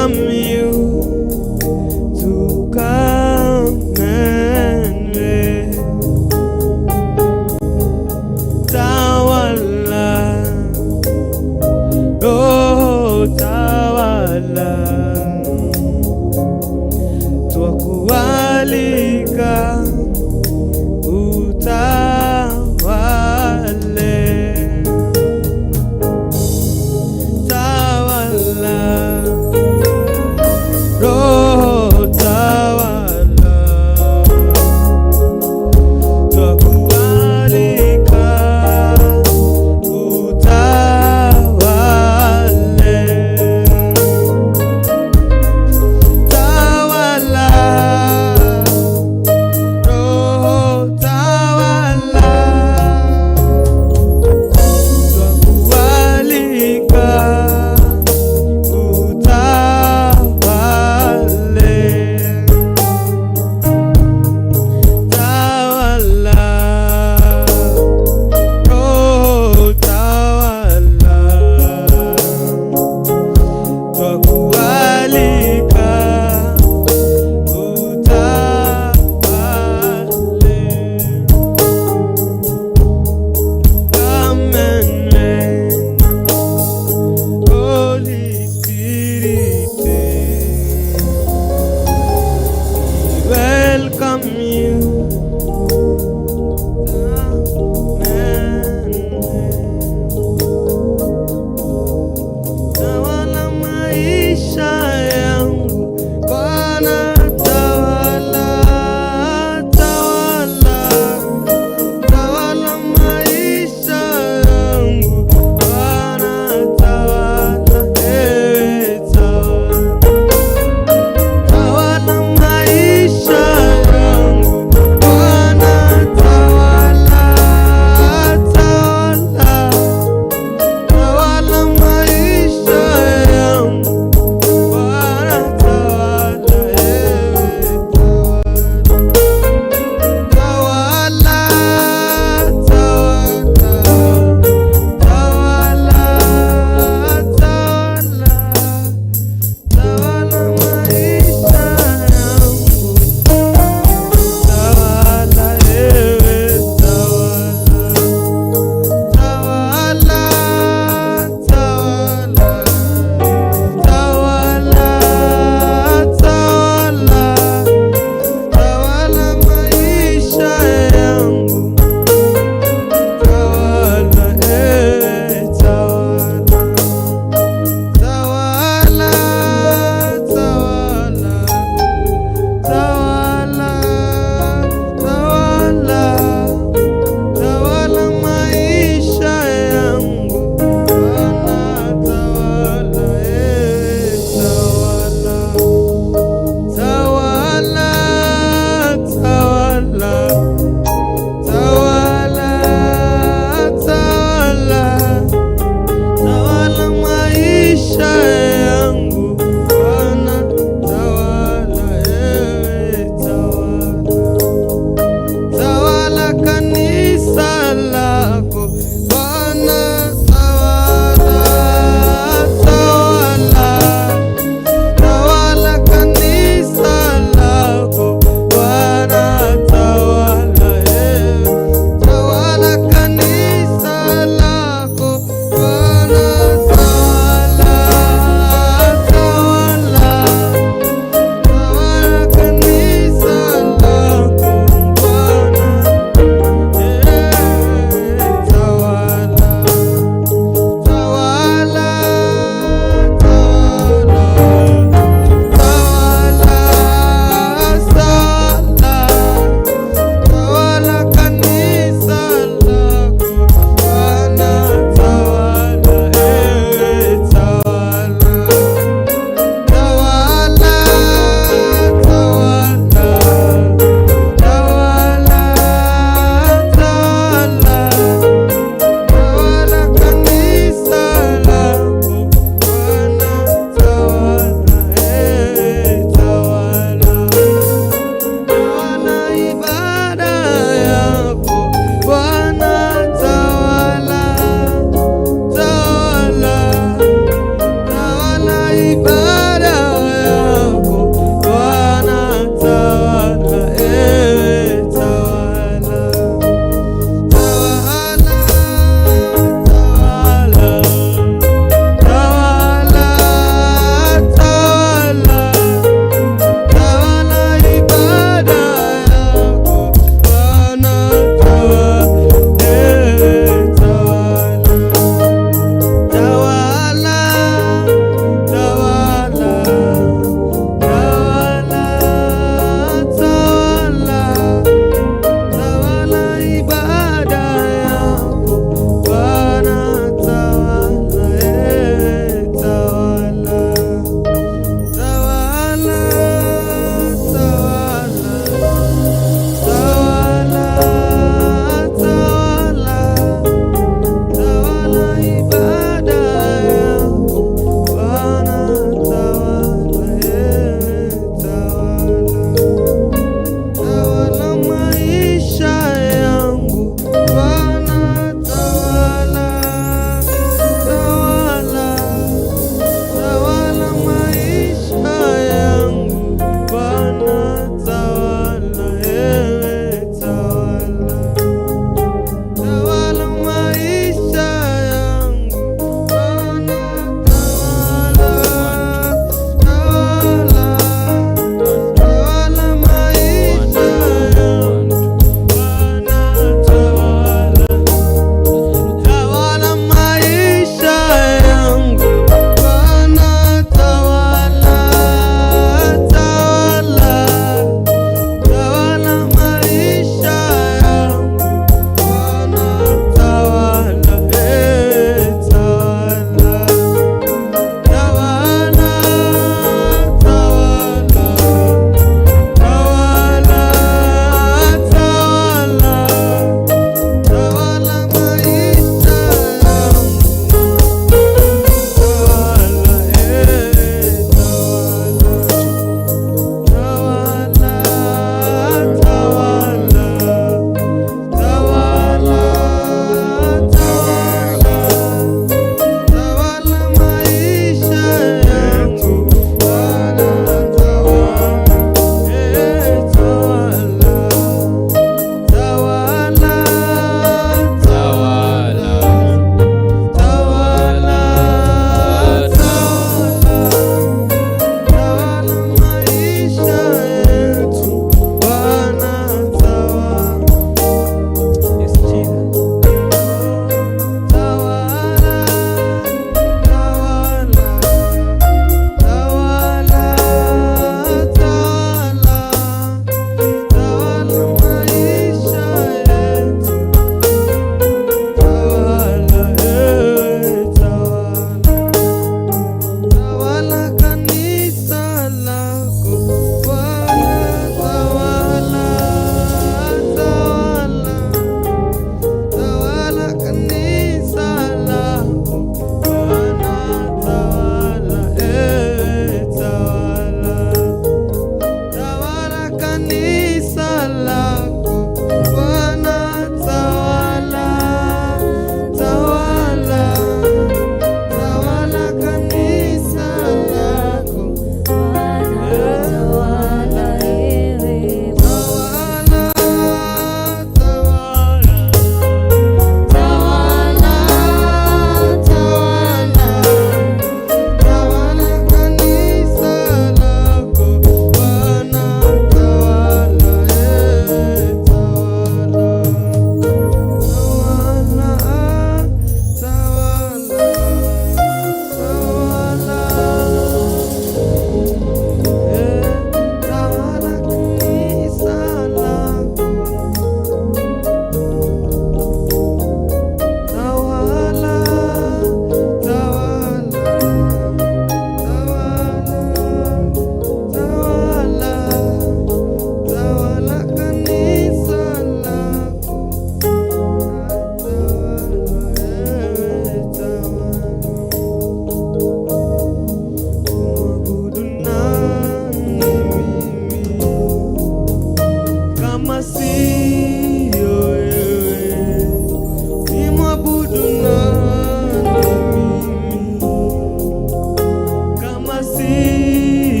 welcome you to come and reign. Tawala, oh tawala, twakualika utawale. Tawala,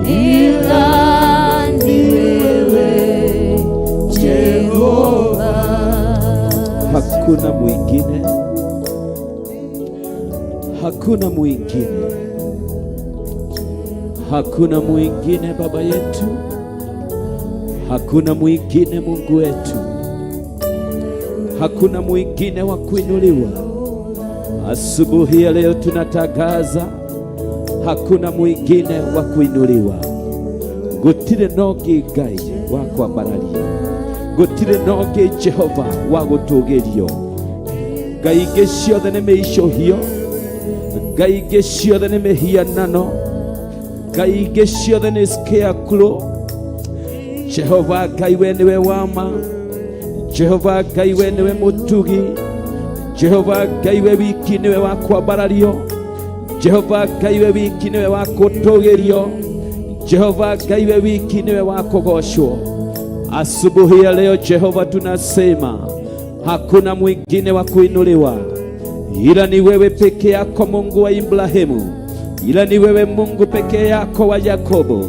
ila ni wewe Jehova. Hakuna mwingine, hakuna mwingine, hakuna mwingine Baba yetu, hakuna mwingine Mungu wetu, hakuna mwingine wa kuinuliwa. Asubuhi ya leo tunatangaza hakuna mwingine wa kuinuliwa. Gutire nogi Ngai wa kwambararia, gutire nogi Jehova wa gutugirio. Ngai ingĩ ciothe nĩ mĩicũhio, Ngai ingĩ ciothe nĩ mĩhianano, Ngai ingĩ ciothe nĩ scarecrow. Jehova Ngai we niwe wama, Jehova Ngai we niwe mutugi, Jehova Ngai we wiki niwe wa kwambarario, Jehova Ngai we wiki niwe wa kutugirio, Jehova Ngai we wiki niwe wa kugoshwo. Asubuhi ya leo Jehova tunasema hakuna mwingine wa kuinuliwa ila ni wewe peke yako, Mungu wa Ibrahimu, ila ni wewe Mungu peke yako wa Yakobo,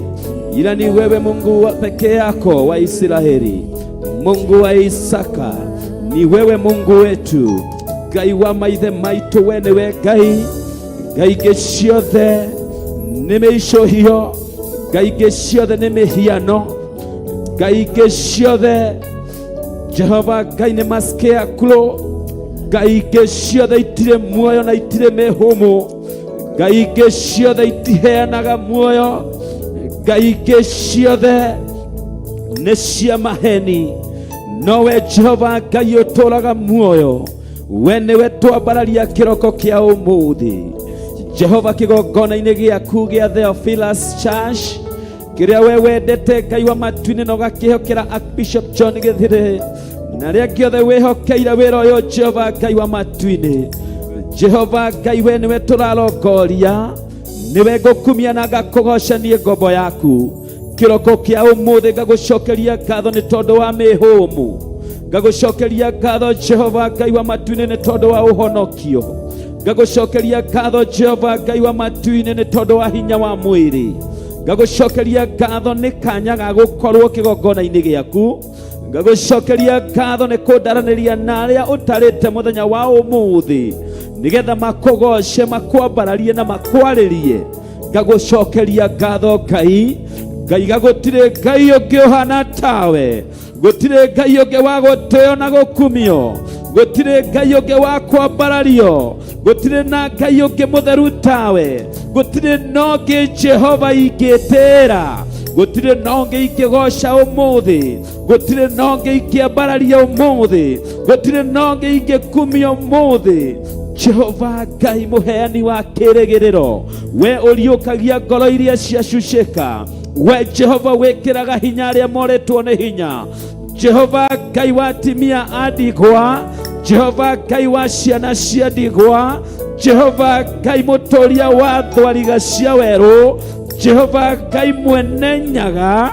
ila ni wewe Mungu peke yako wa Israeli, Mungu wa Isaka. Ni wewe Mungu wetu, Ngai wa maithe maitu, we niwe Ngai. Ngai ingĩ ciothe nĩ mĩicũhio, Ngai ingĩ ciothe nĩ mĩhiano, Ngai ingĩ ciothe Jehova Ngai nĩ mascarecrow, Ngai ingĩ ciothe itirĩ muoyo na itirĩ mĩhũmũ, Ngai ingĩ ciothe itiheanaga muoyo, Ngai ingĩ ciothe nĩ cia maheni. Nowe Jehova Ngai ũtũũraga muoyo, we nĩwe twambararia kĩroko kĩa ũmũthĩ. Jehova kĩgongona-inĩ gĩaku gĩa Theophilus Church, kĩrĩa we wendete Ngai wa matu-inĩ na ũgakĩhokera Archbishop John Gĩthĩrĩ, na rĩa gĩothe wĩhokeire wĩra ũyũ Jehova Ngai wa matu-inĩ. Jehova Ngai we nĩwe tũrarongoria, nĩwe ngũkumia na ngakũgocania ngombo yaku. Kĩroko kĩa ũmũthĩ ngagũcokeria ngatho nĩ tondũ wa mĩhũmũ, ngagũcokeria ngatho Jehova Ngai wa matu-inĩ nĩ tondũ wa ũhonokio, ngagũcokeria ngatho Jehova Ngai wa matu-inĩ nĩ tondũ wa hinya wa mwĩrĩ, ngagũcokeria ngatho nĩ kanya ga gũkorwo kĩgongona-inĩ gĩaku, ngagũcokeria ngatho nĩ kũndaranĩria na arĩa ũtarĩte mũthenya wa ũmũthĩ nĩgetha makũgoce, makwambararie na makwarĩrie. Ngagũcokeria ngatho Ngai, Ngai gũtirĩ Ngai ũngĩ ũhana tawe, gũtirĩ Ngai ũngĩ wa gũtĩo na gũkumio, gũtirĩ Ngai ũngĩ wa kwambarario, gũtirĩ na Ngai ũngĩ mũtheru tawe, gũtirĩ na ũngĩ Jehova ingĩtĩĩra, gũtirĩ na ũngĩ ingĩgoca ũmũthĩ, gũtirĩ na ũngĩ ingĩambararia ũmũthĩ, gũtirĩ na ũngĩ ingĩkumia ũmũthĩ. Jehova Ngai mũheani wa kĩrĩgĩrĩro, we ũriũkagia ngoro iria ciacucĩka, we Jehova wĩkĩraga hinya arĩa moretwo nĩ hinya, Jehova Ngai wa atimia a ndigwa, Jehova Ngai wa ciana cia ndigwa, Jehova Ngai mũtũũria wa thwariga cia werũ, Jehova Ngai mwene nyaga,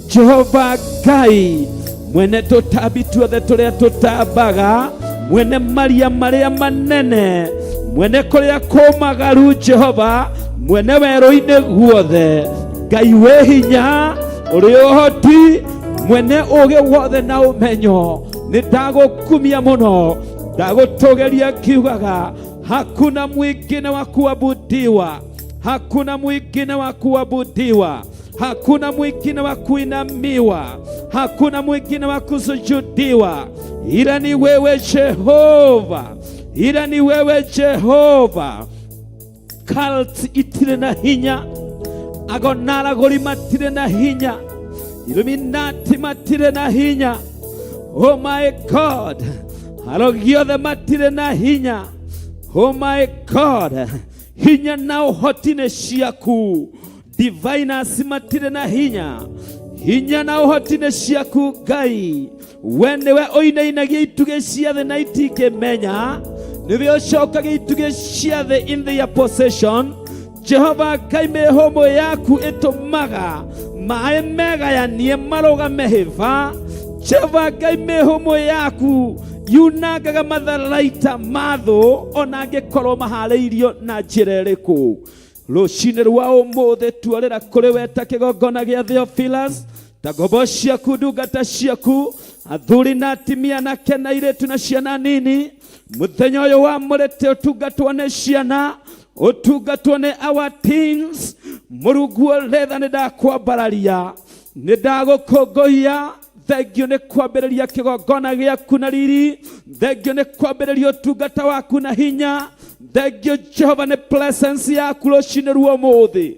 Jehova Ngai mwene tũtambi tuothe tũrĩa tũtambaga, mwene maria marĩa manene, mwene kũrĩa kũmagaru, Jehova mwene werũ-inĩ guothe, Ngai wĩ hinya, ũrĩ ũhoti, mwene ũũgĩ wothe na ũmenyo. Nĩ ndagũkumia mũno, ndagũtũgeria kiugaga hakuna mwingine wa kuabudiwa, hakuna mwingine wa kuabudiwa, hakuna mwingine wa kuinamiwa, hakuna mwingine wa kusujudiwa ila ni wewe Jehova, ila ni wewe Jehova. Cult itire na hinya, agonara gori matire na hinya, Illuminati matire na hinya. Oh my God, arogiothe matire na hinya. Oh my God, hinya na ũhoti nĩ ciaku. Diviners matire na hinya, hinya na ũhoti nĩ ciaku Ngai. We nĩwe ũinainagia itugĩ ciothe na itingĩmenya, nĩwe ũcokagia itugĩ ciothe in their possession. Jehova Ngai mĩhũmũ yaku ĩtũmaga maĩ megayanie marũgame hĩba. Jehova Ngai mĩhũmũ yaku yunangaga matharaita ma thũ ona angĩkorwo maharĩirio na njĩra ĩrĩkũ. Rucine rwa umuthi tuorera kuri we ta kigongona gia Theophilus, ta ngobo ciaku ndungata ciaku, athuri na atimia na kena airĩtu na ciana nini. Muthenya uyu wamũrĩte ũtungatwo nĩ ciana, ũtungatwo nĩ our teens. Mũrungu ũrĩtha nĩ ndakwambararia, nĩ ndagũkũngũiya. Thengio nĩ kwambĩrĩria kĩgongona gĩaku na riri, thengio nĩ kwambĩrĩria ũtungata waku na hinya, thengio Jehova nĩ presence yaku rũcinĩ rwa ũmũthĩ.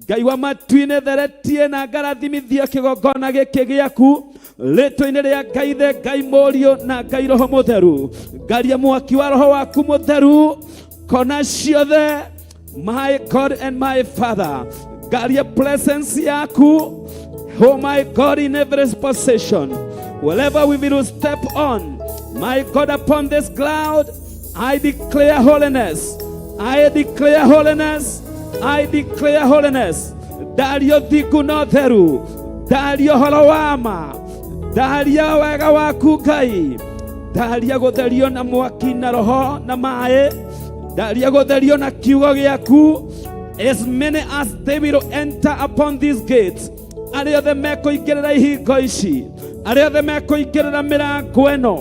Ngai wa matu-inĩ theretie na ngarathimithia kĩgongona gĩkĩ gĩaku rĩtwa-inĩ rĩa Ngai Ithe, Ngai Mũriũ na Ngai Roho Mũtheru. Ngaria mwaki wa Roho waku Mũtheru kona ciothe, my God and my Father. Ngaria presence yaku, oh my God, in every position, wherever we will step on, my God, upon this cloud, I declare holiness. I declare holiness. I declare holiness. Dario thiku no theru, dario holowama, daria wega waku Ngai, daria gutherio na mwaki na roho na mae, daria gutherio na kiugo giaku. As many as they will enter upon these gates, arĩa othe mekũingĩrĩra ihingo ici, arĩa othe mekũingĩrĩra mĩrango ĩno,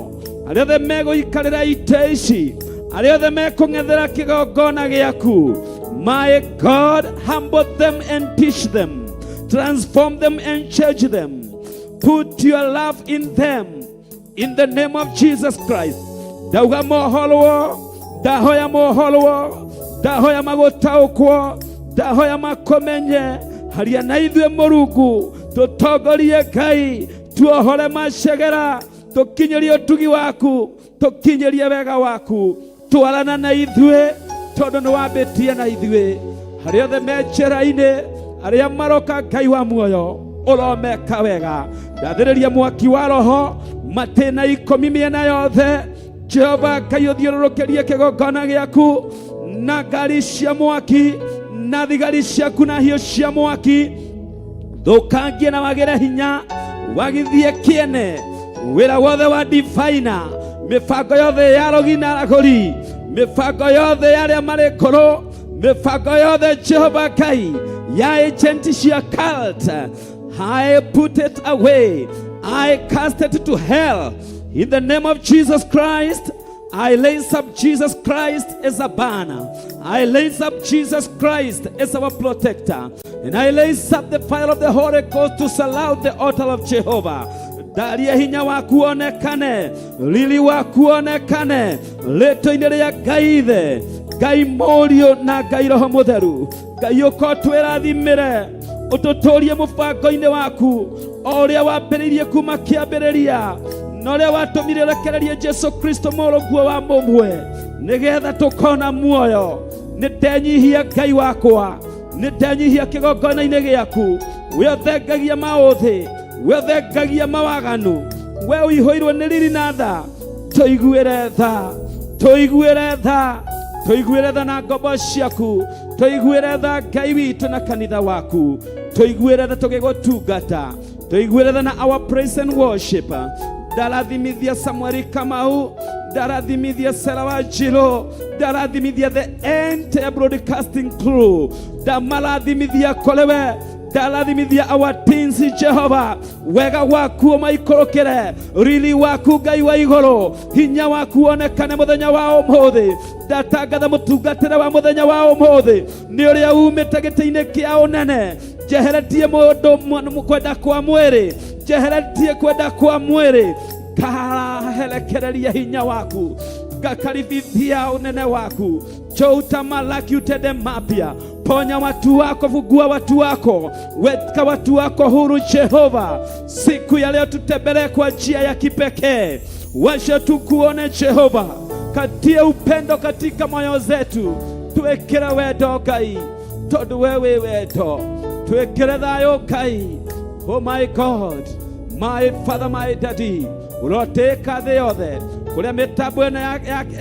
arĩa othe megũikarĩra itĩ ici, arĩa othe mekũng'ethera kĩgongona gĩaku, my God, humble them and teach them, transform them and change them, put your love in them, in the name of Jesus Christ. Ndauga mohorwo, ndahoya mohorwo, ndahoya magũtaũkwo, ndahoya makomenye. Haria na ithuĩ Mũrungu, tũtongorie Ngai, tuohore macegera, tũkinyĩrie ũtugi waku, tũkinyĩrie wega waku, twarana na ithuĩ tondũ nĩ wambĩtie na ithuĩ. Harĩa othe me njĩra-inĩ, arĩa maroka Ngai wa muoyo, ũromeka wega. Ndathĩrĩria mwaki wa Roho matĩna ikũmi mĩena yothe. Jehova Ngai ũthiũrũrũkĩrie kĩgongona gĩaku na ngari cia mwaki na thigari ciaku na hiũ cia mwaki, thũkangie na wagĩre hinya, wagithie kĩene wĩra wothe wa diviner, mĩbango yothe ya rogi na aragũri, mĩbango yothe ya arĩa marĩ ngũrũ, mĩbango yothe Jehova Ngai ya agent cia cult, I put it away, I cast it to hell in the name of Jesus Christ. I raise up Jesus Christ as a banner. I raise up Jesus Christ as our protector. And I raise up the fire of the Holy Ghost to surround the altar of Jehovah. Daria hinya waku onekane, lili waku onekane, rĩtwa-inĩ rĩa Ngai Ithe, Ngai Mũriũ na Ngai Roho Mũtheru. Ngai ũko twĩrathimĩre, ũtũtũrie mũbango-inĩ waku, o ũrĩa wambĩrĩirie kuma kĩambĩrĩria, na ũrĩa watũmire rekererie Jesu Kristo mũrũguo wa mũmwe, nĩgetha tũkona muoyo. Nĩndenyihia Ngai wakwa, nĩndenyihia kĩgongona-inĩ gĩaku, we ũthengagia maũthĩ, we ũthengagia mawaganu, we ũihũirwo nĩ riri na tha, tũiguĩre tha, tũiguĩre tha, tũiguĩre tha na ngombo ciaku, tũiguĩre tha Ngai witũ na kanitha waku, tũiguĩre tha tũgĩgũtungata, tũiguĩre tha na our praise and worship. Ndarathimithia Samueli Kamau, ndarathimithia Sarah Wanjiru, ndarathimithia the entire broadcasting crew, ndamarathimithia kolewe, ndarathimithia our teens Jehova, wega waku maikũrũkĩre, rili waku Ngai wa igũrũ, hinya waku onekane mũthenya wa ũmũthĩ. Ndatangatha mũtungatĩre wa mũthenya wa ũmũthĩ nĩ ũrĩa umĩte gĩtĩ-inĩ kĩa ũnene, njeheretie mũndũ kwenda kwa mwĩrĩ, njeheretie kwenda kwa mwĩrĩ, kahelekereria hinya waku, gakaribithia unene waku, chouta malaki utende mapya, ponya watu wako, fungua watu wako, weka watu wako huru Jehova. Siku ya leo tutembelee kwa njia ya kipekee, wacha tukuone Jehova, katie upendo katika moyo zetu, tuwekere wendo Ngai, tondu wewe wendo, tuwekere thayo Ngai. Oh my God, my Father, my Daddy, uroteka thĩ yothe kũrĩa mĩtambo ĩno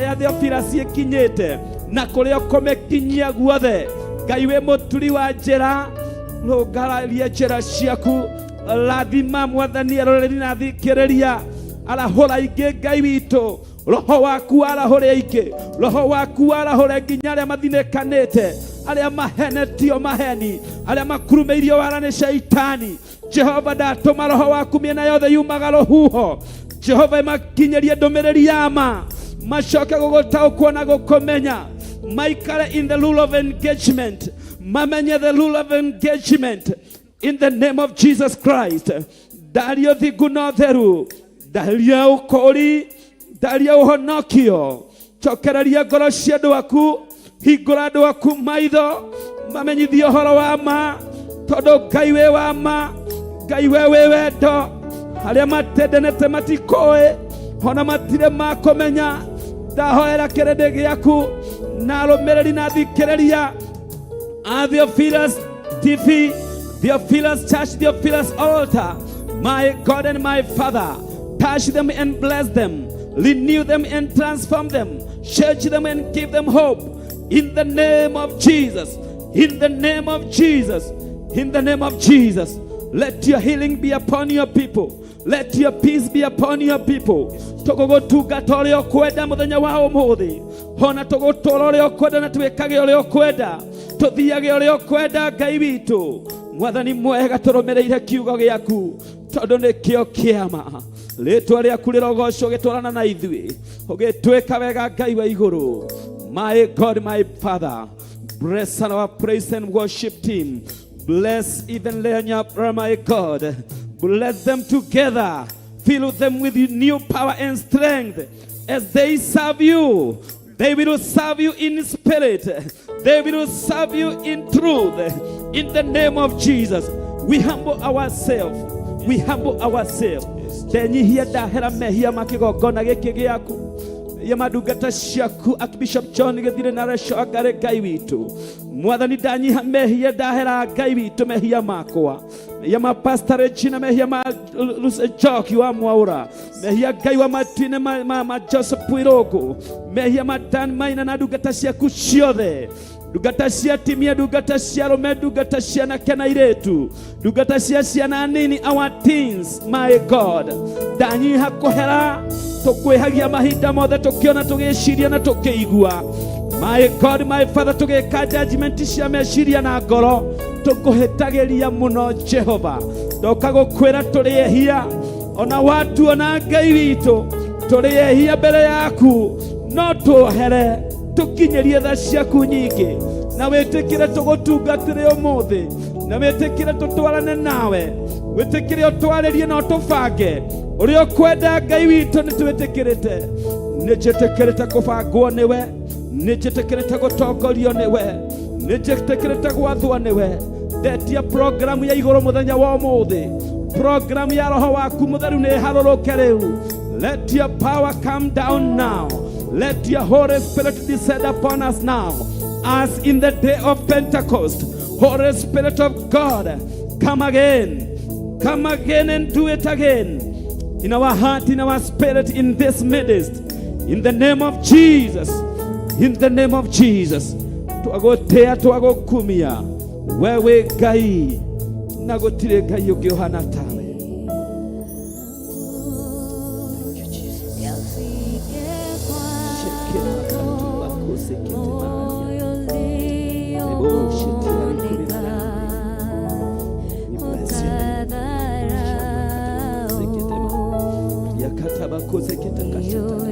ya Theophilus ĩkinyĩte na kũrĩa ũkũmĩkinyia guothe. Ngai wĩ mũturi wa njĩra, rũngararia njĩra ciaku, rathima Mwathani aroreri na thikĩrĩria, arahũra ingĩ Ngai witũ, Roho waku arahũre ingĩ, Roho waku arahũre nginya arĩa mathinĩkanĩte, aria mahene tio maheni, aria makurumeirio wara ni shaitani. Jehova ndatũma roho waku mĩena yothe yumaga rũhuho. Jehova imakinyerie ndũmĩrĩri yama, macoke gũgũtaũkwo na gũkũmenya, maikare in the rule of engagement, mamenye the rule of engagement in the name of Jesus Christ. Dario thigu na ũtheru, dario ũkũri, dario ũhonokio, cokereria ngoro cia andũ aku, hingũra andũ aku maitho, mamenyithie ũhoro wa ma, tondũ Ngai wĩ wa ma, Ngai we wĩ wendo. Harĩa matendenete matikoĩ, ona matire makũmenya, ndahoera kĩrĩndĩ gĩaku na arũmĩrĩri na thikĩrĩria a Theophilus TV, Theophilus Church, Theophilus Altar. My God and my Father, touch them and bless them, renew them and transform them, change them and give them hope. In the name of Jesus, in the name of Jesus, in the name of Jesus. Let your healing be upon your people. Let your peace be upon your people. Tũgũgũtungata ũrĩa ũkwenda mũthenya wa ũmũthĩ. Ona tũgũtũũra ũrĩa ũkwenda na twĩkage ũrĩa ũkwenda. Tũthiage ũrĩa ũkwenda Ngai witũ. Mwathani mwega tũrũmĩrĩire kiugo gĩaku, tondũ nĩkĩo kĩama. Rĩĩtwa rĩaku rĩrogocwo ũgĩtwarana na ithuĩ. Ũgĩtwĩka wega Ngai wa igũrũ. My God, my Father, bless our praise and worship team. Bless even Leonya, my God. Bless them together. Fill them with new power and strength as they serve you. They will serve you in spirit. They will serve you in truth. In the name of Jesus, we humble ourselves. We humble ourselves. Tenyihia dahera mehia makigogona gĩkĩ gĩaku. Ya madungata ciaku Archbishop John Gĩthire na Resho Agare Ngai witũ. Mwathani ndanyiha mehia dahera Ngai witũ mehia makwa. Ya mapastor Regina mehia ma Joki wa Mwaura. Mehia Ngai wa Matine ma Joseph Pwirogo. Mehia madan maina na ndungata ciaku ciothe. Ndungata cia timia, ndungata cia arũme, ndungata cia anake na airĩtu, ndungata cia ciana nini, our teens, my God. Ndanyiha kũhera, tũkwĩhagia mahinda mothe tũkĩona, tũgĩciria na tũkĩigua. My God, my Father, tũgĩka judgment cia meciria na ngoro, tũkũhĩtagĩria mũno Jehova. Ndoka gũkwĩra tũrĩehia, ona watu ona Ngai witũ, tũrĩehia mbere yaku, no tũohere tukinyerie tha ciaku nyingĩ, na wĩtĩkĩre tũgũtungatĩre ũmũthĩ, na wĩtĩkĩre tũtwarane nawe, wĩtĩkĩre ũtwarĩrie na ũtũbange ũrĩa ũkwenda Ngai witũ. Nĩtwĩtĩkĩrĩte, nĩnjĩtĩkĩrĩte kũbangwo nĩwe, nĩnjĩtĩkĩrĩte gũtongorio nĩwe, nĩnjĩtĩkĩrĩte gwathwo nĩwe. Ndetia programu ya igũrũ mũthenya wa ũmũthĩ, programu ya roho waku mũtheru nĩharũrũke rĩu. Let your power come down now. Let your Holy Spirit descend upon us now, as in the day of Pentecost. Holy Spirit of God, come again and do it again in our heart, in our spirit, in this midst. In the name of Jesus, in the name of Jesus. Twagotea twagokumia, wewe Ngai, na gũtirĩ Ngai ũngĩ ũhana tawe. Yo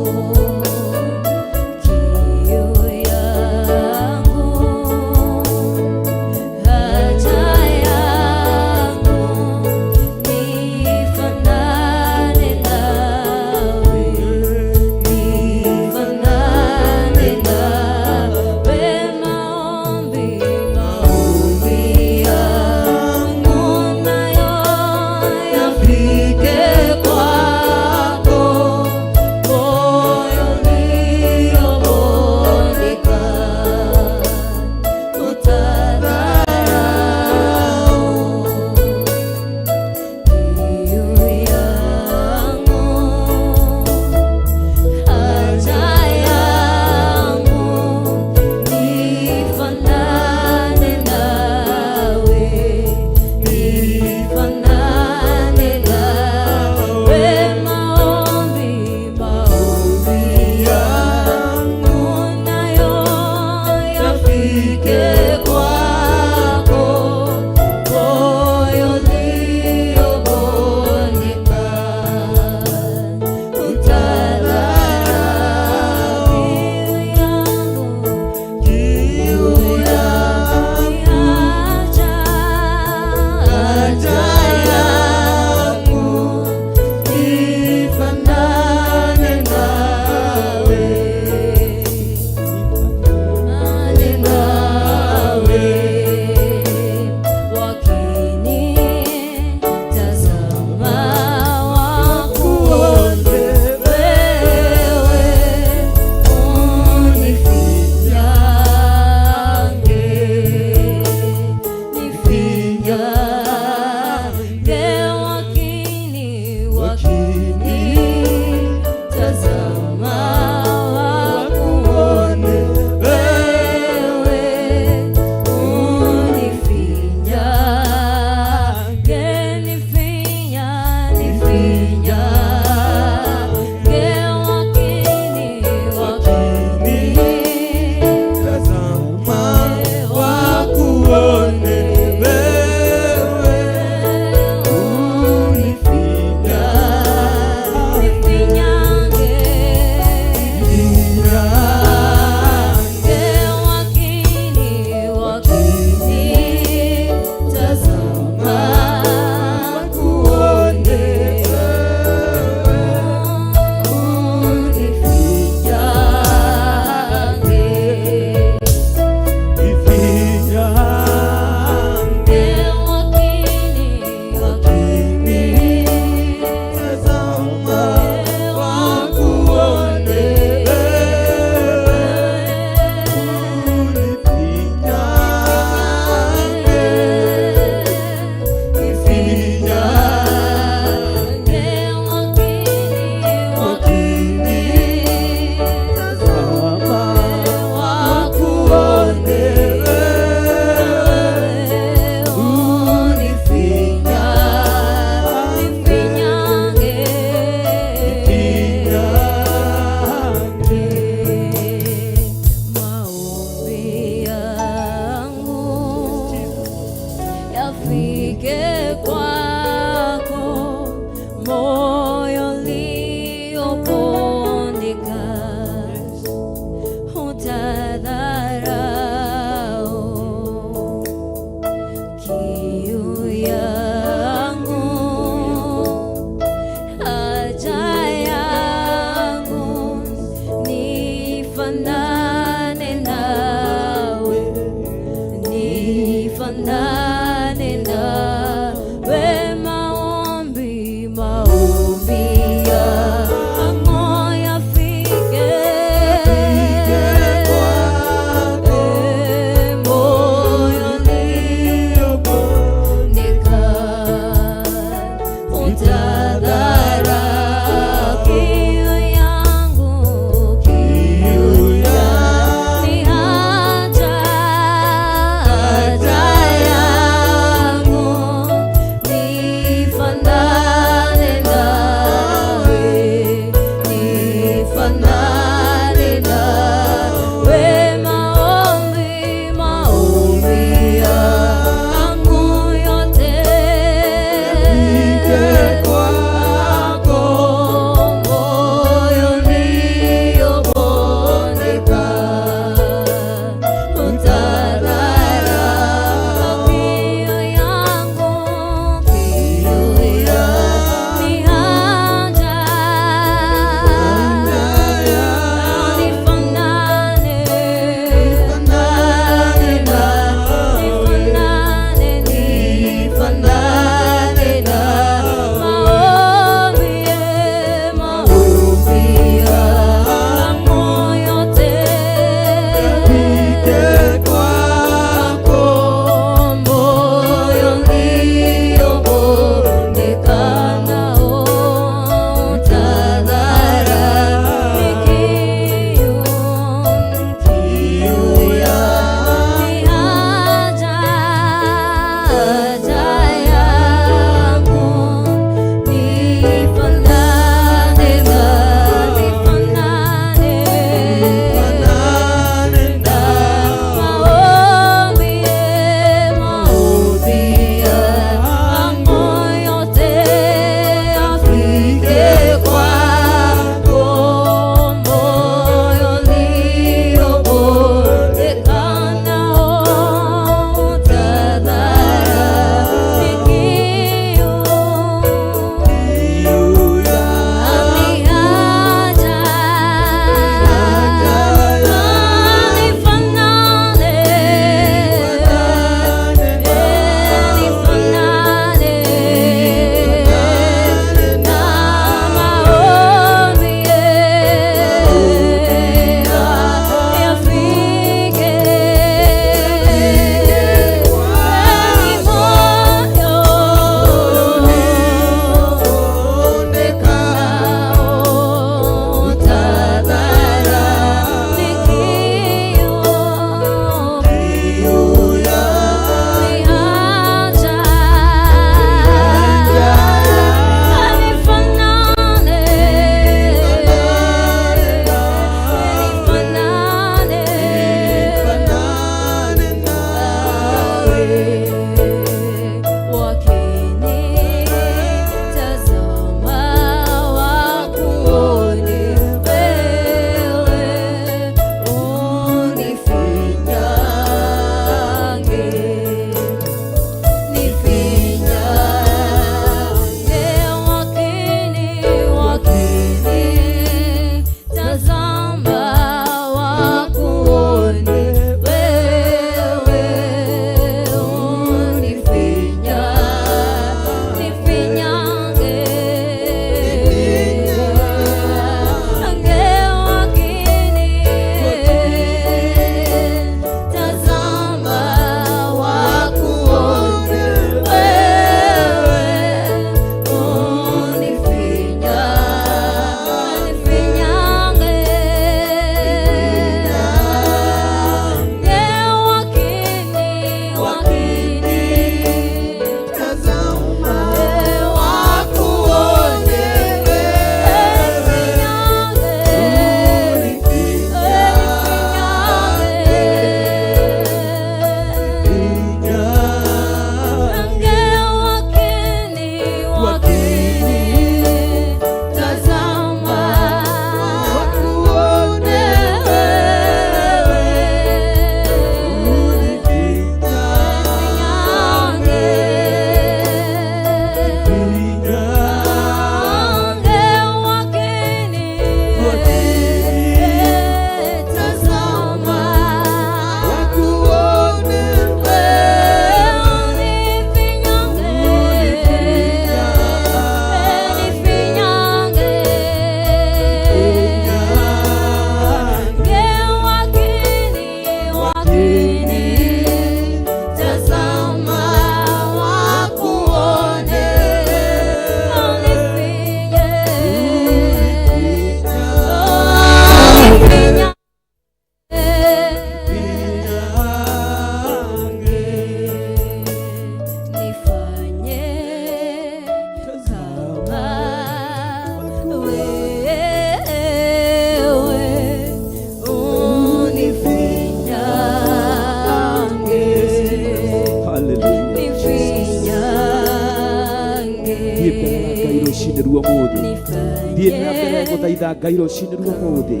thaitha Ngai rũcinĩ rwa ũmũthĩ.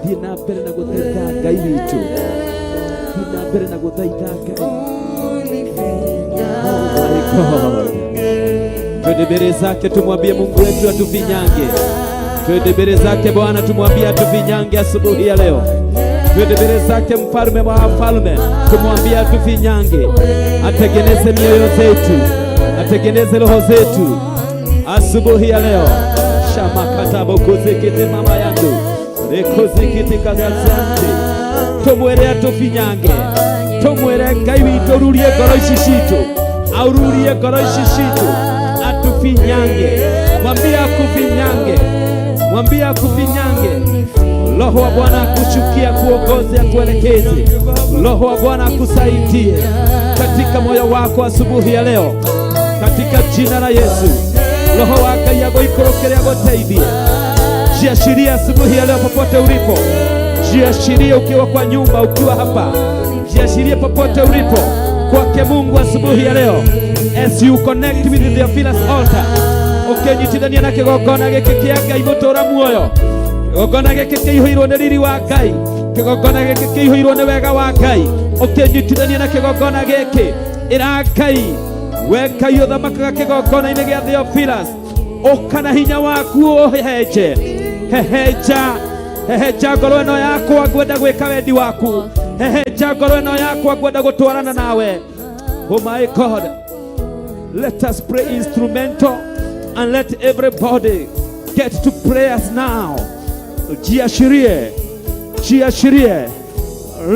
Thiĩ na mbere na gũthaitha Ngai witũ. Thiĩ na mbere na gũthaitha Ngai. Oh my God. Twende mbele zake tumwambie Mungu wetu atufinyange. Twende mbele zake Bwana tumwambie atufinyange asubuhi ya leo. Twende mbele zake mfalme wa wafalme tumwambie atufinyange. Atengeneze mioyo zetu, atengeneze roho zetu asubuhi ya leo. Shamakatabo kuzikiti mama yangu rekuzikiti kagazante. Tumwere atufinyange, tumwere Ngai witũ rurie ngoro ici citũ, aururie ngoro ici citũ, atufinyange. Mwambie akufinyange, mwambie akufinyange. Roho wa Bwana akushukia, kuongoze, akuelekeze. Roho wa Bwana akusaidie katika moyo wako asubuhi ya leo, katika jina la Yesu. Roho wa Ngai agoikorokere, agoteithie. Jiashiria asubuhi ya leo popote ulipo. Jiashiria ukiwa kwa nyumba, ukiwa hapa. Jiashiria popote ulipo kwake Mungu asubuhi ya leo. As you connect with the Theophilus altar, ukenyitithania na kigongona gĩkĩ kĩa Ngai gũtũũra muoyo. Kigongona gĩkĩ kĩihũirwo nĩ riri wa Ngai, kigongona gĩkĩ kĩihũirwo nĩ wega wa Ngai. Ukenyitithania na kigongona gĩkĩ, ĩra Ngai, we Ngai ũthamakaga kĩgongona-inĩ gĩa Theophilus, ũkana hinya waku ũhehenje. Hehenja ngoro ĩno yakwa, ngwenda gwĩka wendi waku. Hehenja ngoro ĩno yakwa, ngwenda gũtwarana nawe. Oh my God, let us pray instrumental and let everybody get to prayers now. Jiashirie.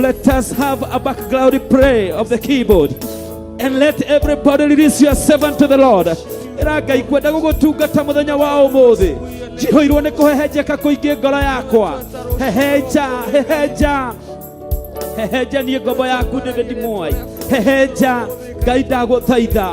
Let us have a background prayer of the keyboard and let everybody release yourself unto the Lord. Ngai kwenda gũgũtungata mũthenya wa ũmũthĩ. Jihoirwo nĩ kũhehenjeka kũingĩ ngoro yakwa. Hehenja niĩ ngombo yaku David Mwai. Hehenja. Ngai ndagũthaitha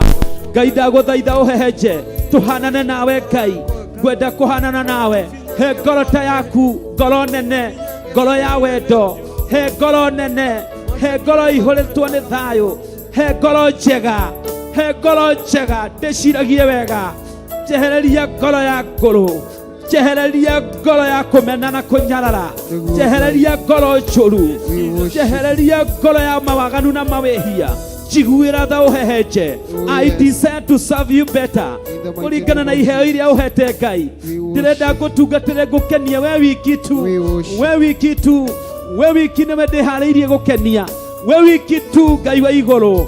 ũhehenje. Tũhanane nawe Ngai, ngwenda kũhanana nawe. He ngoro ta yaku, ngoro nene, ngoro ya wendo. He ngoro nene, he ngoro ihũrĩtwo nĩ thayũ. He ngoro njega, ndĩciragie wega. Njehereria ngoro ya ngũrũ, njehereria ngoro ya kũmena na kũnyarara, njehereria ngoro njũru, njehereria ngoro ya mawaganu na mawĩhia. Jiguira tha uhehenje. I desire to serve you better. Kũringana na iheo iria uhete Ngai. Ndirenda ngũtungatĩre ngũkenia we wiki tu. We wiki nĩwe ndĩharĩirie gũkenia. We wiki tu Ngai wa igũrũ.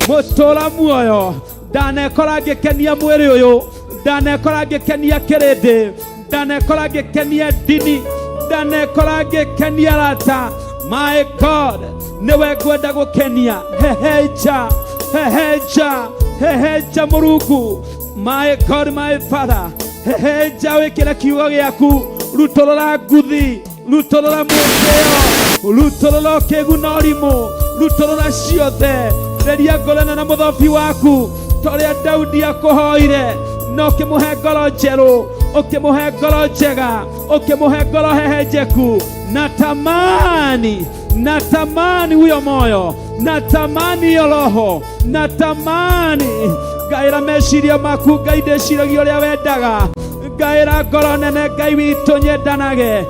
Mũtũũra muoyo. Ndanekora ngĩkenia mwĩrĩ ũyũ. Ndanekora ngĩkenia kĩrĩndĩ. Ndanekora ngĩkenia ndini. Ndanekora ngĩkenia arata. My God, niwe ngwenda gũkenia. Hehenja Mũrungu. My God, my Father, hehenja wĩkĩre kiugo gĩaku. Rutũrũra nguthi, rutũrũra mwĩtĩo, rutũrũra ũkĩgu na ũrimũ, rutũrũra ciothe. Reria ngoro na mũthobi waku, torĩa Daudi akũhoire, na ũkĩmũhe ngoro njerũ, ũkĩmũhe ngoro njega, ũkĩmũhe ngoro hehenjeku. Natamani huyo moyo, natamani hiyo roho, natamani. Ngaĩra meciria maku Ngai, ndĩciragia ũrĩa wendaga. Ngaĩra ngoro nene Ngai witũ nyendanage.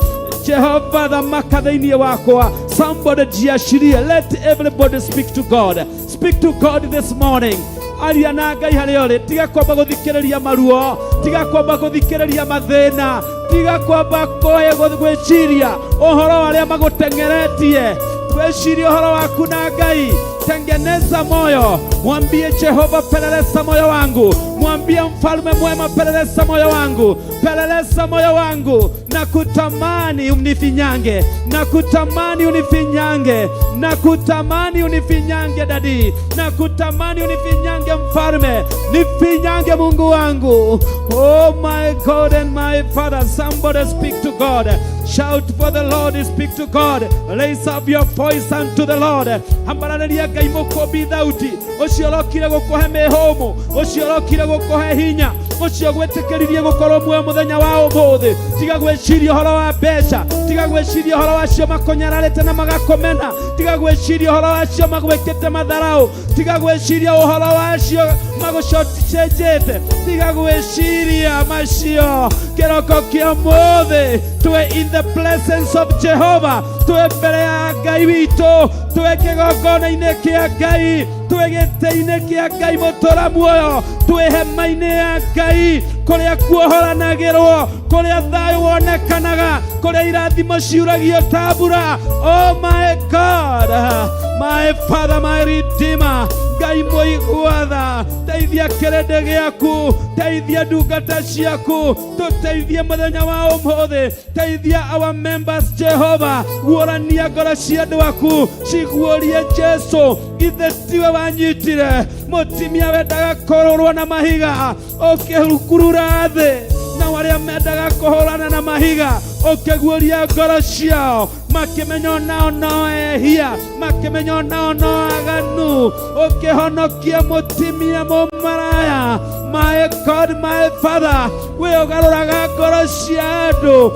Jehova thamaka thĩinĩ wakwa. Somebody jiashirie. Let everybody speak to God. Speak to God this morning. Aria na Ngai harĩa ũrĩ. Tiga kwamba gũthikĩrĩria maruo, tiga kwamba gũthikĩrĩria mathĩna, tiga kwamba gwĩciria ũhoro arĩa magũteng'eretie. Gwĩciria ũhoro waku na Ngai. Tengeneza moyo, mwambie Jehova, peleleza moyo wangu. Mwambie mfalme mwema, peleleza moyo wangu, peleleza moyo wangu. Nakutamani unifinyange, nakutamani unifinyange, nakutamani unifinyange dadi, nakutamani unifinyange mfalme, nifinyange Mungu wangu. Oh my God and my Father, somebody speak to God. Shout for the Lord, speak to God. Raise up your voice unto the Lord. Hambaranaria Ngai mũkũmbi thauti. Ũcio ũrokire gũkũhe mĩhũmũ, ũcio ũrokire gũkũhe hinya, ucio gwetikiririe gukorwo muoyo muthenya wa umuthi. Tiga gwiciria uhoro wa mbeca, tiga gwiciria uhoro wacio makunyararite na magakomena, tiga gwiciria uhoro wacio magwikite matharau, tiga gwiciria uhoro wacio magucocenjete, tiga gwiciria macio. Kiroko kia umuthi twe in the presence of Jehovah, twe mbere ya Ngai witu, twe kigongona-ini kia Ngai, twe gĩtĩ-inĩ kia Ngai mũtũra muoyo, twe hema-inĩ ya Ngai kũrĩa kuohoranagĩrwo, kũrĩa thayũ wonekanaga, kũrĩa irathimo ciuragio ta mbura. Oh my God, my Father, my Redeemer, Ngai mũiguatha, teithia kĩrĩndĩ gĩaku, teithia ndungata ciaku, tũteithie mũthenya wa ũmũthĩ, teithia our members Jehovah, guũrania ngoro cia andũ aku, ciguũrie Jesu, ithe tiwe wanyitire mũtimia wendaga kũrũrwo na mahiga, ũkĩhukurura thĩ, na arĩa mendaga kũhũrana na mahiga, ũkĩguũria ngoro ciao, makĩmenya nao no ehia, makĩmenya nao no aganu, ũkĩhonokia mũtimia mũmaraya. My God, my Father, we ũgarũraga ngoro cia andũ,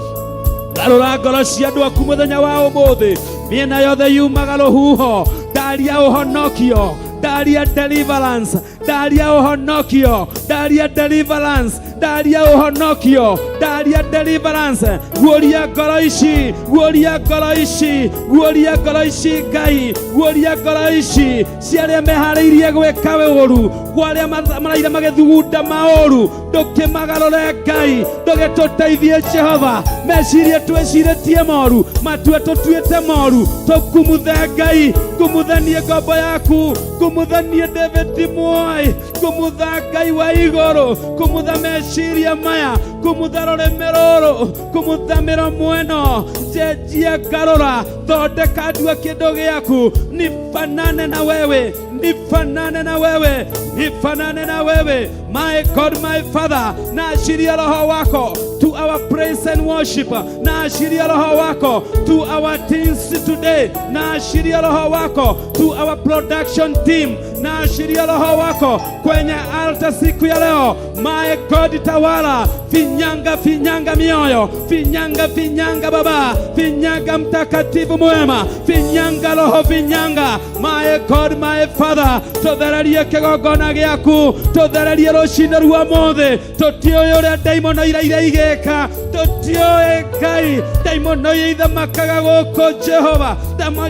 garũra ngoro cia andũ aku mũthenya wa ũmũthĩ, mĩena yothe yumaga rũhuho, ndaria ũhonokio, ndaria deliverance, ndaria ũhonokio, ndaria deliverance, ndaria ũhonokio, ndaria deliverance. Guũria ngoro ici, guũria ngoro ici, guũria ngoro ici Ngai, guũria ngoro ici cia arĩa meharĩirie gwĩka ũũru, kwa arĩa maraire magĩthugunda maũru, ndũkĩmagarũre Ngai, ndũgĩtũteithie Jehova, mecirie twĩcirĩtie moru, matue tũtuĩte moru, tũkumuthe Ngai, kumuthanie ngombo yaku, kumuthanie David Mwai, kumutha Ngai wa igũrũ, kumutha meciria maya, kumutha rũrĩmĩ rũrũ, kumutha mĩromo ĩno, njenjia ngarũra, thondeka ndua kĩndũ gĩaku, nifanane na wewe, nifanane na wewe, nifanane na wewe. My God, my Father, naashiria roho wako to our praise and worship, naashiria roho wako to our teams today, naashiria roho wako to our production team, naashiria roho wako kwenye altar siku ya leo. My God, tawala, finyanga finyanga mioyo, finyanga finyanga Baba, finyanga mtakatifu mwema, finyanga roho finyanga. My God, my Father, totherarie kigongona gĩaku, totherarie rũciinĩ rwa mũthĩ, tũtiũĩ ũrĩa ndaimono iria igĩka, tũtiũĩ Ngai, ndaimono iria ithamakaga gũkũ Jehova,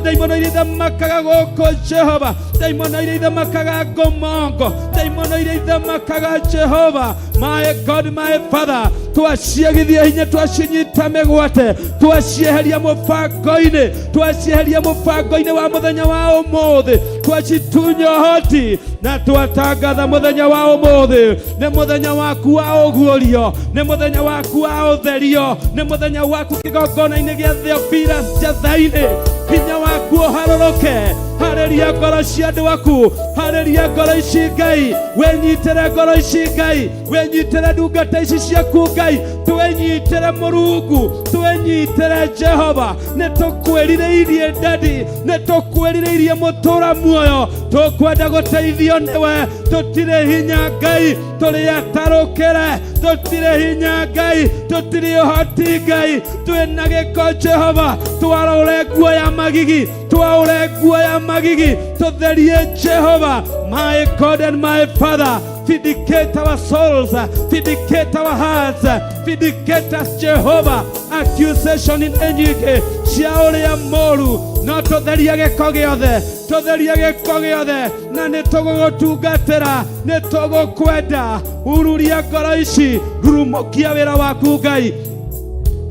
ndaimono iria ithamakaga gũkũ Jehova, ndaimono iria ithamakaga ngomongo, ndaimono iria ithamakaga Jehova. My God, my Father, twaciagithia hinya, twacinyita mĩgwate, twacieheria mũbango-inĩ, twacieheria mũbango-inĩ wa mũthenya wa ũmũthĩ, twacitunya ũhoti, na twatangatha mũthenya wa ũmũthĩ nĩ mũthenya waku wa ũguũrio, nĩ mũthenya waku wa ũtherio, nĩ mũthenya waku kĩgongona-inĩ gĩa Theophilus Njatha-inĩ, hinya waku ũharũrũke. Harĩria ngoro cia andũ aku, harĩria ngoro ici Ngai, wenyitĩre ngoro ici Ngai, wenyitĩre ndungata ici ciaku Ngai, twenyitĩre Mũrungu, twenyitĩre Jehova, nĩ tũkwĩrirĩirie Ndadi, nĩ tũkwĩrirĩirie mũtũra muoyo, tũkwenda gũteithio nĩwe, tũtirĩ hinya Ngai, tũrĩ atarũkĩre, tũtirĩ hinya Ngai, tũtirĩ ũhoti Ngai, twĩna gĩko Jehova, twarũre nguo ya magigi, twaũre nguo ya magigi, tũtherie Jehova. My God and my Father, vindicate our souls, vindicate our hearts, vindicate us Jehovah. Accusation in enyike cia ũrĩa mũũru, no tũtherie gĩko gĩothe, tũtherie gĩko gĩothe, na nĩ tũgũgũtungatĩra, nĩ tũgũkwenda. Ururia ngoro ici, rurumũkia wĩra waku Ngai,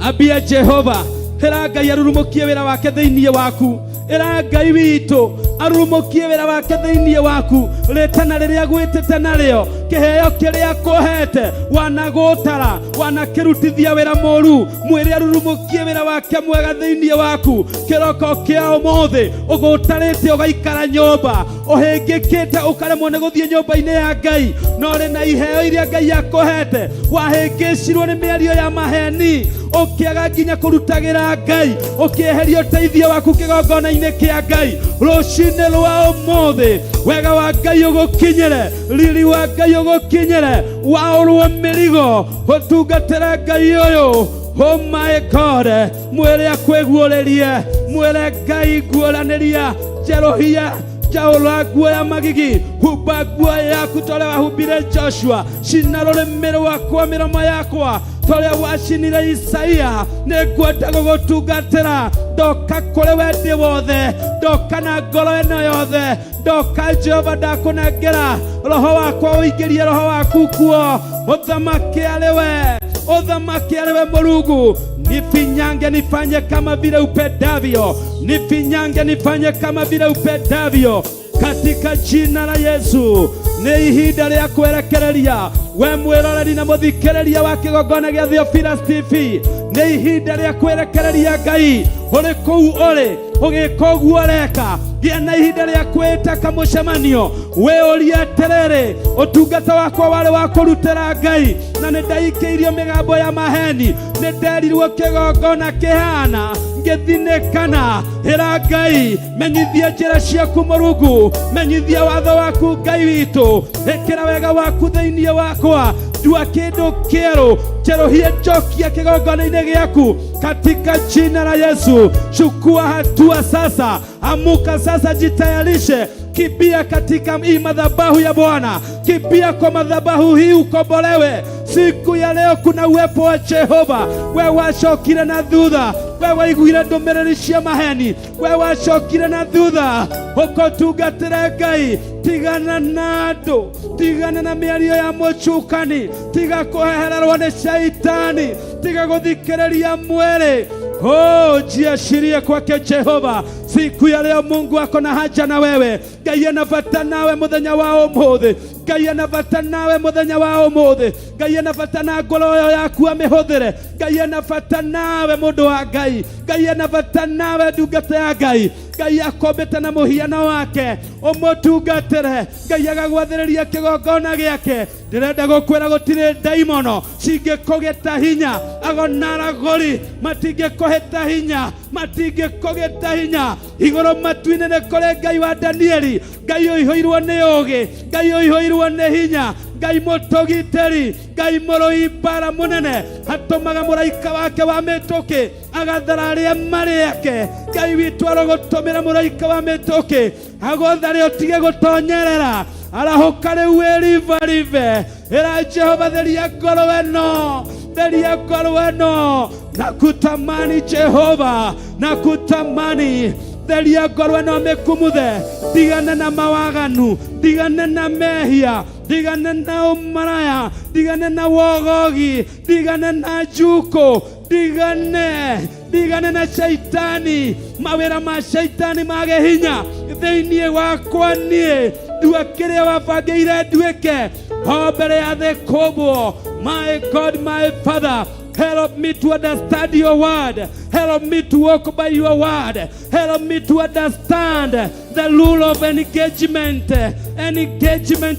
ambia Jehova, ĩra Ngai arurumũkie wĩra wake thĩinĩ waku, ĩra Ngai witũ arurumũkie wĩra wake thĩinĩ waku, rĩtana rĩrĩa gwĩtĩte narĩo, kĩheo kĩrĩa kũhete, wanagũtara, wanakĩrutithia wĩra mũũru, mwĩrĩ arurumũkie wĩra wake mwega thĩinĩ waku. Kĩroko kĩa ũmũthĩ ũgũtarĩte ũgaikara nyũmba, ũhĩngĩkĩte ũkaremwo nĩ gũthiĩ nyũmba-inĩ ya Ngai, no rĩ na iheo iria Ngai akũhete, wahĩngĩcirwo nĩ mĩario ya maheni, ukiaga nginya kurutagira Ngai, ukieheria uteithio waku kigongona-inĩ kĩa Ngai, rũcinĩ rwa ũmũthĩ wega wa Ngai ũgũkinyĩre, riri wa Ngai ũgũkinyĩre, waũrwo mĩrigo ũtungatĩre Ngai ũyũ. Oh my God, mwĩre akwĩguũrĩrie, mwĩre Ngai nguũranĩria, njerũhia jaũra nguo ya magigi, humba nguo yaku tũrĩa wahumbire Joshua, cina rũrĩmĩ rwakwa mĩromo yakwa tũrĩa wacinire Isaia. Nĩngwenda gũgũtungatĩra, ndoka kũrĩ we ndĩ wothe, ndoka na ngoro ĩno yothe, ndoka Jehova ndakũnengera roho wakwa, ũingĩrie roho waku kuo, ũthamake arĩ we, ũthamake arĩ we Mũrungu. Nifinyange nifanye kama vile upendavyo, nifinyange nifanye kama vile upendavyo, katika jina la Yesu. Nĩ ihinda rĩa kwerekereria we mwĩroreri na mũthikĩrĩria wa kĩgongona gĩa Theophilus TV, nĩ ihinda rĩa kwerekereria Ngai ũrĩ kũu ũrĩ ũgĩka ũguo ũreka. Gĩa na ihinda rĩa kwĩta kamũcemanio, wĩũrie atĩrĩrĩ, ũtungata wakwa warĩ wa kũrutĩra Ngai, na nĩndaikĩirio mĩgambo ya maheni, nĩnderirwo kĩgongona kĩhana ngĩthinĩkana. Ĩra Ngai, menyithia njĩra ciaku Mũrungu, menyithia watho waku Ngai witũ, ĩkĩra wega waku thĩinĩ wakwa, ndua kĩndũ kĩerũ, njerũhie njokia kĩgongona-inĩ gĩaku katika jina la Yesu. Chukua hatua sasa, amuka sasa, jitayarishe, kimbia katika hii madhabahu ya Bwana, kimbia kwa madhabahu hii ukombolewe. Siku ya leo kuna uwepo wa Jehova. We wacokire na thutha, we waiguire ndũmĩrĩri cia maheni, we wacokire na thutha ũkotungatĩre Ngai. Tigana na andũ, tigana na mĩario ya mũcukani, tiga kũhehererwo nĩ shaitani, tiga gũthikĩrĩria mwĩrĩ. Oh, jiashirie kwake Jehova. Siku ya leo Mungu ako na haja na wewe. Ngai anavata nawe muthenya wa ũmũthĩ, Ngai anavata nawe muthenya wa ũmũthĩ, Ngai anavata na ngoro yaku amĩhũthĩre, Ngai anavata nawe mũndũ wa Ngai, Ngai anavata nawe ndungata ya Ngai. Ngai akombete na mũhiano wake, ũmũtungatĩre. Ngai agagwathĩrĩria kĩgongona gĩake. Ndĩrenda gũkwĩra gũtirĩ ndaimono cingĩkũgĩta hinya, agonaragũri matingĩkũhĩta hinya, matingĩkũgĩta hinya. Igũrũ matu-inĩ nĩ kũrĩ Ngai wa Danieli, Ngai ũihũirwo nĩ ũũgĩ, Ngai ũihũirwo nĩ hinya, Ngai mũtũgitĩri, Ngai mũrũi mbara mũnene. Atũmaga mũraika wake wa mĩtũkĩ agathara arĩa marĩ ake. Ngai witũ arogũtũmĩra mũraika wa mĩtũkĩ agũthare ũtige gũtonyerera. Arahũka rĩu wĩrivarive. Ĩra Jehova, theria ngoro ĩno, theria ngoro ĩno. Nakutamani Jehova, nakutamani. Theria ngoro ĩno mĩkumuthe, tigane na mawaganu, tigane na mehia, tigane na umaraya, tigane na wogogi, tigane na juko, tigane na shaitani. Mawĩra ma shaitani mage hinya thĩinĩ wakwa niĩ, ndua kĩrĩa wabangĩire nduĩke o mbere ya thĩkũmbwo. My God, my Father, help me to understand your word. Help me to walk by your word. Help me to understand the rule of engagement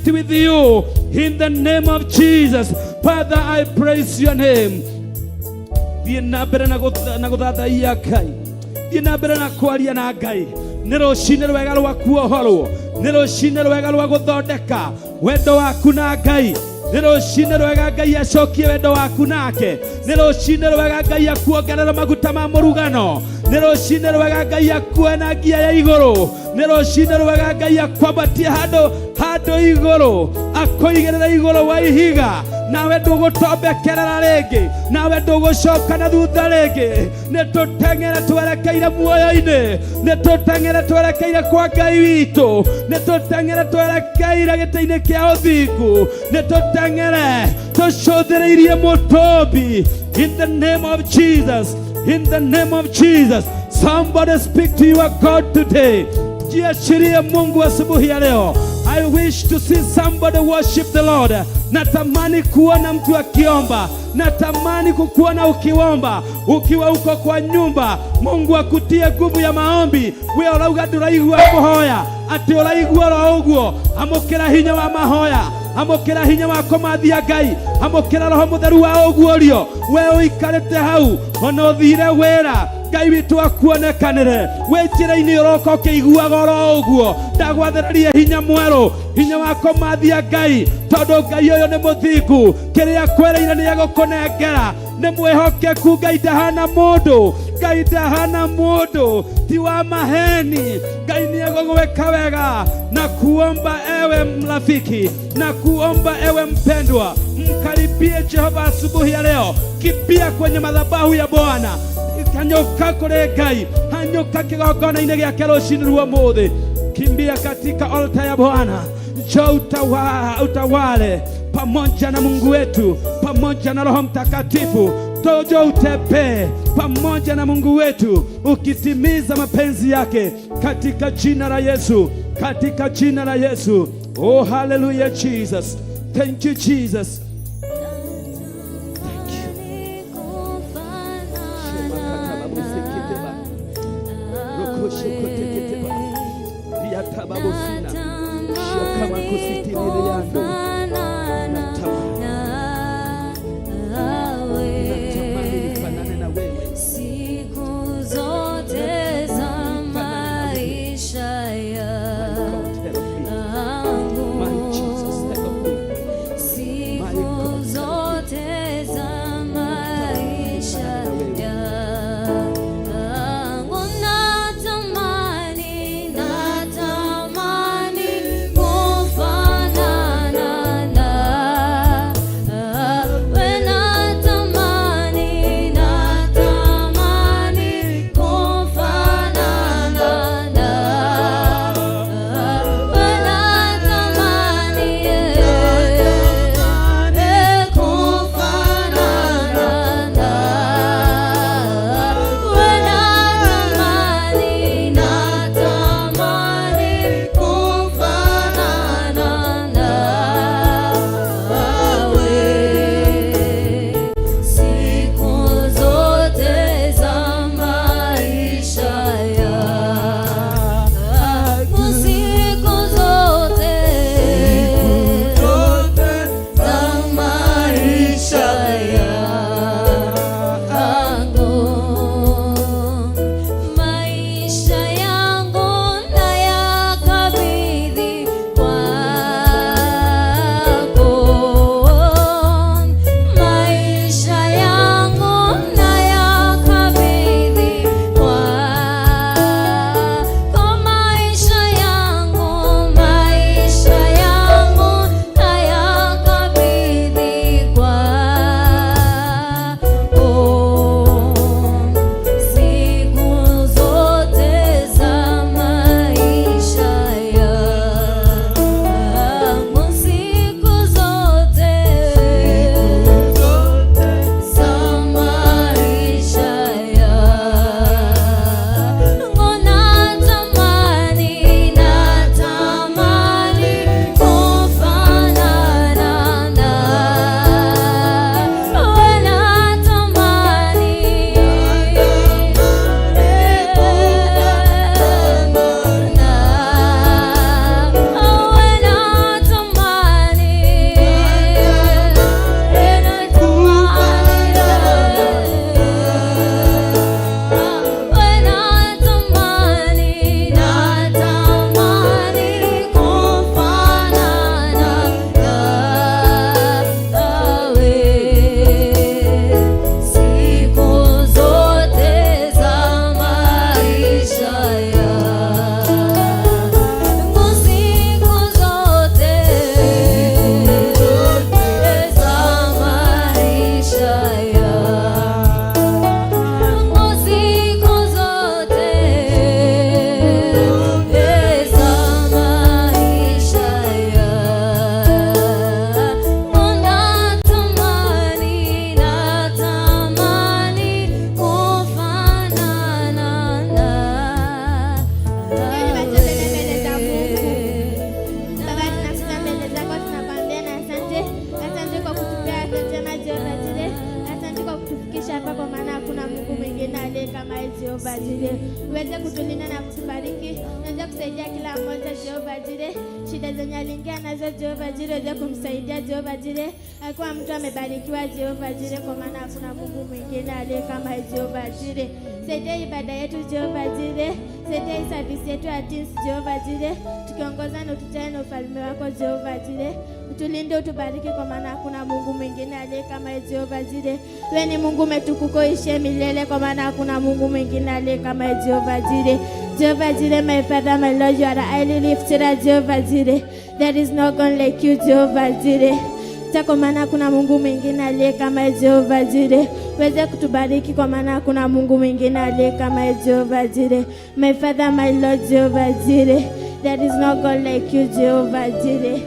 with you. In the name of Jesus. Father, I praise your name. Thiĩ na mbere na gũthathaiya Ngai, thiĩ na mbere na kwaria na Ngai. Nĩ rũcinĩ rwega rwa kuohorwo, nĩ rũcinĩ rwega rwa gũthondeka wendo waku na Ngai. Nĩ rũcinĩ rwega Ngai acokie wendo waku nake. Nĩ rũcinĩ rwega Ngai akuongerera maguta ma mũrugano. Nĩ rũcinĩ rwega Ngai akuoe na ngia ya igũrũ. Nĩ rũcinĩ rwega Ngai akwambatie handũ igũrũ, akũigĩrĩra igũrũ wa ihiga. Nawe ndũgũtombekerera rĩngĩ, nawe ndũgũcoka na thutha rĩngĩ. Nĩ tũteng'ere twerekeire muoyo-inĩ, nĩ tũteng'ere twerekeire kwa Ngai witũ, nĩ tũteng'ere twerekeire gĩtĩ-inĩ kĩa ũthingu, nĩ tũteng'ere tũcũthĩrĩirie mũtũmbi. In the name of Jesus, in the name of Jesus. Somebody speak to your God today. Jiashirie Mungu asubuhi ya leo. I wish to see somebody worship the Lord. Natamani kuona mtu akiomba, natamani kukuona ukiomba, ukiwa uko kwa nyumba. Mungu akutie nguvu ya maombi. We urauga ndũraigua kũhoya, atĩ ũraigua ro ũguo, amũkĩra hinya wa mahoya, amukira hinya wa kumathia Ngai, amukira Roho Mutheru wa uguorio. We uikarite hau ona uthire wira, Ngai witu akuonekanire. We njira-ini uroka ukiguaga oro uguo, ndagwathĩrĩria hinya mwerũ, hinya wa kumathia Ngai, tondu Ngai uyu ni muthingu. Kiria kwereire ni agũkũnengera. Nĩ mwĩhokeku. Ngai ndahana mũndũ, Ngai ndahana mũndũ, ti wa maheni. Ngai ni agũgwĩka wega. Na kuomba ewe mrafiki, na kuomba ewe mpendwa, mkaribie Jehova asubuhi ya leo. Kimbia kwenye madhabahu ya Bwana, hanyũka kũrĩ Ngai, hanyũka kĩgongona-inĩ gĩake rũcinĩ rwa ũmũthĩ. Kimbia katika altar ya Bwana, njoo utawale pamoja na Mungu wetu, pamoja na Roho Mtakatifu. Njoo utembee pamoja na Mungu wetu, ukitimiza mapenzi yake katika jina la Yesu, katika jina la Yesu. Oh, hallelujah Jesus. Thank you Jesus. Natamani kufanana uweze kutulinda na kutubariki, uweze kusaidia kila mmoja Jehova Jire, shida zenye aliingia nazo Jehova Jire uweze kumsaidia Jehova Jire, akuwa mtu amebarikiwa Jehova Jire, kwa maana hakuna Mungu mwingine aliye kama Jehova Jire. Saidia ibada yetu Jehova Jire, saidia service yetu ya teens Jehova Jire, tukiongozana na tujae na ufalme wako Jehova Jire. Utulinde, utubariki, kwa maana hakuna Mungu mwingine aliye kama Jehova Jire. Wewe ni Mungu umetukuka uishie milele, kwa maana hakuna Mungu mwingine aliye kama Jehova Jire. Jehova Jire, my Father, my Lord, you are highly lifted up Jehova Jire. There is no God like you Jehova Jire. Kwa maana hakuna Mungu mwingine aliye kama Jehova Jire. Weze kutubariki, kwa maana hakuna Mungu mwingine aliye kama Jehova Jire. My Father, my Lord, Jehova Jire. There is no God like you Jehova Jire.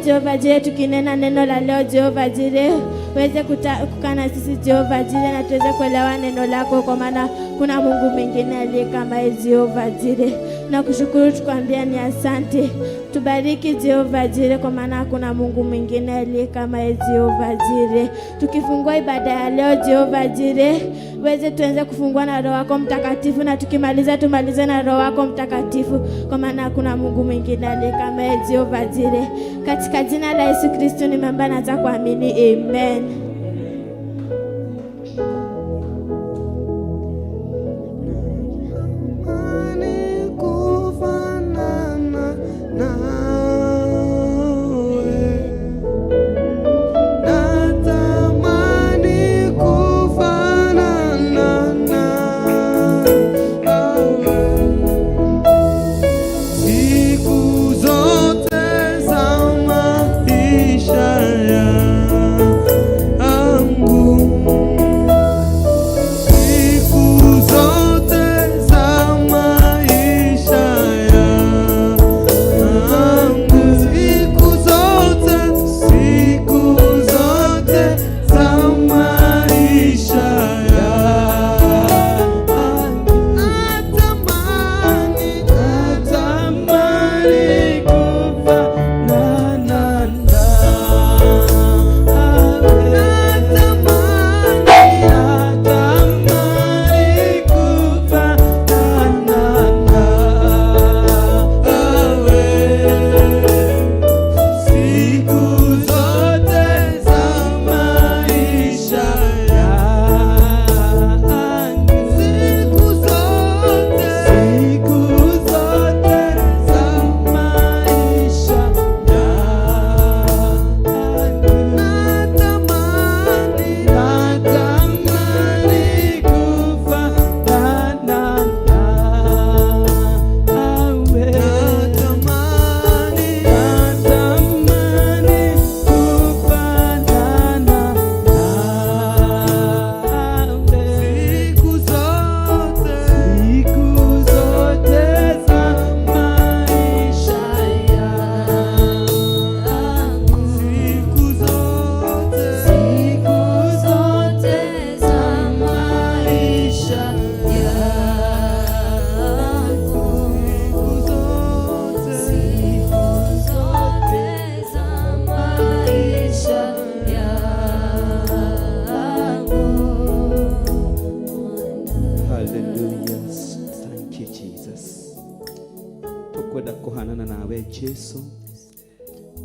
Jehova Jire, tukinena neno la leo Jehova Jire, weze kukana sisi Jehova Jire, na tuweze kuelewa neno lako, kwa maana kuna Mungu mwingine aliye kama Jehova Jire. Na kushukuru tukwambia ni asante. Tubariki Jehova Jire, kwa maana hakuna Mungu mwingine aliye kama Jehova Jire. Tukifungua ibada ya leo Jehova Jire, weze tuanze kufungua na Roho wako Mtakatifu, na tukimaliza tumalize na Roho wako Mtakatifu, kwa maana hakuna Mungu mwingine aliye kama Jehova Jire. Katika jina la Yesu Kristo nimeomba na kuamini, amen.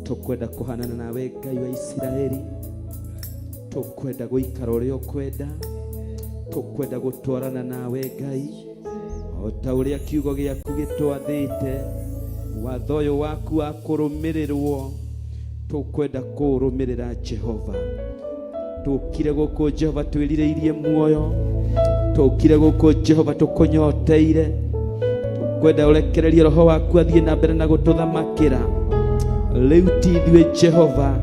Tukwenda kuhanana nawe Ngai wa Isiraeli, tukwenda guikara uria ukwenda, tukwenda gutwarana nawe Ngai o ta uria kiugo giaku gitwathite. Watho uyu waku wa kurumirirwo tukwenda kurumirira Jehova. Tukire guku Jehova twirireirie muoyo, tukire guku Jehova tukunyoteire, tukwenda urekererie roho waku athie na mbere na gututhamakira. Leu ti ithuĩ Jehova,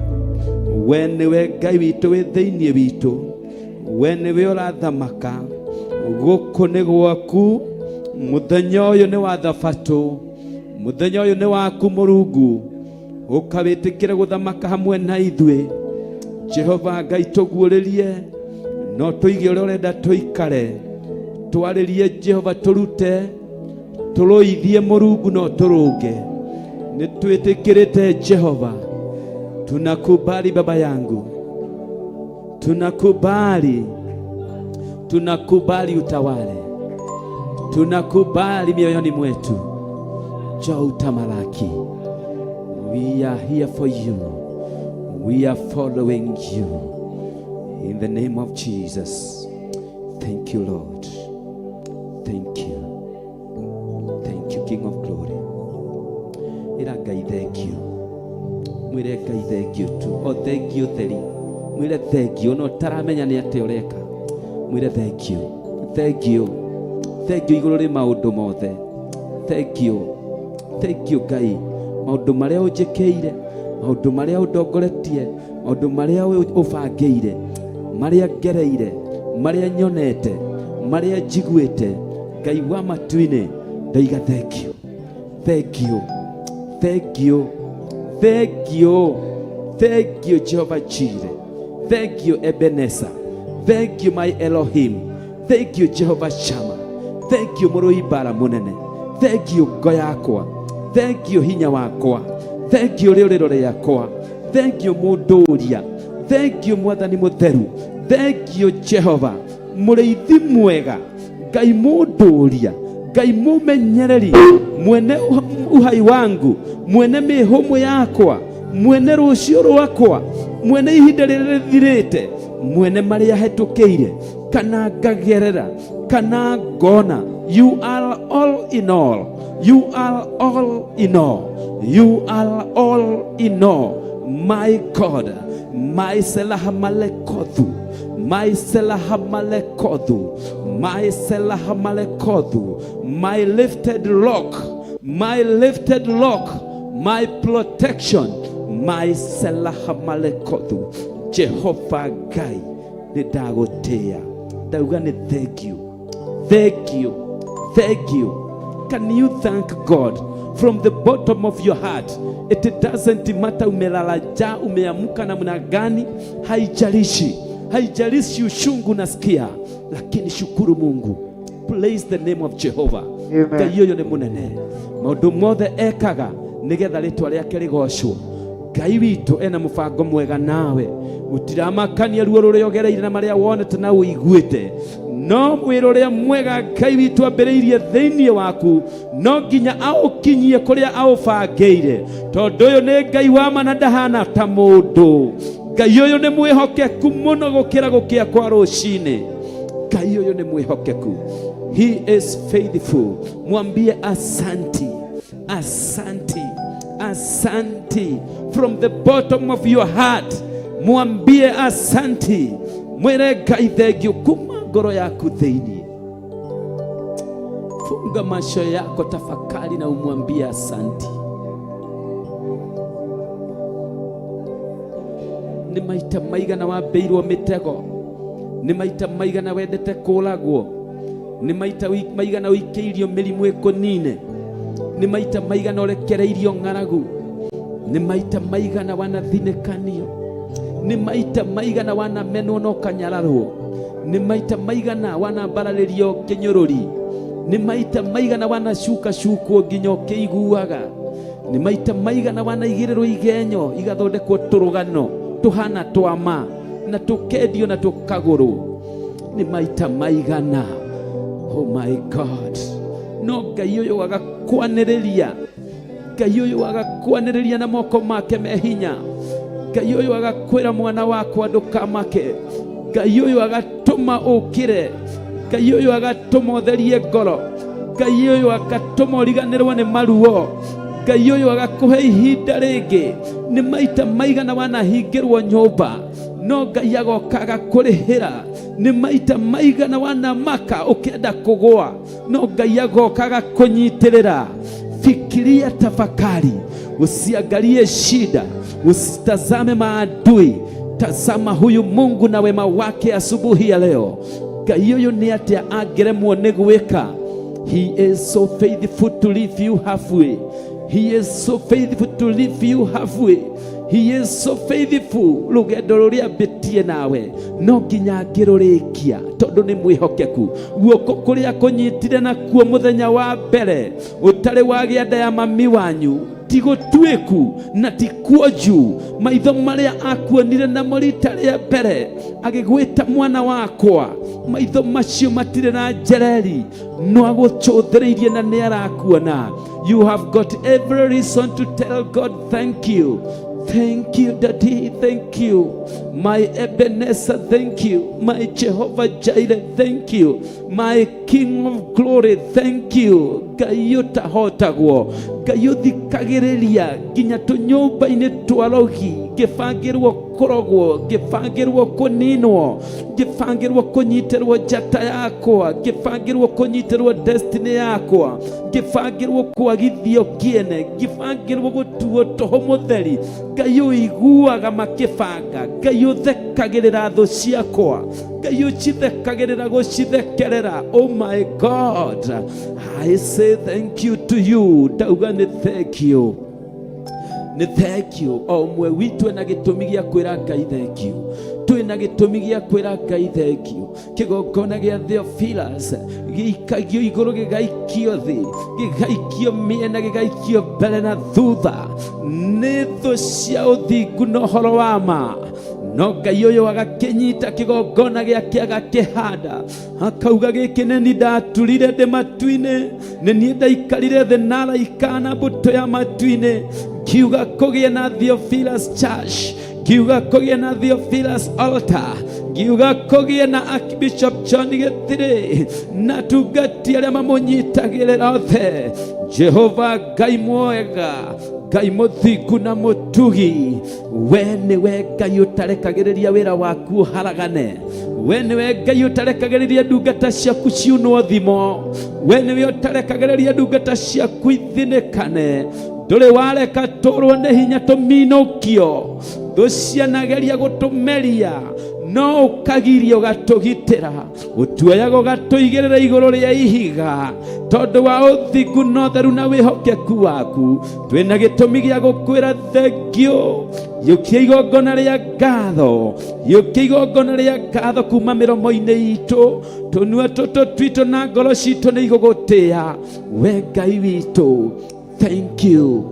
we nĩwe Ngai witũ wĩ thĩinĩ witũ, we nĩwe ũrathamaka. Gũkũ nĩ gwaku, mũthenya ũyũ nĩ wa Thabatũ, mũthenya ũyũ nĩ waku Mũrungu, ũkawĩtĩkĩre gũthamaka hamwe na ithuĩ. Jehova Ngai tũguũrĩrie, no tũige ũrĩa ũrenda tũikare, twarĩrie Jehova tũrute, tũrũithie Mũrungu no tũrũnge. Nituitikirite Jehova, tunakubali baba yangu, tunakubali utawale, tunakubali mioyoni mwetu, njoo utamalaki. We are here for you. We are following you. In the name of Jesus. Thank you, Lord. Thank you. Thank you, King of Glory. Iragai, thank you. Mwire Ngai thank you tu. O thank you theri. Mwire thank you. No taramenya ni ate ureka. Mwire thank you. Thank you. Thank you iguru ri maundu mothe. Thank you. Thank you Ngai. Maundu maria unjikeire, maundu maria undongoretie, maundu maria ubangeire, maria ngereire, maria nyonete, maria njiguite. Ngai wa matuine ndaiga thank you. Thank you. Thank you. Thank you. Thank you, Jehovah Jireh. Thank you, Ebenezer. Thank you, my Elohim. Thank you, Jehovah Shammah. Thank you, Muruibara munene. Thank you, Goyakwa. Thank you, hinya wakwa. Thank you, riuriro riakwa. Thank you, munduria. Thank you, mwathani mutheru. Thank you, Jehovah. Muriithi mwega. Ngai munduria. Ngai mumenyereri. Mwene uhai wangu. Mwene mihumu yakwa. Mwene rucio rwakwa. Mwene ihinda riria rithirite. Mwene maria hetukiire kana ngagerera kana ngona. You are all in all. You are all in all. You are all in all. My God, my Selahamalekothu, my Selahamalekothu, my Selahamalekothu, my lifted rock, my lifted rock, my protection, my Selahamalekothu. Jehovah Gai, nidagotea. Dauga ni thank you. Thank you. Thank you. Can you thank God from the bottom of your heart? It doesn't matter umelala ja, umeamuka namna gani, haijalishi. Haijalishi ushungu nasikia, lakini shukuru Mungu. Praise the name of Jehovah. Ngai yoyo ni munene. Maundu mothe ekaga nigetha ritwa riake rigocwo. Ngai witu ena mubango mwega nawe. Utiramakania ruo ruriogereire na maria wonete na uiguite. No mwiro ria mwega Ngai witu ambiriirie thiini waku, no nginya aukinyie kuria aubangeire. Tondu uyu ni Ngai wa ma na ndahana ta mundu. Ngai uyu ni mwihokeku muno gukira gukia kwa rucini. Ngai uyu ni mwihokeku. He is faithful. Mwambie asanti. Asanti. Asanti. From the bottom of your heart, mwambie asanti. Mwire Ngai thank you kuma ngoro yaku thiini. Funga macho yako, tafakari na umwambie asanti. Ni maita maigana wambeirwo mitego, ni maita maigana wendete kuragwo, ni maita maigana uikeirio mirimu ikunine, ni maita maigana urekereirio ng'aragu, ni maita maigana wanathinekanio, ni maita maigana wanamenwo na ukanyararwo, ni maita maigana wanambararirio kinyururi, ni maita maigana wanacuka cukwo nginya ukiiguaga, ni maita maigana wanaigirirwo igenyo igathondekwo turugano tuhana twama na tukendio na tukagurwo, ni maita maigana. Oh my God. No Ngai uyu agakwaniriria, Ngai uyu agakwaniriria na moko make mehinya, Ngai uyu agakwira mwana wakwa ndukamake, Ngai uyu agatuma ukire, Ngai uyu agatuma utherie ngoro, Ngai uyu agatuma uriganirwo ni maruo, Ngai uyu agakuhe ihinda ringi. Ni maita maigana wanahingirwo nyumba, no Ngai agoka agakurihira. Ni maita maigana wanamaka ukienda kugwa, no Ngai agoka agakunyitirira. Fikiria, tafakari, usiangalie shida, usitazame maadui. Tazama huyu Mungu na wema wake asubuhi ya leo. Ngai uyu ni atia angeremwo ni gwika. He is so faithful to leave you halfway. He is so faithful to leave you halfway. He is so faithful. Rugendo ruria mbitie nawe no nginya ngirurikia, tondu ni mwihokeku. Guoko kuria kunyitire nakuo muthenya wa mbere utari wagia nda ya mami wanyu, tigotweku na tikwoju maitho maria akuonire na morita ria mbere agigwita mwana wakwa maitho macio matire na njereri no aguchuthireirie na ni arakuona. You have got every reason to tell God thank you. Thank you, Daddy. Thank you. My Ebenezer, thank you. My Jehovah Jireh, thank you. My King of Glory, thank you. Ngai utahotagwo, Ngai uthikagiriria nginya tunyumba-ini twa rogi, ngibangirwo kurogwo, ngibangirwo kuninwo, ngibangirwo kunyitirwo njata yakwa, ngibangirwo kunyitirwo destiny yakwa, ngibangirwo kwagithio kiene, ngibangirwo gutuo toho mutheri. Ngai uiguaga makibanga, Ngai uthekagirira thu ciakwa, Ngai ucithekagirira gucithekerera. Oh my God, I say thank you to you. Dauga ni thank you. Ni thank you. O mwe witu ena gitumi gia kwira Ngai thank you. Twina gitumi gia kwira Ngai thank you. Kigongona gia Theophilus gĩikagio igũrũ gĩgaikio thĩ, gĩgaikio mĩena, gĩgaikio mbere na thutha nĩ thũ cia ũthingu na ũhoro wa ma. No Ngai ũyũ agakĩnyita kĩgongona gĩake agakĩhanda, akauga gĩkĩ nĩ niĩ ndaturire ndĩ matu-inĩ, nĩ niĩ ndaikarire thĩ na araika na mbũtũ ya matu-inĩ, ngiuga kũgĩe na Theophilus Church, ngiuga kũgĩe na Theophilus Altar, ngiuga kũgĩe na Archbishop John Gĩthirĩ na tungati arĩa mamũnyitagĩrĩra othe. Jehova Ngai mwega, Ngai mũthingu na mũtugi, we nĩwe Ngai ũtarekagĩrĩria wĩra waku ũharagane, we nĩwe Ngai ũtarekagĩrĩria ndungata ciaku ciunwo thimo, we nĩwe ũtarekagĩrĩria ndungata ciaku ithinĩkane. Ndũrĩ wareka tũrwo nĩ hinya tũminũkio, thũ cianageria gũtũmeria, no ũkagiria ũgatũgitĩra, ũtuoyaga ũgatũigĩrĩra igũrũ rĩa ihiga. Tondũ wa ũthingu na ũtheru na wĩhokeku waku, twĩna gĩtũmi gĩa gũkwĩra thengio. Yũkia igongona rĩa ngatho, yũkia igongona rĩa ngatho kuma mĩromo-inĩ itũ, tũnua tũtũ twitũ na ngoro citũ nĩ igũgũtĩĩa we Ngai witũ. Thank you,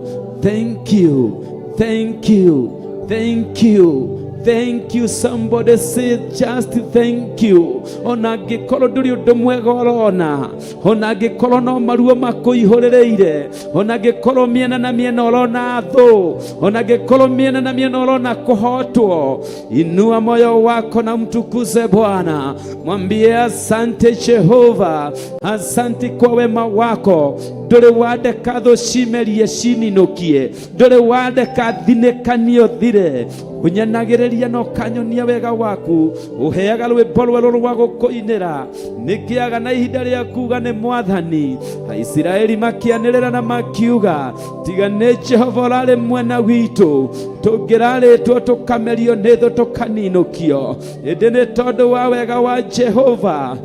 thank you, thank you, thank you. Thank you. Somebody say just thank you. Ona ngĩkorwo ndũrĩ ũndũ mwega ũrona, ona ngĩkorwo no maruo makũihũrĩrĩire, ona ngĩkorwo mĩena na mĩena ũrona thũ, ona ngĩkorwo mĩena na mĩena ũrona kũhotwo, inua moyo wako na mtukuze Bwana. Mwambie asante Jehova, asante kwa wema wako. Ndũrĩ wandeka thũ cimerie cininũkie, ndũrĩ wandeka thinĩkanio thire, unyanagĩrĩria no kanyonia wega waku, ũheaga rwĩmbo rwerũ rwa gũkũinĩra, nĩkĩaga na ihinda rĩa kuga nĩ Mwathani. Aisiraeli makĩanĩrĩra na makiuga, tiga nĩ Jehova ũrarĩ mwena witũ, tũngĩrarĩtwo tũkamerio nĩ thũ tũkaninũkio, ĩndĩ nĩ tondũ wa wega wa Jehova.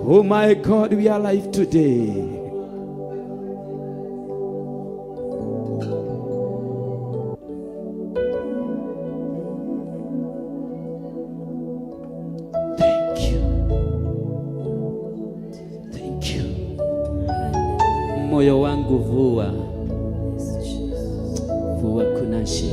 Oh my God, we are alive today. Moyo wangu vua, vua kunashi.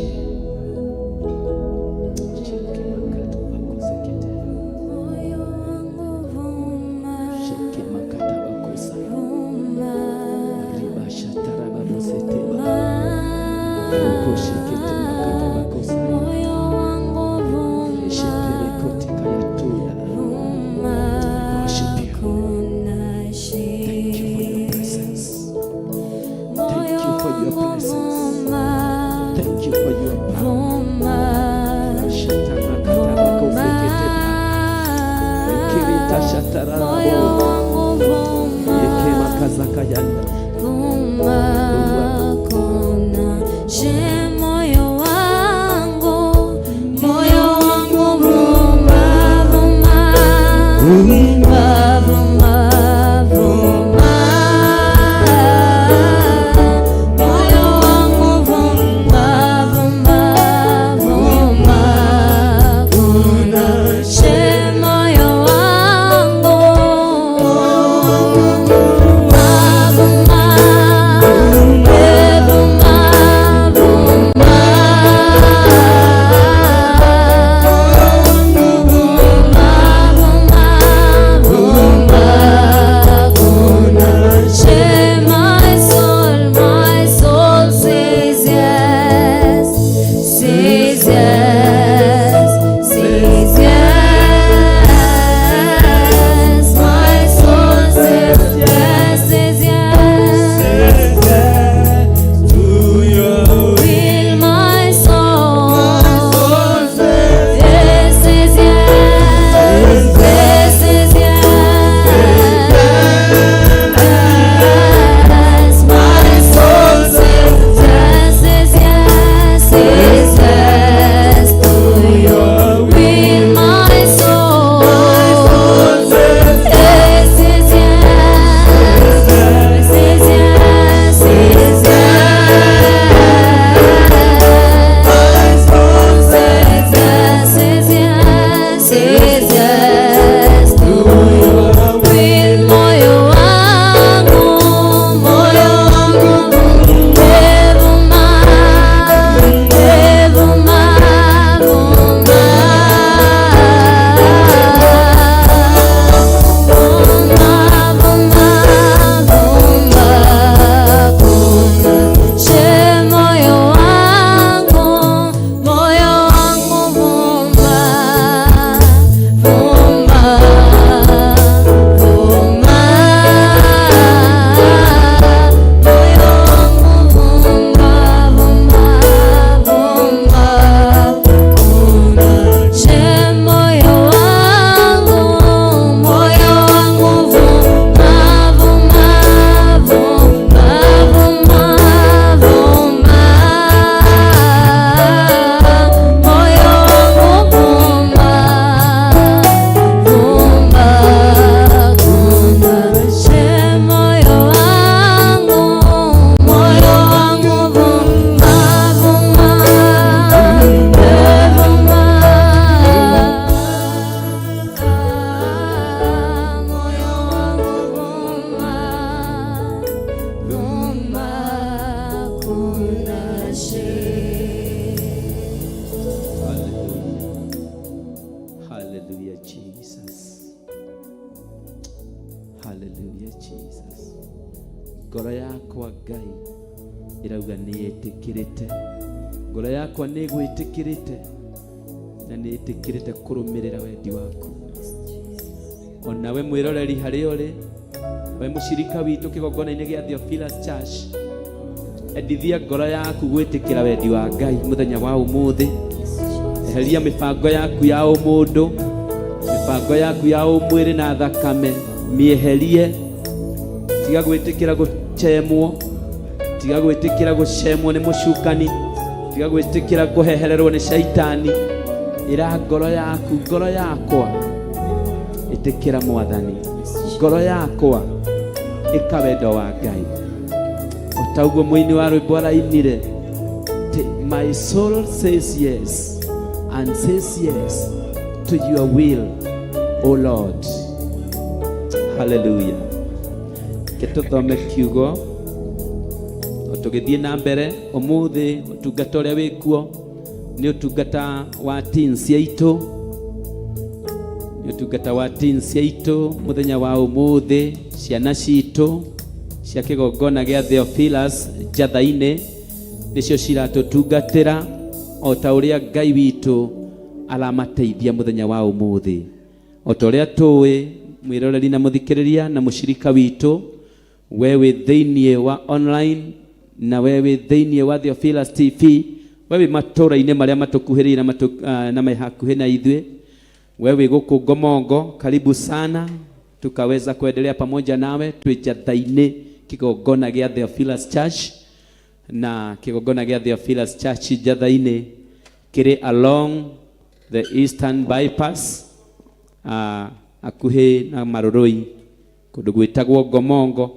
Moyo wangu vuma, sheke makata wakosa. Vuma, ribasha taraba bosete. Ukosheke makata wakosa. Moyo wangu vuma, sheke rekoti kayatuya. Vuma, kunashi. Thank you for your power. Vuma Hallelujah, Jesus. Hallelujah, Jesus. Ngoro yakwa Ngai irauga nĩĩtĩkĩrĩte. Ngoro yakwa nĩĩgwĩtĩkĩrĩte na nĩĩtĩkĩrĩte kũrũmĩrĩra wendi waku. Onawe mwĩroreri harĩa ũrĩ, we mũcirika witũ kĩgongona-inĩ gĩa Theophilus Church, endithia ngoro yaku gwĩtĩkĩra wendi wa Ngai mũthenya wa ũmũthĩ. Eheria mĩbango yaku ya ũmũndũ, mĩbango yaku ya ũmwĩrĩ na thakame, mĩeherie. Tiga gwĩtĩkĩra gũchemwo, tiga gwĩtĩkĩra gũchemwo nĩ mũcukani, tiga gwĩtĩkĩra kũhehererwo nĩ shaitani. Ĩra ngoro yaku, ngoro yakwa ĩtĩkĩra Mwathani, ngoro yakwa ĩka wendo wa Ngai. Otauguo mũini wa rwĩmbo arainire, my soul says yes and says yes to your will, O Lord. Hallelujah. Ketũthome kiugo tũgĩthiĩ na mbere. Ũmũthĩ ũtungata ũrĩa wĩkuo nĩ ũtungata wa teens yaitũ, nĩ ũtungata wa teens yaitũ. Mũthenya wa ũmũthĩ ciana citũ cia kĩgongona gĩa Theophilus njatha-inĩ nĩcio ciratũtungatĩra, o ta ũrĩa Ngai witũ aramateithia mũthenya wa ũmũthĩ. O ta ũrĩa tũĩ, mwĩroreri na mũthikĩrĩria na mũcirika witũ, we wĩ thĩinĩ wa online na we wĩ thĩinĩ wa Theophilus TV, we wĩ matũũra-inĩ marĩa matũkuhĩrĩirie na mehakuhĩ na ithuĩ, we wĩ gũkũ Ngomongo, karibu sana. Tukaweza kuendelea pamoja nawe twĩ njatha-inĩ kĩgongona gĩa Theophilus Church, na kĩgongona gĩa Theophilus Church njatha-inĩ kĩrĩ along the Eastern Bypass, akuhĩ na Marũrũi, kũndũ gwĩtagwo Ngomongo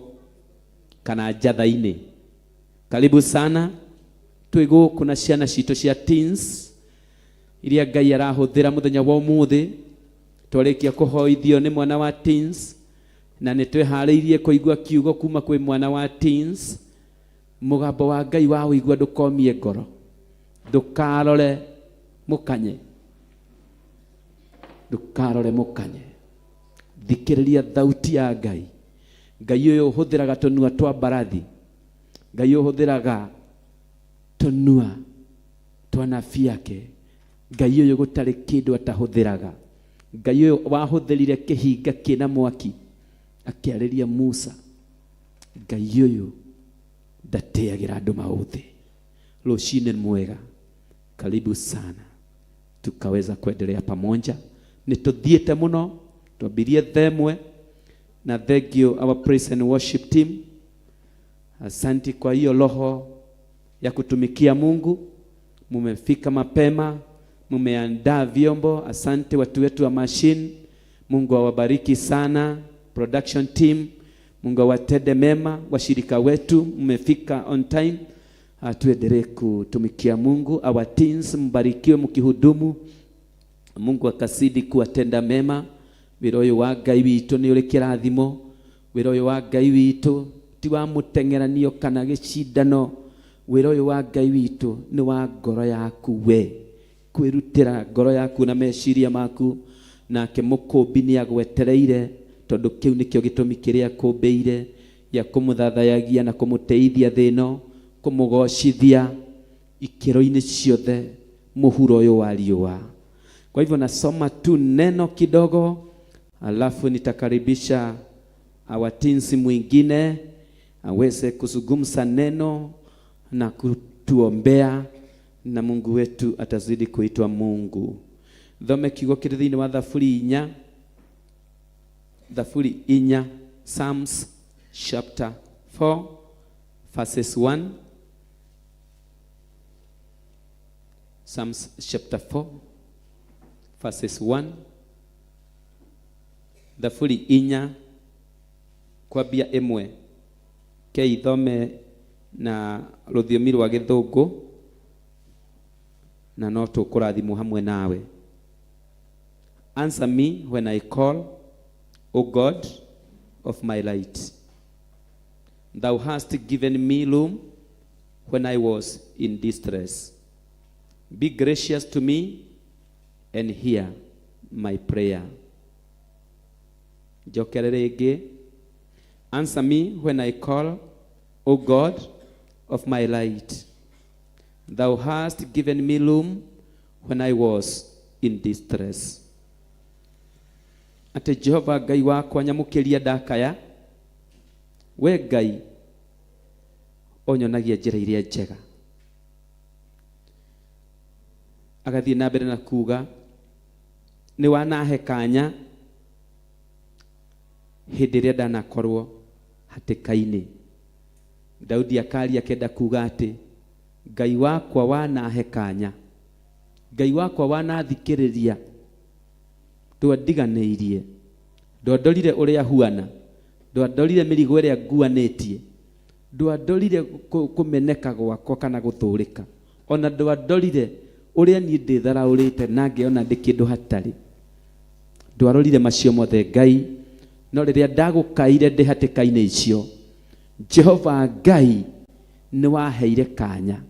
kana njatha-inĩ. Karibu sana. Twĩ gũkũ na ciana citũ cia teens iria Ngai arahũthĩra mũthenya wa ũmũthĩ. Twarĩkia kũhoithio nĩ mwana wa teens na nĩtweharĩirie kũigua kiugo kuma kwĩ mwana wa teens. Mũgambo wa Ngai wa ũigua ndũkomie ngoro, ndũkarore mũkanye, ndũkarore mũkanye. Thikĩrĩria thauti ya Ngai. Ngai ũyũ ũhũthĩraga tũnua twa mbarathi, Ngai ũyũ ũhũthĩraga tũnua twa nabii ake. Ngai ũyũ gũtarĩ kĩndũ atahũthĩraga. Ngai ũyũ wahũthĩrire kĩhinga kĩna mwaki akĩarĩria Musa. Ngai ũyũ ndateagĩra andũ maũthĩ. Rũciinĩ mwega, karibu sana, tukaweza kuendelea pamoja. Nĩtũthiĩte mũno, twambirie themwe na thengio our praise and worship team. Asante kwa hiyo roho ya kutumikia Mungu. Mumefika mapema, mumeandaa vyombo. Asante watu wetu wa machine, Mungu awabariki sana. Production team, Mungu awatende mema. Washirika wetu mmefika on time. Tuendelee kutumikia Mungu. Our teens, mbarikiwe mkihudumu. Mungu akasidi kuwatenda mema. Wĩra ũyũ wa Ngai witũ nĩ ũrĩ kĩrathimo. Wĩra ũyũ wa Ngai witũ ti wa mũteng'eranio kana gĩcindano. Wĩra ũyũ wa Ngai witũ nĩ wa ngoro yaku we, kwĩrutĩra ngoro yaku na meciria maku. Nake mũkũmbi nĩ agwetereire, tondũ kĩu nĩkĩo gĩtũmi kĩrĩa akũmbĩire gĩa kũmũthathayagia na kũmũteithia thĩ ĩno, kũmũgocithia ikĩro-inĩ ciothe mũhuro ũyũ wa riũa. Kwa hivyo nasoma tu neno kidogo, alafu nitakaribisha awatinsi mwingine aweze kuzungumza neno na kutuombea, na Mungu wetu atazidi kuitwa Mungu. Thome kiugo kĩrĩ thĩinĩ wa Thaburi 4, Psalms chapter 4 verses 1. Psalms chapter 4 verses 1. Thaburi 4 kwambia 1. Ke ithome na rũthiomi rwa Gĩthũngũ na no tũkũrathimwo hamwe nawe. Answer me when I call, O God of my light. Thou hast given me room when I was in distress. Be gracious to me and hear my prayer. Jokererege, answer me when I call, O God of my light. Thou hast given me room when I was in distress. Ate Jehova Ngai wakwa nyamukiria ndakaya, we Ngai onyonagia njĩra iria njega. Agathiĩ na mbere na kuga, nĩ wanahe kanya hĩndĩ ĩrĩa ndanakorwo hatĩka-inĩ. Daudi akaria akenda kuga atĩ, Ngai wakwa wanahe kanya, Ngai wakwa wanathikĩrĩria, ndwandiganĩirie, ndwandorire ũrĩa huana, ndwandorire mĩrigo ĩrĩa nguanĩtie, ndwandorire kũmeneka gwakwa kana gũthũrĩka, ona ndwandorire ũrĩa niĩ ndĩtharaũrĩte na ngĩona ndĩ kĩndũ hatarĩ. Ndwarorire macio mothe Ngai, no rĩrĩa ndagũkaire ndĩ hatĩka-inĩ icio, Jehova Ngai nĩ waheire kanya.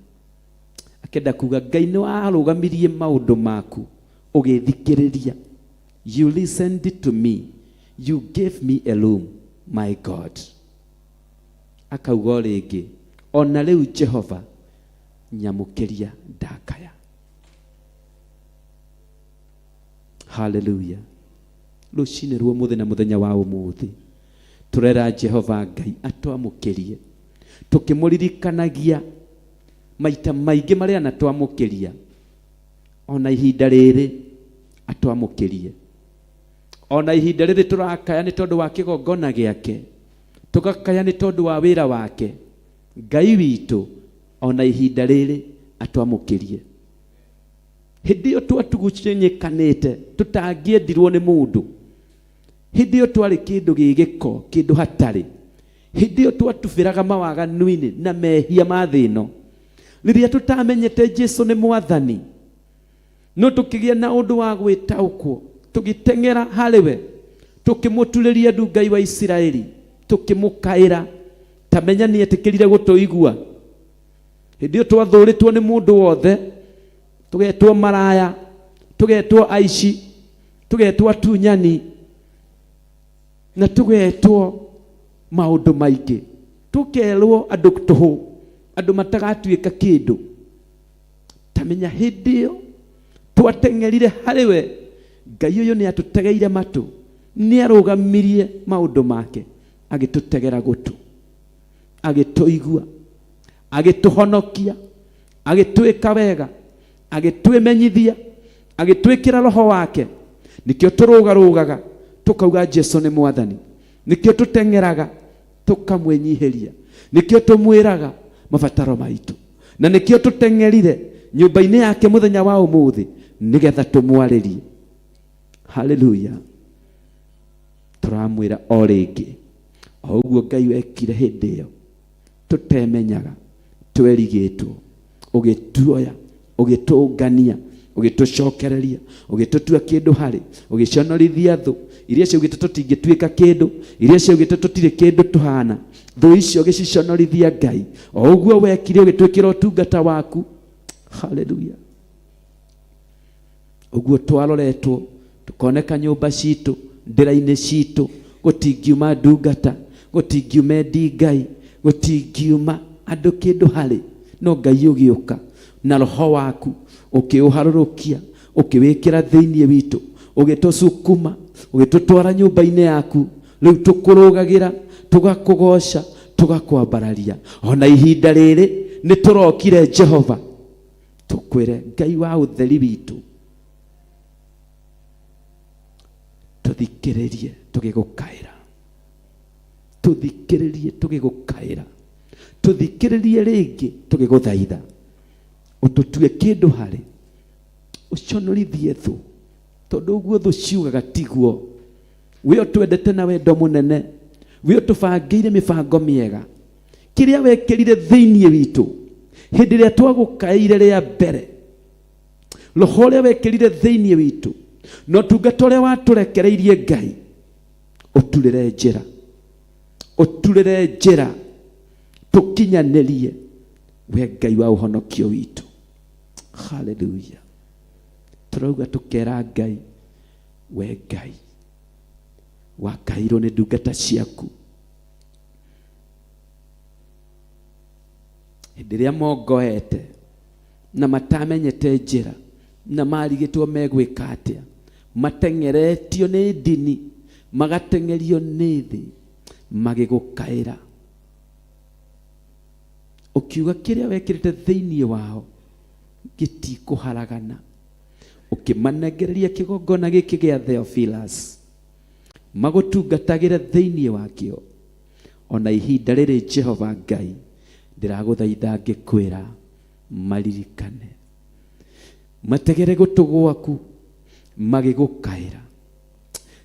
Akenda kuga Ngai nĩ warũgamirie maũndũ maku ũgĩthikĩrĩria. You listened to me, you gave me a room, my God. Akauga rĩngĩ, ona rĩu Jehova nyamũkĩria ndakaya. Hallelujah. Rũcinĩ rwa mũthenya mũthenya wa ũmũthĩ, turera Jehova Ngai atwamũkĩrie, tukĩmũririkanagia maita maingĩ marĩa anatwamũkĩria, ona ihinda rĩrĩ atwamũkĩrie, ona ihinda rĩrĩ tũrakaya nĩ tondũ wa kĩgongona gĩake, tũgakaya nĩ tondũ wa wĩra wake. Ngai witũ ona ihinda rĩrĩ atwamũkĩrie. Hĩndĩ ĩyo twatugucĩnyikanĩte tũtangĩendirwo nĩ mũndũ, hĩndĩ ĩyo twarĩ kĩndũ gĩgĩko, kĩndũ hatarĩ, hĩndĩ ĩyo twatubĩraga mawaganu-inĩ na mehia ma thĩ ĩno, rĩrĩa tũtamenyete Jesũ nĩ Mwathani, no tũkĩgĩa na ũndũ wa gwĩtaũkwo, tũgĩteng'era harĩ we, tũkĩmũturĩria ndu Ngai wa Isiraeli, tũkĩmũkaĩra, tamenya nĩ etĩkĩrire gũtũigua. Hĩndĩ ĩyo twathũrĩtwo nĩ mũndũ wothe, tũgetwo maraya, tũgetwo aici, tũgetwo atunyani, na tũgetwo maũndũ maingĩ, tũkerwo andũ tũhũ, andũ matagatuĩka kĩndũ. Tamenya hĩndĩ ĩyo twateng'erire harĩ we, Ngai ũyũ nĩ atũtegeire matũ, nĩ arũgamirie maũndũ make, agĩtũtegera gũtũ, agĩtũigua, agĩtũhonokia, agĩtwĩka wega, agĩtwĩmenyithia, agĩtwĩkĩra roho wake. Nĩkĩo tũrũgarũgaga tũkauga Jesũ nĩ Mwathani, nĩkĩo tũteng'eraga tũkamwĩnyihĩria, nĩkĩo tũmwĩraga mabataro maitũ, na nĩkĩo tũteng'erire nyũmba-inĩ yake mũthenya wa ũmũthĩ nĩgetha tũmwarĩrie. Hallelujah. Tũramwĩra o rĩngĩ, o ũguo Ngai wekire hĩndĩ ĩyo tũtemenyaga, twerigĩtwo, ũgĩtuoya, ũgĩtũngania, ũgĩtũcokereria, ũgĩtũtua kĩndũ harĩ, ũgĩconorithia thũ iria ciaugĩte tũtingĩtuĩka kĩndũ, iria ciaugĩte tũtirĩ kĩndũ tũhana, thũ icio ũgĩciconorithia Ngai, o ũguo wekire ũgĩtwĩkĩra ũtungata waku. Hallelujah. Ũguo twaroretwo, tũkoneka nyũmba citũ, ndĩra-inĩ citũ, gũtingiuma ndungata, gũtingiuma endi Ngai, gũtingiuma andũ kĩndũ harĩ, no Ngai ũgĩũka na roho waku ũkĩũharũrũkia, ũkĩwĩkĩra thĩinĩ witũ, ũgĩtũcukuma, ũgĩtũtwara nyũmba-inĩ yaku, rĩu tũkũrũgagĩra, tũgakũgoca, tũgakwambararia. Ona ihinda rĩrĩ nĩ tũrokire Jehova, tũkwĩre Ngai wa ũtheri witũ, tũthikĩrĩrie tũgĩgũkaĩra, tũthikĩrĩrie tũgĩgũkaĩra, tũthikĩrĩrie rĩngĩ tũgĩgũthaitha, ũtũtue kĩndũ harĩ, ũconorithie thũ, tondũ ũguo thũ ciugaga tiguo. We ũtwendete na wendo mũnene, we ũtũbangĩire mĩbango mĩega, kĩrĩa wekĩrire thĩinĩ witũ hĩndĩ ĩrĩa twagũkaĩire rĩa mbere, roho ũrĩa wekĩrire thĩinĩ witũ, no ũtungata ũrĩa watũrekereirie Ngai, ũturĩre njĩra, ũturĩre njĩra, tũkinyanĩrie, we Ngai wa ũhonokio witũ. Hallelujah. Tũrauga tũkera Ngai, we Ngai wakairwo nĩ ndungata ciaku. Hĩndĩ ĩrĩa mongoete na matamenyete njĩra na marigĩtwo megwĩka atĩa, mateng'eretio nĩ ndini, magateng'erio nĩ thĩ, magĩgũkaĩra, ũkiuga kĩrĩa wekĩrĩte thĩinĩ wao gĩtikũharagana, ũkĩmanengereria kĩgongona gĩkĩ gĩa Theophilus magũtungatagĩre thĩinĩ wakĩo. Ona ihinda rĩrĩ Jehova Ngai, ndĩragũthaitha ngĩkwĩra maririkane, mategere gũtũ gwaku magĩgũkaĩra.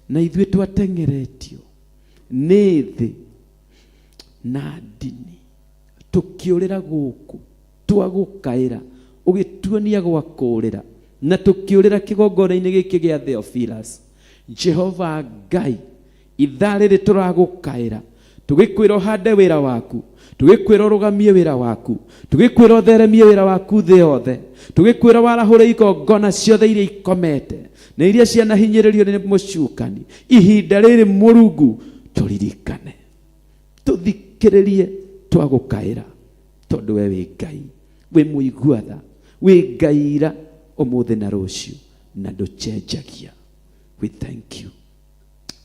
Na ithuĩ twateng'eretio nĩ thĩ na ndini, tũkĩũrĩra gũkũ twagũkaĩra, ũgĩtuonia gwakũũrĩra, na tũkĩũrĩra kĩgongona-inĩ gĩkĩ gĩa Theophilus. Jehova Ngai, ithaa rĩrĩ tũragũkaĩra, tũgĩkwĩra ũhande wĩra waku, tũgĩkwĩra ũrũgamie wĩra waku, tũgĩkwĩra ũtheremie wĩra waku thĩ yothe, tũgĩkwĩra warahũre igongona ciothe iria ikomete na iria cianahinyĩrĩrio nĩ mũcukani. Ihinda rĩrĩ Mũrungu tũririkane, tũthikĩrĩrie, twagũkaĩra, tondũ we wĩ Ngai, wĩ mũiguatha, wĩ Ngai ira, ũmũthĩ na rũciũ, na ndũcenjagia. We thank you.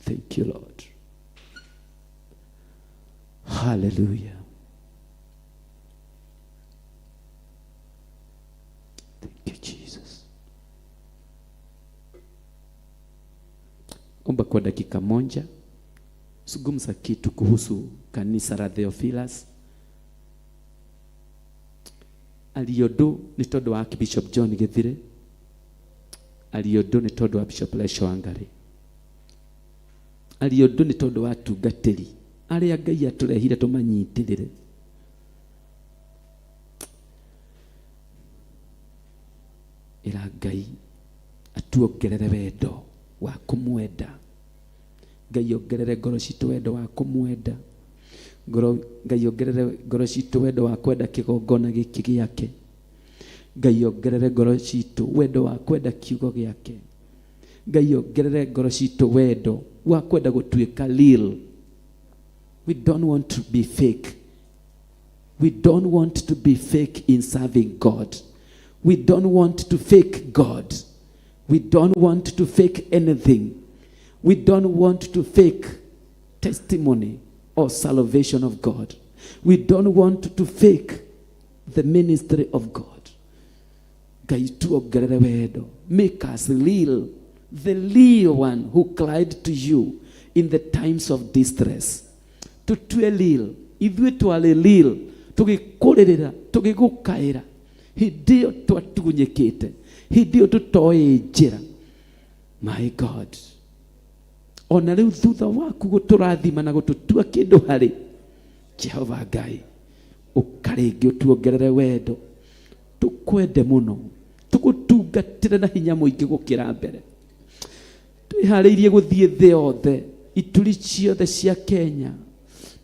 Thank you, Lord. Hallelujah. Thank you, Jesus. Omba kwa dakika moja zungumza kitu kuhusu kanisa la Theophilus. Aliodo ni tondũ wa Bishop John Githire, aliodo ni tondũ wa Bishop Lesho Wangari, aliodo ni tondũ wa atungatĩri arĩa Ngai atũrehire tũmanyitĩrĩre. Ĩra Ngai atuongerere wendo wa kũmwenda, Ngai ongerere ngoro citũ wendo wa kũmwenda, Ngai ongerere ngoro citũ wendo wa kwenda kĩgongona gĩkĩ gĩake, Ngai ongerere ngoro citũ wendo wa kwenda kiugo gĩake, Ngai ongerere ngoro citũ wendo wa kwenda gũtuĩka real. We don't want to be fake. We don't want to be fake in serving God. We don't want to fake God. We don't want to fake anything. We don't want to fake testimony or salvation of God. We don't want to fake the ministry of God. Make us real, the real one who cried to you in the times of distress. Tutue real, ithuĩ twarĩ real, tũgĩkũrĩrĩra, tũgĩgũkaĩra, hĩndĩ ĩyo twatugunyĩkĩte, hĩndĩ ĩyo tũtoĩ njĩra. My God, ona rĩu thutha waku gũtũrathima na gũtũtua kĩndũ harĩ, Jehova Ngai, ũkarĩngĩ ũtuongerere wendo, tũkwende mũno, tũgũtungatĩre na hinya mũingĩ gũkĩra mbere. Twĩharĩirie gũthiĩ thĩ yothe, ituri ciothe cia Kenya,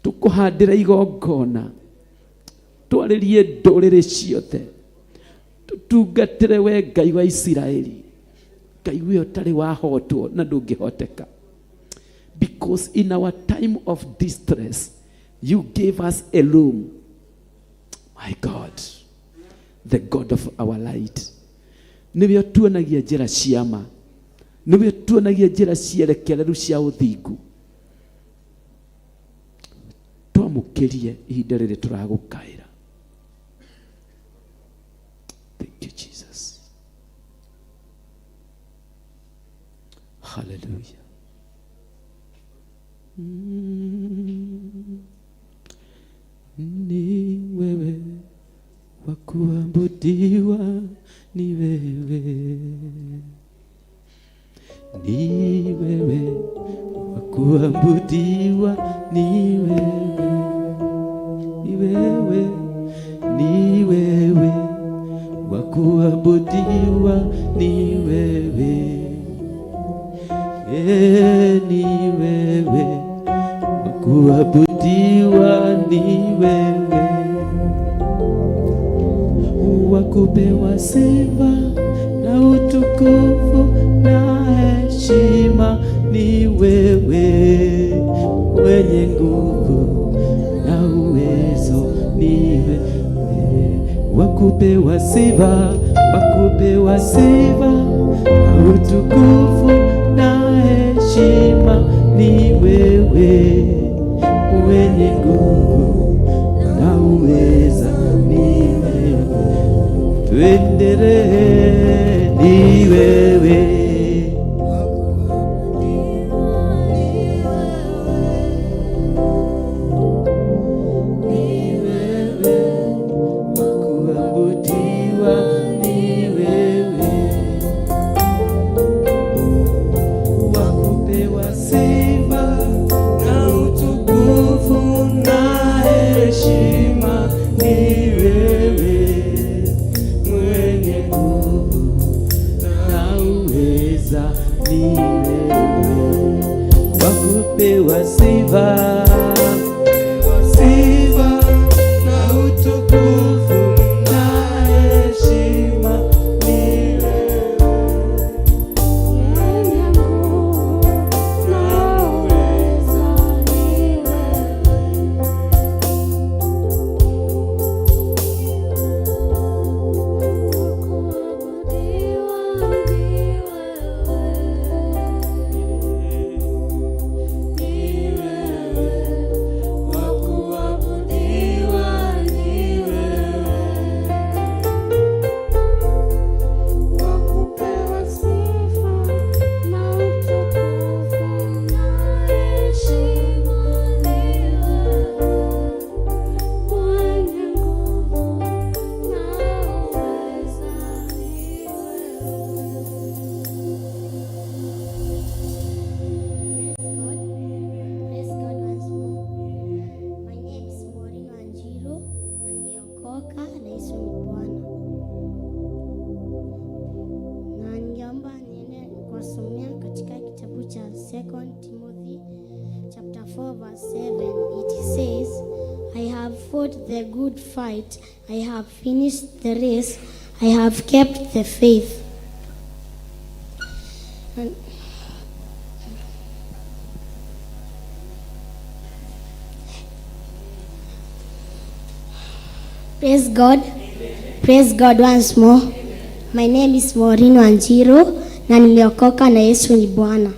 tũkũhandĩra igongona, twarĩrie ndũrĩrĩ ciothe, tũtungatĩre we Ngai wa Isiraeli, Ngai we ũtarĩ wahotwo na ndũngĩhoteka. Because in our time of distress, you gave us a room. My God, the God of our light. Nĩwe ũtuonagia njĩra cia ma, nĩwe ũtuonagia njĩra cierekereru cia ũthingu. Twamũkĩrie ihinda rĩrĩ tũragũkaĩra. Thank you, Jesus. Hallelujah. Ni wewe wa kuabudiwa, ni wewe, ni wewe wa kuabudiwa, ni wewe, ni wewe, ni wewe wa kuabudiwa, ni wewe, ni wewe wa kuabudiwa, ni wewe, wakupewa sifa na utukufu na heshima ni wewe, mwenye nguvu na uwezo ni wewe. Wakupewa sifa, wakupewa sifa na utukufu na heshima ni wewe, mwenye nguvu na uweza ni wewe. Tuendelee, ni wewe. Wakupewa sifa, sifa na utukufu na heshima ni wewe, mwenye nguvu na uweza ni the good fight, I have finished the race, I have kept the faith. Praise God. Praise God once more. My name is Maureen Wanjiru na niliokoka na Yesu ni Bwana.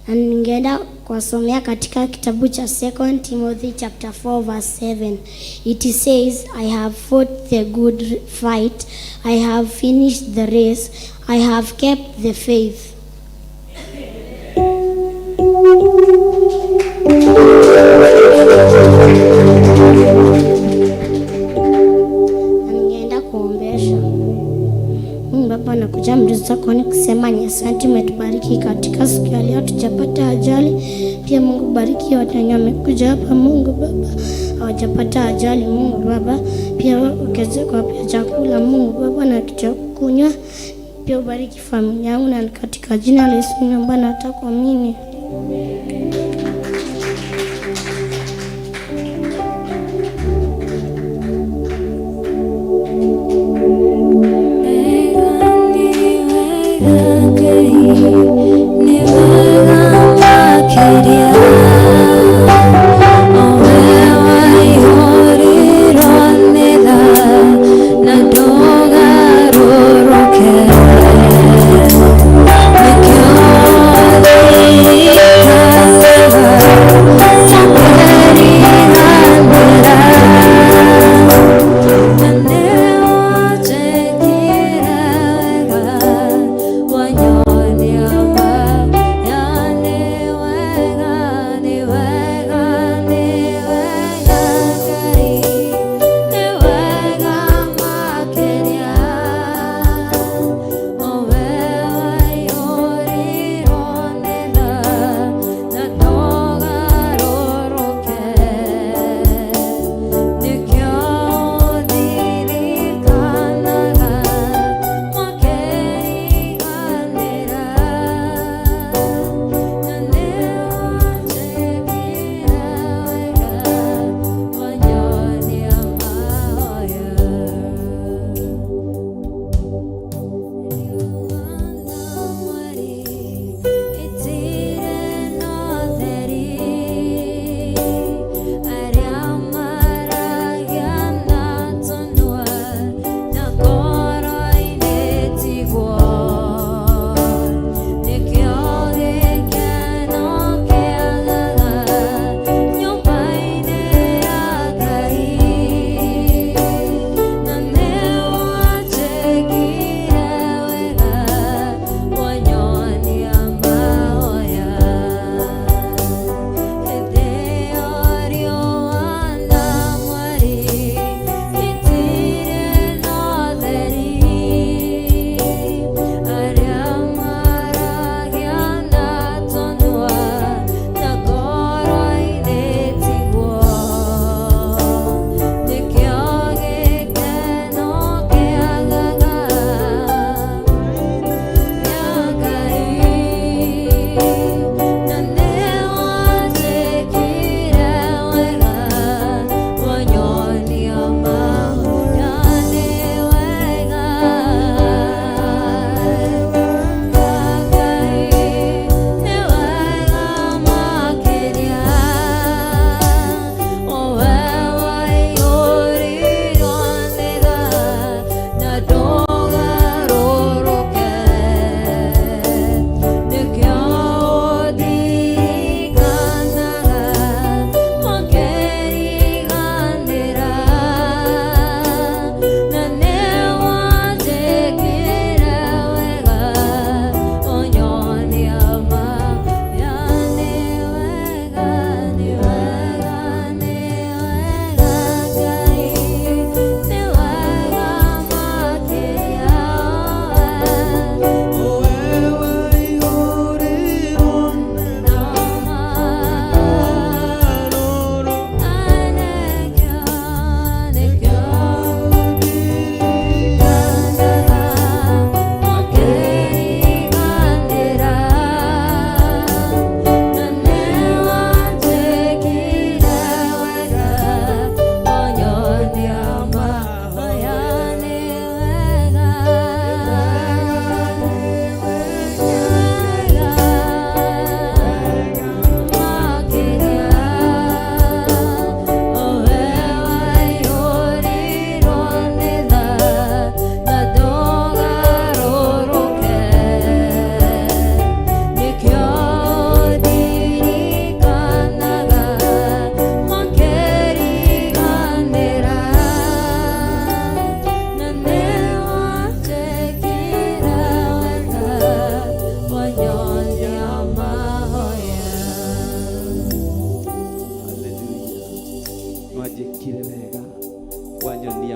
Na ningeenda kuwasomea katika kitabu cha 2 Timothy chapter 4 verse 7. It says, I have fought the good fight, I have finished the race, I have kept the faith. Ningeenda kuombesha. Baba, nakuja mbele zako ni kusema ni asante, umetubariki katika siku ya leo, tujapata ajali. Pia Mungu bariki watu wenye wamekuja hapa, Mungu Baba hawajapata ajali, Mungu Baba. Pia ukeze kwa pia chakula, Mungu Baba, na kitu kunywa. Pia ubariki familia yangu, na katika jina la Yesu naomba na nitakuamini. Thank you.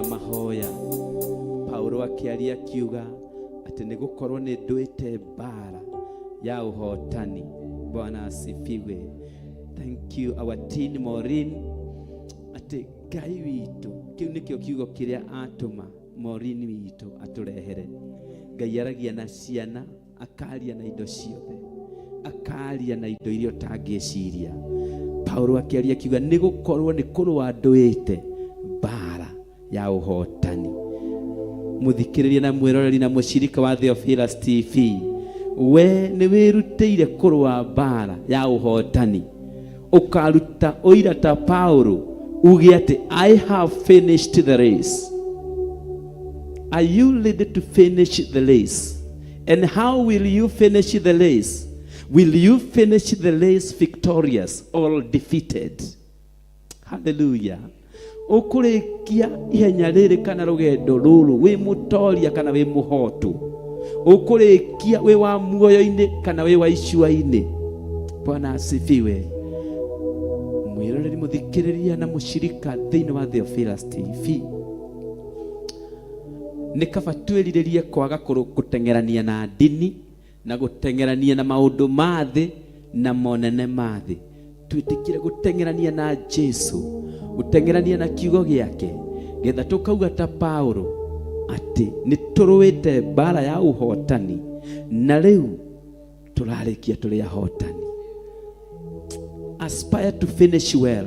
ya mahoya Paulo akiaria kiuga ati nĩ gũkorwo nĩ ndũĩte mbara ya ũhotani. Bwana asifiwe. Thank you our teen Maureen. Ati Ngai witũ, kĩu nĩkĩo kiugo kĩrĩa atũma Maureen witũ atũrehere. Ngai aragia na ciana, akaria na indo ciothe, akaria na indo iria ũtangĩciria. Paulo akiaria kiuga nĩ gũkorwo nĩ kũrũa ndũĩte mbara ya ũhotani. Muthikĩrĩria na mwĩroreri na mũcirika wa Theophilus TV, we nĩ wĩrutĩire kũrũa mbara ya ũhotani, ũkaruta ũira ta Paulo uge ati I have finished the race. Are you ready to finish the race? And how will you finish the race? Will you finish the race victorious or defeated? Hallelujah. Ukurekia ihenya rĩrĩ kana rũgendo rũrũ wĩ mũtoria kana wĩ mũhotu, ukurekia wĩ wa muoyo-inĩ kana wĩ wa icua-inĩ. Bwana asifiwe. Mwĩroreri mũthikĩrĩria na mũcirika thĩinĩ wa Theophilus TV, nĩ kaba twĩrirĩrie kwaga gũteng'erania na ndini na gũteng'erania na maũndũ ma thĩ na monene ma thĩ. Twĩtĩkire gũteng'erania na Jesu, gũteng'erania na kiugo gĩake, getha tũkauga ta Paulo atĩ nĩ tũrũĩte mbara ya ũhotani na rĩu tũrarĩkia tũrĩ ahotani. Aspire to finish well.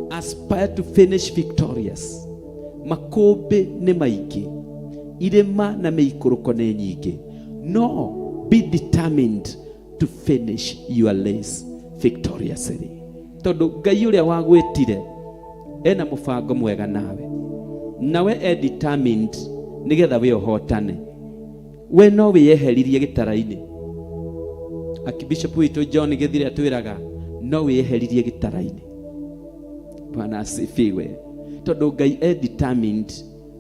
Aspire to finish victorious. Makũmbĩ nĩ maingĩ, irĩma na mĩikũrũko nĩ nyingĩ. No, be determined to finish your race victoriously. Tondũ Ngai ũrĩa wagwĩtire ena mũbango mwega nawe. Nawe determined nĩgetha we ũhotane. We no wĩyeheririe gĩtara-inĩ. Akibishop witũ John Gĩthire atwĩraga no wĩyeheririe gĩtara-inĩ. Bwana asifiwe. Tondũ Ngai determined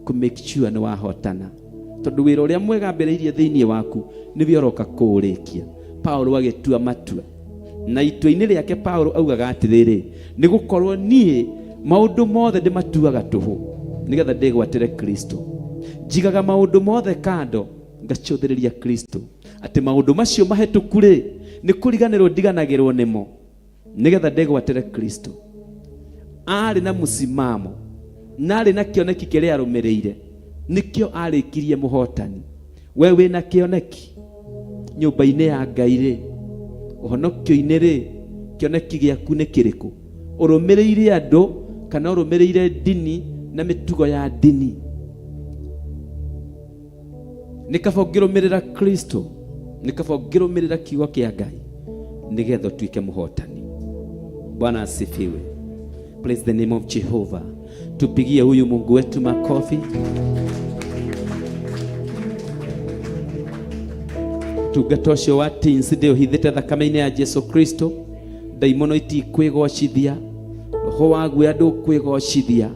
to make sure nĩ wahotana. Tondũ wĩra ũrĩa mwega mbere-irie thĩinĩ waku nĩwe ũroka kũũrĩkia. Paulo agĩtua matua. Na itua-inĩ rĩake Paulo augaga atĩrĩrĩ, nĩ gũkorwo niĩ maũndũ mothe ndĩmatuaga tũhũ nĩgetha ndĩgwatĩre Kristo. Njigaga maũndũ mothe kando ngacũthĩrĩria Kristo. Atĩ maũndũ macio mahĩtũku rĩ, nĩ kũriganĩrwo ndiganagĩrwo nĩmo nĩgetha ndĩgwatĩre Kristo. Arĩ na mũsimamo na arĩ na kĩoneki kĩrĩa arũmĩrĩire, nĩkĩo arĩkirie mũhotani. We wĩna kĩoneki nyũmba-inĩ ya Ngai rĩ, ũhonokio-inĩ rĩ, kĩoneki gĩaku nĩ kĩrĩkũ? Ũrũmĩrĩire andũ kana ũrũmĩrĩire ndini na mĩtugo ya ndini? Nĩ kaba ũngĩrũmĩrĩra Kristo, nĩ kaba ũngĩrũmĩrĩra kiugo kĩa Ngai nĩgetha ũtuĩke mũhotani. Bwana asifiwe. Praise the name of Jehovah. Tupigie huyu Mungu wetu makofi. Tugatosho wati inside uhithite thakame-inĩ ya Jesu Kristo. Daimono itikwĩgocithia, roho wagu andũ kwĩgocithia,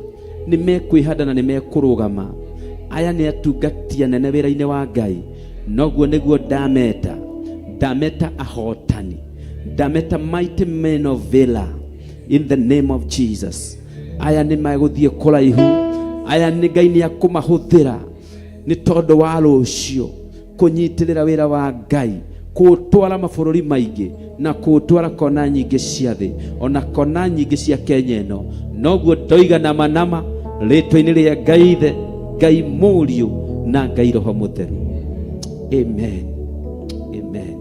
nĩ mekwĩhanda na nĩ mekũrũgama. Aya nĩ atungatia nene wĩra-inĩ wa Ngai. Noguo nĩguo ndameta ahotani, ndameta mighty men of valor in the name of Jesus. Aya nĩ magũthiĩ kũraihu, aya nĩ Ngai nĩ akũmahũthĩra nĩ tondũ wa rũciũ kũnyitĩrĩra wĩra wa Ngai, kũtwara mabũrũri maingĩ na kũtwara kona nyingĩ cia thĩ, ona kona nyingĩ cia Kenya ĩno. Noguo ndoiga nama rĩtwa-inĩ rĩa Ngai Ithe, Ngai Mũriũ na Ngai Roho Mũtheru. Amen. Amen.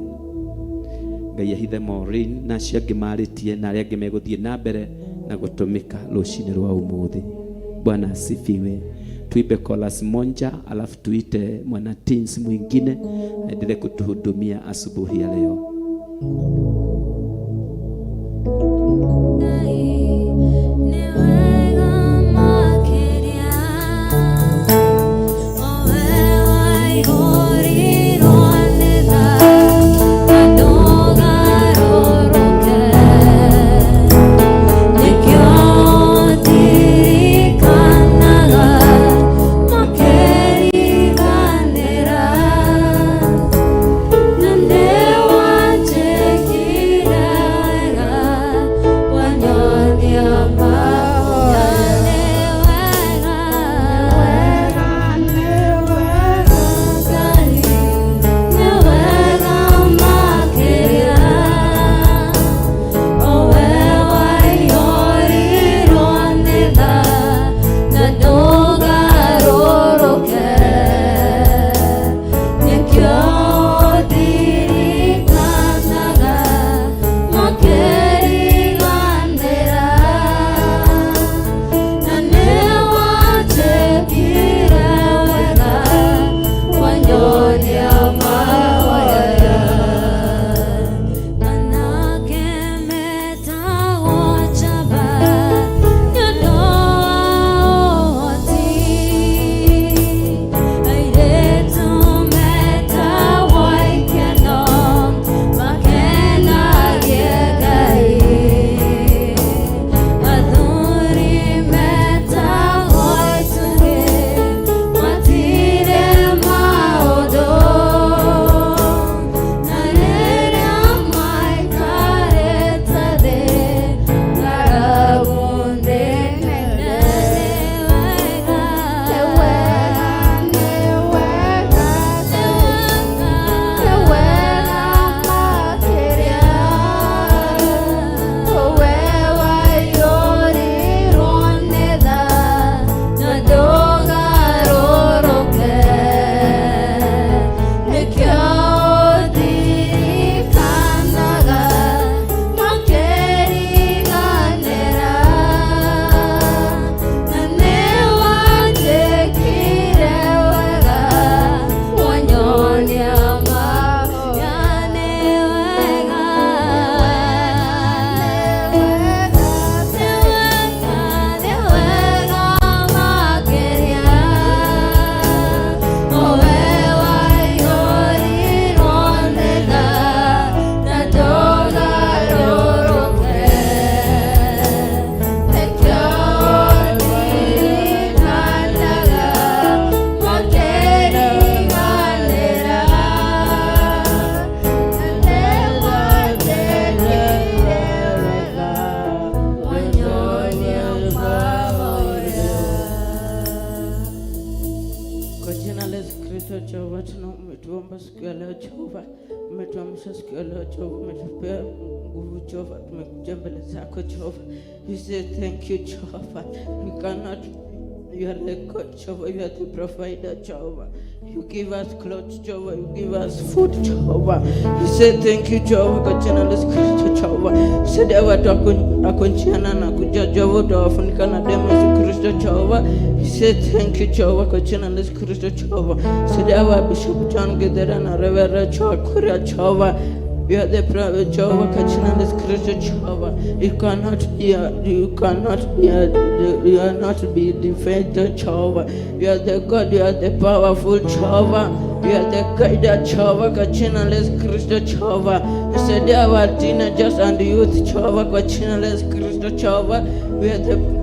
Ngai ahithe Maureen na acio angĩ marĩtie na arĩa angĩ megũthiĩ na mbere na gũtũmĩka rũcinĩ rwa ũmũthĩ. Bwana asifiwe. Tuibe chorus moja alafu tuite mwana teens mwingine aendelee kutuhudumia asubuhi ya leo. Nande wache Kristo Jehova, umetuomba siku ya leo Jehova, umetuamsha siku ya leo Jehova, umetupea nguvu Jehova, tumekuja mbele zako Jehova. We say thank you Jehova. We cannot, you are the God Jehova, you are the provider Jehova. You give us clothes Jehova, you give us food Jehova. We say thank you Jehova kwa jina la Yesu Kristo Jehova. Saidia watu akonchiana na kuja Jehova, utawafunika na damu ya Yesu Kristo Jehova. We say thank you Jehova kwa jina la Yesu Kristo Jehova. Saidia wa Bishop John Githera na Reverend Chakura Jehova. You are the prophet Jehovah, kwa jina la Yesu Kristo Jehova. You are not be defeated Jehovah. You are the God, you are the powerful Jehovah. You are the guide Jehovah, kwa jina la Yesu Kristo Jehova. You said our teenagers and youth Jehovah, kwa jina la Yesu Kristo Jehova. We are the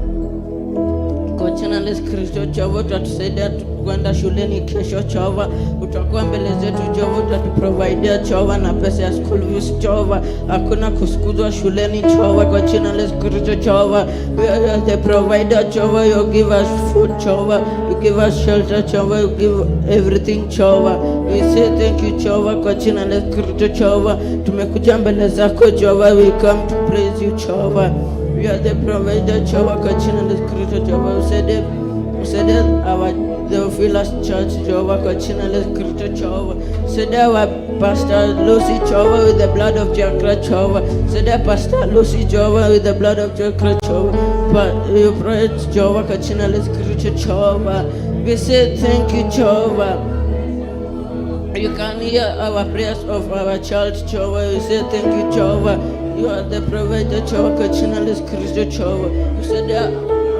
kwa jina la Yesu Kristo Jehova, utatusaidia kwenda shuleni kesho Jehova, utakuwa mbele zetu Jehova, utatuprovidea Jehova na pesa ya school fees Jehova, hakuna kusikuzwa shuleni Jehova, kwa jina la Yesu Kristo Jehova. We are the provider Jehova, you give us food Jehova, you give us shelter Jehova, you give everything Jehova. We say thank you Jehova, kwa jina la Yesu Kristo Jehova. Tumekuja mbele zako Jehova, we come to praise you Jehova. We are the provider Jehovah, kwa jina la Yesu Kristo Jehovah. We said our Theophilus Church Jehovah, kwa jina la Yesu Kristo Jehovah. Said our Pastor Lucy Jehovah, with the blood of Jehovah Jehovah. Said Pastor Lucy Jehovah, with the blood of Jehovah Jehovah. But you pray Jehovah, kwa jina la Yesu Kristo Jehovah. We say thank you Jehovah. You can hear our prayers of our child Jehovah. We say thank you Jehovah. You are the provider Jehovah, kwa jina la Yesu Kristo Jehovah.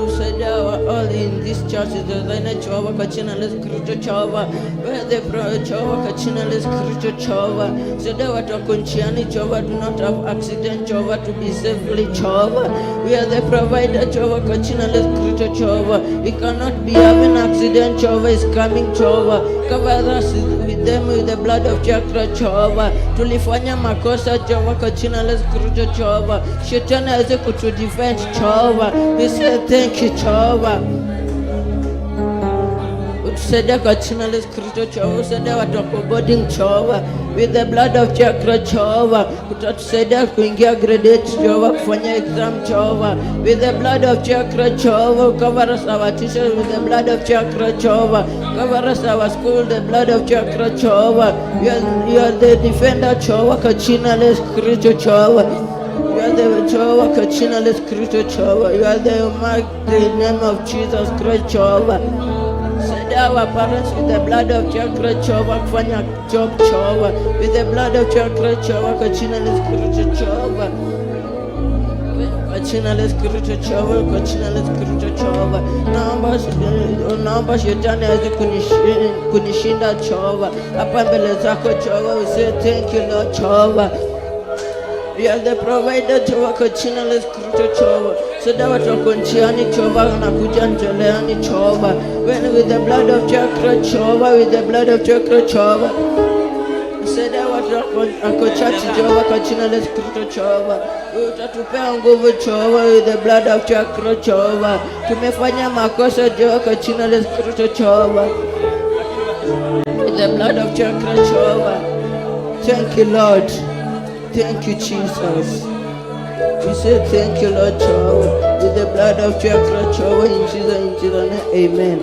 You said all in this church is the line Jehovah, kwa jina la Yesu Kristo Jehovah. We are the provider Jehovah, kwa jina la Yesu Kristo Jehovah. Said watu wako njiani Jehovah, do not have accident Jehovah, to be safely Jehovah. We are the provider Jehovah, kwa jina la Yesu Kristo Jehovah. We cannot be having accident Jehovah is coming Jehovah. Cover us with them with the blood of Jehovah. Tulifanya makosa Jehovah, kwa jina la Yesu Kristo Jehovah. Shetani hawezi kutudefend Jehovah. We say thank you Jehovah. Utusaidia kwa jina la Yesu Kristo Jehovah. Utusaidia watu wako boarding Jehovah, with the blood of Jehovah. Utatusaidia kuingia grade 8 Jehovah, kufanya exam Jehovah, with the blood of Jehovah. Cover us our teachers with the blood of Jehovah. Cover us our school, the blood of Jehovah. You are the defender Jehovah, kwa jina la Yesu Kristo Jehovah. You are the Jehovah, kwa jina la Yesu Kristo Jehovah. You are the mighty name of Jesus Christ Jehovah. Send our parents with the blood of Jehovah, kufanya job Jehovah, with the blood of Jehovah, kwa jina la Yesu Kristo Jehovah. Kwa jina la Yesu Kristo Jehovah, kwa jina la Yesu Kristo Jehovah. Naomba shetani aweze kunishinda Jehovah. Hapa mbele zako Jehovah, we say thank you Lord Jehovah. You are the provider Jehovah, kwa jina la Yesu Kristo Jehovah. Sada watu wako njiani Jehovah, wanakuja njeleani Jehovah. With the blood of Jehovah, with the blood of Jehovah. Sada watu wako church Jehovah, kwa jina la Yesu Kristo Jehovah. Utatupea nguvu Jehovah, with the blood of Jehovah. Tumefanya makosa Jehovah, kwa jina la Yesu Kristo Jehovah. With the blood of Jehovah. Thank you Lord. Thank you Jesus. We say thank you Lord Jehovah, with the blood of Jehovah, in Jesus name, amen.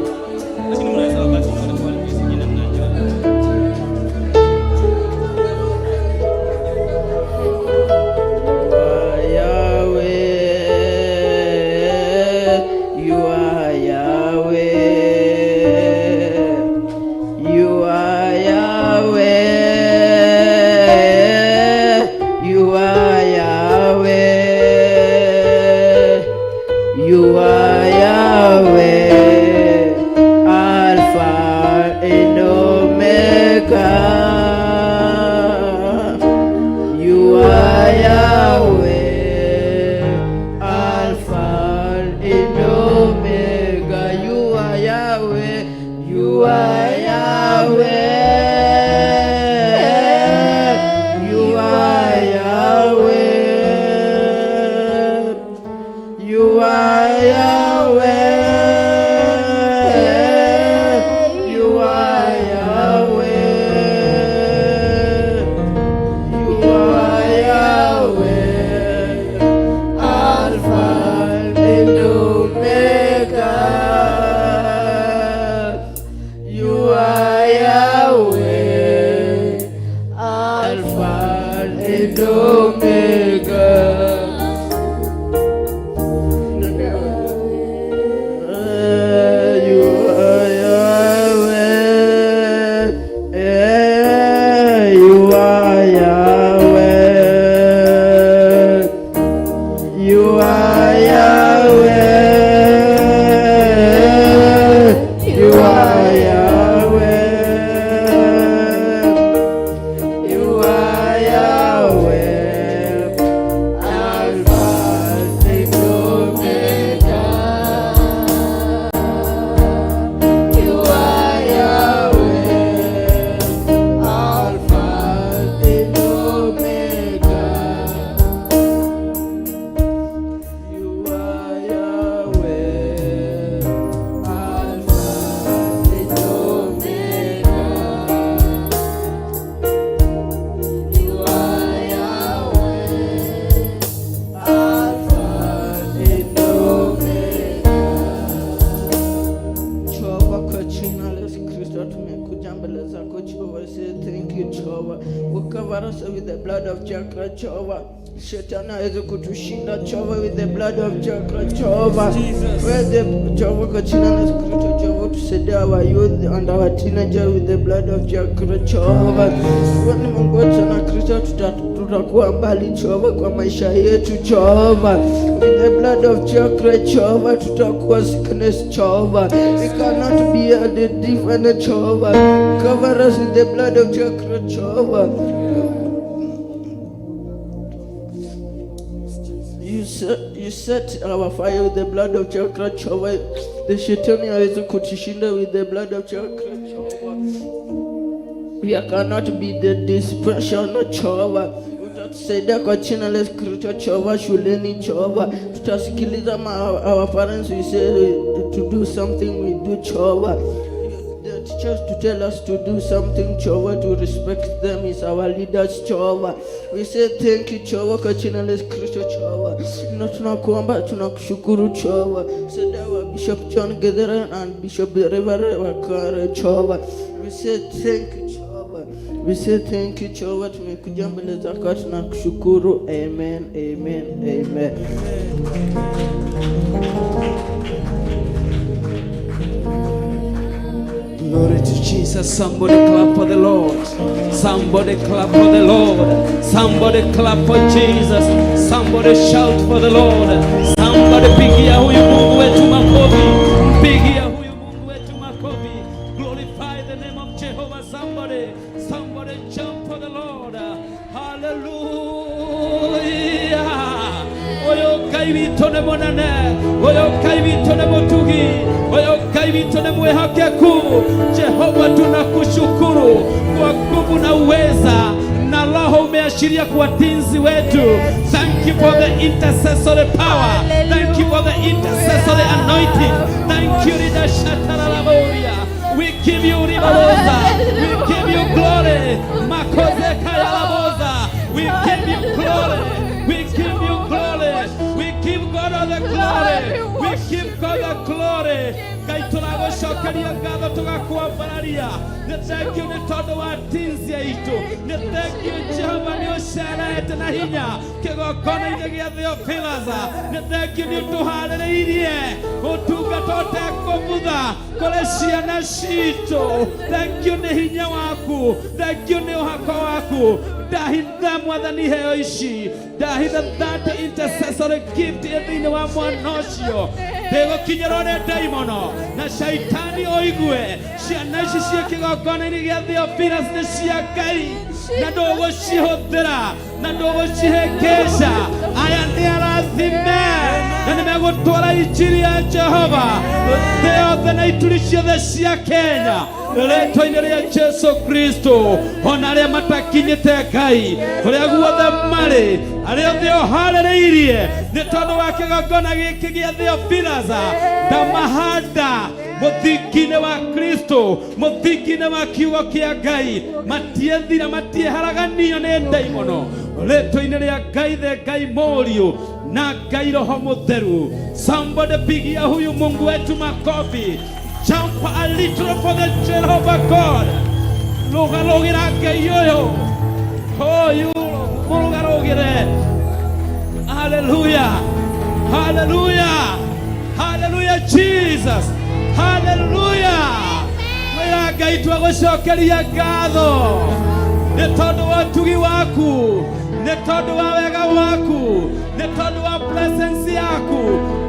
You are Yahweh, Alpha. Cover us with the blood of Chakra Jehova. Shetani hawezi kutushinda Jehova, with the blood of Chakra Jehova. Where the Jehova kwa jina la Yesu Kristo Jehova, tusaidie our youth and our teenager with the blood of Chakra Jehova. Kwani Mungu wetu na Kristo tutakuwa mbali Jehova kwa maisha yetu Jehova. With the blood of Chakra Jehova tutakuwa sickness Jehova. We cannot be a different Jehova. Cover us with the blood of Chakra Jehova. You set our fire with the blood of Chakra Jehova. The Shetani hawezi kutushinda with the blood of Chakra Jehova. We cannot be the dispersion Jehova. Utatusaidia kwa jina la Yesu Kristo Jehova. Shuleni Jehova tutasikiliza our parents we say to do something, we do Jehova. The teachers to tell us to do something Jehova, to respect them is our leaders Jehova. We say thank you Jehova kwa jina la Yesu Kristo Jehova. Na tunakuomba, tunakushukuru Jehova. Saidia wa Bishop John Gethera and Bishop Reverend Wakare Jehova. We say thank you Jehova. We say thank you Jehova. Tumekuja mbele zako tunakushukuru. Amen, amen, amen. Glory to Jesus. Somebody clap for the Lord. Somebody clap for the Lord. Somebody clap for Jesus. Somebody shout for the Lord. Somebody pigia huyu Mungu wetu makofi. Pigia huyu Mungu wetu makofi. Glorify the name of Jehovah. Somebody jump for the Lord. Hallelujah. Oyo Ngai witũ nĩ mũnene, oyo Ngai witũ nĩ mũtugi, oyo Ngai witũ nĩ mwĩhokeku. Jehova tunakushukuru kwa nguvu na uweza na Roho umeashiria kwa watinzi wetu. Thank you for the intercessory power. Thank you for the intercessory anointing. Thank you Rida Shataralaboria. We give you ribaboza. We give you glory. Makoze kayalaboza. We give you glory. We give you glory. We give God all the glory. We give God the glory. Kaitulago shokaria gado tugakuambararia. Thank you ni todo wa tinzi itu. Thank you Jehova ni osharete na hinya. Kegokona inegia Theophilaza. Thank you ni tuharĩrĩirie ũtungata kũbutha kũrĩ ciana citũ. Thank you ni hinya waku. Thank you ni ũhako waku. Ndahitha mwathani heo ici. Ndahitha that intercessory gift thĩinĩ wa mwana ũcio. Ndĩgũkinyĩrwo nĩ ndaimono na shaitani oigue ciana ici ciĩ kĩgongona-inĩ gĩa Theophilus nĩ cia Ngai na ndũgũcihũthĩra na ndũgũcihĩngĩca. Aya nĩ arathime na nĩmegũtwara injiri ya Jehova thĩ yothe na ituri ciothe cia Kenya rĩĩtwa-inĩ rĩa Jesu Kristo. Ona arĩa matakinyĩte Ngai kũrĩa guothe marĩ, arĩa othe oharĩrĩirie nĩ tondũ wa kĩgongona gĩkĩ gĩa Theophilus, ndamahanda mũthingi-inĩ wa Kristo, mũthingi-inĩ wa kiugo kĩa Ngai. Matiethira matieharaganio nĩ ndaimono rĩĩtwa-inĩ rĩa Ngai the Ngai Mũriũ na Ngai Roho Mũtheru. Somebody pigia huyu Mungu wetu makofi. Jump a little for the Jehovah God. Lugarogera Ngai ũyũ. Oh, you lugarogere. Hallelujah. Hallelujah. Hallelujah Jesus. Hallelujah. Wĩra Ngai twagũcokeria ngatho nĩ tondũ wa ũtugi waku, nĩ tondũ wa wega waku, nĩ tondũ wa presence yaku,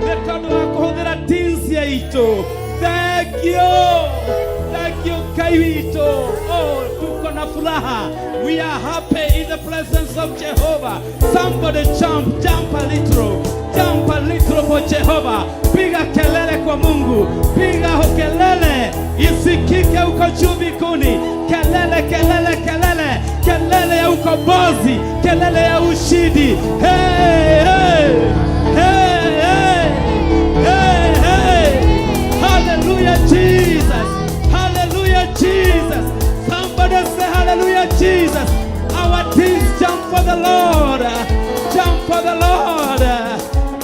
nĩ tondũ wa kũhũthĩra tinsi yaitũ. Thank you. Thank you Ngai witũ. Oh, tuko na furaha. We are happy in the presence of Jehovah. Somebody jump a little. Jump a little for Jehovah. Piga kelele kwa Mungu. Piga kelele isikike uko juu mbinguni. Kelele, kelele, kelele. Kelele ya ukombozi. Kelele ya ushindi. Hey, hey. Hey, hey. Hey, hey. Hallelujah Jesus. Hallelujah Jesus. Somebody say hallelujah Jesus. Our teams jump for the Lord. Jump for the Lord.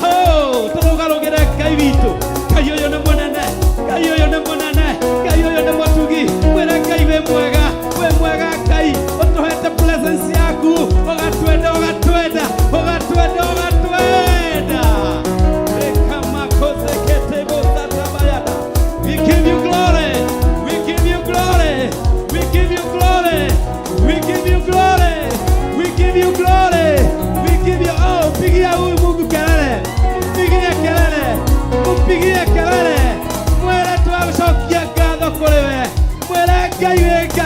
Oh, tunagarogera Ngai witũ. Ngai ũyũ nĩ mũnene. Ngai ũyũ nĩ mũnene. Ngai ũyũ nĩ mũtugi. Wĩra Ngai wĩ mwega. Wĩ mwega Ngai. Ũtũhete presence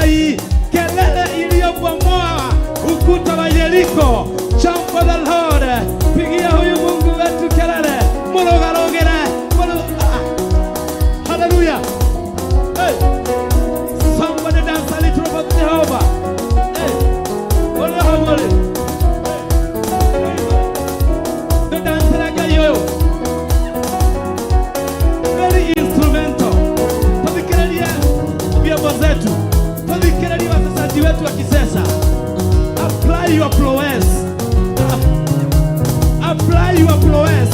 hii kelele iliyobomoa ukuta wa Yeriko. Jump for the Lord. Pigia huyu Mungu wetu kelele. Mologarogere. Hallelujah. Hey. Somebody dance a little about Jehovah. Hey. Holy. The dance like yo. Very instrumental. Tuvikiralia vyombo zetu. Tuvikiralia wachezaji wetu wa kisasa. Apply your prowess. Apply your prowess.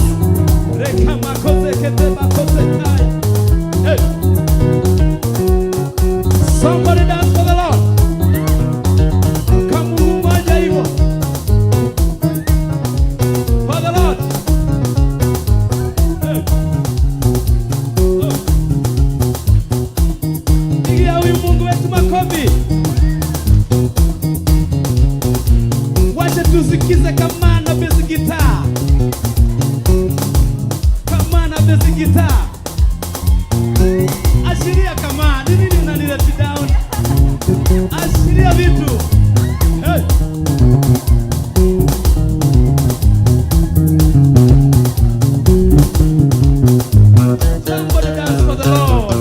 Reka makose kete makose kai. Hey. Somebody dance for the Lord. Come on, moja hivyo. For the Lord. Hey. Pigia huyu Mungu wetu makofi. Wacha tusikize kama na bass guitar. Kama na bass guitar. Ashiria kama ni nini unanileta down? Ashiria vitu. Hey. Somebody dance for the Lord.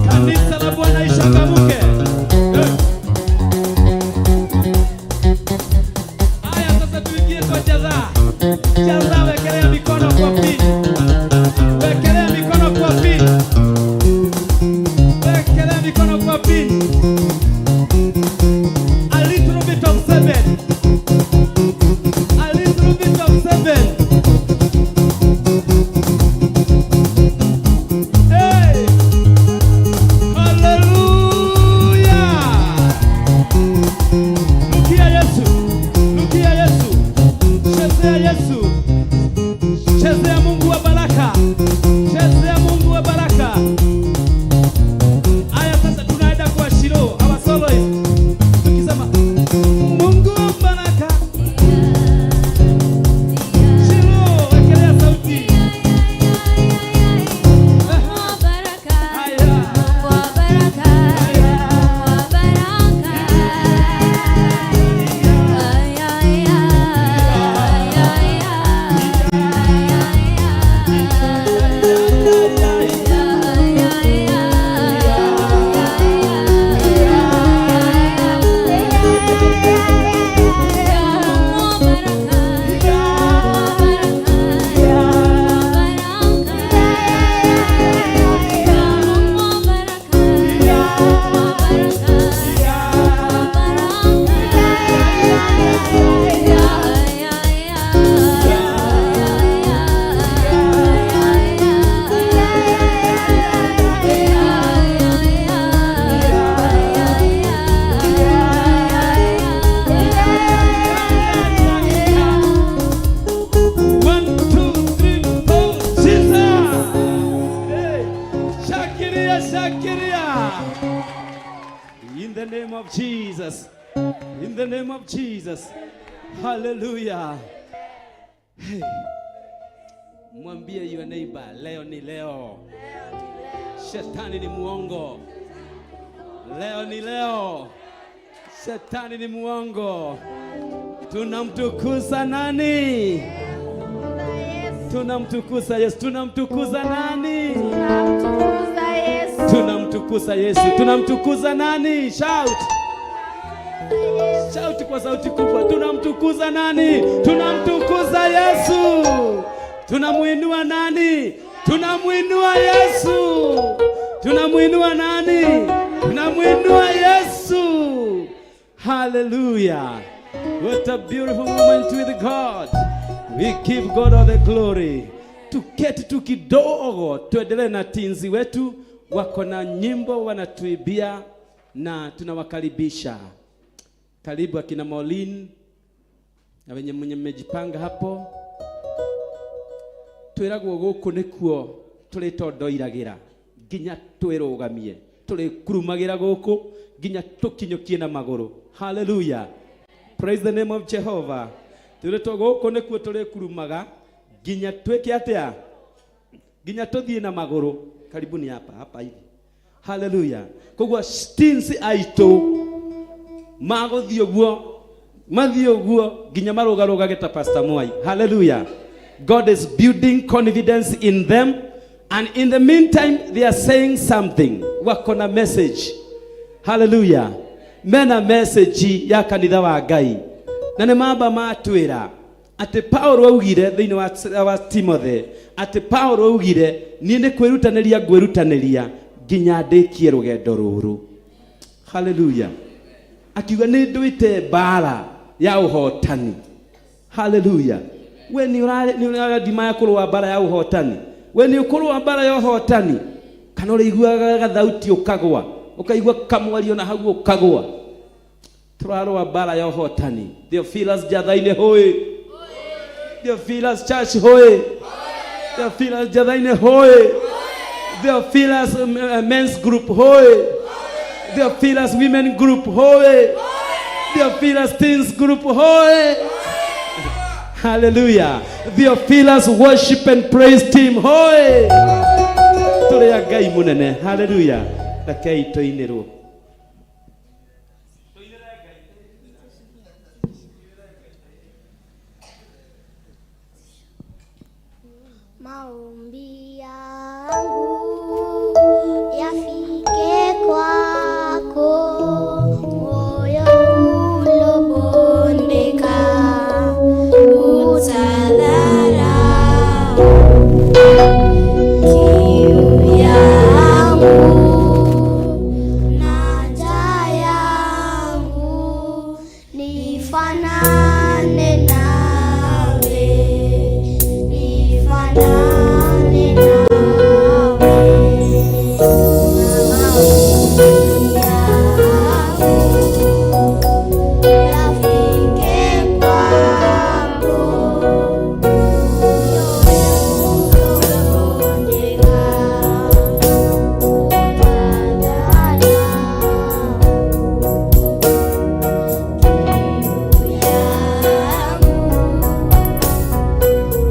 Kanisa la Bwana ishangamuke. Hey. Aya sasa tuingie kwa jaza. Jaza wekelea mikono kwa pili. Wekelea mikono kwa pili. Wekelea mikono kwa pili. A little bit of seven. A little bit of seven. Hey! Hallelujah! Lukia Yesu. Lukia Yesu. Chezea Yesu. Chezea Mungu wa baraka. Chezea Mungu wa baraka. Aya sasa tunaenda kwa Shilo, our soloist. Tukisema Mungu wa baraka. Shilo, wekelea sauti. Aya. One, two, three, four, Jesus! Hey, Shakiria, Shakiria! In the name of Jesus. In the name of Jesus. Hallelujah. Hey. Mwambie your neighbor, leo ni leo. Shetani ni muongo. Leo ni leo. Shetani ni muongo. Tunamtukuza nani? Tunamtukuza Yesu. Tunamtukuza nani? Tunamtukuza Yesu. Tunamtukuza Yesu. Tunamtukuza nani? Shout. Shout kwa sauti kubwa. Tunamtukuza nani? Tunamtukuza Yesu. Tunamuinua nani? Tunamuinua Yesu. Tunamuinua nani? Tunamuinua Yesu. Hallelujah. What a beautiful moment with God. We give God all the glory. Tuketi tu kidogo tuendelee na tinzi wetu, wako na nyimbo wanatuibia na tunawakaribisha. Karibu akina Maureen na wenye mmejipanga hapo. Twiragwo guku nikuo tulitondoiragira ginya twirugamie turikurumagira guku ginya tukinyokie na maguru. Hallelujah. Praise the name of Jehovah. Tuletwo guku nikuo turikurumaga ginya tweke atia ginya tuthie na maguru. Karibuni hapa hivi. Hallelujah. Kogwa stinsi aito mago thioguo ginya marogaroga geta Pastor Mwai. Hallelujah. God is building confidence in them, and in the meantime they are saying something. Wako na message. Hallelujah. Mena message ya kanitha wa Ngai. Na ne mamba matwira ati Paulo augire thiini wa Timothy ati Paulo augire nie ne kwirutaniria ginya ndikie rugendo ruru. Hallelujah. Akiuga ni nduite bara ya uhotani. Hallelujah. We ni urare dimaya kurwa bara ya uhotani. We ni ukurwa bara ya uhotani. Kana uriguaga gathauti ukagwa. Ukaigua kamwario na hau ukagwa. Turarwa bara ya uhotani. Theophilus Jathaine hoye. Theophilus Church hoye. Theophilus Jathaine hoye. Theophilus Men's Group hoye. Theophilus Women Group hoye. Theophilus Teens Group hoye. Hallelujah. Theophilus Worship and Praise Team hoye. Tore ya Ngai munene. Hallelujah. Takei toinero. Maombi yangu yafike kwako, moyo ulobondeka utadharau kiu yangu na haja yangu, nifanane nawe, nifanane nawe.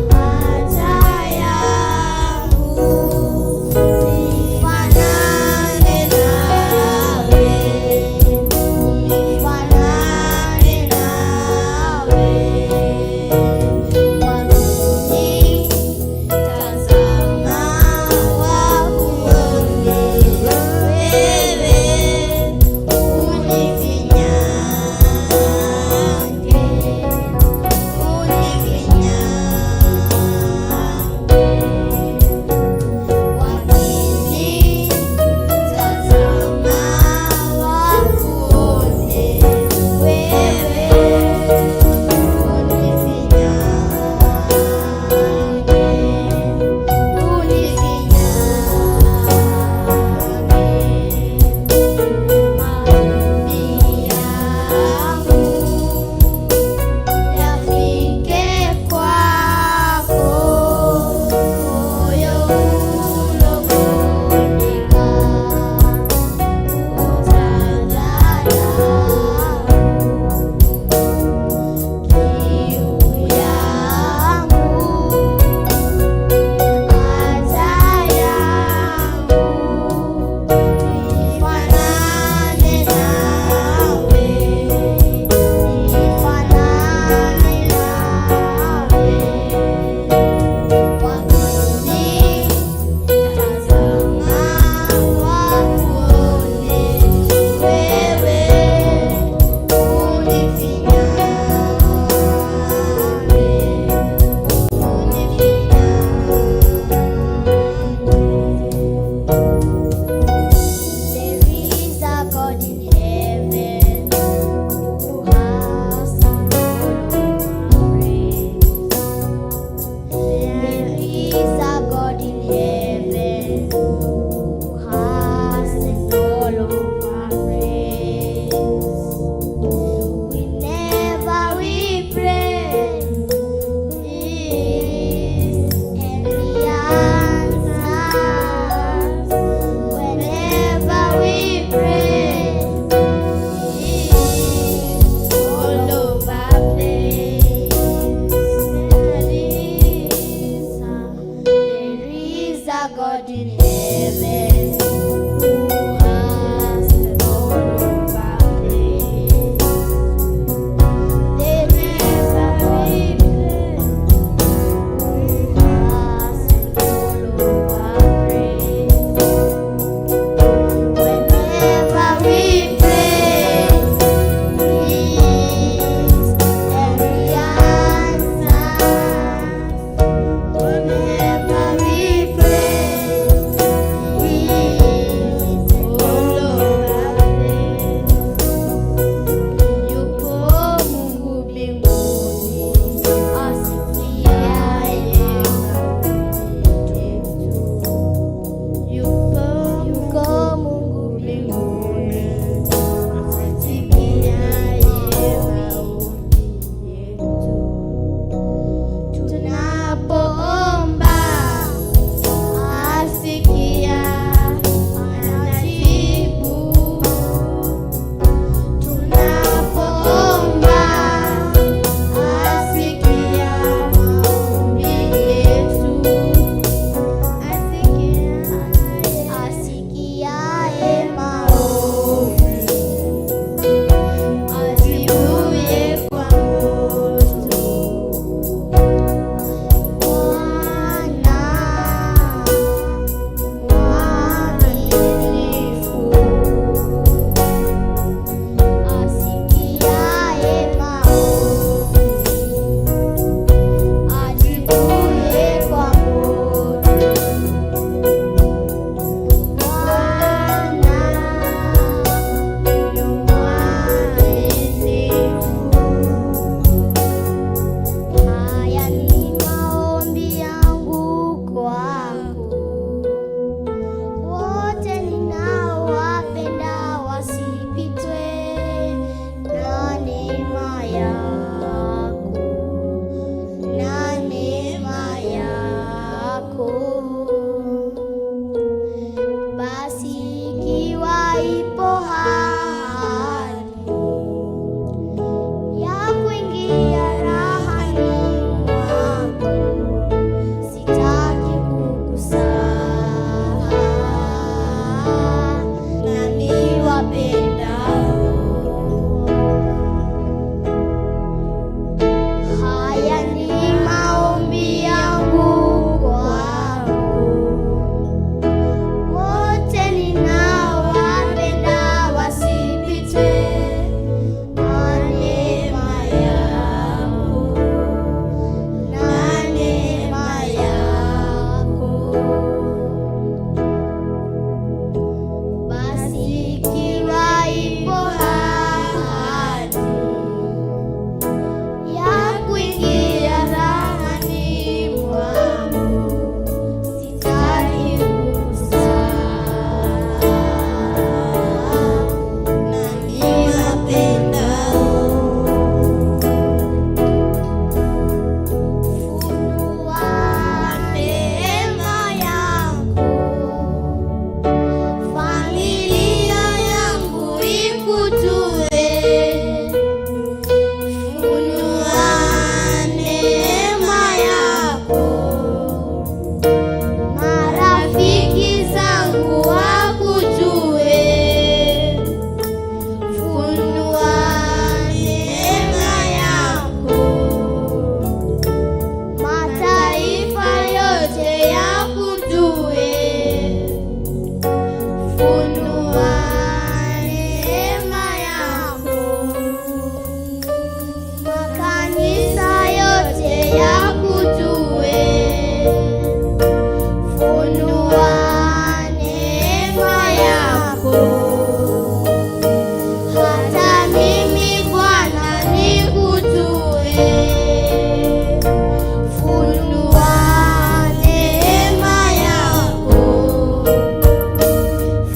Haja yangu nifanane hata mimi Bwana nikujue. Funua neema yako,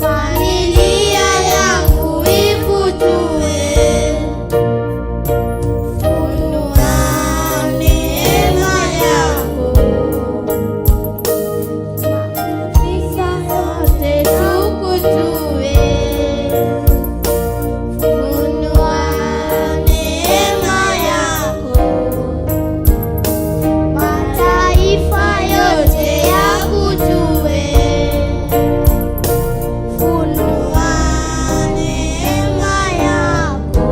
familia yangu ikujue. Funua neema yako, makanisa yote tukujue. Funua neema yako, mataifa yote yakujue. Funua neema yako,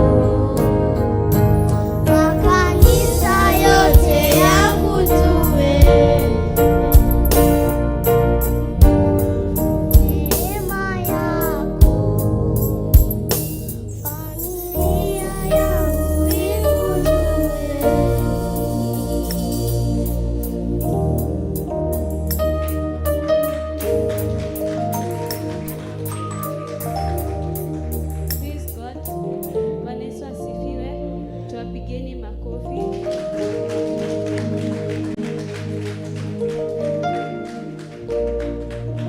makanisa yote yakujue. Neema yako, familia yangu ikujue. Praise God. Bwana Yesu asifiwe. Tuwapigeni makofi.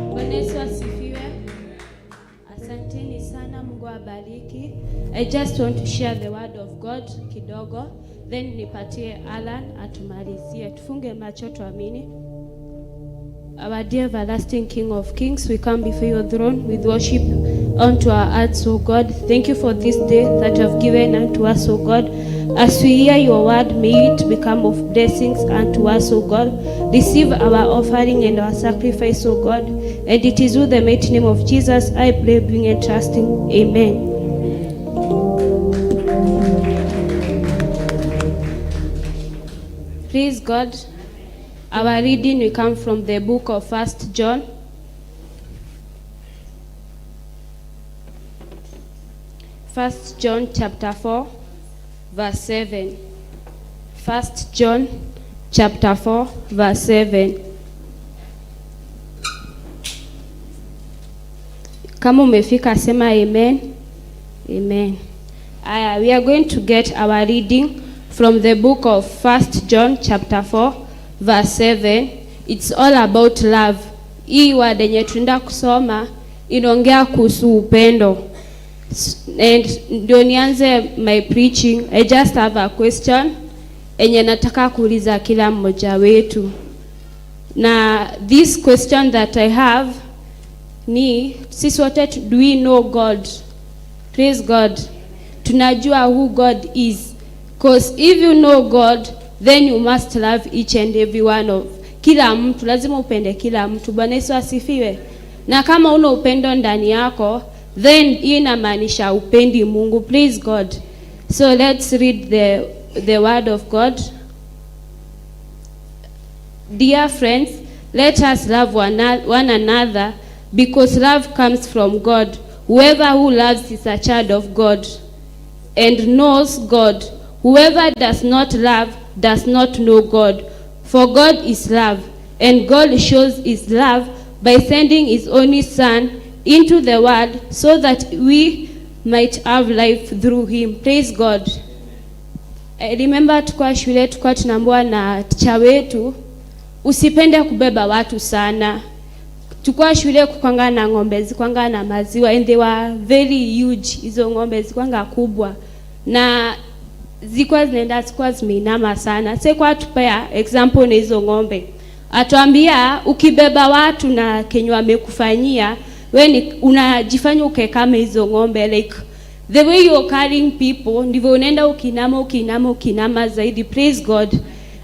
Bwana Yesu asifiwe. Asanteni sana, Mungu awabariki. I just want to share the word of God kidogo, then nipatie Alan atumalizie. Tufunge macho tuamini. Our dear everlasting King of Kings, we come before your throne with worship unto our hearts, O God. Thank you for this day that you have given unto us, O God. As we hear your word, may it become of blessings unto us, O God. Receive our offering and our sacrifice, O God. And it is with the mighty name of Jesus I pray, being and trusting. Amen. Praise God. Our reading will come from the book of 1 John. 1 John chapter 4, verse 7. 1 John chapter 4, verse 7. Kama umefika sema amen. Amen. We are going to get our reading from the book of 1 John chapter 4, verse 7. It's all about love. Hii word yenye tunaenda kusoma inaongea kuhusu upendo. And ndio nianze my preaching, I just have a question enye nataka kuuliza kila mmoja wetu. Na this question that I have ni sisi wote, do we know God? Praise God. Tunajua who God is. Because if you know God, then you must love each and every one of kila mtu. Lazima upende kila mtu. Bwana Yesu asifiwe. Na kama una upendo ndani yako, then inamaanisha upendi Mungu. Praise God. So let's read the word of God. Dear friends, let us love one another, because love comes from God. Whoever who loves is a child of God and knows God. Whoever does not love does not know God, for God is love, and God shows his love by sending his only Son into the world so that we might have life through him. Praise God. I remember tukua shule tukua tunaambiwa na teacher wetu usipende kubeba watu sana. Tukua shule kukwanga na ng'ombe zikwanga na maziwa, and they were very huge. Hizo ng'ombe zikwanga kubwa na zikuwa zinaenda zikuwa zimeinama sana. Sasa kwa tupea example na hizo ng'ombe, atuambia ukibeba watu na kenywa amekufanyia wewe unajifanya uke kama hizo ng'ombe, like the way you're carrying people ndivyo unaenda ukinama zaidi. Praise God.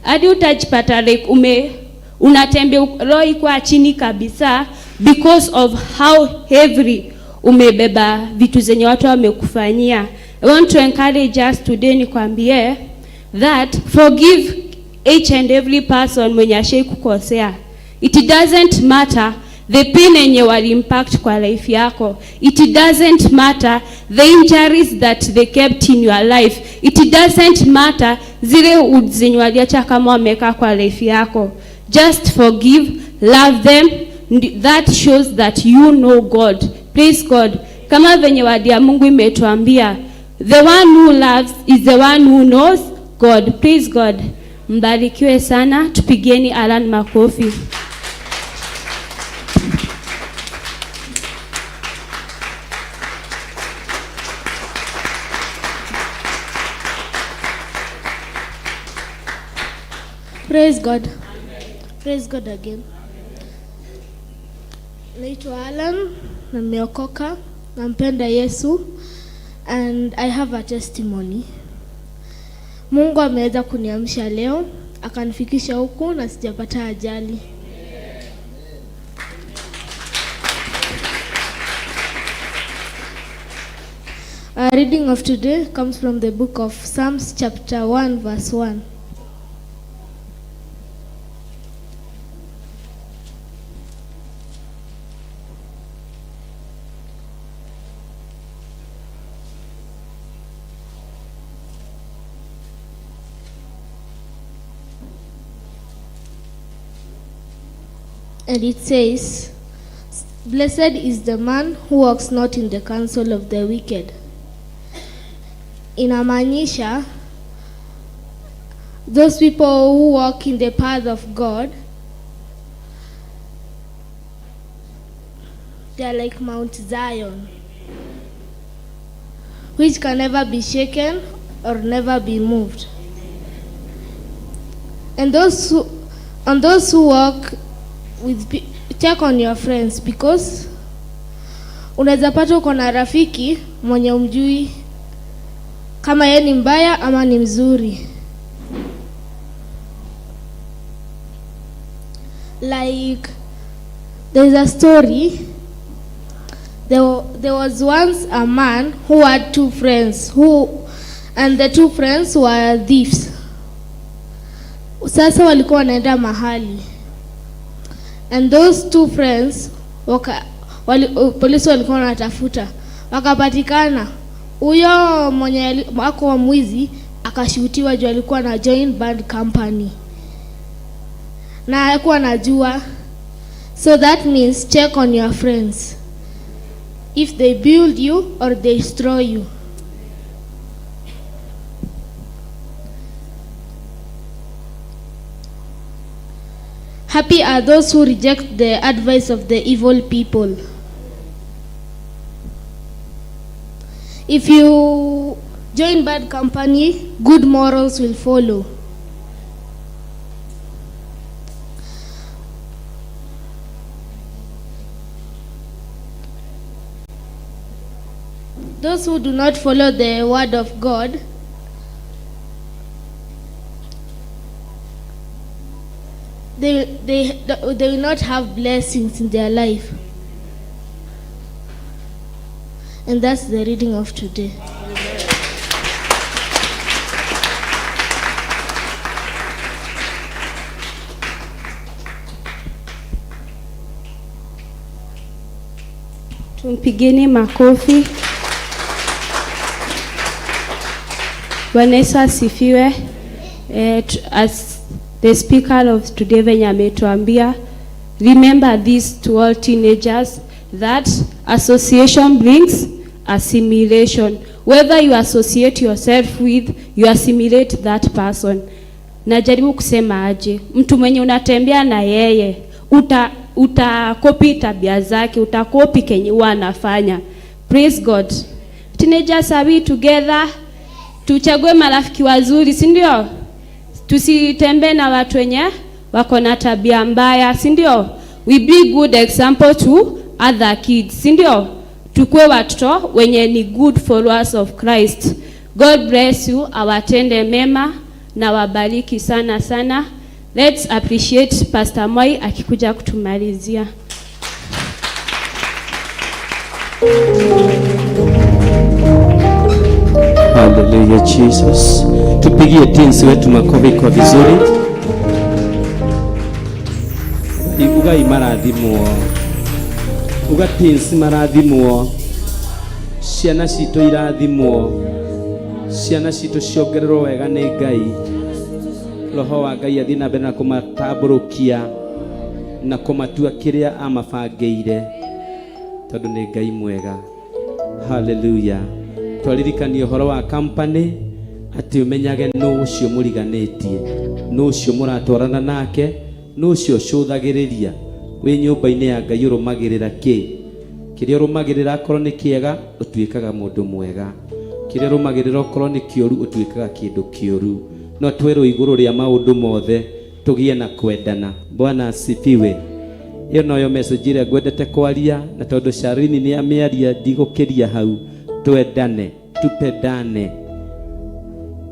Hadi utajipata like unatembea roho kwa chini kabisa because of how heavy umebeba vitu zenye watu wamekufanyia. I want to encourage us today nikwambie that forgive each and every person mwenye ashai kukosea. It doesn't matter the pain yenye wali impact kwa life yako. It doesn't matter the injuries that they kept in your life. It doesn't matter zile zenye waliacha kama wameka kwa life yako. Just forgive, love them. That shows that you know God. Praise God. kama venye wadi ya Mungu imetuambia, the one who loves is the one who knows God. Praise God. Mbarikiwe sana, tupigieni Alan makofi. Praise God. Praise God again. Naitwa Alan, na nimeokoka, nampenda Yesu, and I have a testimony. Mungu ameweza kuniamsha leo, akanifikisha huku na sijapata ajali. Our reading of today comes from the book of Psalms chapter 1 verse 1. And it says, "Blessed is the man who walks not in the counsel of the wicked." Inamaanisha those people who walk in the path of God, they are like Mount Zion, which can never be shaken or never be moved. And those who walk check on your friends, because unaweza pata uko na rafiki mwenye umjui kama yeye ni mbaya ama ni mzuri. Like there's a story, there was once a man who had two friends and the two friends were thieves. Sasa walikuwa wanaenda mahali, and those two friends polisi walikuwa wanatafuta, wakapatikana. Huyo mwenye wako wa mwizi akashutiwa juu alikuwa na join bad company na alikuwa anajua. So that means check on your friends, if they build you or they destroy you. Happy are those who reject the advice of the evil people. If you join bad company, good morals will follow. Those who do not follow the word of God, they will not have blessings in their life. And that's the reading of today. Tumpigeni makofi. Bwana Yesu asifiwe. As the speaker of today venye ametuambia, remember this to all teenagers, that association brings assimilation. Whether you associate yourself with, you assimilate that person. Najaribu kusema aje, mtu mwenye unatembea na yeye utakopi tabia zake, utakopi kenye wanafanya. Praise God. Teenagers, are we together? Tuchague marafiki wazuri, si ndio? Tusitembe na watu wenye wako na tabia mbaya, si ndio? We be good example to other kids, si ndio? Tukue watoto wenye ni good followers of Christ. God bless you, awatende mema na wabariki sana sana. Let's appreciate Pastor Moi akikuja kutumalizia. Hallelujah Jesus. Tupigie teens wetu makofi kwa vizuri. Uga imarathimwo. Uga teens marathimwo. Ciana citũ irathimwo. Ciana citũ ciongererwo wega nĩ Ngai. Roho wa Ngai athiĩ na mbere na kũmatambũrũkia na kũmatua kĩrĩa amabangĩire, tondũ nĩ Ngai mwega. Haleluya. Twaririkania horo wa company ati umenyage no ucio muriganitie, no ucio muratwarana nake, no ucio cuthagiriria wi nyumba-ini ya Ngai urumagirira kiria urumagirira akorwo ni kiega utuikaga mundu mwega, kiria urumagirira okorwo ni kioru utuikaga kindu kioru. No twerwo iguru ria maundu mothe tugie na kwendana. Bwana asifiwe. Iyo noyo message ira gwendete kwaria, na tondu Sharini ni amiaria ndigukiria hau. Twendane, tupendane.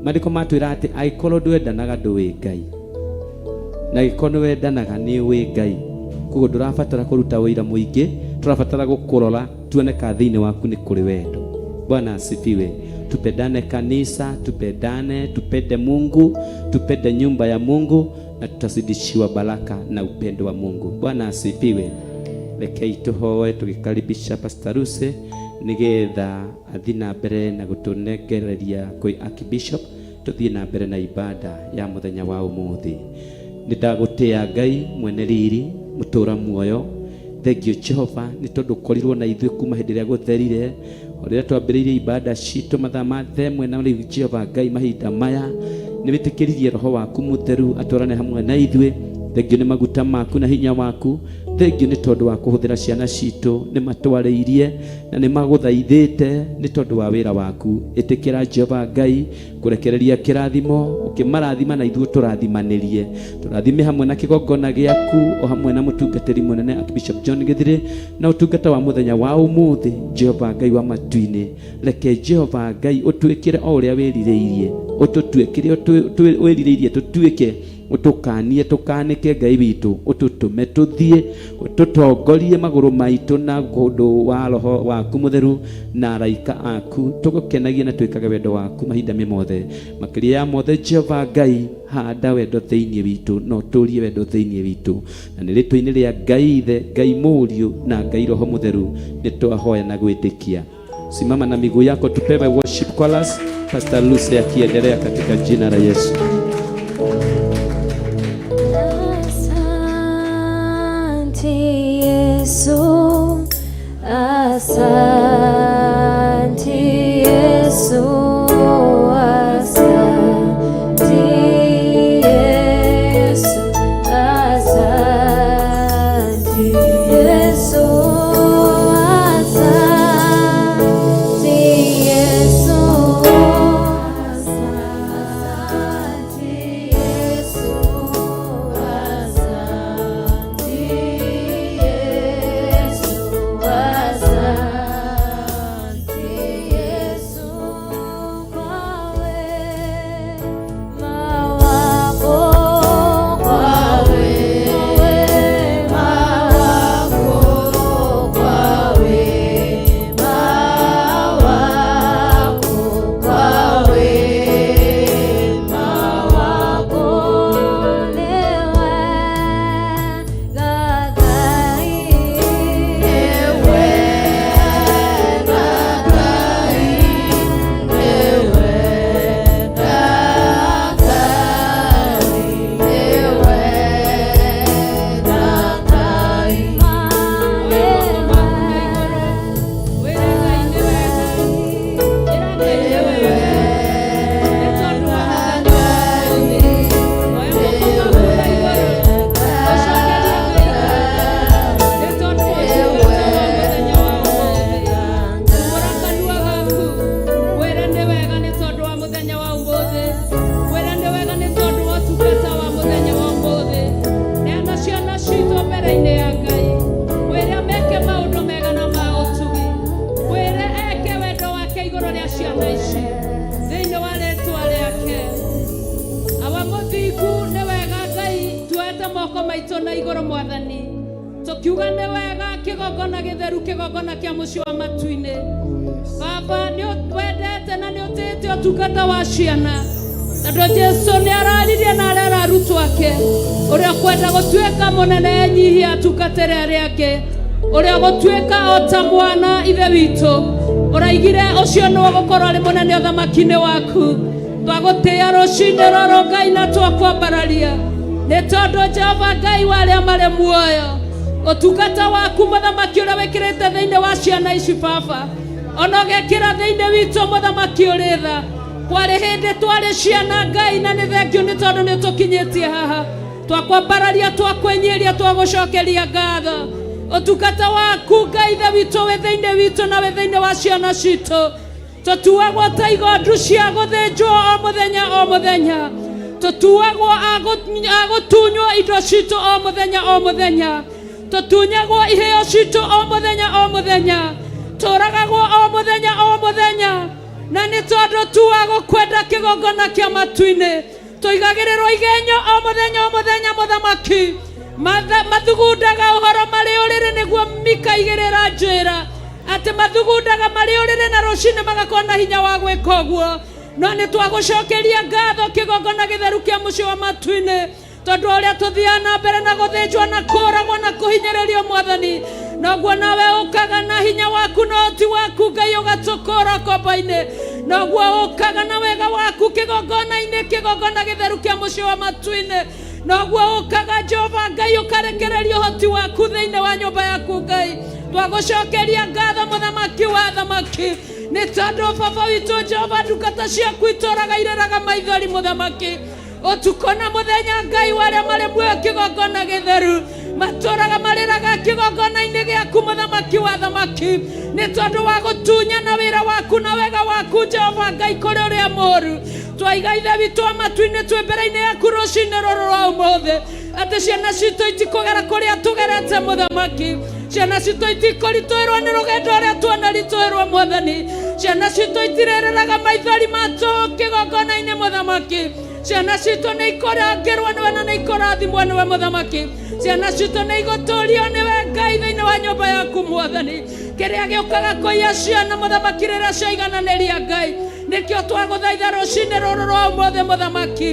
Maandiko matwira ati aikorwo ndwendanaga ndũĩ Ngai, na gĩkorwo nĩwendanaga nĩ ũĩ Ngai. Koguo ndũrabatara kũruta wĩra mũingĩ, tũrabatara gũkũrora tuone ka thĩinĩ waku nĩ kũrĩ wendo. Bwana asifiwe. Tupendane kanisa, tupendane, tupende Mungu, tupende nyumba ya Mungu, na tutazidishiwa baraka na upendo wa Mungu. Bwana asifiwe. Rekei tuhoe tugikaribisha Pastor Lucy nigetha athi na mbere na gutunegereria kwi Archbishop, tuthie na mbere na ibada ya muthenya wa umuthi. Nindagutia Ngai mwene riri mutura muoyo. Thengio Jehova ni tondu korirwo na ithuĩ kuma hĩndĩ ĩrĩa gũtherire, rĩrĩa twambĩrĩirie ibada citũ mathaa ma themwe, na rĩu Jehova Ngai mahinda maya nĩ wĩtĩkĩririe Roho waku Mũtheru atwarane hamwe na ithuĩ. Thengio nĩ maguta maku na hinya waku. Thengio nĩ tondũ wa kũhũthĩra ciana citũ, nĩ matwarĩirie na nĩ magũthaithĩte nĩ tondũ wa wĩra waku. Ĩtĩkĩra Jehova Ngai kũrekereria kĩrathimo, ũkĩmarathima na ithuĩ tũrathimanĩrie. Tũrathime hamwe na kĩgongona gĩaku, o hamwe na mũtungatĩri mũnene Archbishop John Githiri na ũtungata wa mũthenya wa ũmũthĩ. Jehova Ngai wa matu-inĩ, reke Jehova Ngai ũtwĩkĩre o ũrĩa wĩrirĩirie, ũtũtwĩkĩre wĩrirĩirie tũtuĩke, utukanie tukanike Ngai witu, ututume tuthie, ututongorie maguru maitu na kundu wa Roho waku Mutheru na araika aku, tugukenagie na twikage wendo waku mahinda mothe. Makiria ya mothe Jehova Ngai, handa wendo thiini witu, no turie wendo thiini witu, na nĩ rĩtwa-inĩ rĩa Ngai Ithe, Ngai Mũriũ na Ngai Roho Mutheru nĩ twahoya na gwĩtĩkia. Simama na miguu yako, tupewe worship chorus. Pastor Lucy akiendelea katika jina la Yesu. Asante Yesu, asante Yesu, asante Yesu, asante Yesu, asante Yesu, asante Tukiuga nĩ wega kĩgongona gĩtheru, kĩgongona kĩa mũciĩ wa matu-inĩ. Baba nĩ wendete na nĩ ũtĩĩte ũtungata wa ciana, tondũ Jesũ nĩ araririe na arera arutwo ake ũrĩa kwenda gũtuĩka mũnene enyihia atungatĩre arĩa angĩ, ũrĩa gũtuĩka o ta mwana ithe witũ. Ũraigire ũcio nĩ ũgũkorwo arĩ mũnene ũthamaki-inĩ waku. Twagũtĩĩa rũciinĩ rũrũ Ngai na twakwambararia, nĩ tondũ Jehova Ngai wa arĩa marĩ muoyo, ũtungata waku mũthamaki ũrĩa wĩkĩrĩte thĩinĩ wa ciana ici Baba, ona ũgekĩra thĩinĩ witũ mũthamaki ũrĩ tha. Kwarĩ hĩndĩ twarĩ ciana Ngai na nĩ thengio nĩ tondũ nĩ tũkinyĩtie haha. Twakwambararia, twakwenyeria, twagũcokeria ngatho. Ũtungata waku Ngai Ithe witũ wĩ thĩinĩ witũ na wĩ thĩinĩ wa ciana citũ. Tũtuagwo ta igondu cia gũthĩnjwo o mũthenya o mũthenya. Tũtuagwo agũtunywo indo citũ o mũthenya o mũthenya. Tũtunyagwo iheo citũ o mũthenya o mũthenya. Tũragagwo o mũthenya o mũthenya. Na nĩ tondũ tuagwo kwenda kĩgongona kĩa matu-inĩ. Tũigagĩrĩrwo igenyo o mũthenya mũthamaki. Mathugundaga ũhoro marĩ ũrĩrĩ nĩguo mikaigĩrĩra njĩra. Atĩ mathugundaga marĩ ũrĩrĩ na rũcinĩ magakorwo na hinya wa gwĩka ũguo. No nĩ twagũcokeria ngatho kĩgongona gĩtheru kĩa mũciĩ wa matu-inĩ. Tondũ ũrĩa tũthiaga na mbere na gũthĩnjwo na kũragwo na kũhinyĩrĩrio Mwathani, noguo nawe ũkaga na hinya waku na ũhoti waku Ngai ũgatũkũra kombo-inĩ. Noguo ũkaga na wega waku kĩgongona gĩtheru kĩa mũciĩ wa matu-inĩ. Noguo ũkaga Jehova Ngai ũkarekereria ũhoti waku thĩinĩ wa nyũmba yaku Ngai. Twagũcokeria ngatho mũthamaki wa thamaki. Nĩ tondũ baba witũ Jehova ndungata ciaku itũraga ireraga maithori mũthamaki. Ũtukũ na mũthenya Ngai warĩa marĩ muoyo kĩgongona gĩtheru matũraga marĩraga kĩgongona-inĩ gĩaku mũthamaki wa thamaki. Nĩ tondũ wa gũtunya na wĩra waku na wega waku Jehova Ngai kũrĩ ũrĩa mũũru. Twaiga Ithe witũ wa matu-inĩ twĩ mbere-inĩ yaku rũcinĩ rũrũ rwa ũmũthĩ. Atĩ ciana citũ itikũgera kũrĩa tũgerete mũthamaki. Ciana citũ itikũritũhĩrwo nĩ rũgendo ũrĩa tuonaritũhĩrwo Mwathani. Ciana citũ itirereraga maithori matũ kĩgongona-inĩ mũthamaki. Ciana citũ nĩ ikorangĩrwo nĩwe na nĩ ikorathimwo nĩwe mũthamaki. Ciana citũ nĩ igũtũũrio nĩwe Ngai thĩinĩ wa nyũmba yaku Mwathani. Kĩrĩa gĩũkaga kũiya ciana mũthamaki rĩrĩa ciaigananĩria Ngai. Nĩkĩo twagũthaitha rũcinĩ rũrũ rwa ũmũthĩ mũthamaki.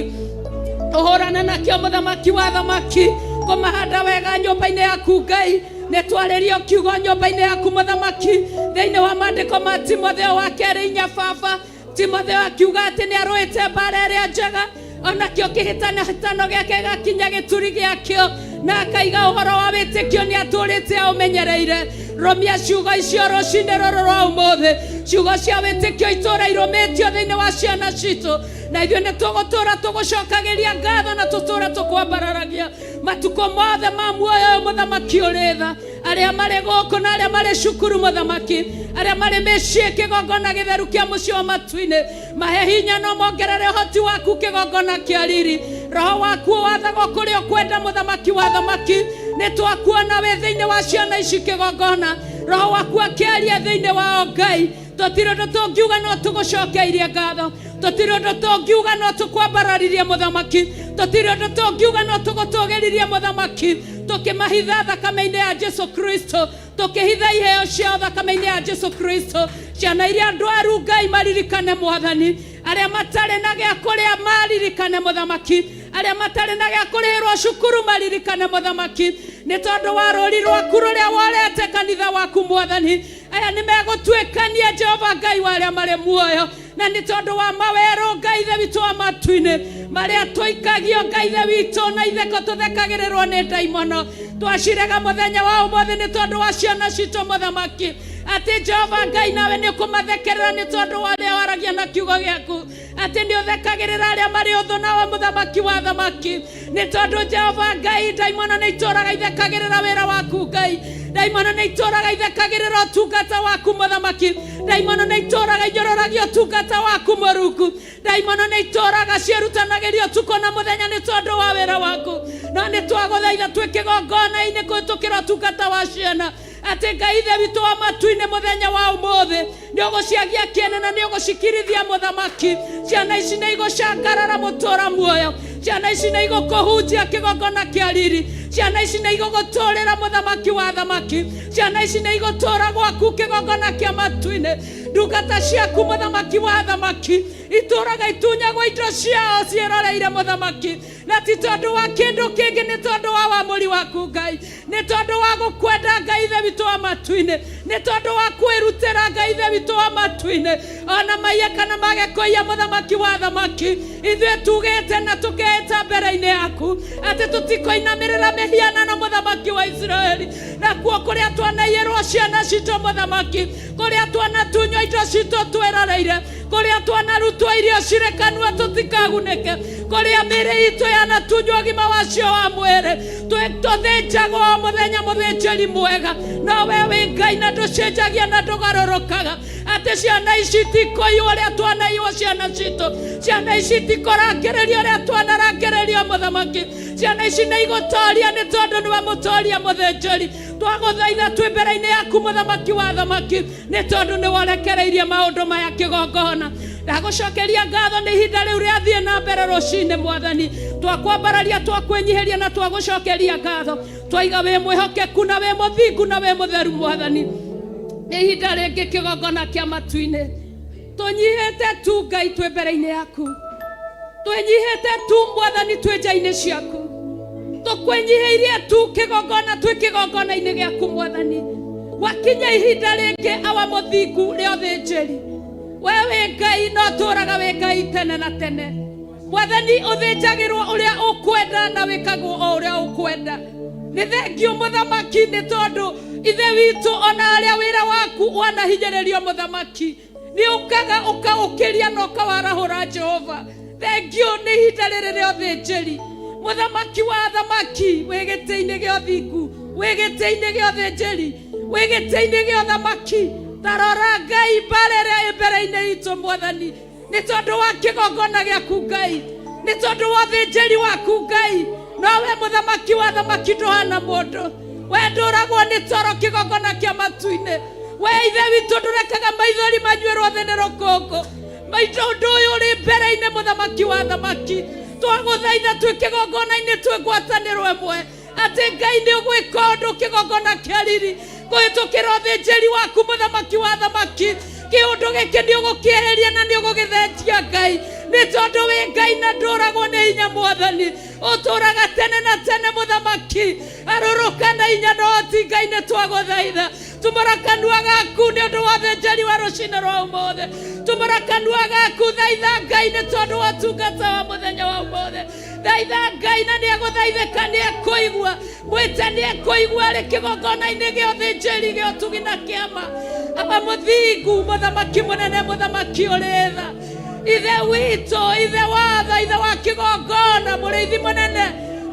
Ũhũrane nakĩo mũthamaki wa thamaki. Kũmahanda wega nyũmba-inĩ yaku Ngai. Nĩ twarĩrio kiugo nyũmba-inĩ yaku mũthamaki. Thĩinĩ wa maandĩko ma Timotheo wa 2:4. Timotheo akiuga atĩ nĩ arũĩte mbara ĩrĩa njega. Onakĩo kĩhĩtahĩtano gĩake gakinya gĩturi gĩakĩo. Na akaiga ũhoro wa wĩtĩkio nĩ atũrĩte aũmenyereire. Romia ciugo icio rũcinĩ rũrũ rwa ũmũthĩ. Ciugo cia wĩtĩkio itũra irũmĩtio thĩinĩ wa ciana citũ. Na ithuĩ nĩ tũgũtũra tũgũcokagĩria ngatho na tũtũra tũkwambararagia matukũ mothe ma muoyo mũthamaki ũrĩ tha. Arĩa marĩ gũkũ na arĩa marĩ cukuru mũthamaki. Arĩa marĩ mĩciĩ kĩgongona gĩtheru kĩa mũciĩ wa matu-inĩ. Mahe hinya no mongerere ũhoti waku kĩgongona kĩa riri. Roho waku wathagwo kũrĩa ũkwenda mũthamaki wa thamaki. Nĩ twakuona wĩ thĩinĩ wa ciana ici kĩgongona. Roho waku akĩaria thĩinĩ wao Ngai. Tũtirĩ ũndũ tũngiuga no tũgũcokeirie ngatho. Tũtirĩ ũndũ tũngiuga no tũkwambararirie mũthamaki. Tũtirĩ ũndũ tũngiuga no tũgũtũgĩririe mũthamaki. Tũkĩmahitha thakame-inĩ ya Jesu Kristo. Tũkĩhitha iheo ciao thakame-inĩ ya Jesu Kristo. Ciana iria ndwaru Ngai maririkane Mwathani. Arĩa matarĩ na gĩa kũrĩa maririkane mũthamaki. Arĩa matarĩ na gĩa kũrĩhĩrwo cukuru maririkane mũthamaki. Nĩ tondũ wa rũri rwaku rũrĩa worete kanitha waku Mwathani. Aya nĩ megũtuĩkania Jehova Ngai warĩa marĩ muoyo. Na nĩ tondũ wa mawerũ Ngai Ithe witũ wa matu-inĩ marĩa tũikagio Ngai Ithe witũ na itheko tũthekagĩrĩrwo nĩ ndaimono. Twacirega mũthenya wa ũmũthĩ nĩ tondũ wa ciana citũ mũthamaki. Atĩ Jehova Ngai nawe nĩ ũkũmathekerera nĩ tondũ wa ũrĩa waragia na kiugo gĩaku. Atĩ nĩ ũthekagĩrĩra arĩa marĩ ũthũ nawe mũthamaki wa thamaki. Nĩ tondũ Jehova Ngai ndaimono nĩ itũraga ithekagĩrĩra wĩra waku Ngai. Ndaimono nĩ itũraga ithekagĩrĩra ũtungata waku mũthamaki. Ndaimono nĩ itũraga inyororagia ũtungata waku Mũrungu. Ndaimono nĩ itũraga ciĩrutanagĩria ũtukũ na mũthenya nĩ tondũ wa wĩra waku. No nĩ twagũthaitha twĩ kĩgongona-inĩ kũhĩtũkĩra ũtungata wa ciana. Atĩ Ngai Ithe witũ wa matu-inĩ mũthenya wa ũmũthĩ nĩ ũgũciagia kĩene na nĩ ũgũcikirithia mũthamaki. Ciana ici nĩ igũcangarara mũtũra muoyo. Ciana ici nĩ igũkũhunjia kĩgongona kĩa riri. Ciana ici nĩ igũgũtũrĩra mũthamaki wa thamaki. Ciana ici nĩ igũtũra gwaku kĩgongona kĩa matu-inĩ. Ndungata ciaku mũthamaki wa thamaki itũraga itunyagwo indo ciao ciĩroreire mũthamaki. Na ti tondũ wa kĩndũ kĩngĩ, nĩ tondũ wa wamũri waku Ngai. Nĩ tondũ wa gũkwenda Ngai Ithe witũ wa matu-inĩ. Nĩ tondũ wa kwĩrutĩra Ngai Ithe ithe witũ wa matu-inĩ ona maiya kana magĩkũia mũthamaki wa thamaki ithuĩ tugĩte na tũkehĩta mbere-inĩ yaku atĩ tũtikoinamĩrĩra mĩhianano mũthamaki wa Israeli nakuo kũrĩa twanaiĩrwo ciana citũ mũthamaki kũrĩa twanatunywo indo citũ twĩroreire kũrĩa twanarutwo irio cirĩ kanua tũtikagunĩke kũrĩa mĩĩrĩ itũ yanatunywo ũgima wacio wa mwĩrĩ tũthĩnjagwo o mũthenya mũthĩnjĩri mwega no we wĩ Ngai na ndũcenjagia na ndũgarũrũkaga atĩ ciana ici itikoiywo ũrĩa twanaiywo ciana citũ ciana ici itikũrangĩrĩrio ũrĩa twanarangĩrĩrio mũthamaki ciana ici nĩ igũtoria nĩ tondũ nĩwe mũtoria mũthĩnjĩri twagũthaitha twĩ mbere-inĩ yaku mũthamaki wa thamaki nĩ tondũ nĩ worekereirie maũndũ maya kĩgongona ndagũcokeria ngatho nĩ ihinda rĩu rĩathiĩ na mbere rũcinĩ mwathani twakwambararia twakwĩnyihĩria na twagũcokeria ngatho twaiga wĩ mwĩhokeku na wĩ mũthingu na wĩ mũtheru mwathani nĩ ihinda rĩngĩ kĩgongona kĩa matu-inĩ tũnyihĩte tu Ngai twĩ mbere-inĩ yaku twĩnyihĩte tu mwathani twĩ nja-inĩ ciaku tũkwĩnyihĩirie tu kĩgongona twĩ kĩgongona-inĩ gĩaku mwathani wakinya ihinda rĩngĩ awa mũthingu rĩa ũthĩnjĩri we wĩ Ngai no tũraga wĩ Ngai tene na tene mwathani ũthĩnjagĩrwo ũrĩa ũkwenda na wĩkagwo o ũrĩa ũkwenda nĩ thengio mũthamaki nĩ tondũ ithe witũ ona arĩa wĩra waku wanahinyĩrĩrio mũthamaki nĩ ũkaga ũkaũkĩria na ũkawarahũra Jehova thengio nĩ ihinda rĩrĩ rĩa ũthĩnjĩri mũthamaki wa thamaki wĩ gĩtĩ-inĩ gĩa ũthingu wĩ gĩtĩ-inĩ gĩa ũthĩnjĩri wĩ gĩtĩ-inĩ gĩa ũthamaki tarora Ngai mbara ĩrĩa ĩ mbere-inĩ itũ mwathani nĩ tondũ wa kĩgongona gĩaku Ngai nĩ tondũ wa ũthĩnjĩri waku Ngai nowe mũthamaki wa thamaki ndũhana mũndũ we ndũragwo nĩ toro kĩgongona kĩa matu-inĩ we ithe witũ ndũrekaga maithori manyuĩrwo thĩ nĩ rũkũngũ maitũ ũndũ ũyũ ũrĩ mbere-inĩ mũthamaki wa thamaki twagũthaitha twĩ kĩgongona-inĩ twĩ ngwatanĩro ĩmwe atĩ Ngai nĩ ũgwĩka ũndũ kĩgongona kĩa riri kũhĩtũkĩra ũthĩnjĩri waku mũthamaki wa thamaki kĩũndũ gĩkĩ nĩ ũgũkĩeheria na nĩ ũgũgĩthentia Ngai nĩ tondũ wĩ Ngai na ndũragwo nĩ hinya mwathani ũtũraga tene na tene mũthamaki arũrũka na hinya no ti Ngai nĩ twagũthaitha tumũra kanua gaku nĩ ũndũ wa ũthĩnjĩri wa rũcinĩ rwa ũmũthĩ tumũra kanua gaku thaitha Ngai nĩ tondũ wa ũtungata wa mũthenya wa ũmũthĩ thaitha Ngai na nĩ egũthaithĩka nĩ ekũigua mwĩte nĩ ekũigua arĩ kĩgongona-inĩ gĩa ũthĩnjĩri gĩa ũtugi na kĩama aba mũthingu mũthamaki mũnene mũthamaki ũrĩ tha ithe witũ ithe watho ithe wa kĩgongona mũrĩithi mũnene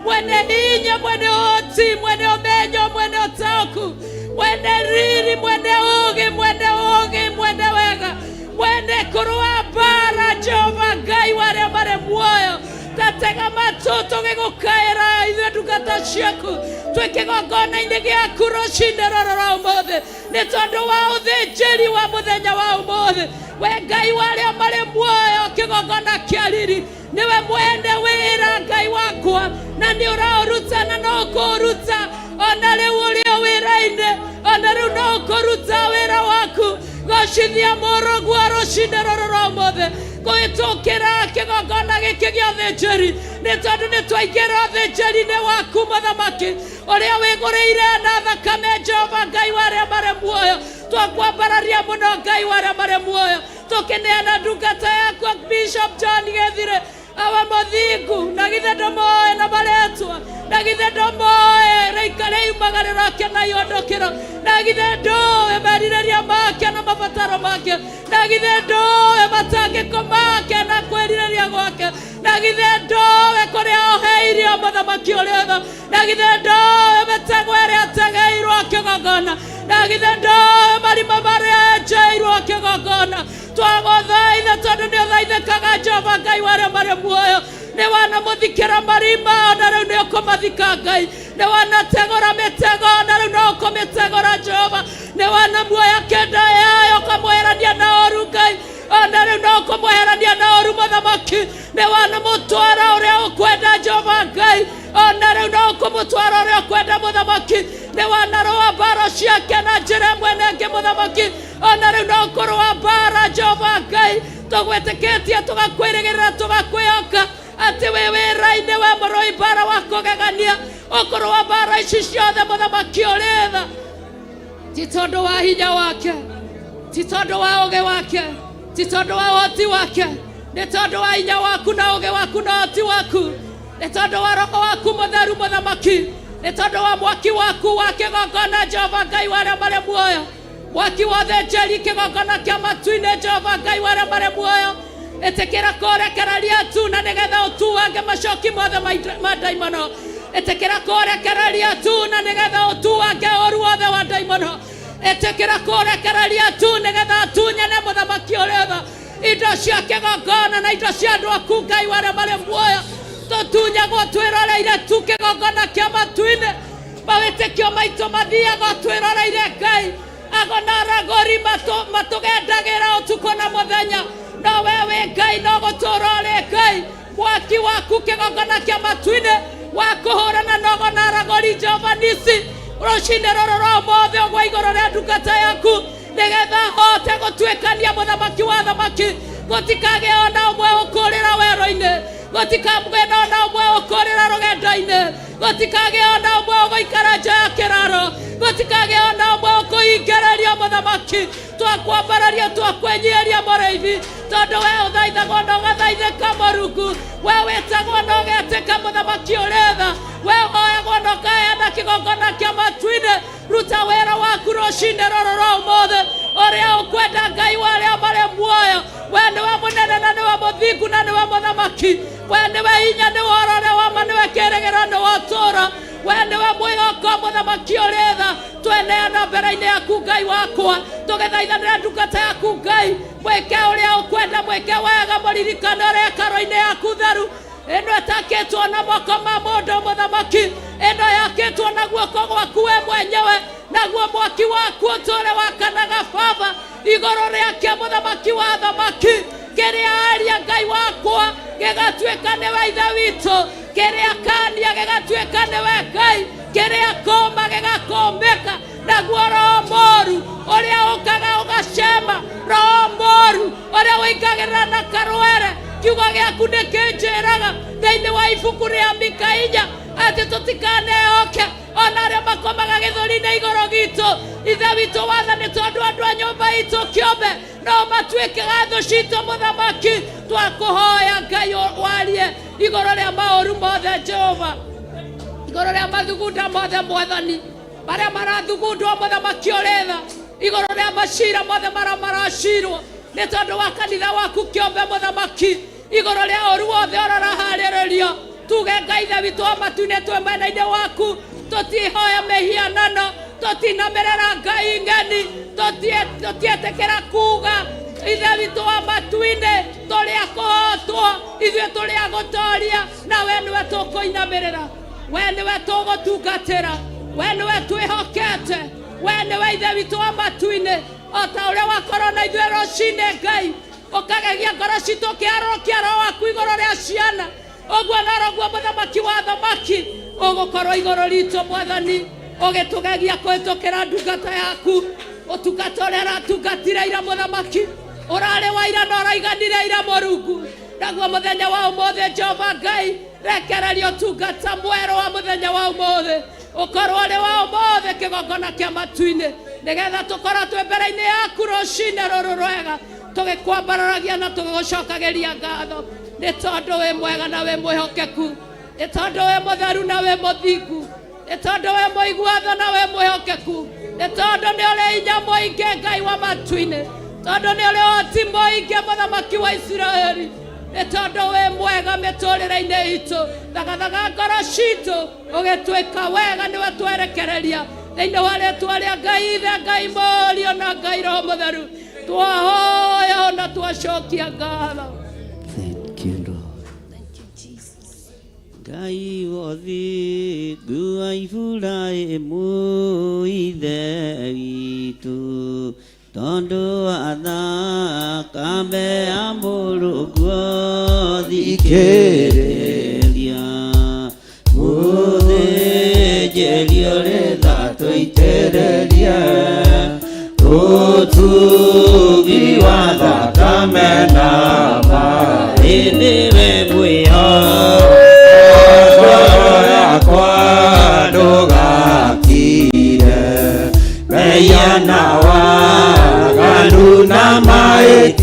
mwene hinya mwene ũhoti mwene ũmenyo mwene ũtaũku mwene riri mwene ũũgĩ mwene wega mwene kũrũa mbara Jehova Ngai warĩa marĩ muoyo tatega matũ tũgĩgũkaĩra ithuĩ ndungata ciaku twĩ kĩgongona-inĩ gĩaku rũcinĩ rũrũ rwa ũmũthĩ nĩ tondũ wa ũthĩnjĩri wa mũthenya wa ũmũthĩ we Ngai warĩa marĩ muoyo kĩgongona kĩa riri niwe mwene wĩra Ngai wakwa na nĩ ũraũruta na no ũkũruta ona rĩu ũrĩ o wĩra-inĩ ona rĩu no ũkũruta wĩra waku gocithia mũrũguo rũcinĩ rũrũ rwa ũmũthĩ kũhĩtũkĩra kĩgongona gĩkĩ gĩa ũthĩnjĩri nĩ tondũ nĩ twaingĩra ũthĩnjĩri-inĩ waku mũthamaki ũrĩa wĩgũrĩire na thakame Jehova Ngai warĩa marĩ muoyo twakwambararia mũno Ngai warĩa marĩ muoyo tũkĩneana ndungata yaku Bishop John Gĩthire awa mũthingu na githe ndũmoĩ na marĩtwa na githe ndũmoĩ rĩimagarĩro ake na iondokĩro na githe ndũĩ merirĩria make na mabataro make na githe ndũĩ matangĩko make na kwĩrirĩria gwake na githe ndũĩ kũrĩa oheirio mũthamaki ũrĩ tha na githe ndũĩ mĩtego ĩrĩa ategeirwo kĩgongona na githe ndũĩ marima marĩa enjeirwo kĩgongona twagũthaitha tondũ nĩ ũthaithĩkaga Jehova Ngai warĩa marĩ muoyo nĩ wanamũthikĩra marima ona rĩu nĩ ũkũmathika Ngai nĩ wanategũra mĩtego na rĩu no ũkũmĩtegũra Jehova nĩ wanamuoya kĩnda yayo ũkamweherania na ũru Ngai ona rĩu no ũkũmweherania na ũru mũthamaki nĩ wanamũtwara ũrĩa ũkwenda Jehova Ngai ona rĩu no ũkũmũtwara ũrĩa ũkwenda mũthamaki nĩ wanarũa mbara ciake na njĩra ĩmwe na ĩngĩ mũthamaki ona rĩu no ũkũrũa mbara Jehova Ngai tũgwĩtĩkĩtie tũgakwĩrĩgĩrĩra tũgakwĩhoka atĩ wĩ wĩra-inĩ wa mũrũi mbara wa kũgegania ũkũrũa mbara ici ciothe mũthamaki ũrĩ tha ti tondũ wa hinya wake ti tondu wa uge wake, ti tondu wa hoti wake, ni tondu wa inya waku na uge waku na hoti waku, ni tondu wa roho waku mutheru muthamaki, ni tondu wa mwaki waku wa kigongona Jehova Ngai wa aria mari muoyo, mwaki wothe njeri kigongona kia matu-ini Jehova Ngai wa aria mari muoyo, etekera kurekereria tu na nigetha utuange macoki mothe ma ndaimono, etekera kurekereria tu na nigetha utuange oru wothe wa ndaimono, etekera kurekereria tu nigetha tunyane muthamaki uria indo cia kigongona na indo cia andu aku Ngai wa aria mari muoyo, tutunyagwo twiroreire tu kigongona kia matu-ini, mawitikio maitu mathiaga twiroreire Ngai, agona ragori matugendagira utuku na muthenya, no wewe Ngai no guturore Ngai, mwaki waku kigongona kia matu-ini wakuhurana nogo na ragori Jehova Nisi, rucini ruru rwa mothe ogwa iguru ria ndungata yaku, nigetha hote gutwikania muthamaki wa thamaki, gutikage ona umwe ukurira wero-ini, gutikage ona umwe ukurira rugendo-ini, gutikage ona umwe uguikara nja ya kiraro, gutikage ona umwe ukuingereria muthamaki, twakwambararia twakwenyeria muriithi, tondu we uthaithagwo na ugathaithika Mũrungu, we wĩtagwo na ũgetĩka muthamaki ũrĩtha, we hoyagwo na ũkaheana kĩgongona kĩa matu-ini, ruta wĩra waku rũcinĩ rũrũ rwa ũmũthĩ ũrĩa ũkwenda Ngai wa arĩa marĩ muoyo, we nĩwe mũnene na nĩwe mũthingu na nĩwe mũthamaki, we nĩwe hinya nĩwe ũrore wa ma nĩwe kĩĩrĩgĩrĩro nĩwe ũtũũro, we nĩwe mwĩhoko mũthamaki ũrĩtha, tweneana mbere-inĩ yaku Ngai wakwa, tũgĩthaithanĩra ndungata yaku Ngai, mwĩke ũrĩa ũkwenda, mwĩke wega, mũririkane ũrĩa karo-inĩ yaku theru, ĩno ĩtakĩtwo na moko ma mũndũ mũthamaki, ĩno yakĩtwo na guoko gwaku we mwenyewe, naguo mwaki waku ũtũũre wakanaga Baba igũrũ rĩake mũthamaki wa thamaki, kĩrĩa aria Ngai wakwa gĩgatuĩka nĩwe ithe witũ, kĩrĩa kania gĩgatuĩka nĩwe Ngai, kĩrĩa kũũma gĩgakũũmĩka, naguo roho mũũru ũrĩa ũkaga ũgacema, roho mũũru ũrĩa ũingagĩrĩra na karwere, kiugo gĩaku nĩkĩnjĩraga thĩinĩ wa ibuku rĩa Mika-inya atĩ tũtikanehoke ona arĩa makomaga gĩthũri-inĩ igũrũ gitũ, ithe witũ wathanĩ tondũ andũ a nyũmba itũ kĩũmbe no matuĩkaga thũ citũ mũthamaki, twakũhoya Ngai warie igũrũ rĩa maũru mothe Jehova, igũrũ rĩa mathugunda mothe Mwathani marĩa marathugundwo mũthamaki ũrĩtha, igũrũ rĩa macira mothe marĩa maracirwo nĩ tondũ wa kanitha waku kĩũmbe mũthamaki, igũrũ rĩa ũru wothe ũraraharĩrĩrio, tuge Ngai ithe witũ wa matu-inĩ twĩ mwena-inĩ waku, tũtihoya mĩhianano, tũtinamĩrĩra Ngai ng'eni, tũtietĩkĩra kuga ithe witũ wa matu-inĩ tũrĩa kũhotwo, ithuĩ tũrĩa gũtooria, na we nĩwe tũkũinamĩrĩra, we nĩwe tũgũtungatĩra, we nĩwe twĩhokete, we nĩwe ithe witũ wa matu-inĩ, o ta ũrĩa wakorwo na ithuĩ rũcinĩ Ngai, ũkagegia ngoro citũ ũkĩharũrũkia roho waku igũrũ rĩa ciana, ũguo noguo mũthamaki wa thamaki ũgũkorwo igũrũ ritũ Mwathani, ũgĩtũgegia kũhĩtũkĩra ndungata yaku, ũtungata ũrĩa ũratungatire ira mũthamaki, ũrarĩ wa ira na ũraiganire ira Mũrungu, naguo mũthenya wa ũmũthĩ Jehova Ngai, rekereria ũtungata mwerũ wa mũthenya wa ũmũthĩ, ũkorwo ũrĩ wa ũmũthĩ kĩgongona kĩa matu-inĩ, nĩgetha tũkorwo twĩ mbere-inĩ yaku rũcinĩ rũrũ rwega, tũgĩkwambararagia na tũgĩgũcokagĩria ngatho, nĩ tondũ wĩ mwega na wĩ mwĩhokeku, nĩ tondũ wĩ mũtheru na wĩ mũthingu, nĩ tondũ wĩ mũigua-tha na wĩ mwĩhokeku, nĩ tondũ nĩ ũrĩ hinya mũingĩ Ngai wa matu-inĩ, tondũ nĩ ũrĩ ũhoti mũingĩ mũthamaki wa Isiraeli, nĩ tondũ wĩ mwega mĩtũrĩre-inĩ itũ, thagathaga ngoro citũ ũgĩtwĩka wega, nĩwe twerekereria thĩinĩ wa rĩĩtwa rĩa Ngai ithe, Ngai Mũriũ na Ngai Roho Mũtheru, twahoya na twacokia ngatho. Thank you, Lord. Thank you, Jesus. Ngai wothi gua ibura ĩmwe ithe witũ, tondu athakame ya Mũrungu thikĩrĩria, mũthĩnjĩri ũrĩtha tũitĩrĩrie, ũtugi wa thakame na maaĩ, nĩwe mwĩhoko yakwa ndũgakire, meiana waganu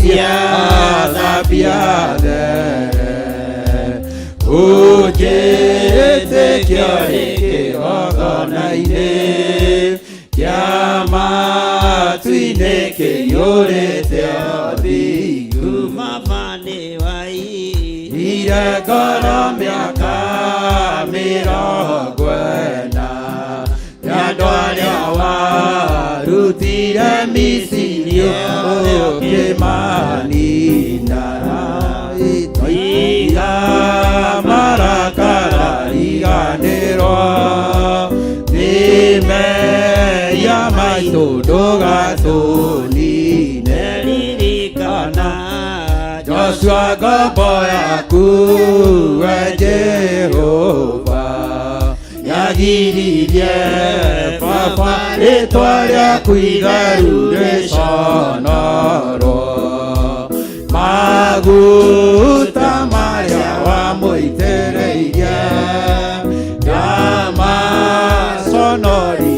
siada biadere ujete kioreke oganaine Yama tuineke yorete adi Kumafane wai Ira kora miaka mira gwena Yadwanya wa rutira misilio kemanina Ira marakara iganero Nime Yamaitodoga toni neririkana Joshua Gaboyaku Jehova Yagiririe Papa Etoria Kuidarure Sonoro Maguta Maria wa Moitereia Yama Sonori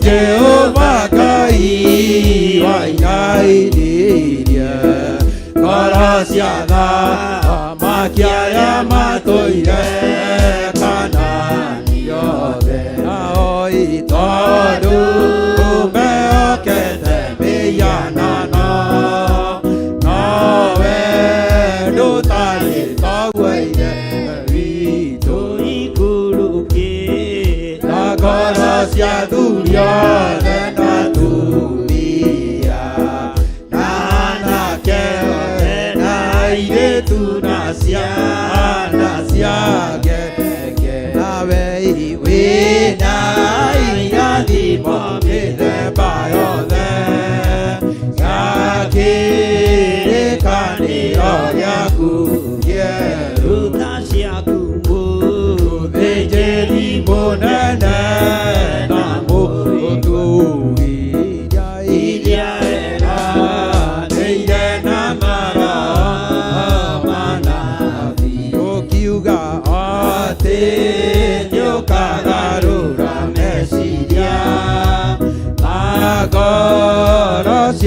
Jehovah kai wainairia Karasiana makiaya matoire kanani yode Aoi todo umeokete meyanana Nawe dotari tagweide vito ikuruki La karasia duria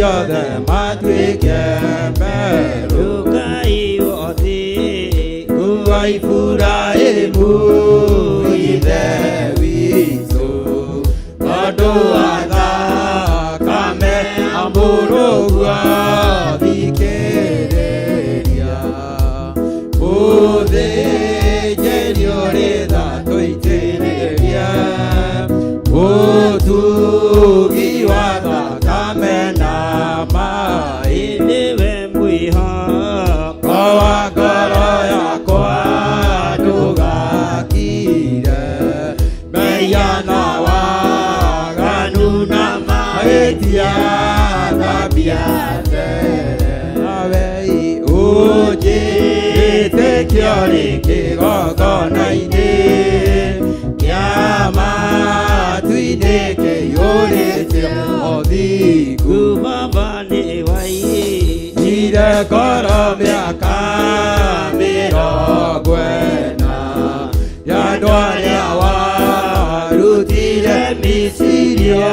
de matwike merukai odi kuai fura emu idevito adoada kame amorogua dikereria ode geniore da toitereria otu giwada kamena Kiori ke gogona ine Kiama tuide ke yore te odi Kumavane wai Nire koro miaka miro gwena Yadwanya wa rutire misirio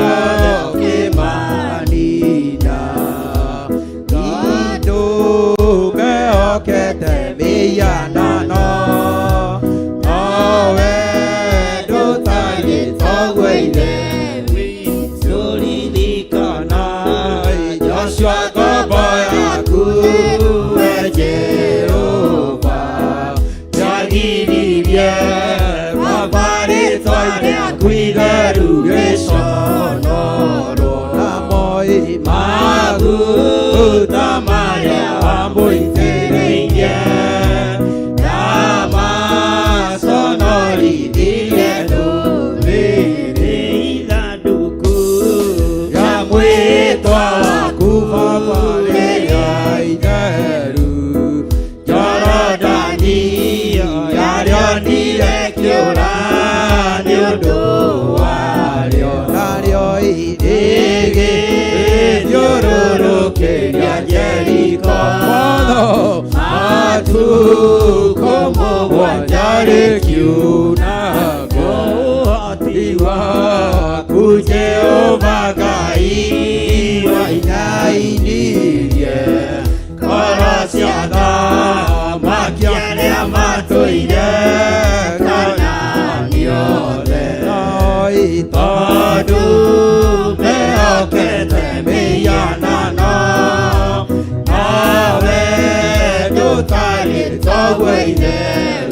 ke manina Gido meo ke te miyana Sonori waku Baba rĩrĩa itheru Jorodani yarĩonire kĩũra nĩ ũndũ warĩo narĩo rĩgĩthiũrũrũkĩria Jeriko matukũ mũgwanja rĩkiunanga ũhoti waku Jehova Ngai wainainirie ngoro cia thamaki arĩa matũire Kanaani othe tondũ mehokete mĩhianano nawe ndũtarĩ toguo ithe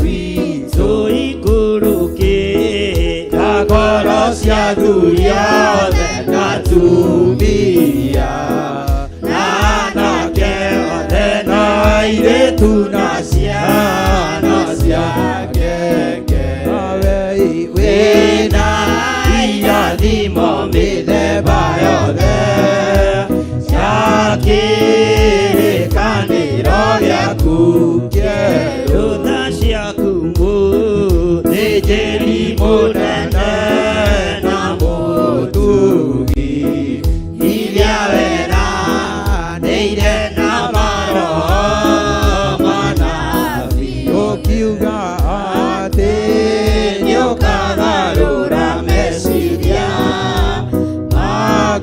witũ ikũrũkĩra ngoro cia athuri othe na atumia na anake othe na airĩtu na ciana cia ngenge nawe wĩna irathimo mĩthemba yothe cia kĩrĩkanĩro gĩaku kĩerũ tha ciaku mũthĩnjĩri mũnene na mũtugi iria weranĩire na maroho manabi ũkiuga atĩ nĩũkagarũra meciria ma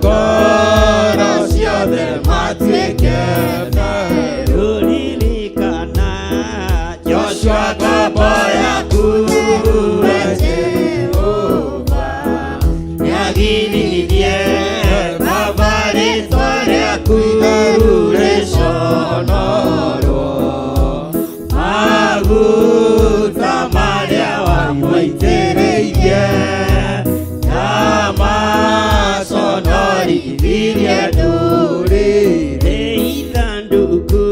ngoro ciothe matuĩke merũ ririkana Joshua ngombo yaku we Jehova nĩagiririe Baba rĩtwa rĩaku itheru rĩconorwo maguta marĩa wamũitĩrĩirie na maconorithirie ndũrĩrĩ ithandũkũ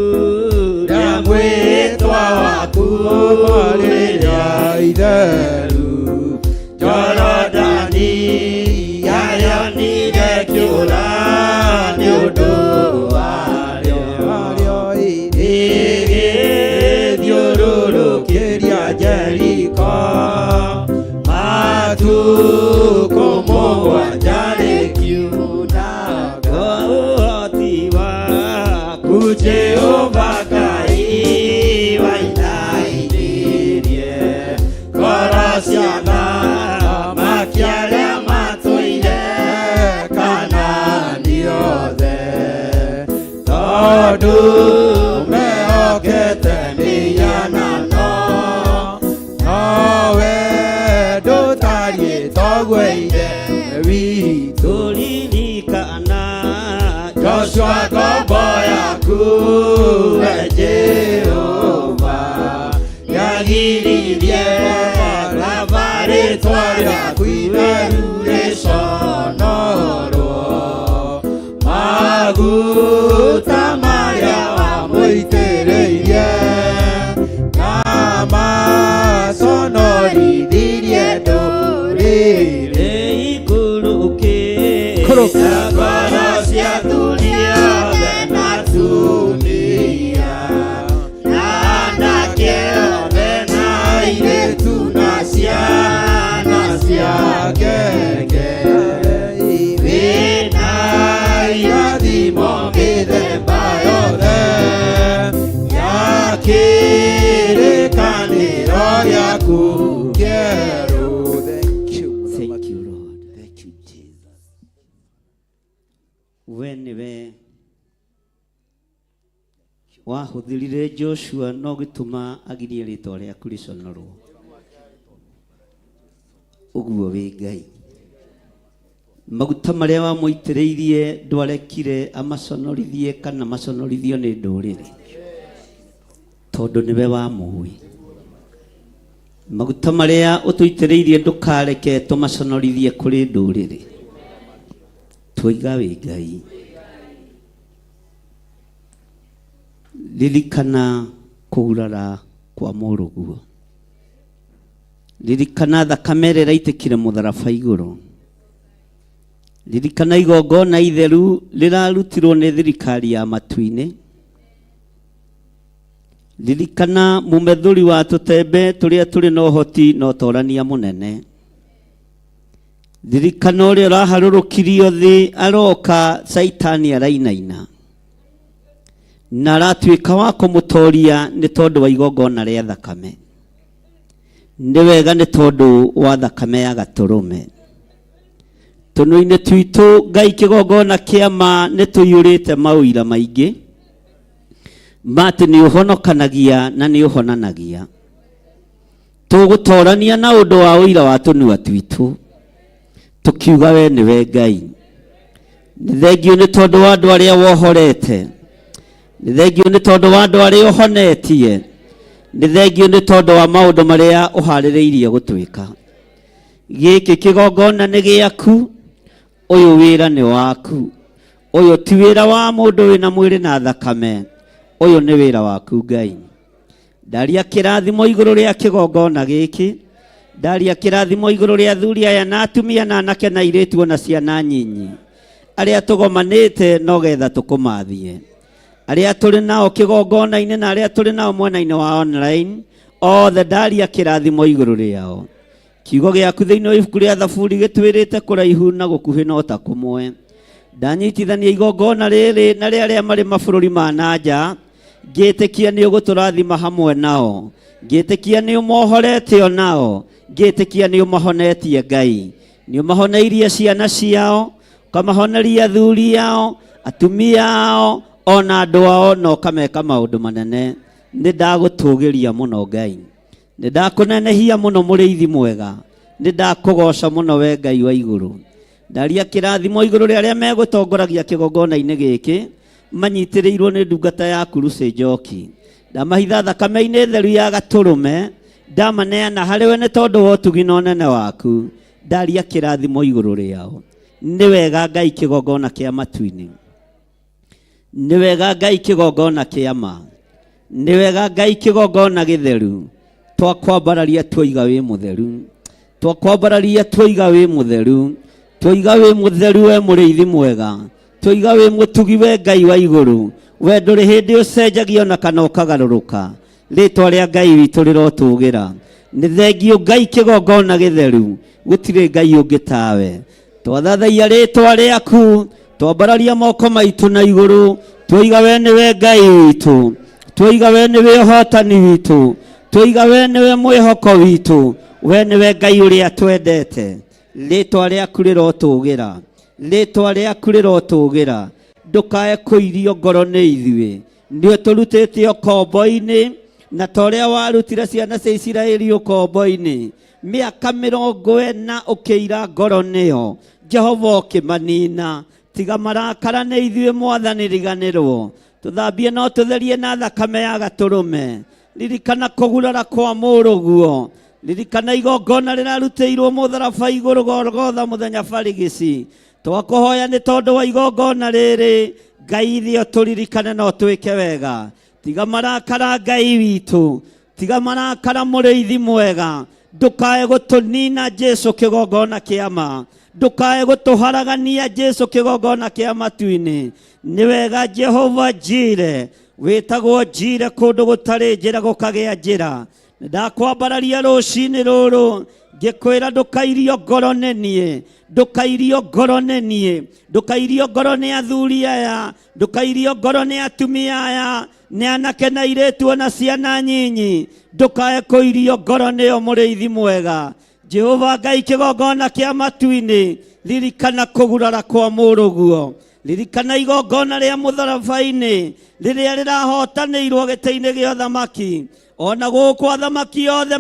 rĩa mwĩtwa waku rĩrĩa itheru Jorodani yarĩonire kĩũra nĩ ũndũ warĩo rĩgĩthiũrũrũkĩria Jeriko matukũ mũgwanja rĩkiunanga ũhoti waku Jehova Ngai wainainirie ngoro cia thamaki arĩa matũire Kanaani othe tondũ mehokete mĩhianano nowe ndũtariĩ toguo ithe witũ ririkana Joshua ngombo yaku we Jehova nĩagiririe Baba rĩtwa rĩaku itheru rĩconorwo maguta marĩa wamũitĩrĩirie na maconorithirie ndũrĩrĩ ikũrũkĩra ngoro cia athuri othe na atumia na anake othe na airĩtu na ciana cia ngenge wĩna irathimo mĩthemba yothe ya kĩrĩkanĩro gĩaku kĩerũ. Thank you Lord. Thank you Jesus. We nĩwe wahũthĩrire Joshua no gĩtũma agirie rĩtwa rĩaku rĩconorwo ũguo wĩ Ngai maguta marĩa wamũitĩrĩirie ndwarekire amaconorithie kana maconorithio nĩ ndũrĩrĩ tondũ nĩwe wamũĩ maguta marĩa ũtũitĩrĩirie ndũkareke tũmaconorithie kũrĩ ndũrĩrĩ twoiga wĩ Ngai ririkana kũgurara kwa mũrũguo ririkana thakame ĩrĩa ĩraitĩkire mũtharaba igũrũ ririkana igongona itheru rirarutirwo nĩ thirikari ya matu-inĩ. Ririkana mumethuri wa tũtembe tũrĩa tũrĩ na ũhoti na ũtorania mũnene. Ririkana ũrĩa ũraharũrũkirio thĩ aroka Saitani arainaina na aratuĩka wa kũmũtoria nĩ tondũ wa igongona rĩa thakame. Nĩ wega nĩ tondũ wa thakame ya gatũrũme. Tũnua-inĩ twitũ Ngai kĩgongona kĩa ma nĩ tũiyũrĩte maũira maingĩ matĩ nĩ ũhonokanagia na nĩ ũhonanagia. Tũgũtorania na ũndũ wa ũira wa tũnua twitũ tukiuga we nĩwe Ngai. Nĩ thengio nĩ tondũ wa andũ arĩa wohorete. Nĩ thengio nĩ tondũ wa andũ arĩa ũhonetie. Nĩ thengio nĩ tondũ wa maũndũ marĩa ũharĩrĩirie gũtwĩka. Gĩkĩ kĩgongona nĩ gĩaku, ũyũ wĩra nĩ waku. Ũyũ ti wĩra wa mũndũ wĩna mwĩrĩ na thakame, ũyũ nĩ wĩra waku Ngai. Ndaria kĩrathimo igũrũ rĩa kĩgongona gĩkĩ. Ndaria kĩrathimo igũrũ rĩa athuri aya na atumia na anake na airĩtu ona ciana nyinyi arĩa tũgomanĩte no getha tũkũmathie. Arĩa tũrĩ nao kĩgongona-inĩ na arĩa tũrĩ nao mwena-inĩ wa online, othe ndaria kĩrathimo igũrũ rĩao. Kiugo gĩaku thĩinĩ wa ibuku rĩa Thaburi gĩtwĩrĩte kũraihu na gũkuhĩ no ta kũmwe. Ndanyitithania igongona rĩrĩ na rĩarĩa marĩ mabũrũri ma nanja, ngĩtĩkia nĩ ũgũtũrathima hamwe nao. Ngĩtĩkia nĩ ũmohorete o nao. Ngĩtĩkia nĩ ũmahonetie Ngai. Nĩ ũmahoneirie ciana ciao, ũkamahoneria athuri ao, atumia ao, ona andũ ao na ũkameka maũndũ manene. Nĩ ndagũtũgĩria mũno Ngai. Nĩ ndakũnenehia mũno mũrĩithi mwega. Nĩ ndakũgoca mũno we Ngai wa igũrũ. Ndaria kĩrathimo igũrũ rĩa arĩa megũtongoragia kĩgongona-inĩ gĩkĩ manyitĩrĩirwo nĩ ndungata yaku Lucy Njoki. Ndamahitha thakame-inĩ theru ya gatũrũme, ndamaneana harĩ we nĩ tondũ wa ũtugi na ũnene waku. Ndaria kĩrathimo igũrũ rĩao. Nĩ wega Ngai kĩgongona kĩa matu-inĩ. Nĩ wega Ngai kĩgongona kĩa ma. Nĩ wega Ngai kĩgongona gĩtheru. Twakwambararia twoiga wĩ mũtheru. Twakwambararia twoiga wĩ mũtheru. Twoiga wĩ mũtheru we mũrĩithi mwega. Twoiga wĩ mũtugi we Ngai wa igũrũ. We ndũrĩ hĩndĩ ũcenjagia na kana ũkagarũrũka. Rĩtwa rĩa Ngai witũ rĩrotũgĩra. Nĩ thengio Ngai kĩgongona gĩtheru. Gũtirĩ Ngai ũngĩ tawe. Twathathaia rĩtwa rĩaku. Twambararia moko maitũ na igũrũ. Twoiga we nĩwe Ngai witũ. Twoiga we nĩwe ũhotani witũ. Twoiga we nĩwe mwĩhoko witũ. We nĩwe Ngai ũrĩa twendete. Rĩtwa rĩaku rĩrotũgĩra. Rĩtwa rĩaku rĩrotũgĩra. Ndũkae kũirio ngoro nĩ ithuĩ. Nĩ ũtũrutĩte ũkombo-inĩ na ta ũrĩa warutire ciana cia Isiraeli ũkombo-inĩ. Mĩaka 40 ũkĩira ngoro nĩyo. Jehova ũkĩmanina. Tiga marakara nĩ ithuĩ Mwathani riganĩrwo. Tũthambie no tũtherie na thakame ya gatũrũme. Ririkana kũgurara kwa mũrũguo. Ririkana igongona rĩrarutĩirwo mũtharaba igũrũ Golgotha mũthenya barigici. Twakũhoya nĩ tondũ wa igongona rĩrĩ. Ngai thĩ ũtũririkane no twĩke wega. Tiga marakara Ngai witũ. Tiga marakara mũrĩithi mwega. Ndũkae gũtũnina Jesu kĩgongona kĩa ma. Ndũkae gũtũharagania Jesu kĩgongona kĩa matu-inĩ. Nĩ wega Jehova Jire. Wĩtagwo Jire kũndũ gũtarĩ njĩra gũkagĩa njĩra. Ndakwambararia rũcinĩ rũrũ ngĩkwĩra ndũkairio ngoro nĩ niĩ. Ndũkairio ngoro nĩ niĩ. Ndũkairio ngoro nĩ athuri aya. Ndũkairio ngoro nĩ atumia aya. Nĩ anake na airĩtu ona ciana nyinyi. Ndũkae kũirio ngoro nĩyo mũrĩithi mwega. Jehova Ngai kĩgongona kĩa matu-inĩ. Ririkana kũgurara kwa mũrũguo. Ririkana igongona rĩa mũtharaba-inĩ rĩrĩa rĩrahotanĩirwo gĩtĩ-inĩ gĩa ũthamaki. Ona gũkũ athamaki othe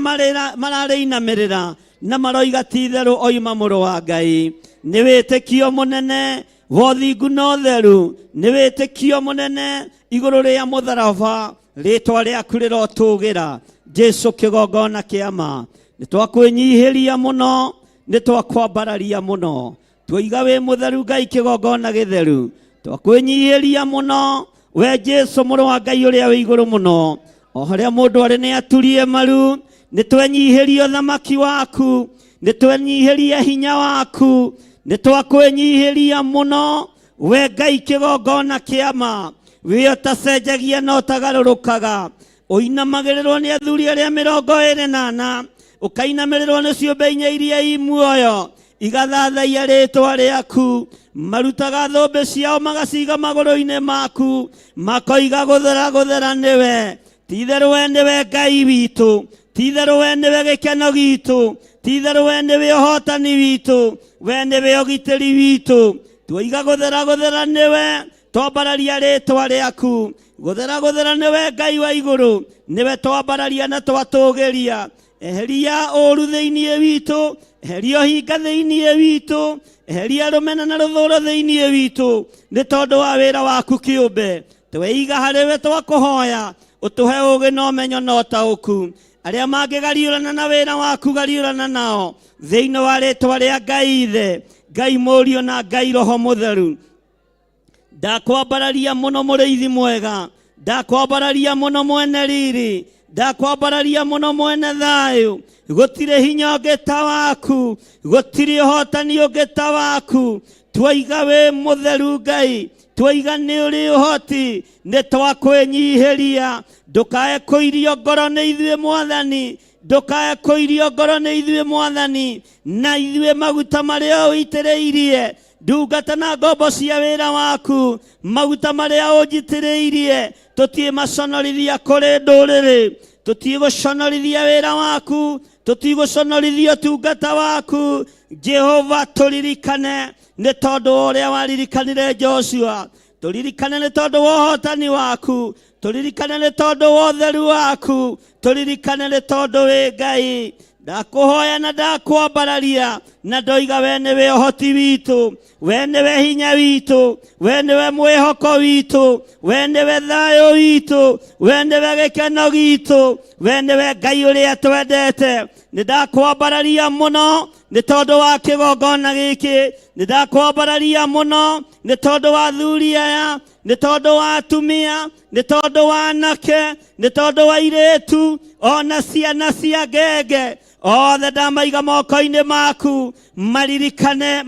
mararĩinamĩrĩra na maroiga ti itherũ oima mũrũ wa Ngai. Nĩ wĩtĩkio mũnene wa ũthingu na ũtheru. Nĩ wĩtĩkio mũnene igũrũ rĩa mũtharaba. Rĩtwa rĩaku rĩrotũgĩra. Jesu kĩgongona kĩa ma. Nĩ twakwĩnyihĩria mũno. Nĩ twakwambararia mũno. Twoiga wĩ mũtheru Ngai kĩgongona gĩtheru. Twakwĩnyihĩria mũno. We Jesu mũrũ wa Ngai ũrĩa wĩ igũrũ mũno. O harĩa mũndũ arĩ nĩ aturie maru. Nĩ twenyihĩrie ũthamaki waku. Nĩ twenyihĩrie hinya waku. nĩ twakwĩnyihĩria mũno we Ngai kĩgongona kĩama we ũtacenjagia na ũtagarũrũkaga ũinamagĩrĩrwo nĩ athuri arĩa 24 ũkainamĩrĩrwo nĩ ciũmbe inya iria i muoyo igathathaia rĩtwa rĩaku marutaga thũmbĩ ciao magaciga magũrũ-inĩ maku makoiga gũthera nĩwe ti-itherũ we nĩwe Ngai witũ ti-itherũ we nĩwe gĩkeno gitũ ti-itherũ we nĩwe ũhotani witũ we nĩwe ũgitĩri witũ tuoiga gũthera nĩwe twambararia rĩtwa rĩaku gũthera nĩwe Ngai wa igũrũ nĩwe twambararia na twatũgĩria eheria ũru thĩinĩ witũ eheria hinga thĩinĩ witũ eheria rũmena na rũthũũro thĩinĩ witũ nĩ tondũ wa wĩra waku kĩũmbe tweiga harĩwe twakũhoya ũtũhe ũũgĩ na ũmenyo na ũtaũku arĩa mangĩgariũrana na wĩra waku gariũrana nao thĩinĩ wa rĩtwa rĩa Ngai Ithe Ngai Mũriũ na Ngai Roho Mũtheru ndakwambararia mũno mũrĩithi mwega ndakwambararia mũno mwene riri ndakwambararia mũno mwene thayũ gũtirĩ hinya ũngĩ ta waku gũtirĩ ũhotani ũngĩ ta waku twoiga wĩ mũtheru Ngai twoiga nĩ ũrĩ ũhoti nĩ twakwĩnyihĩria ndũkae kũirio ngoro nĩ ithuĩ Mwathani ndũkae kũirio ngoro nĩ ithuĩ Mwathani na ithuĩ maguta marĩa ũitĩrĩirie ndungata na ngombo cia wĩra waku maguta marĩa ũnjitĩrĩirie tũtiĩ maconorithia kũrĩ ndũrĩrĩ tũtiĩ gũconorithia wĩra waku tũtiĩ gũconorithia ũtungata waku Jehova tũririkane nĩ tondũ wa ũrĩa waririkanire Joshua tũririkane nĩ tondũ wa ũhotani waku tũririkane nĩ tondũ wa ũtheru waku tũririkane nĩ tondũ wĩ Ngai ndakũhoya na ndakwambararia na ndoiga we nĩwe ũhoti witũ we nĩwe hinya witũ we nĩwe mwĩhoko witũ we nĩwe thayũ witũ we nĩwe gĩkeno gitũ we nĩwe Ngai ũrĩa twendete nĩ ndakwambararia mũno nĩ tondũ wa kĩgongona gĩkĩ nĩ ndakwambararia mũno nĩ tondũ wa athuri aya nĩ tondũ wa atumia nĩ tondũ wa anake nĩ tondũ wa airĩtu ona ciana cia ngenge othe ndamaiga moko-inĩ maku maririkane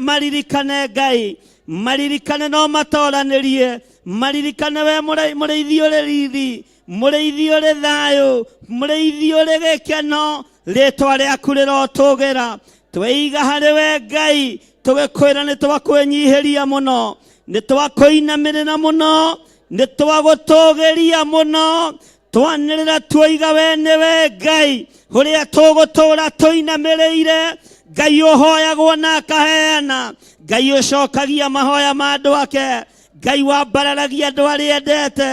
Ngai maririkane no matoranĩrie maririkane we mũrĩithi ũrĩ rithi mũrĩithi ũrĩ thayũ mũrĩithi ũrĩ gĩkeno rĩtwa rĩaku rĩrotũgĩra tweiga harĩ we Ngai tũgĩkwĩra nĩ twakwĩnyihĩria mũno nĩ twakũinamĩrĩra mũno nĩ twagũtũgĩria mũno twanĩrĩra twoiga we nĩwe Ngai ũrĩa tũgũtũũra tũinamĩrĩire Ngai ũhoyagwo na akaheana Ngai ũcokagia mahoya ma andũ ake Ngai wambararagia andũ arĩa endete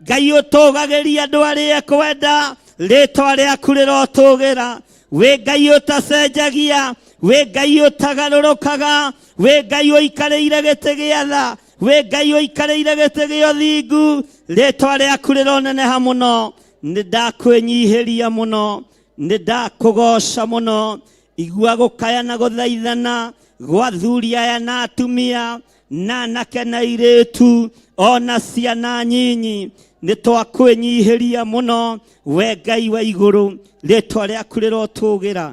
Ngai ũtũgagĩria andũ arĩa ekwenda rĩtwa rĩaku rĩrotũgĩra we Ngai ũtacenjagia we Ngai ũtagarũrũkaga we Ngai ũikarĩire gĩtĩ gĩa tha we Ngai ũikarĩire gĩtĩ gĩa ũthingu rĩtwa rĩaku rĩroneneha mũno nĩ ndakwĩnyihĩria mũno nĩ ndakũgoca mũno igua gũkaya na gũthaithana gwa athuri aya na atumia na anake na airĩtu ona ciana nyinyi nĩ twakwĩnyihĩria mũno we Ngai wa igũrũ rĩtwa rĩaku rĩrotũgĩra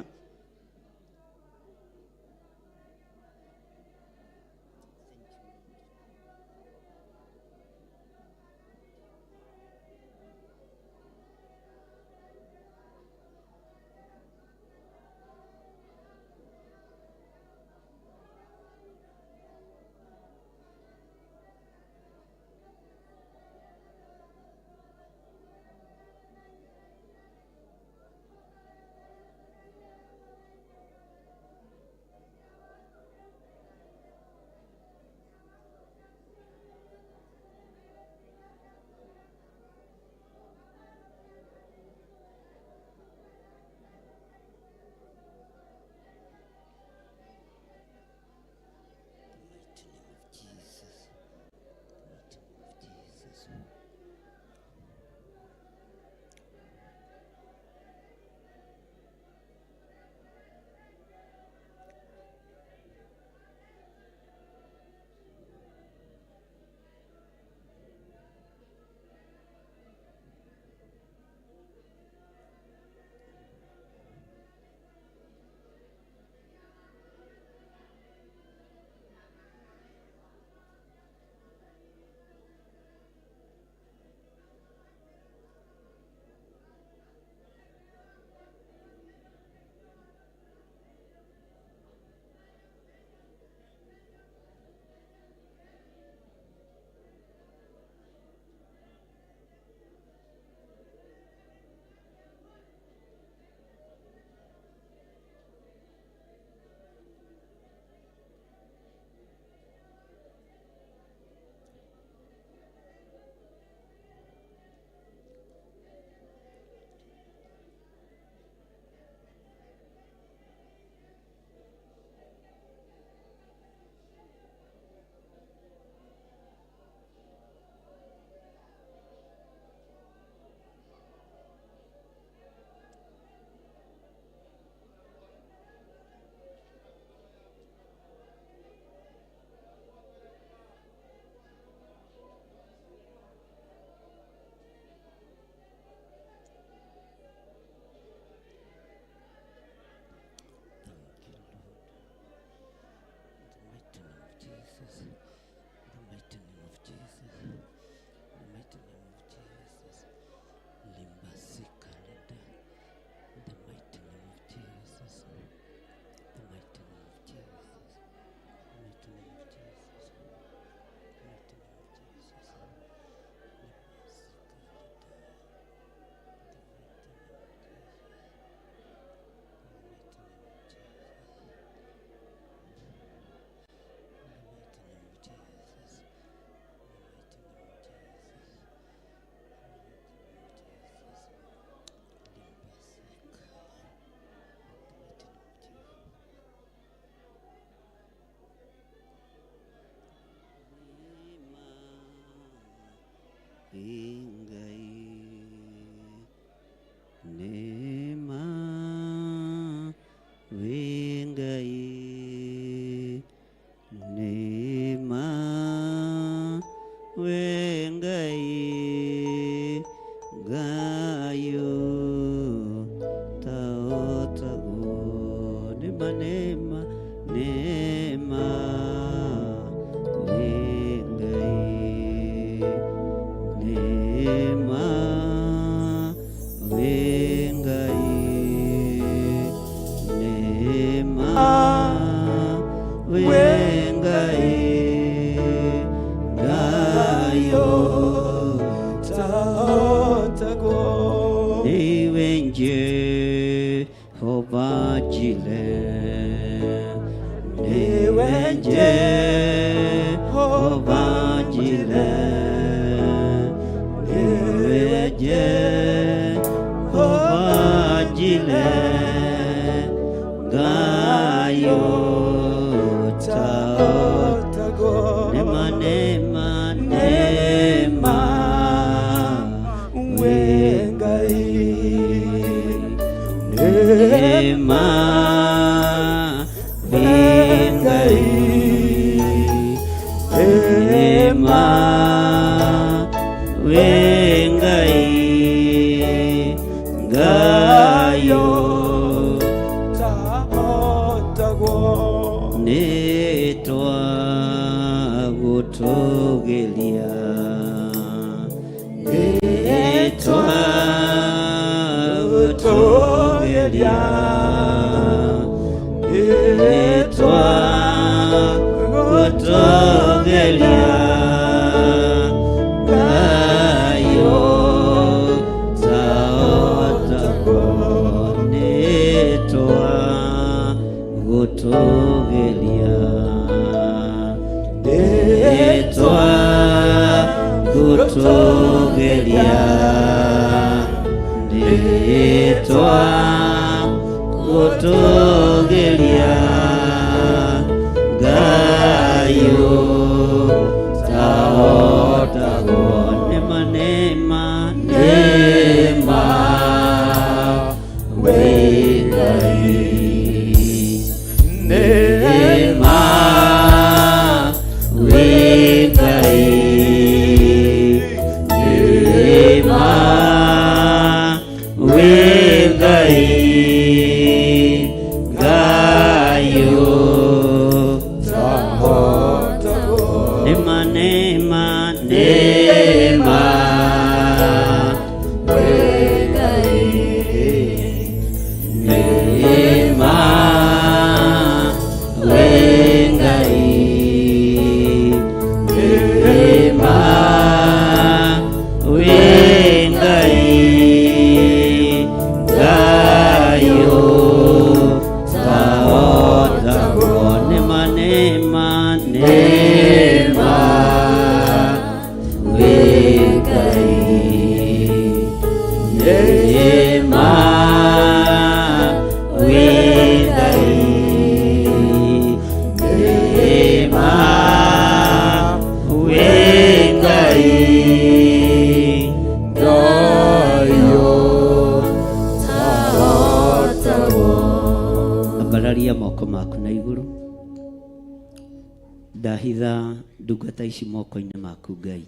Ndahitha ndungata ici moko-inĩ maku Ngai.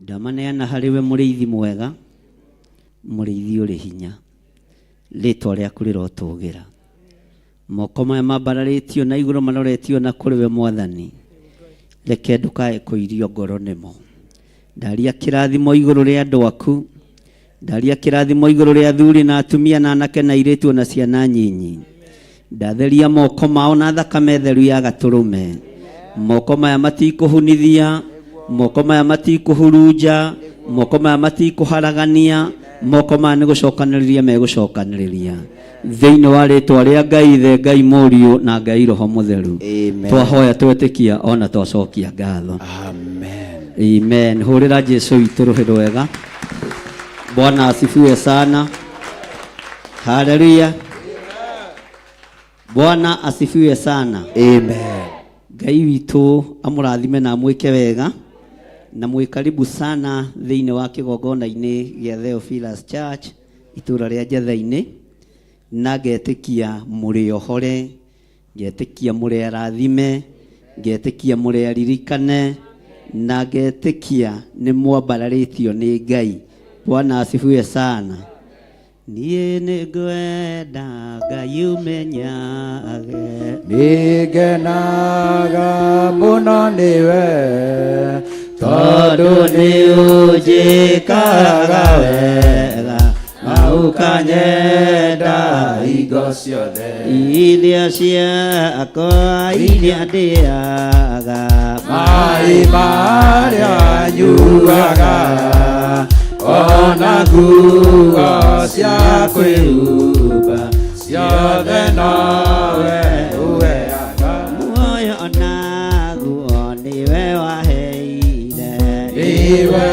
Ndamaneana harĩwe mũrĩithi mwega, mũrĩithi ũrĩ hinya. Rĩtwa rĩaku rĩrotũgĩra. Moko maya mambararĩtio na igũrũ maroretio na kũrĩwe Mwathani. Reke ndũkae kũirio ngoro nĩmo. Ndaria kĩrathimo igũrũ rĩa andũ aku. Ndaria kĩrathimo igũrũ rĩa athuri na atumia na anake na airĩtu na ciana nyinyi. Ndatheria moko mao na thakame theru ya gatũrũme. Moko maya matikũhunithia, moko maya matikũhurunja, moko maya matikũharagania, moko maya nĩ gũcokanĩrĩria megũcokanĩrĩria. Thĩinĩ wa rĩtwa rĩa Ngai Ithe, Ngai Mũriũ na Ngai Roho Mũtheru. Twahoya twetĩkia ona twacokia ngatho. Amen. Amen. Hũrĩra Jesũ witũ rũhĩ rwega. Bwana asifiwe sana. Haleluya. Bwana asifiwe sana. Amen. Ngai witũ amũrathime na amwĩke wega na mwĩ karibu sana thĩinĩ wa kĩgongona-inĩ gĩa Theophilus Church itũra rĩa Njatha-inĩ, na ngetĩkia mũrĩ ohore, ngetĩkia mũrĩ arathime, ngetĩkia mũrĩ aririkane, na ngetĩkia nĩ mwambararĩtio nĩ Ngai. Bwana asifiwe sana. Niĩ nĩ ngwenda Ngai ũmenyage, nĩngenaga mũno nĩwe, tondũ nĩ ũnjĩkaga wega na ũkanyenda hingo ciothe. Iria ciakwa iria ndĩaga, maĩ marĩa nyuaga, ona nguo cia kwĩhumba, ciothe nowe ũheaga. muoyo naguo nĩwe waheire, Iwe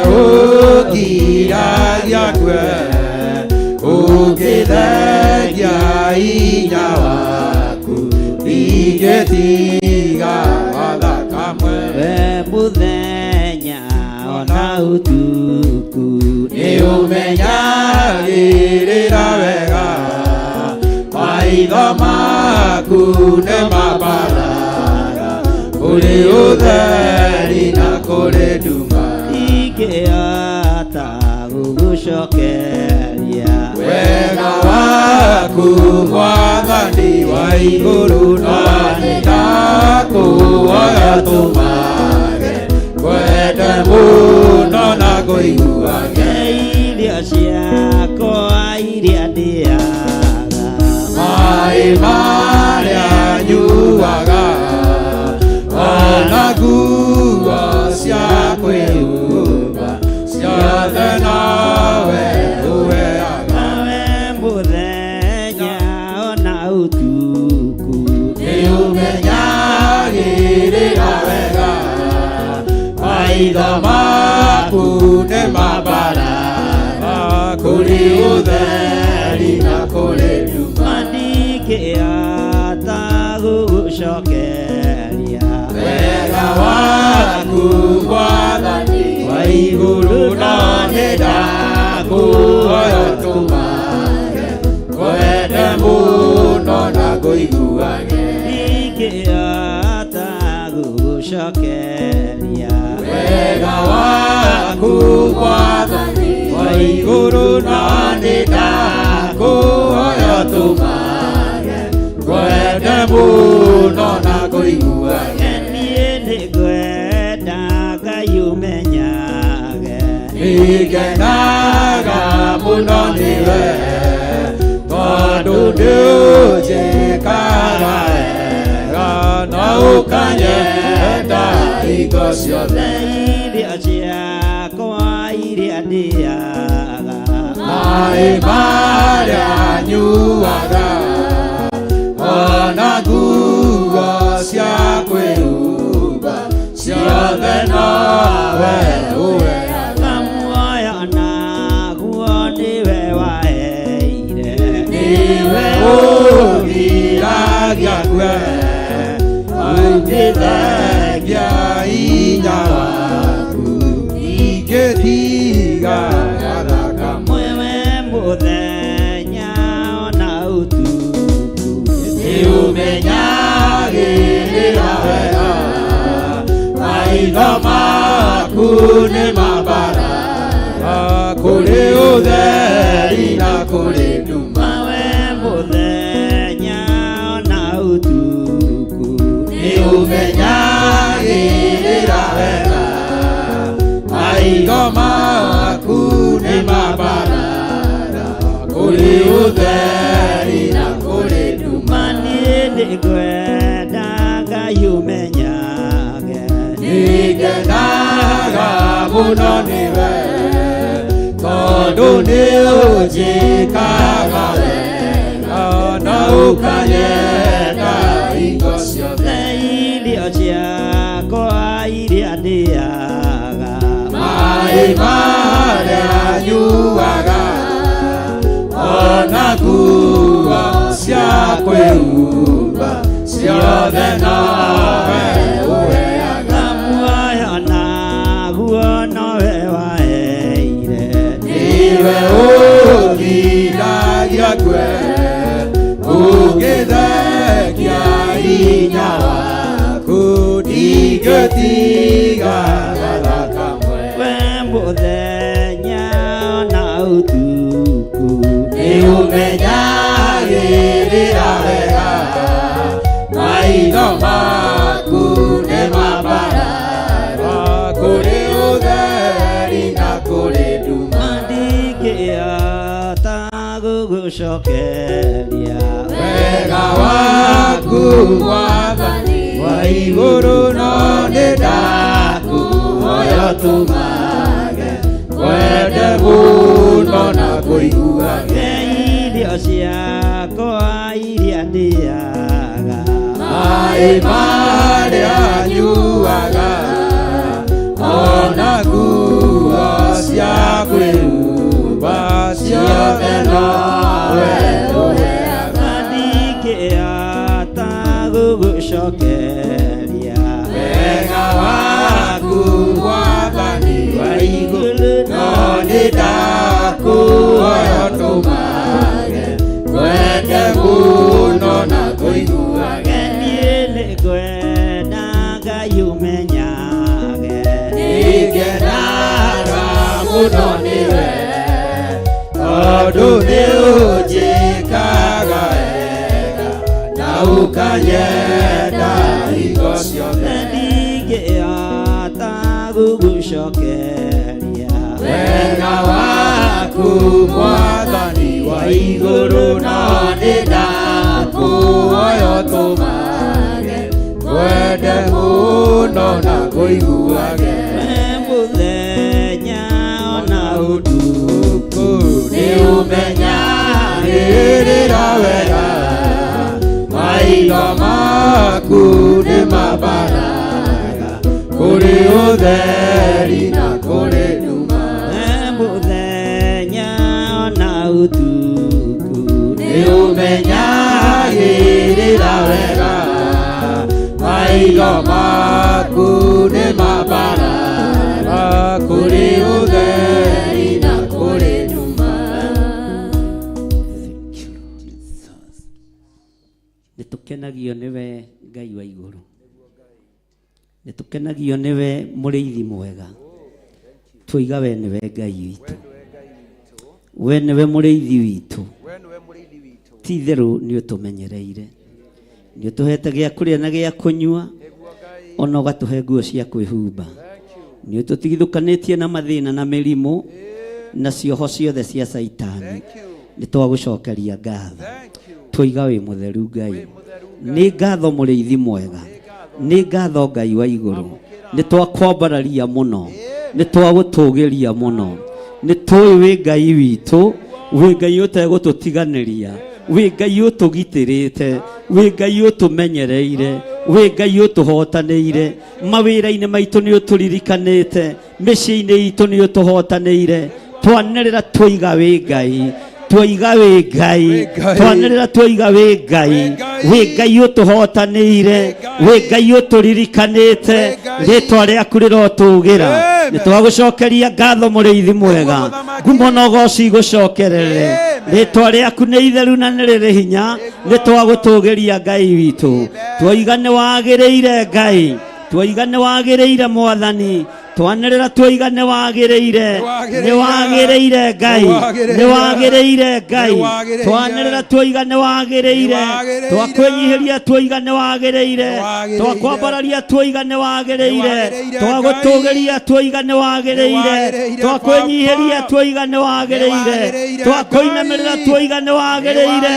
ũngiragia kwe, ũngĩthengia hinya waku, ingĩtiga watha kamwe. we mũthenya ona ũtukũ, nĩũmenyagĩrĩra wega, maitho maku nĩ mambaraga, kũrĩ ũtheri na kũrĩ nduma. ingĩhota gũgũcokeria Wega waku Mwathani wa igũrũ, no nĩndakũhoya tũmage, ngwende mũno na ngũiguage. irio ciakwa iria ndĩaga, Maĩ marĩa nyuaga, ona nguo cia kwĩhumba, ciothe nowe ũheaga. we mũthenya ona ũtukũ, Nĩũmenyagĩrĩra wega, maitho maku nĩ mambaraga, kũrĩ ũtheri na kũrĩ nduma. ndingĩhota gũgũcokeria Wega waku Mwathani wa igũrũ, no nĩndakũhoya tũmage, ngwende mũno na ngũiguage. ndingĩhota gũgũcokeria Wega waku Mwathani wa igũrũ, no nĩndakũhoya tũmage, ngwende mũno na ngũiguage. niĩ nĩngwenda Ngai ũmenyage, Nĩngenaga mũno nĩwe, tondũ nĩũnjĩkaga wega, na ũkanyenda hingo ciothe. irio ciakwa iria ndĩaga, Maĩ marĩa nyuaga, ona nguo cia kwĩhumba, ciothe nowe ũheaga. muoyo naguo nĩwe waheire, Niwe ũgiragia kwe, ũngĩthengia hinya waku, ingĩtiga watha kamwe. we mũthenya ona ũtukũ, Nĩũmenyagĩrĩra wega, maitho maku nĩ mambaraga, kũrĩ ũtheri na kũrĩ nduma. we mũthenya ona ũtukũ, Nĩũmenyagĩrĩra wega, maitho maku nĩ mambaraga, kũrĩ ũtheri na kũrĩ nduma. niĩ nĩngwenda Ngai ũmenyage, Nĩngenaga mũno nĩwe, tondũ nĩũnjĩkaga wega, na ũkanyenda hingo ciothe. irio ciakwa iria ndĩaga, Maĩ marĩa nyuaga, ona nguo cia kwĩhumba, ciothe nowe ũheaga. muoyo naguo niwe ũthiragia kwe ũgĩthekia hinya waku ndigĩtiga kamwe we mũthenya na ũtukũ nĩũmenyagĩrĩra wega maitho maku nĩ mambaraga kũrĩ ũtheri na kũrĩ nduma ndingĩhota gũgũcokeria wega waku Mwathani wa igũrũ no nĩndakũhoya tũmage wende mũno na kũiguage irio ciakwa iria ndĩaga maĩ marĩa nyuaga ona nguo cia kwĩhumba ciothe nowe ũheaga ndingĩhota gũgũcokeria wega waku Mwathani wa igũrũ no nĩndakũhoya tũmage wende mũno na kũiguage niĩ nĩngwenda Ngai ũmenyage nĩngenaga mũno nĩwe tondũ nĩũnjĩkaga wega na ũkanyenda hingo ciothe ndingĩhota gũgũcokeria wega waku Mwathani wa igũrũ no nĩndakũhoya tũmage wende mũno na kũiguage mũthenya ona ũtukũ nĩũmenyagĩrĩra wega maitho maku nĩ mambaraga kũrĩ ũtheri na kũrĩ nduma mũthenya ona ũtukũ nĩũmenyagĩrĩra wega maitho maku nĩ mambaraga kũrĩ ũtheri na kũrĩ nduma nĩtũkenagio nĩwe Ngai wa igũrũ nĩtũkenagio nĩwe mũrĩithi mwega twoiga we nĩwe Ngai witũ we nĩwe mũrĩithi witũ ti therũ nĩũtũmenyereire nĩũtũhete gĩa kũrĩa na gĩa kũnyua ona ũgatũhe nguo cia kwĩhumba nĩũtũtigithũkanĩtie na mathĩna na mĩrimũ na cioho ciothe cia Saitani nĩtwagũcokeria ngatho twoiga wĩ mũtheru Ngai nĩ ngatho mũrĩithi mwega nĩ ngatho Ngai wa igũrũ nĩtwakwambararia mũno nĩtwagũtũgĩria mũno nĩtũĩ wĩ Ngai witũ wĩ Ngai ũtegũtũtiganĩria wĩ Ngai ũtũgitĩrĩte wĩ Ngai ũtũmenyereire wĩ Ngai ũtũhotanĩire mawĩra-inĩ maitũ nĩ ũtũririkanĩte mĩciĩ-inĩ itũ nĩ ũtũhotanĩire twanĩrĩra twoiga wĩ Ngai twoiga wĩ Ngai twanĩrĩra twoiga wĩ Ngai wĩ Ngai ũtũhotanĩire wĩ Ngai ũtũririkanĩte rĩtwa rĩaku rĩrotũgĩra nĩtwagũcokeria ngatho mũrĩithi mwega ngumo na ũgooci igũcokerere rĩtwa rĩaku nĩ itheru na nĩ rĩrĩ hinya nĩtwagũtũgĩria Ngai witũ twoiga nĩ wagĩrĩire Ngai twoiga nĩ wagĩrĩire Mwathani twanĩrĩra twoiga nĩ wagĩrĩire nĩ wagĩrĩire Ngai nĩ wagĩrĩire Ngai twanĩrĩra twoiga nĩ wagĩrĩire twakwĩnyihĩria twoiga nĩ wagĩrĩire twakwambararia twoiga nĩ wagĩrĩire twagũtũgĩria twoiga nĩ wagĩrĩire twakwĩnyihĩria twoiga nĩ wagĩrĩire twakũinamĩrĩra twoiga nĩ wagĩrĩire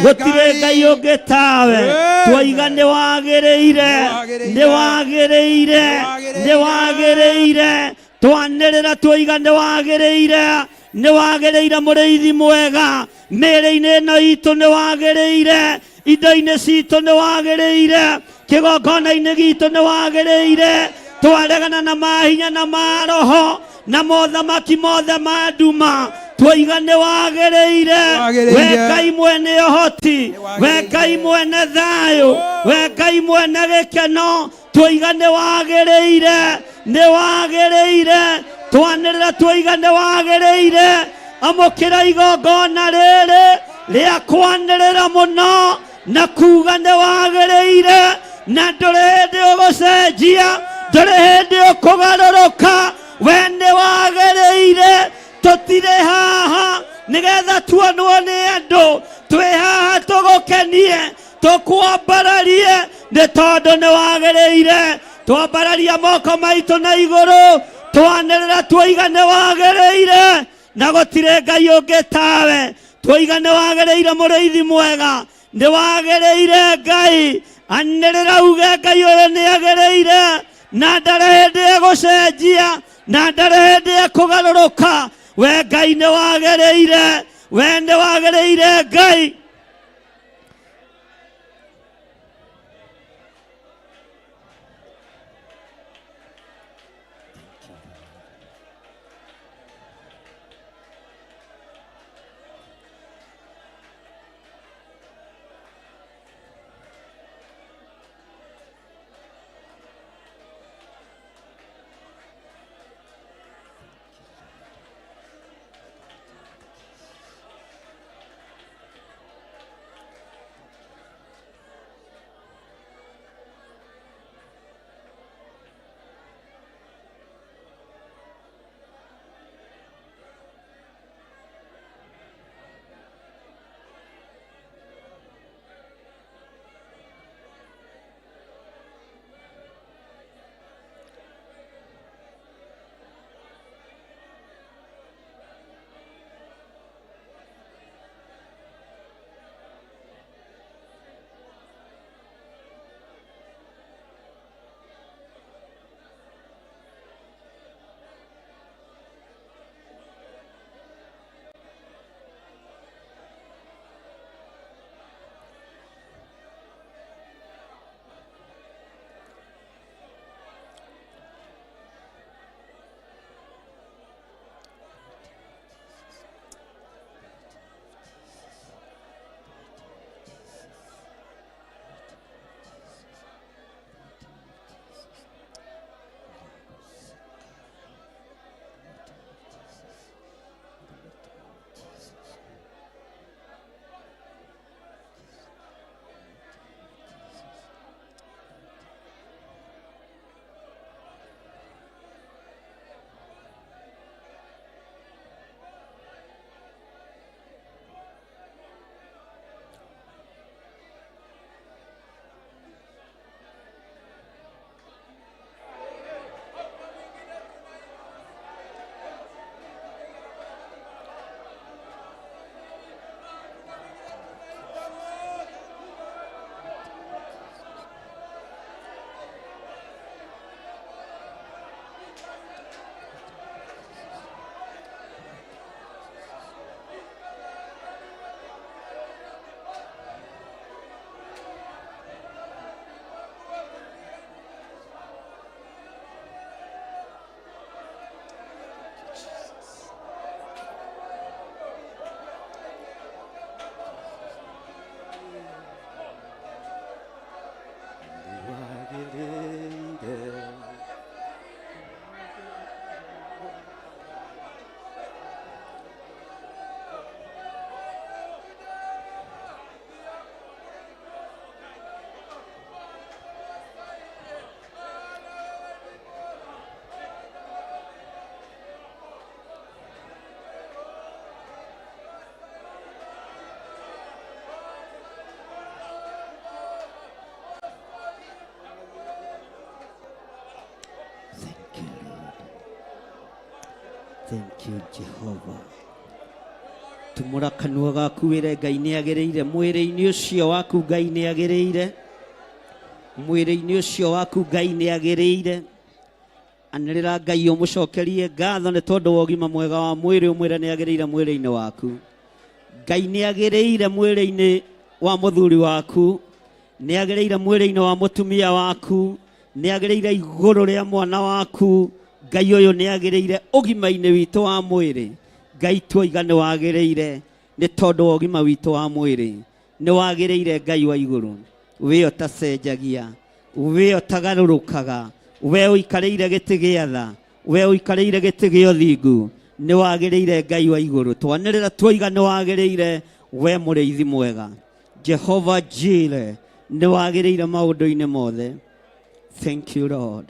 gũtirĩ Ngai ũngĩ tawe twoiga nĩ wagĩrĩire nĩ wagĩrĩire nĩ wagĩrĩire twanĩrĩra twoiga nĩ wagĩrĩire mũrĩithi mwega mĩĩrĩ-inĩ ĩno itũ nĩ wagĩrĩire indo-inĩ citũ nĩ wagĩrĩire kĩgongona-inĩ gitũ nĩ wagĩrĩire twaregana na mahinya na maroho na mothamaki mothe ma nduma twoiga nĩ wagĩrĩire we Ngai mwene ũhoti we Ngai mwene thayũ we Ngai mwene gĩkeno twoiga nĩ wagĩrĩire twanĩrĩra twoiga nĩ wagĩrĩire amũkĩra igongona rĩrĩ rĩa kwanĩrĩra mũno na kuga nĩ wagĩrĩire na ndũrĩ hĩndĩ ũgũcenjia, ndũrĩ hĩndĩ ũkũgarũrũka, we nĩ wagĩrĩire. Tũtirĩ haha nĩgetha tuonwo nĩ andũ, twĩ haha tũgũkenie, tũkwambararie nĩ tondũ nĩ wagĩrĩire. Twambararia moko maitũ na igũrũ, twanĩrĩra tuoiga nĩ wagĩrĩire na gũtirĩ Ngai ũngĩ tawe. Tuoiga nĩ wagĩrĩire mũrĩithi mwega, nĩ wagĩrĩire Ngai. Anĩrĩra uge Ngai ũyũ nĩ agĩrĩire na ndarĩ hĩndĩ egũcenjia na ndarĩ hĩndĩ ekũgarũrũka. We Ngai nĩ wagĩrĩire, we nĩ wagĩrĩire Ngai. Thank you, Jehovah. Tumura kanua gaku wĩre Ngai nĩ agĩrĩire. Mwĩrĩ-inĩ ũcio waku Ngai nĩ agĩrĩire. Mwĩrĩ-inĩ ũcio waku Ngai nĩ agĩrĩire. Anĩrĩra Ngai ũmũcokerie ngatho nĩ tondũ wa ũgima mwega wa mwĩrĩ, ũmwĩre nĩ agĩrĩire mwĩrĩ-inĩ waku. Ngai nĩ agĩrĩire mwĩrĩ-inĩ wa mũthuri waku, nĩ agĩrĩire mwĩrĩ-inĩ wa mũtumia waku, nĩ agĩrĩire igũrũ rĩa mwana waku. Ngai ũyũ nĩ agĩrĩire ũgima-inĩ witũ wa mwĩrĩ. Ngai tuoiga nĩ wagĩrĩire nĩ tondũ wa ũgima witũ wa mwĩrĩ. Nĩ wagĩrĩire Ngai wa igũrũ. We ũtacenjagia, we ũtagarũrũkaga, we ũikarĩire gĩtĩ gĩa tha, we ũikarĩire gĩtĩ gĩa ũthingu, nĩ wagĩrĩire Ngai wa igũrũ. Twanĩrĩra twoiga nĩ wagĩrĩire we mũrĩithi mwega. Jehova Jireh, nĩ wagĩrĩire maũndũ-inĩ mothe. Thank you Lord.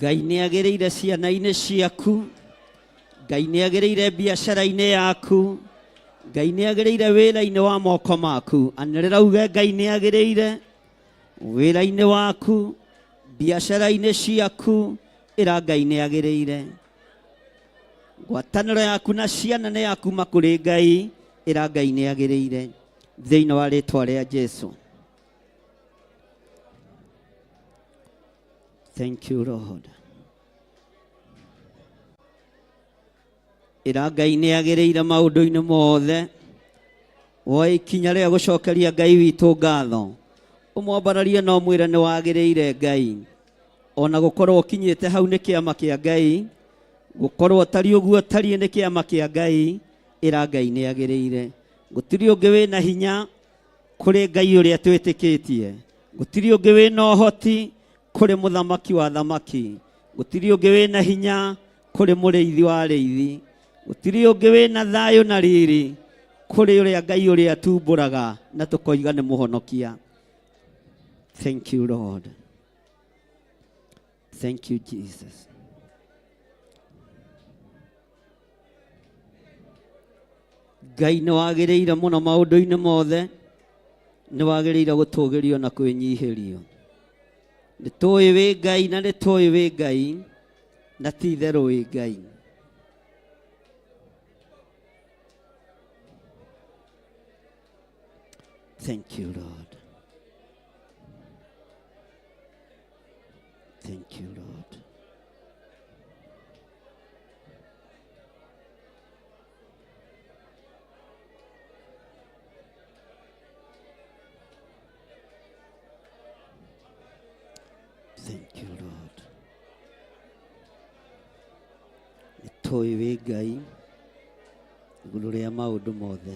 Ngai nĩ agĩrĩire ciana-inĩ ciaku. Ngai nĩ agĩrĩire biacara-inĩ yaku. Ngai nĩ agĩrĩire wĩra-inĩ wa moko maku. Anĩrĩra uge Ngai nĩ agĩrĩire wĩra-inĩ waku, biacara-inĩ ciaku, ĩra Ngai nĩ agĩrĩire. Ngwatanĩro yaku na ciana nĩ yaku makũrĩ Ngai, ĩra Ngai nĩ agĩrĩire. Thĩinĩ wa rĩĩtwa rĩa Jesũ. Thank you Lord. Ĩra Ngai nĩ agĩrĩire maũndũ-inĩ mothe. Woe ikinya rĩa gũcokeria Ngai witũ ngatho. Ũmwambararie na ũmwĩre nĩ wagĩrĩire Ngai. Ona gũkorwo ũkinyĩte hau nĩ kĩama kĩa Ngai. Gũkorwo tari ũguo tariĩ nĩ kĩama kĩa Ngai. Ĩra Ngai nĩ agĩrĩire. Gũtirĩ ũngĩ wĩna hinya kũrĩ Ngai ũrĩa twĩtĩkĩtie. Gũtirĩ ũngĩ wĩna ũhoti kũrĩ mũthamaki wa thamaki. Gũtirĩ ũngĩ wĩna hinya kũrĩ mũrĩithi wa arĩithi. Gũtirĩ ũngĩ wĩna thayũ na riri kũrĩ ũrĩa Ngai ũrĩa atumbũraga na tũkoiga nĩ mũhonokia. Thank you Lord. Thank you Jesus. Ngai nĩ wagĩrĩire mũno maũndũ-inĩ mothe. Nĩ wagĩrĩire gũtũũgĩrio na kwĩnyihĩrio. Nĩ tũĩ wĩ Ngai na nĩ tũĩ wĩ Ngai na ti itherũ wĩ Ngai. Thank you Lord. Thank you Lord. Thank you Lord. Nĩ tũĩ wĩ Ngai igũrũ rĩa maũndũ mothe.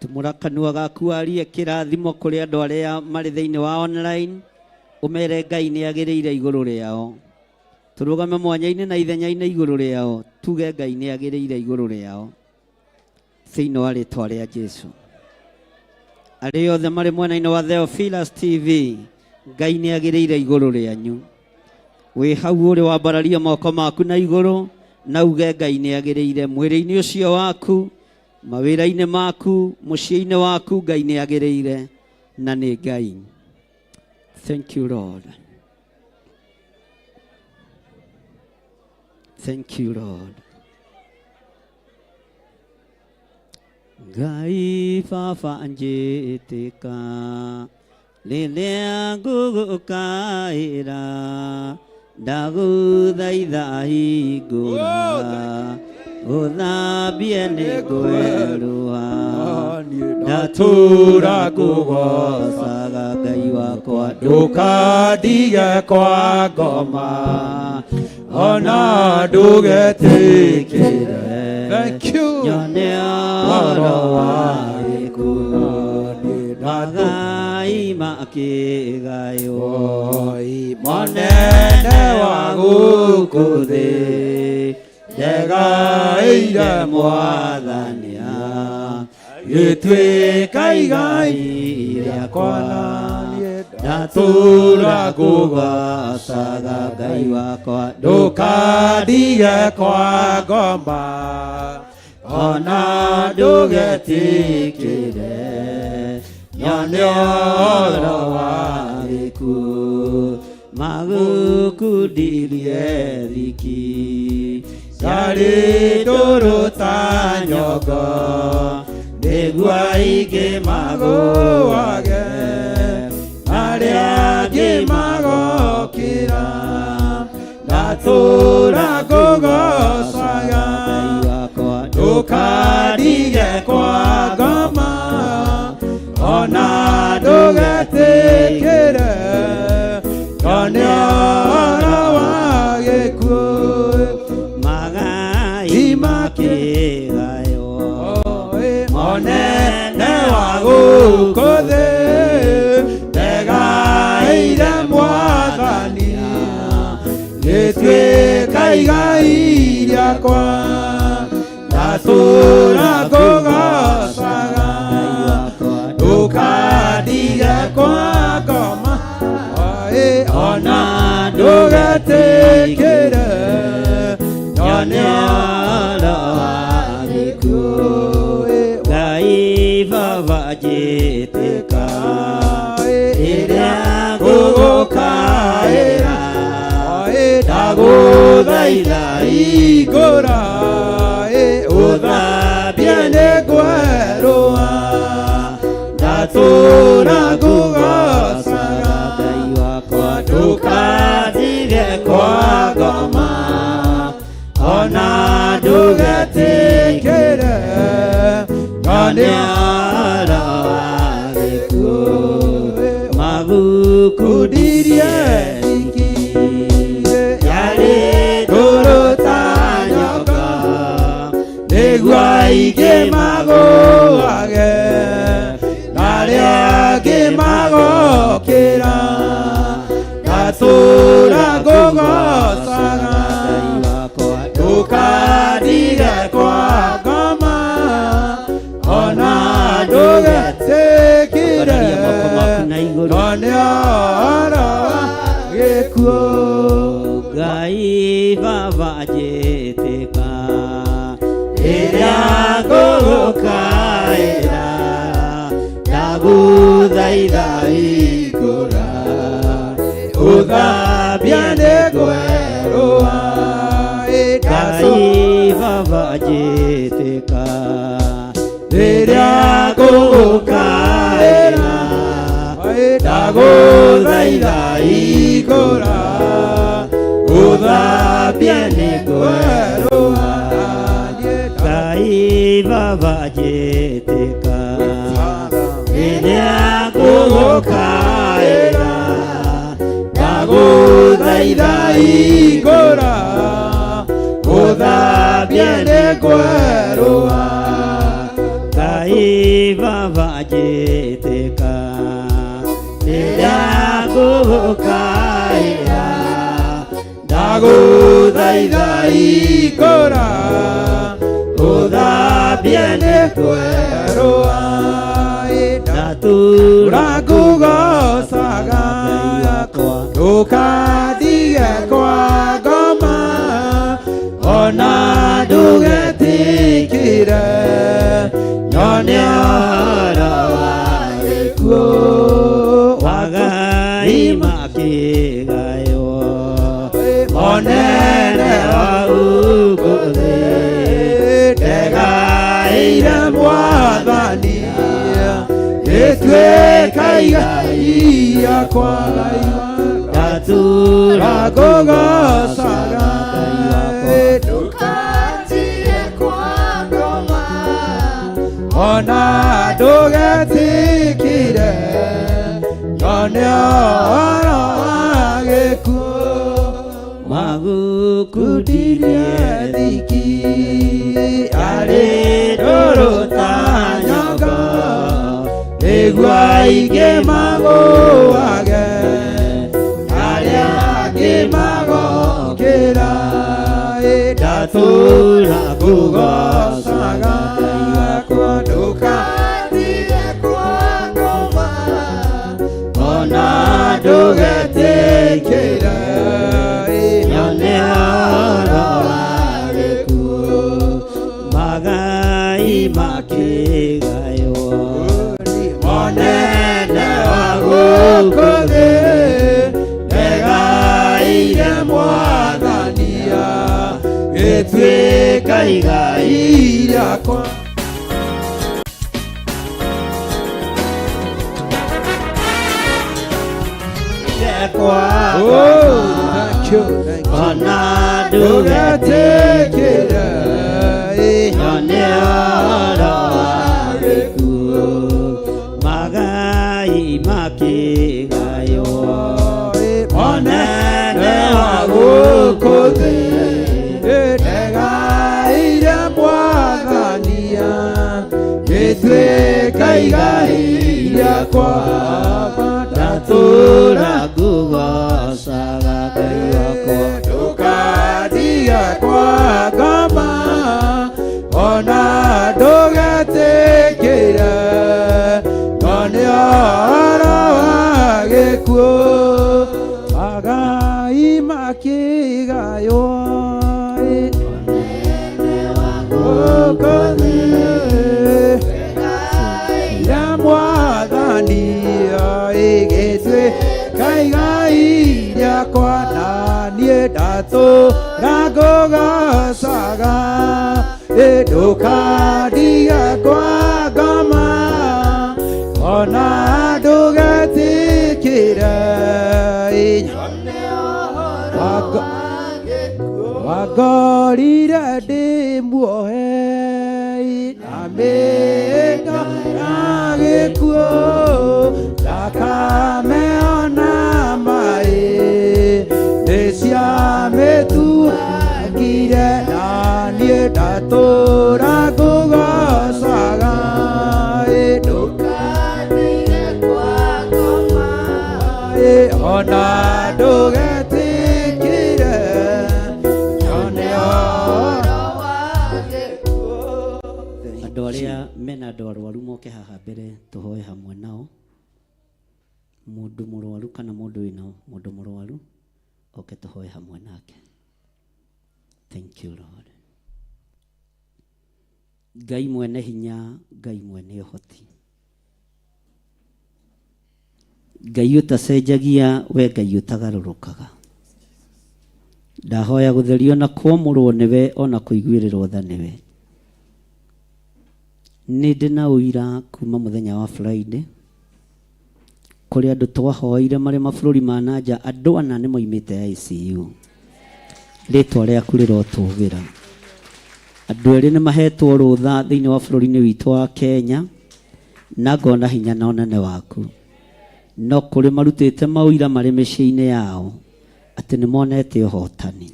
Tumũra kanua gaku arie kĩrathimo kũrĩ andũ arĩa marĩ thĩinĩ wa online. Ũmere Ngai nĩ agĩrĩire igũrũ rĩao. Tũrũgame mwanya-inĩ na ithenya-inĩ igũrũ rĩao. Tuge Ngai nĩ agĩrĩire igũrũ rĩao. Thĩinĩ wa rĩĩtwa rĩa Jesũ. Arĩa othe marĩ mwena-inĩ wa Theophilus TV, Ngai nĩ agĩrĩire igũrũ rĩanyu. Wĩ hau ũrĩ wambararia moko maku na igũrũ na uge Ngai nĩ agĩrĩire mwĩrĩ-inĩ ũcio waku, mawĩra-inĩ maku, mũciĩ-inĩ waku. Ngai nĩ agĩrĩire na nĩ Ngai. Thank you Lord. Thank you Lord. Ngai Baba anjĩtĩka rĩrĩa ngũgũkaĩra, ndagũthaitha hingũra ũthambie nĩ ngweruha, ndatura kũgocaga Ngai wakwa, ndũkandige kwa ngoma ona ndũgetĩkĩre nyone ũhoro wa gĩkuũ, magai makĩgaywo monene wa gũkũ thĩ, ndegaĩire Mwathania gĩtuĩka igai rĩakwa, ndatura kũgocaga Ngai wakwa, ndũkandige kwa ngoma ona ndugetikire nyone oro wa giku magukundirie thiki yari turuta nyongo nĩguo aingĩ magũage arĩa angĩ magokĩra ndatũra ngũgocaga ndũkandige kwa ngoma ona ndũgetĩkĩre nyone ũhoro wa gĩkuũ magai makĩgayo monene wa gũkũ thĩ ndegaĩire Mwathani gĩtuĩka igai rĩakwa ndatũra ngũgocaga ndũkandige kwa ngoma ona ndũgetĩkĩre nyone ũhoro wa gĩkuũ Ngai Baba njĩtĩka ĩrĩa ngũgũkaĩra ndagũthaitha hingũra ũthambie nĩ ngwerũa ndatũra ngũgocaga Ngai wakwa ndũkandige kwa ngoma ona ndũgetĩkĩre nyone ũhoro wa gĩkuũ magukundirie thiki yarĩ tũrũta nyongo nĩguo aingĩ magũage narĩa angĩ magokĩra ndatũra ngũgocaga ndũkandige kwa ngoma ona ndũgetĩkĩre nyone ũhoro wa gĩkuũ Ngai Baba njĩtĩka ĩrĩa ngũgũkaĩra ndagũthaitha hingũra ũthambie nĩ ngwerũa Ngai Baba njĩtĩka rĩrĩa ngũgũkaĩra ndagũthaitha hingũra ũthambie nĩ ngwerũa Ngai Baba njĩtĩka rĩrĩa ngũgũkaĩra ndagũthaitha hingũra ũthambie nĩ ngwerũa Ngai Baba njĩtĩka rĩrĩa ngũgũkaĩra ndagũthaitha hingũra ũthambie nĩ ngwerũa ndatũra ngũgocaga ndũkandige kwa ngoma ona ndũgetĩkĩre nyone ũhoro wa gĩkuũ wagai makĩgayo monene wa gũkũ thĩ ndegaĩire Mwathani gĩtuĩka igai rĩakwa ndatũra ngũgocaga ndũkandige kwa ngoma ona ndũgetĩkĩre nyone ũhoro wa gĩkuũ magukundirie thiki arĩ tũrũta nyongo nĩguo aingĩ magũage arĩa angĩ magokĩra ndatũra ngũgocaga ndũkandige kwa ngoma ona ndũgetĩkĩre nyone ũhoro wa gĩkuũ magai Ngai makĩgaywo Monene wa gũkũ thĩ egaire Mwathania gĩtuĩka igai rĩakwa. Ona ndũgetĩkĩre nyone ũhoro wa gĩkuũ magai makĩgaywo Monene wa gũkũ thĩ egaire Mwathania gĩtuĩka igai rĩakwa. ndatũũra ngũgocaga Ngai wakwa Ndũkatiga kwa ngoma ona ndũgetĩkĩre nyone ũhoro wa gĩkuũ magai makĩgaywo gũkũ thĩ ya Mwathania gĩtuĩka igai rĩakwa na niĩ ndatũũra ngũgocaga ndũkatiga kwa ngoma ona ndũgetĩkĩre wangorire ndĩ muohe na mĩĩka ya gĩkuũ thakame ona maĩ nĩciamĩtuangire na niĩ ndatũũra ngũgocaga ndũkatige kwa ngoma ona ndũgetĩkĩre nyone ũhoro wa gĩkuũ. andũ arĩa mena andũ arwaru moke haha mbere tũhoe hamwe nao. Mũndũ mũrwaru kana mũndũ wĩna mũndũ mũrwaru oke tũhoe hamwe nake. Thank you Lord. Ngai mwene hinya, Ngai mwene ũhoti, Ngai ũtacenjagia, we Ngai ũtagarũrũkaga. Ndahoya gũtherio na kwamũrwo nĩwe ona kũiguĩrĩrwo tha nĩwe. Nĩ ndĩ na ũira kuma mũthenya wa Friday kũrĩ andũ twahoire marĩ mabũrũri ma nanja, andũ ana nĩ moimĩte ICU. Rĩtwa rĩaku rĩrotũgĩra. Andũ erĩ nĩ mahetwo rũtha thĩinĩ wa bũrũri-inĩ witũ wa Kenya, na ngona hinya na ũnene waku. No kũrĩ marutĩte maũira marĩ mĩciĩ-inĩ yao atĩ nĩ monete ũhotani.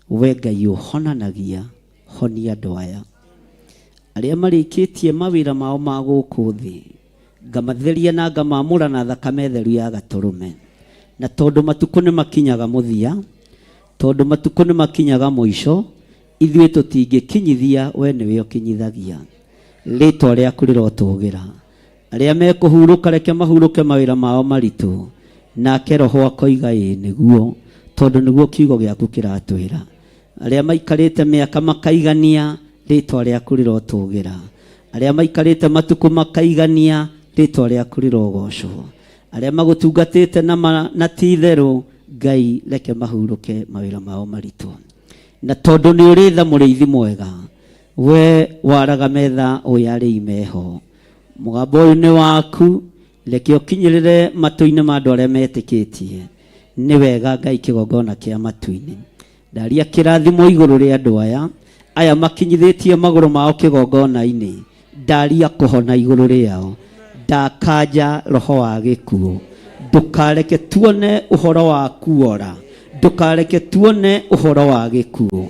We Ngai ũhonanagia, honia andũ aya arĩa marĩkĩtie mawĩra mao ma gũkũ thĩ, ngamatheria na ngamamũra na thakame theru ya Gatũrũme. Na tondũ matukũ nĩ makinyaga mũthia, tondũ matukũ nĩ makinyaga mũico, ithuĩ tũtingĩkinyithia, we nĩwe ũkinyithagia. Rĩtwa rĩaku rĩrotũgĩra. Arĩa mekũhurũka reke mahurũke mawĩra mao maritũ, nake Roho akoiga ĩĩ nĩguo, tondũ nĩguo kiugo gĩaku kĩratwĩra. Arĩa maikarĩte mĩaka makaigania, rĩtwa rĩaku rĩrotũgĩra. Arĩa maikarĩte matukũ makaigania, rĩtwa rĩaku rĩrogocwo. Arĩa magũtungatĩte na ti-itherũ, Ngai reke mahurũke mawĩra mao maritũ. Na tondũ nĩ ũrĩ tha mũrĩithi mwega, we waraga metha ũyarĩ imeho. Mũgambo ũyũ nĩ waku, reke ũkinyĩrĩre matũ-inĩ ma andũ arĩa metĩkĩtie. Nĩ wega Ngai kĩgongona kĩa matu-inĩ. Ndaria kĩrathimo igũrũ rĩa andũ aya makinyithĩtie magũrũ mao kĩgongona-inĩ. Ndaria kũhona igũrũ rĩao. Ndakanja roho wa gĩkuũ. Ndũkareke tuone ũhoro wa kuora, ndũkareke tuone ũhoro wa gĩkuũ.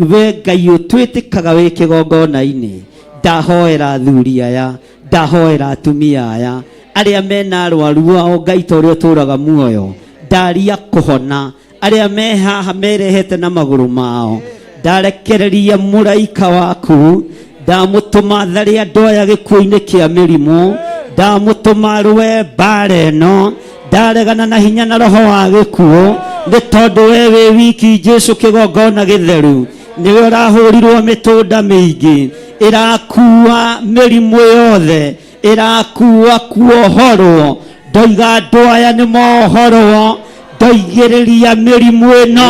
We Ngai ũtwĩtĩkaga wĩ kĩgongona-inĩ. Ndahoera athuri aya, ndahoera atumia aya, arĩa mena arwaru ao, Ngai ta ũrĩa ũtũũraga muoyo. Ndaria kũhona arĩa me haha merehete na magũrũ mao. Ndarekereria mũraika waku, ndamũtũma tharĩ andũ aya gĩkuũ-inĩ kĩa mĩrimũ, ndamũtũma rwe mbara ĩno, ndaregana na hinya na roho wa gĩkuũ, nĩ tondũ we wĩ wiki Jesũ kĩgongona gĩtheru. niwe ũrahũrirwo mĩtũnda mĩingĩ ĩrakua mĩrimũ yothe ĩrakua kuohorwo ndoiga andũ aya nĩ mohorwo ndoigĩrĩria mĩrimũ ĩno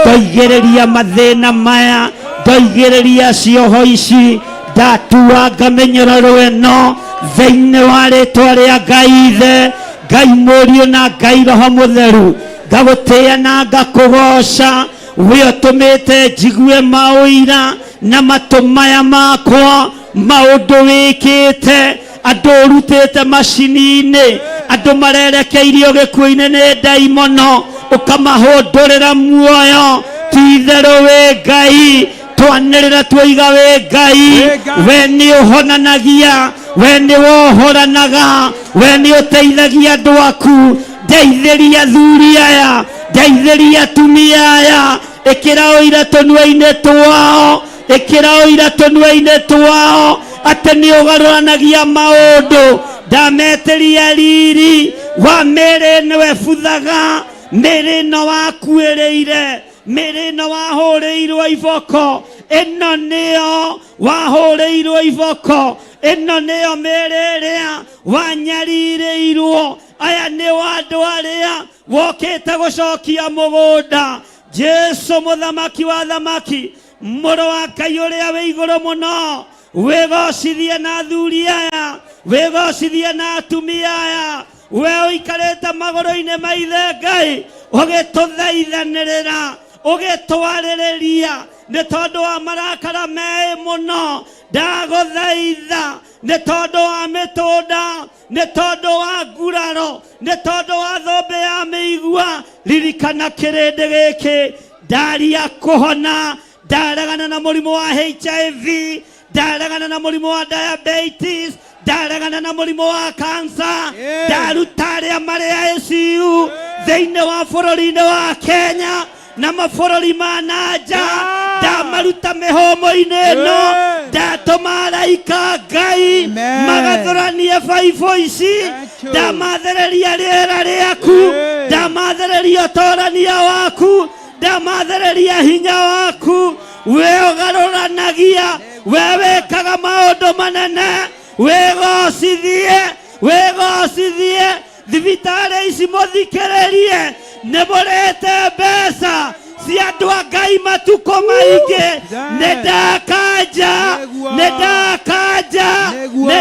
ndoigĩrĩria mathĩna maya ndoigĩrĩria cioho ici ndatua ngamenyororo ĩno thĩinĩ wa rĩtwa rĩa Ngai Ithe Ngai Mũriũ na Ngai Roho Mũtheru ngagũtĩĩa na ngakũgoca we ũtũmĩte njigue maũira na matũ maya makwa maũndũ wĩkĩte andũ ũrutĩte macini-inĩ andũ marerekeirio gĩkuũ-inĩ nĩ ndaimono ũkamahũndũrĩra muoyo ti-itherũ wĩ Ngai twanĩrĩra twoiga wĩ Ngai we nĩ ũhonanagia we nĩ wohoranaga we nĩ ũteithagia andũ aku ndeithĩria athuri aya ndeithĩria atumia aya ĩkĩra ũira tũnua-inĩ twao ĩkĩra ũira tũnua-inĩ twao atĩ nĩ ũgarũranagia maũndũ ndametĩria riri wa mĩrĩ ĩno ĩbuthaga mĩrĩ ĩno wakuĩrĩire mĩrĩ ĩno wahũrĩirwo iboko ĩno nĩyo wahũrĩirwo iboko ĩno nĩyo mĩrĩ ĩrĩa wanyarirĩirwo aya nĩo andũ arĩa wokĩte gũcokia mũgũnda Jesu mũthamaki wa thamaki mũrũ wa Ngai ũrĩa wĩ igũrũ mũno wĩgocithie na athuri aya wĩgocithie na atumia aya we ũikarĩte magũrũ-inĩ ma Ithe Ngai ũgĩtũthaithanĩrĩra ũgĩtwarĩrĩria nĩ tondũ wa marakara me mũno ndagũthaitha nĩ tondũ wa mĩtũnda nĩ tondũ wa nguraro nĩ tondũ wa thũmbĩ ya mĩigua ririkana kĩrĩndĩ gĩkĩ ndaria kũhona ndaregana na mũrimũ wa HIV ndaregana na mũrimũ wa diabetes ndaregana na mũrimũ wa cancer ndaruta arĩa marĩ ICU thĩinĩ wa bũrũri-inĩ wa Kenya na mabũrũri ma nanja ndamaruta mĩhũmũ-inĩ ĩno ndatũma araika Ngai magathũranie baibũ ici ndamathereria rĩera rĩaku ndamathereria ũtorania waku ndamathereria hinya waku we ũgarũranagia we wĩkaga maũndũ manene wĩgocithie thibitarĩ ici mũthikĩrĩrie nĩ mũrĩte mbeca cia andũ a Ngai matukũ maingĩ nĩ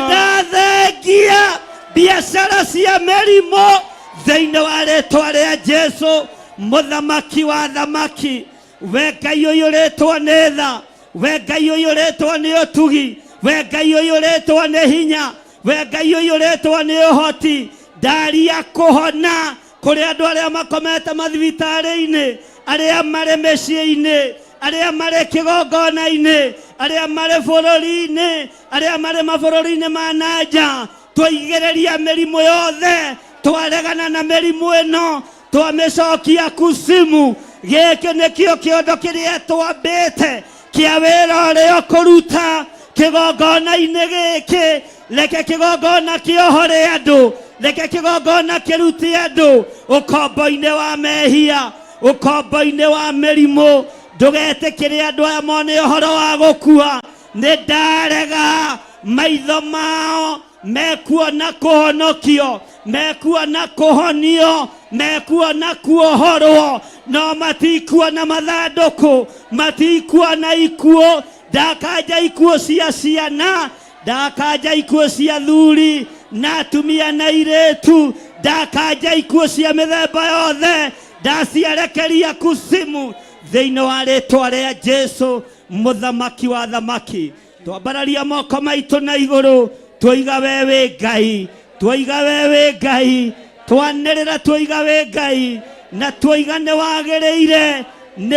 ndathengia biacara cia mĩrimũ thĩinĩ wa rĩtwa rĩa Jesu mũthamaki wa thamaki we Ngai ũyũ rĩtwa nĩ tha we Ngai ũyũ rĩtwa nĩ ũtugi we Ngai ũyũ rĩtwa nĩ hinya we Ngai ũyũ rĩtwa nĩ ũhoti ndaria kũhona kũrĩ andũ arĩa makomete mathibitarĩ-inĩ arĩa marĩ mĩciĩ-inĩ arĩa marĩ kĩgongona-inĩ arĩa marĩ bũrũri-inĩ arĩa marĩ mabũrũri-inĩ ma nanja twaigĩrĩria mĩrimũ yothe twaregana na mĩrimũ ĩno twamĩcokia kusimu gĩkĩ nĩkĩo kĩondo kĩrĩa twambĩte kĩa wĩra ũrĩa kũruta kĩgongona-inĩ gĩkĩ reke kĩgongona kĩohore andũ reke kĩgongona kĩrute andũ ũkombo-inĩ wa mehia ũkombo-inĩ wa mĩrimũ ndũgetĩkĩre andũ aya mone ũhoro wa gũkua nĩ ndarega maitho mao mekuona kũhonokio mekuona kũhonio mekuona kuohorwo no matikuona mathandũkũ matikuona ikuũ ndakanja ikuũ cia ciana ndakanja ikuũ cia athuri na atumia na airĩtu ndakanja ikuũ cia mĩthemba yothe ndaciarekeria kusimu thĩinĩ wa rĩtwa rĩa Jesu mũthamaki wa thamaki twambararia moko maitũ na igũrũ twoiga we wĩ Ngai twoiga we wĩ Ngai twanĩrĩra twoiga wĩ Ngai na twoiga nĩ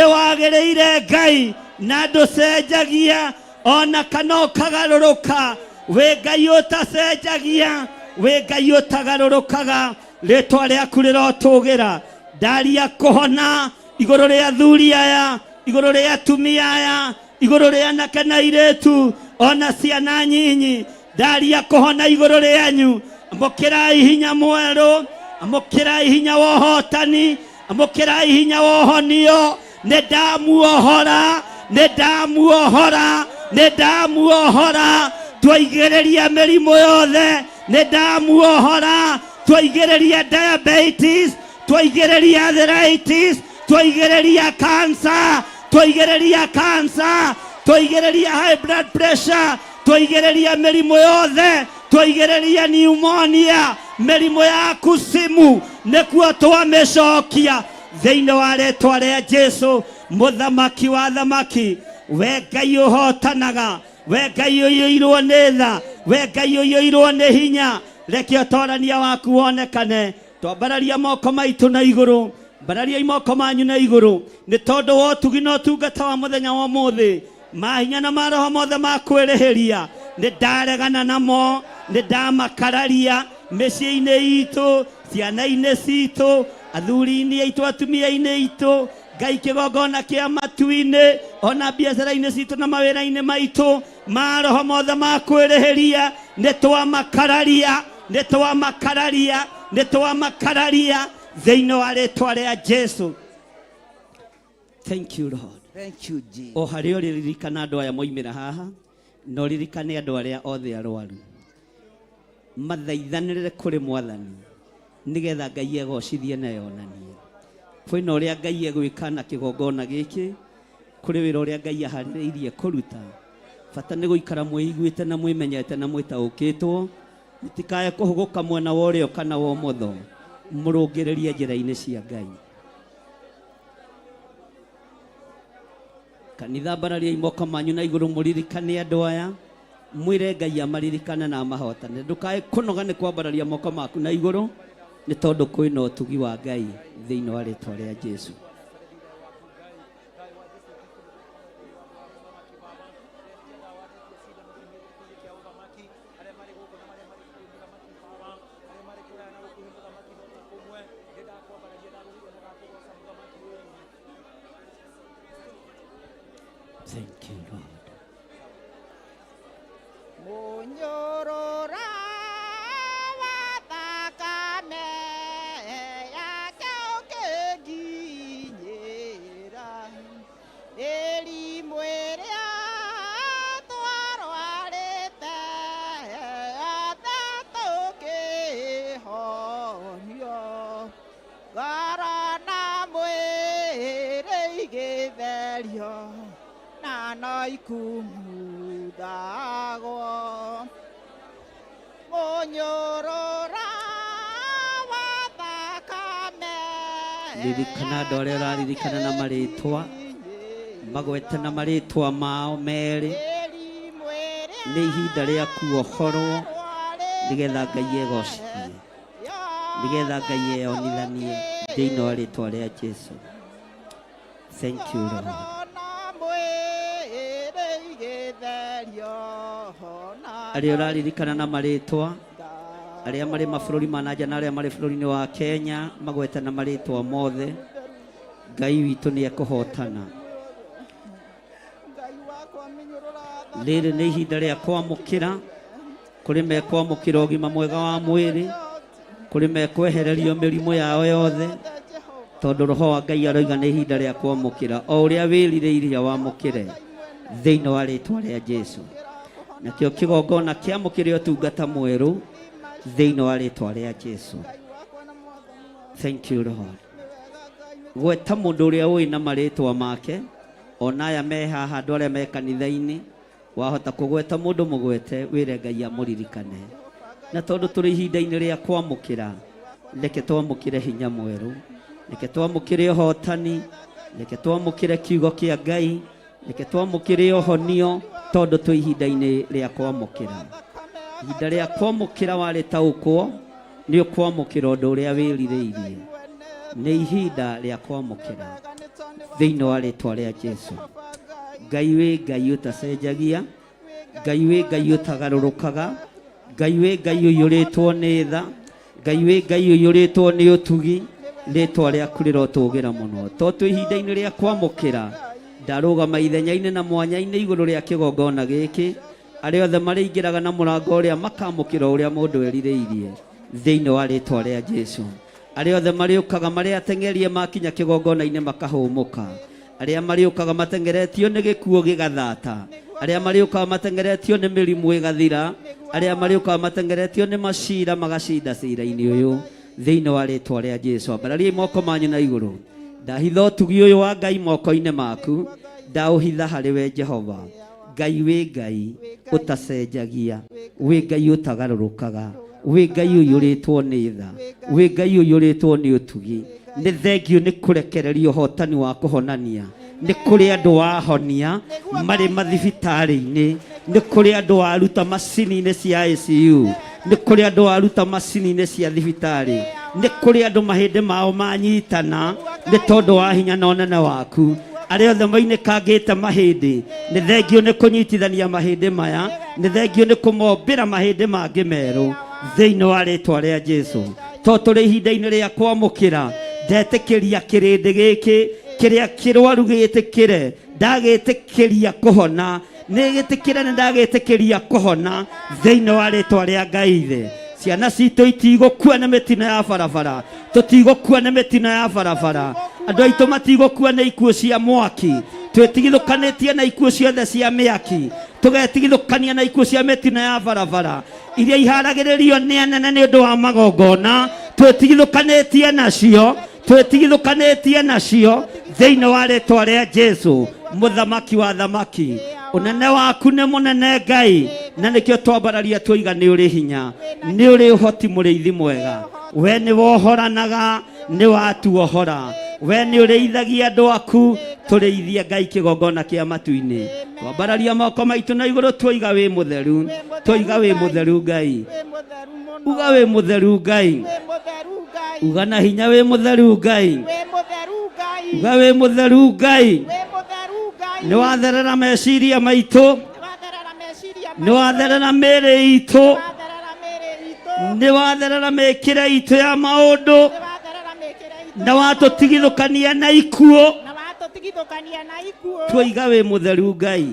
wagĩrĩire Ngai na ndũcenjagia ona kana ũkagarũrũka wĩ Ngai ũtacenjagia wĩ Ngai ũtagarũrũkaga rĩtwa rĩaku rĩrotũgĩra ndaria kũhona igũrũ rĩa athuri aya igũrũ rĩa atumia aya igũrũ rĩa anake na airĩtu ona ciana nyinyi ndaria kũhona igũrũ rĩanyu amũkĩrai hinya mwerũ amũkĩrai hinya wa ũhotani amũkĩrai hinya wa ũhonio nĩ ndamuohora Nidamuohora, nidamuohora, twaigĩrĩria mĩrimũ yothe, nidamuohora, twaigĩrĩria diabetes, twaigĩrĩria arthritis, twaigĩrĩria cancer, twaigĩrĩria cancer, twaigĩrĩria high blood pressure, twaigĩrĩria mĩrimũ yothe, twaigĩrĩria pneumonia, mĩrimũ ya kusimu, nĩkuo twamĩcokia thĩinĩ wa rĩĩtwa rĩa Jesũ, mũthamaki wa thamaki. We Ngai ũhotanaga, we Ngai ũiyũirwo nĩ tha, we Ngai ũiyũirwo nĩ hinya, reke ũtorania waku wonekane. Twambararia moko maitũ na igũrũ, mbararia moko manyu na igũrũ, nĩ tondũ wa ũtugi na ũtungata wa mũthenya wa ũmũthĩ. Mahinya na maroho mothe ma kwĩrĩhĩria nĩ ndaregana namo, nĩ ndamakararia mĩciĩ-inĩ itũ, ciana-inĩ citũ, athuri-inĩ aitũ, atumia-inĩ itũ, Ngai kĩgongona kĩa matu-inĩ, ona biacara-inĩ citũ na mawĩra-inĩ maitũ. Maroho mothe ma kwĩrĩhĩria nĩ twamakararia, nĩ twamakararia, nĩ twamakararia thĩinĩ wa rĩĩtwa rĩa Jesũ. Thank you Lord. Thank you, Jesus. O harĩ o ririkana andũ aya moimĩra haha, no ririkane andũ arĩa othe arwaru, mathaithanĩrĩre kũrĩ Mwathani nĩgetha Ngai egocithie na yonanie. Kwĩna ũrĩa Ngai egwĩka na kĩgongona gĩkĩ, kũrĩ wĩra ũrĩa Ngai aharĩrĩirie kũruta. Bata nĩ gũikara mwĩiguĩte na mwĩmenyete na mwĩtaũkĩtwo, mũtikae kũhũgũka mwena wa ũrĩo kana wa ũmotho, mũrũngĩrĩrie njĩra-inĩ cia Ngai. Kanitha mbararia imoko manyu na igũrũ, mũririkane andũ aya, mwĩre Ngai amaririkane na amahotane. Ndũkae kũnoga nĩ kwambararia moko maku na igũrũ, nĩ tondũ kwĩna ũtugi wa Ngai thĩinĩ wa rĩĩtwa rĩa Jesũ. Thank you, Lord. Munyorora watakame yake ukiginyira elimu ĩrĩa twarwarĩte othe tũkĩhonio ngoro na mwĩrĩ igĩtherio na no ikumudagwo mũnyorora wa thakame. Ririkana andũ arĩa ũraririkana na marĩtwa, magwete na marĩtwa mao merĩ. Nĩ ihinda rĩa kuohorwo nĩgetha Ngai egocithie, nĩgetha Ngai eyonithanie thĩinĩ wa rĩĩtwa rĩa Jesũ. Thank you Lord. Arĩa ũraririkana na marĩtwa, arĩa marĩ mabũrũri ma nanja na arĩa marĩ bũrũri-inĩ wa Kenya, magwete na marĩtwa mothe, Ngai witũ nĩ ekũhotana. Rĩrĩ nĩ ihinda rĩa kwamũkĩra, kũrĩ mekwamũkĩra ũgima mwega wa mwĩrĩ, kũrĩ mekwehererio mĩrimũ yao yothe, tondũ roho wa Ngai aroiga nĩ ihinda rĩa kwamũkĩra, o ũrĩa wĩrirĩirie wamũkĩre thĩinĩ wa rĩĩtwa rĩa Jesũ. Nakĩo kĩgongona kĩamũkĩre ũtungata mwerũ thĩinĩ wa rĩĩtwa rĩa Jesũ. Thank you Lord. Gweta mũndũ ũrĩa ũĩ na marĩtwa make, ona aya me haha, andũ arĩa me kanitha-inĩ, wahota kũgweta mũndũ mũgwete, wĩre Ngai amũririkane. Na tondũ tũrĩ ihinda-inĩ rĩa kwamũkĩra, reke twamũkĩre hinya mwerũ, reke twamũkĩre ũhotani, reke twamũkĩre kiugo kĩa Ngai, reke twamũkĩre ũhonio, tondũ twĩ ihinda-inĩ rĩa kwamũkĩra. Ihinda rĩa kwamũkĩra warĩtaũkwo, nĩ ũkwamũkĩra ũndũ ũrĩa wĩrirĩirie. Nĩ ihinda rĩa kwamũkĩra thĩinĩ wa rĩĩtwa rĩa Jesũ. Ngai wĩ Ngai ũtacenjagia, Ngai wĩ Ngai ũtagarũrũkaga, Ngai wĩ Ngai ũiyũrĩtwo nĩ tha, Ngai wĩ Ngai ũiyũrĩtwo nĩ ũtugi, rĩĩtwa rĩaku rĩrotũgĩra mũno. To twĩ ihinda-inĩ rĩa kwamũkĩra, ndarũgama ithenya-inĩ na mwanya-inĩ igũrũ rĩa kĩgongona gĩkĩ, arĩa othe marĩingĩraga na mũrango ũrĩa makamũkĩra ũrĩa mũndũ erirĩirie thĩinĩ wa rĩĩtwa rĩa Jesũ. Arĩa othe marĩũkaga marĩ ateng'erie makinya kĩgongona-inĩ makahũmũka, arĩa marĩũkaga matengeretio nĩ gĩkuũ gĩgathata, arĩa marĩũkaga matengeretio nĩ mĩrimũ ĩgathira, arĩa marĩũkaga matengeretio nĩ macira magacinda cira-inĩ ũyũ thĩinĩ wa rĩĩtwa rĩa Jesũ. Ambarariai moko manyu na igũrũ. Ndahitha ũtugi ũyũ wa Ngai moko-inĩ maku, ndaũhitha harĩ we Jehova. Ngai wĩ Ngai ũtacenjagia, wĩ Ngai ũtagarũrũkaga, wĩ Ngai ũiyũrĩtwo nĩ tha, wĩ Ngai ũiyũrĩtwo nĩ ũtugi. Nĩ thengio nĩ kũrekereria ũhotani wa kũhonania, nĩ kũrĩ andũ wahonia marĩ mathibitarĩ-inĩ, nĩ kũrĩ andũ waruta macini-inĩ cia ICU, nĩ kũrĩ andũ waruta macini-inĩ cia thibitarĩ, nĩ kũrĩ andũ mahĩndĩ mao manyitana nĩ tondũ wa hinya na ũnene waku. Arĩa othe mainĩkangĩte mahĩndĩ, nĩ thengio nĩ kũnyitithania mahĩndĩ maya, nĩ thengio nĩ kũmombĩra mahĩndĩ mangĩ merũ thĩinĩ wa rĩĩtwa rĩa Jesũ. To tũrĩ ihinda-inĩ rĩa kwamũkĩra, ndetĩkĩria kĩrĩndĩ gĩkĩ kĩrĩa kĩrwaru gĩtĩkĩre, ndagĩtĩkĩria kũhona, nĩgĩtĩkĩre nĩ ndagĩtĩkĩria kũhona thĩinĩ wa rĩĩtwa rĩa Ngai Ithe. Ciana citũ itigũkua nĩ mĩtino ya barabara, tũtigũkua nĩ mĩtino ya barabara, andũ aitũ matigũkua nĩ ikuũ cia mwaki, twĩtigithũkanĩtie na ikuũ ciothe cia mĩaki, tũgetigithũkania na ikuũ cia mĩtino ya barabara iria iharagĩrĩrio nĩ anene nĩ ũndũ wa magongona, twĩtigithũkanĩtie nacio, twĩtigithũkanĩtie nacio thĩinĩ wa rĩĩtwa rĩa Jesũ, mũthamaki wa thamaki. Ũnene waku nĩ mũnene Ngai, na nĩkĩo twambararia twoiga nĩ ũrĩ hinya, nĩ ũrĩ ũhoti mũrĩithi mwega, we nĩ wohoranaga, nĩ watuohora, we nĩ ũrĩithagia andũ aku, tũrĩithie Ngai kĩgongona kĩa matu-inĩ. Twambararia moko maitũ na igũrũ twoiga wĩ mũtheru, twoiga wĩ mũtheru Ngai, uga wĩ mũtheru Ngai, uga na hinya wĩ mũtheru Ngai, uga wĩ mũtheru Ngai. Nĩ watherera meciria maitũ, nĩ watherera mĩĩrĩ itũ, nĩ watherera mĩĩkĩre itũ ya maũndũ, na watũtigithũkania na ikuũ, twoiga wĩ mũtheru Ngai,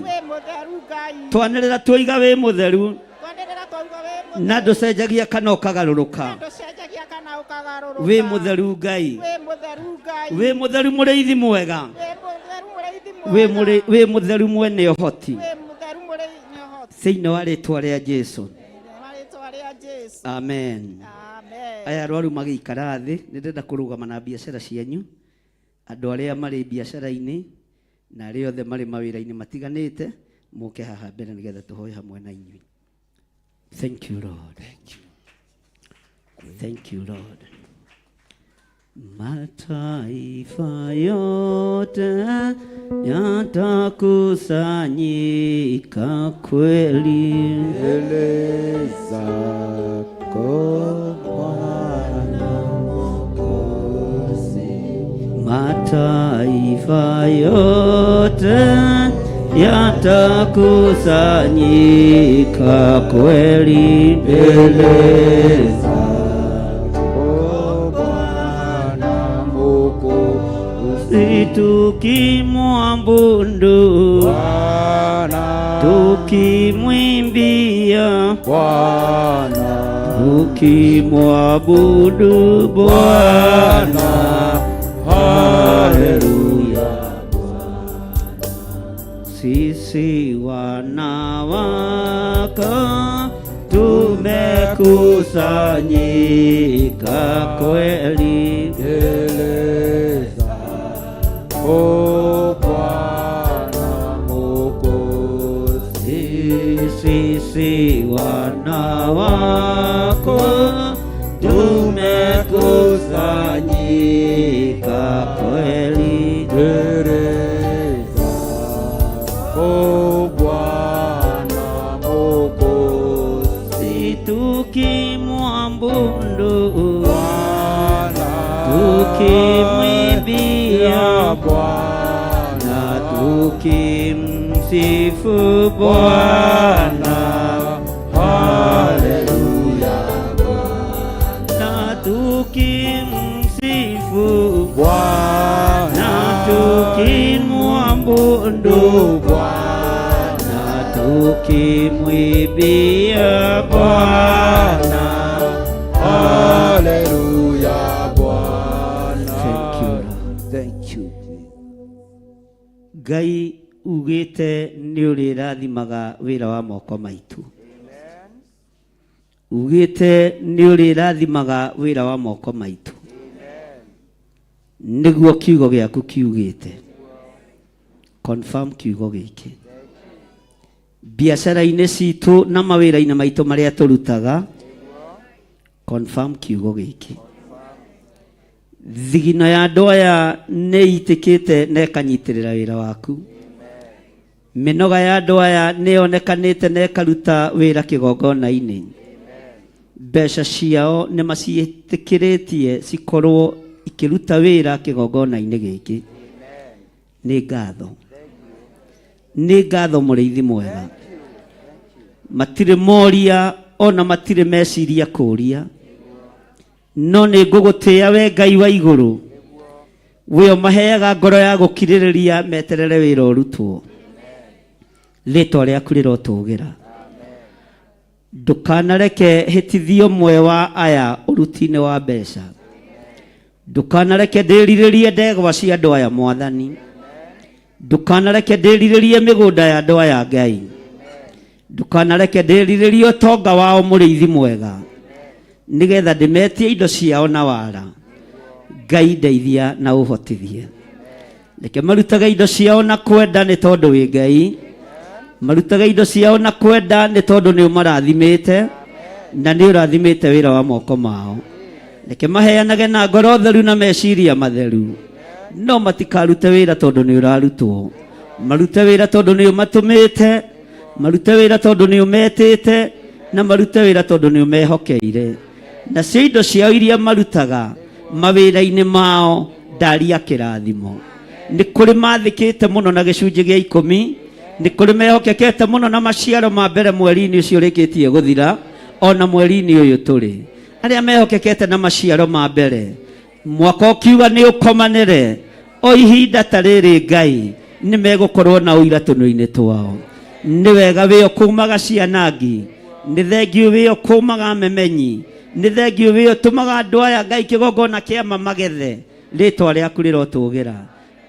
twanĩrĩra twoiga wĩ mũtheru, na ndũcenjagia kana ũkagarũrũka, wĩ mũtheru Ngai, wĩ mũtheru mũrĩithi mwega, wĩ mũtheru mwene ũhoti, thĩinĩ wa rĩĩtwa rĩa Jesũ. Amen. Aya arwaru magĩikara thĩ, nĩ ndenda kũrũgama na biacara cianyu, andũ arĩa marĩ biacara-inĩ na arĩa othe marĩ mawĩra-inĩ matiganĩte, mũke haha mbere nĩgetha tũhoe hamwe na inyuĩ. Thank you Lord. Thank you Lord. Mataifa yote yatakusanyika kweli mbele zako Bwana Mwokozi. Mataifa yote yatakusanyika kweli mbele zako tukimwabudu Bwana, tukimwimbia Bwana, tukimwabudu Bwana, haleluya. Sisi wana wako tumekusanyika kweli O Bwana Mwokozi. Sisi wana wako tumekusanyika kweli O Bwana Mwokozi. Tukimwabudu Bwana, tukimwimbia Bwana, tukimsifu Bwana, haleluya Bwana, tukimsifu Bwana, tukimwabudu Bwana, tukimwimbia Bwana, haleluya Bwana. Thank you. Thank you. Ngai ugite nĩ ũrĩrathimaga wĩra wa moko maitũ. Ugite nĩ ũrĩrathimaga wĩra wa moko maitũ. Nĩguo kiugo gĩaku kiugĩte. Confirm kiugo gĩkĩ. Biacara-inĩ citũ na mawĩra-inĩ maitũ marĩa tũrutaga. Confirm kiugo gĩkĩ. Thigino ya andũ aya nĩ itĩkĩte na ĩkanyitĩrĩra wĩra waku. Mĩnoga ya andũ aya nĩ yonekanĩte na ĩkaruta wĩra kĩgongona-inĩ. Mbeca ciao nĩ maciĩtĩkĩrĩtie cikorwo ikĩruta wĩra kĩgongona-inĩ gĩkĩ. Nĩ ngatho. Nĩ ngatho mũrĩithi mwega. Matirĩ moria ona matirĩ meciria kũria. No nĩ ngũgũtĩĩa we Ngai wa igũrũ. We ũmaheaga ngoro ya gũkirĩrĩria meterere wĩra ũrutwo. Rĩĩtwa rĩaku rĩrotũgĩra. Ndũkanareke hĩtithio mwe wa aya ũruti-inĩ wa mbeca. Ndũkanareke ndĩrirĩrie ndegwa cia andũ aya Mwathani. Ndũkanareke ndĩrirĩrie mĩgũnda ya andũ aya Ngai. Ndũkanareke ndĩrirĩrie ũtonga wao mũrĩithi mwega. Nĩgetha ndĩmetie indo ciao na wara. Ngai ndeithia na ũhotithie. Reke marutaga indo ciao na kwenda nĩ tondũ wĩ Ngai. Marutaga indo ciao na kwenda nĩ tondũ nĩ ũmarathimĩte na nĩ ũrathimĩte wĩra wa moko mao. Reke maheanage na ngoro theru na meciria matheru. No matikarute wĩra tondũ nĩ ũrarutwo. Marute wĩra tondũ nĩ ũmatũmĩte. Marute wĩra tondũ nĩ ũmetĩte. Na marute wĩra tondũ nĩ ũmehokeire. Na cio indo ciao iria marutaga mawĩra-inĩ mao ndaria kĩrathimo. Nĩ kũrĩ mathĩkĩte mũno na gĩcunjĩ gĩa 10. Nĩ kũrĩ mehokekete mũno na maciaro ma mbere mweri-inĩ ũcio ũrĩkĩtie gũthira. Ona mweri-inĩ ũyũ tũrĩ. Arĩa mehokekete na maciaro ma mbere. Mwaka ũkiuga nĩ ũkomanĩre. O ihinda ta rĩrĩ Ngai nĩ megũkorwo na ũira tũnua-inĩ twao. Nĩ wega wĩyo kuumaga cianangi. Nĩ thengiũ wĩyo kuumaga memenyi. Nĩ thengiũ wĩyo tũmaga andũ aya Ngai kĩgongona kĩama magethe. Rĩĩtwa rĩaku rĩrotũgĩra.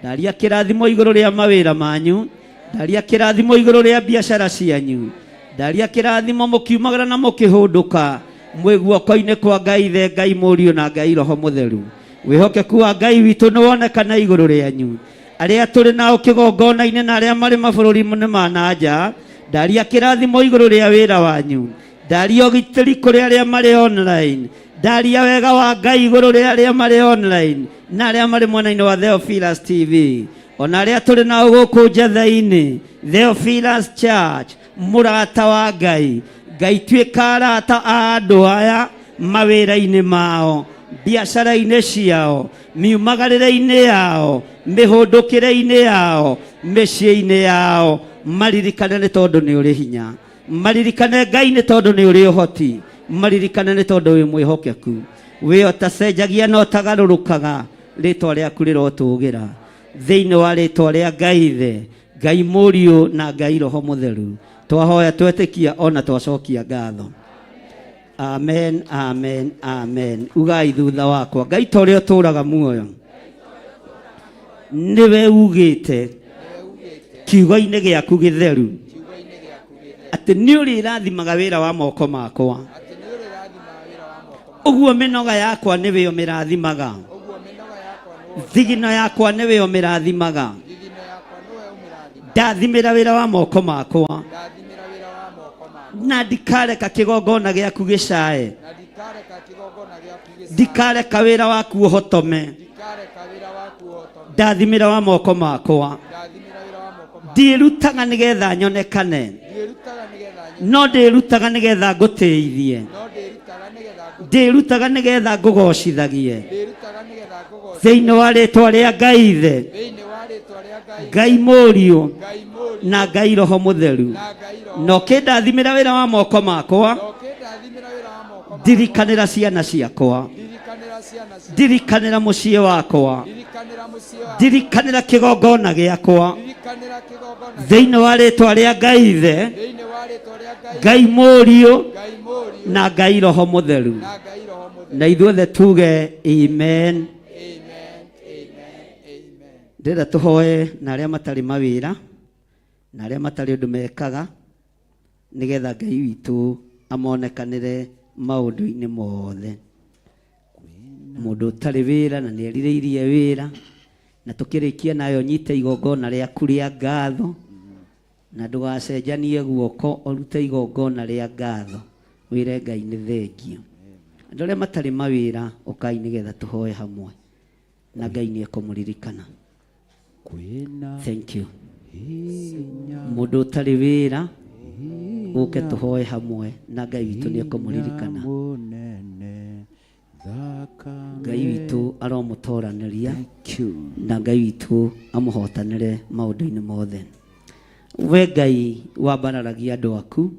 Ndaria kĩrathimo igũrũ rĩa mawĩra manyu. Ndaria kĩrathimo igũrũ rĩa biacara cianyu. Ndaria kĩrathimo mũkiumagara na mũkĩhũndũka. Mwĩ guoko-inĩ kwa Ngai Ithe, Ngai Mũriũ na Ngai Roho Mũtheru. Wĩhokeku wa Ngai witũ nĩ wonekana igũrũ rĩanyu. Arĩa tũrĩ nao kĩgongona-inĩ na arĩa marĩ mabũrũri-inĩ ma na nja. Ndaria kĩrathimo igũrũ rĩa wĩra wanyu. Ndaria ũgitĩri kũrĩ arĩa marĩ online. Ndaria wega wa Ngai igũrũ rĩa arĩa marĩ online na arĩa marĩ mwena-inĩ wa Theophilus TV. Ona arĩa tũrĩ nao gũkũ njatha-inĩ Theophilus Church. Mũrata wa Ngai. Ngai tuĩka arata a andũ aya mawĩra-inĩ mao, biacara-inĩ ciao, miumagarĩre-inĩ yao, mĩhũndũkĩre-inĩ yao, mĩciĩ-inĩ yao. Maririkane nĩ tondũ nĩ ũrĩ hinya. Maririkane Ngai nĩ tondũ nĩ ũrĩ ũhoti. Maririkane nĩ tondũ wĩ mwĩhokeku. Wĩ ũtacenjagia na ũtagarũrũkaga. Rĩĩtwa rĩaku rĩrotũgĩra. Thĩinĩ wa rĩĩtwa rĩa Ngai Ithe, Ngai Mũriũ na Ngai Roho Mũtheru. Twahoya twetĩkia ona twacokia ngatho. Amen, amen, amen. Ugai thutha wakwa. Ngai ta ũrĩa ũtũũraga muoyo. Nĩwe ugĩte kiugo-inĩ gĩaku gĩtheru atĩ nĩ ũrĩrathimaga wĩra wa moko makwa. Ũguo mĩnoga yakwa nĩwe ũmĩrathimaga. Thigino yakwa nĩwe ũmĩrathimaga. Ndathimĩra wĩra wa moko makwa. Na ndikareka kĩgongona gĩaku gĩcae. Ndikareka wĩra waku ũhotome. Ndathimĩra wa moko makwa. Ndĩrutaga nĩgetha nyonekane. No ndĩrutaga nĩgetha ngũtĩithie. Ndĩrutaga nĩgetha ngũgocithagie. Thĩinĩ wa rĩĩtwa rĩa Ngai Ithe, Ngai Mũriũ na Ngai Roho Mũtheru. No kĩndathimĩra wĩra wa moko makwa. Ndirikanĩra ciana ciakwa. Ndirikanĩra mũciĩ wakwa. Ndirikanĩra kĩgongona gĩakwa. Thĩinĩ wa rĩĩtwa rĩa Ngai Ithe, Ngai Mũriũ na Ngai Roho Mũtheru. Na ithuothe tuge amen. ndĩrenda tũhoe na arĩa matarĩ mawĩra na arĩa matarĩ ũndũ mekaga nĩgetha Ngai witũ amonekanĩre maũndũ-inĩ mothe. Mũndũ ũtarĩ wĩra na nĩerirĩirie wĩra, na tũkĩrĩkia nayo nyite igongona rĩaku rĩa ngatho, na ndũgacenjanie guoko ũrute igongona rĩa ngatho, wĩre Ngai nĩ thengio. Andũ arĩa matarĩ mawĩra ũkai nĩgetha tũhoe hamwe na Ngai nĩekũmũririkana. Thank you. Mũndũ ũtarĩ wĩra ũke tũhoe hamwe na Ngai witũ nĩekũmũririkana. Ngai witũ aromũtoranĩria na Ngai witũ amũhotanĩre maũndũ-inĩ mothe. We Ngai wambararagia andũ aku,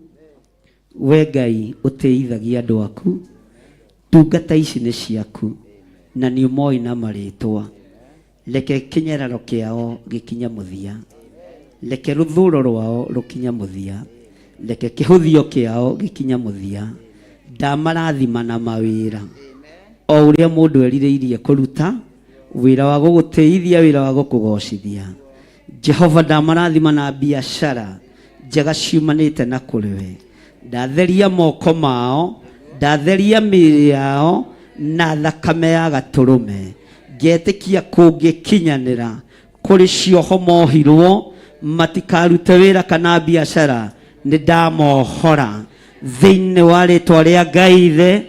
we Ngai ũtĩithagia andũ aku, ndungata ici nĩ ciaku na nĩ ũmoĩ na marĩtwa. Reke kĩnyararo kĩao gĩkinya mũthia, reke rũthũro rwao rũkinya mũthia, reke kĩhũthio kĩao gĩkinya mũthia. Ndamarathima na mawĩra o ũrĩa mũndũ erirĩirie kũruta wĩra wa gũgũteithia, wĩra wa gũkũgocithia. Jehova, ndamarathima na biashara njega ciumanĩte na kũrĩ we. Ndatheria moko mao, ndatheria mĩĩrĩ yao na thakame ya gatũrũme. Ngetĩkia kũngĩkinyanĩra kũrĩ cioho mohirwo matikarute wĩra kana biashara, nĩ ndamohora thĩinĩ wa rĩtwa rĩa Ngai Ithe,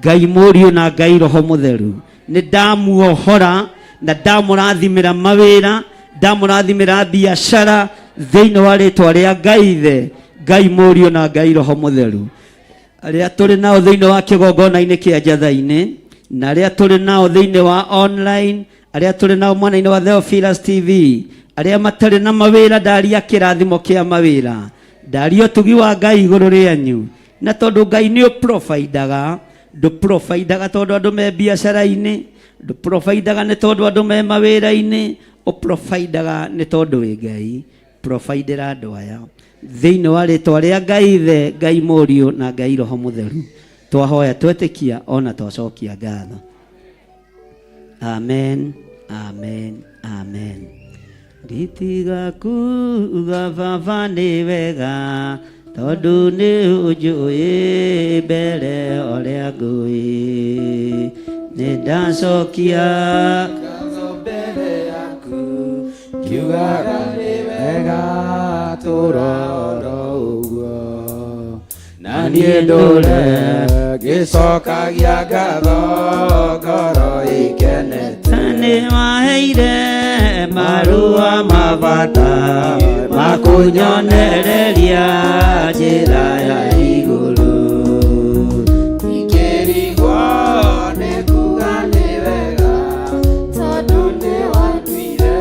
Ngai Mũriũ na Ngai Roho Mũtheru. Nĩ ndamuohora na ndamũrathimĩra mawĩra, ndamũrathimĩra biashara thĩinĩ wa rĩtwa rĩa Ngai Ithe, Ngai Mũriũ na Ngai Roho Mũtheru. Arĩa tũrĩ nao thĩinĩ wa kĩgongona-inĩ kĩa Njatha-inĩ, na arĩa tũrĩ nao thĩinĩ wa online, arĩa tũrĩ nao mwena-inĩ wa Theophilus TV, arĩa matarĩ na mawĩra, ndaria kĩrathimo kĩa mawĩra, ndaria ũtugi wa Ngai igũrũ rĩanyu. Na tondũ Ngai nĩ ũprovidaga, ndũprovidaga tondũ andũ me biacara-inĩ, ndũprovidaga nĩ tondũ andũ me mawĩra-inĩ, ũprovidaga nĩ tondũ wĩ Ngai. Providera andũ aya thĩinĩ wa rĩtwa rĩa Ngai Ithe, Ngai Mũriũ na Ngai Roho Mũtheru twahoya twetĩkia ona twacokia ngatho. Amen, amen, amen. Nditiga kuga Baba nĩ wega tondũ nĩ ũnjũĩ mbere ũrĩa ngũĩ. Nĩ ndacokia ngatho mbere yaku kiugaga nĩ wega tũroro ũguo, na niĩ ndũre ngĩcokagia ngatho ngoro ikenete. Nĩ waheire marũa ma bata ma kũnyonereria njĩra ya igũrũ. Ingĩrigwo nĩ kuga nĩ wega tondũ nĩ wanduire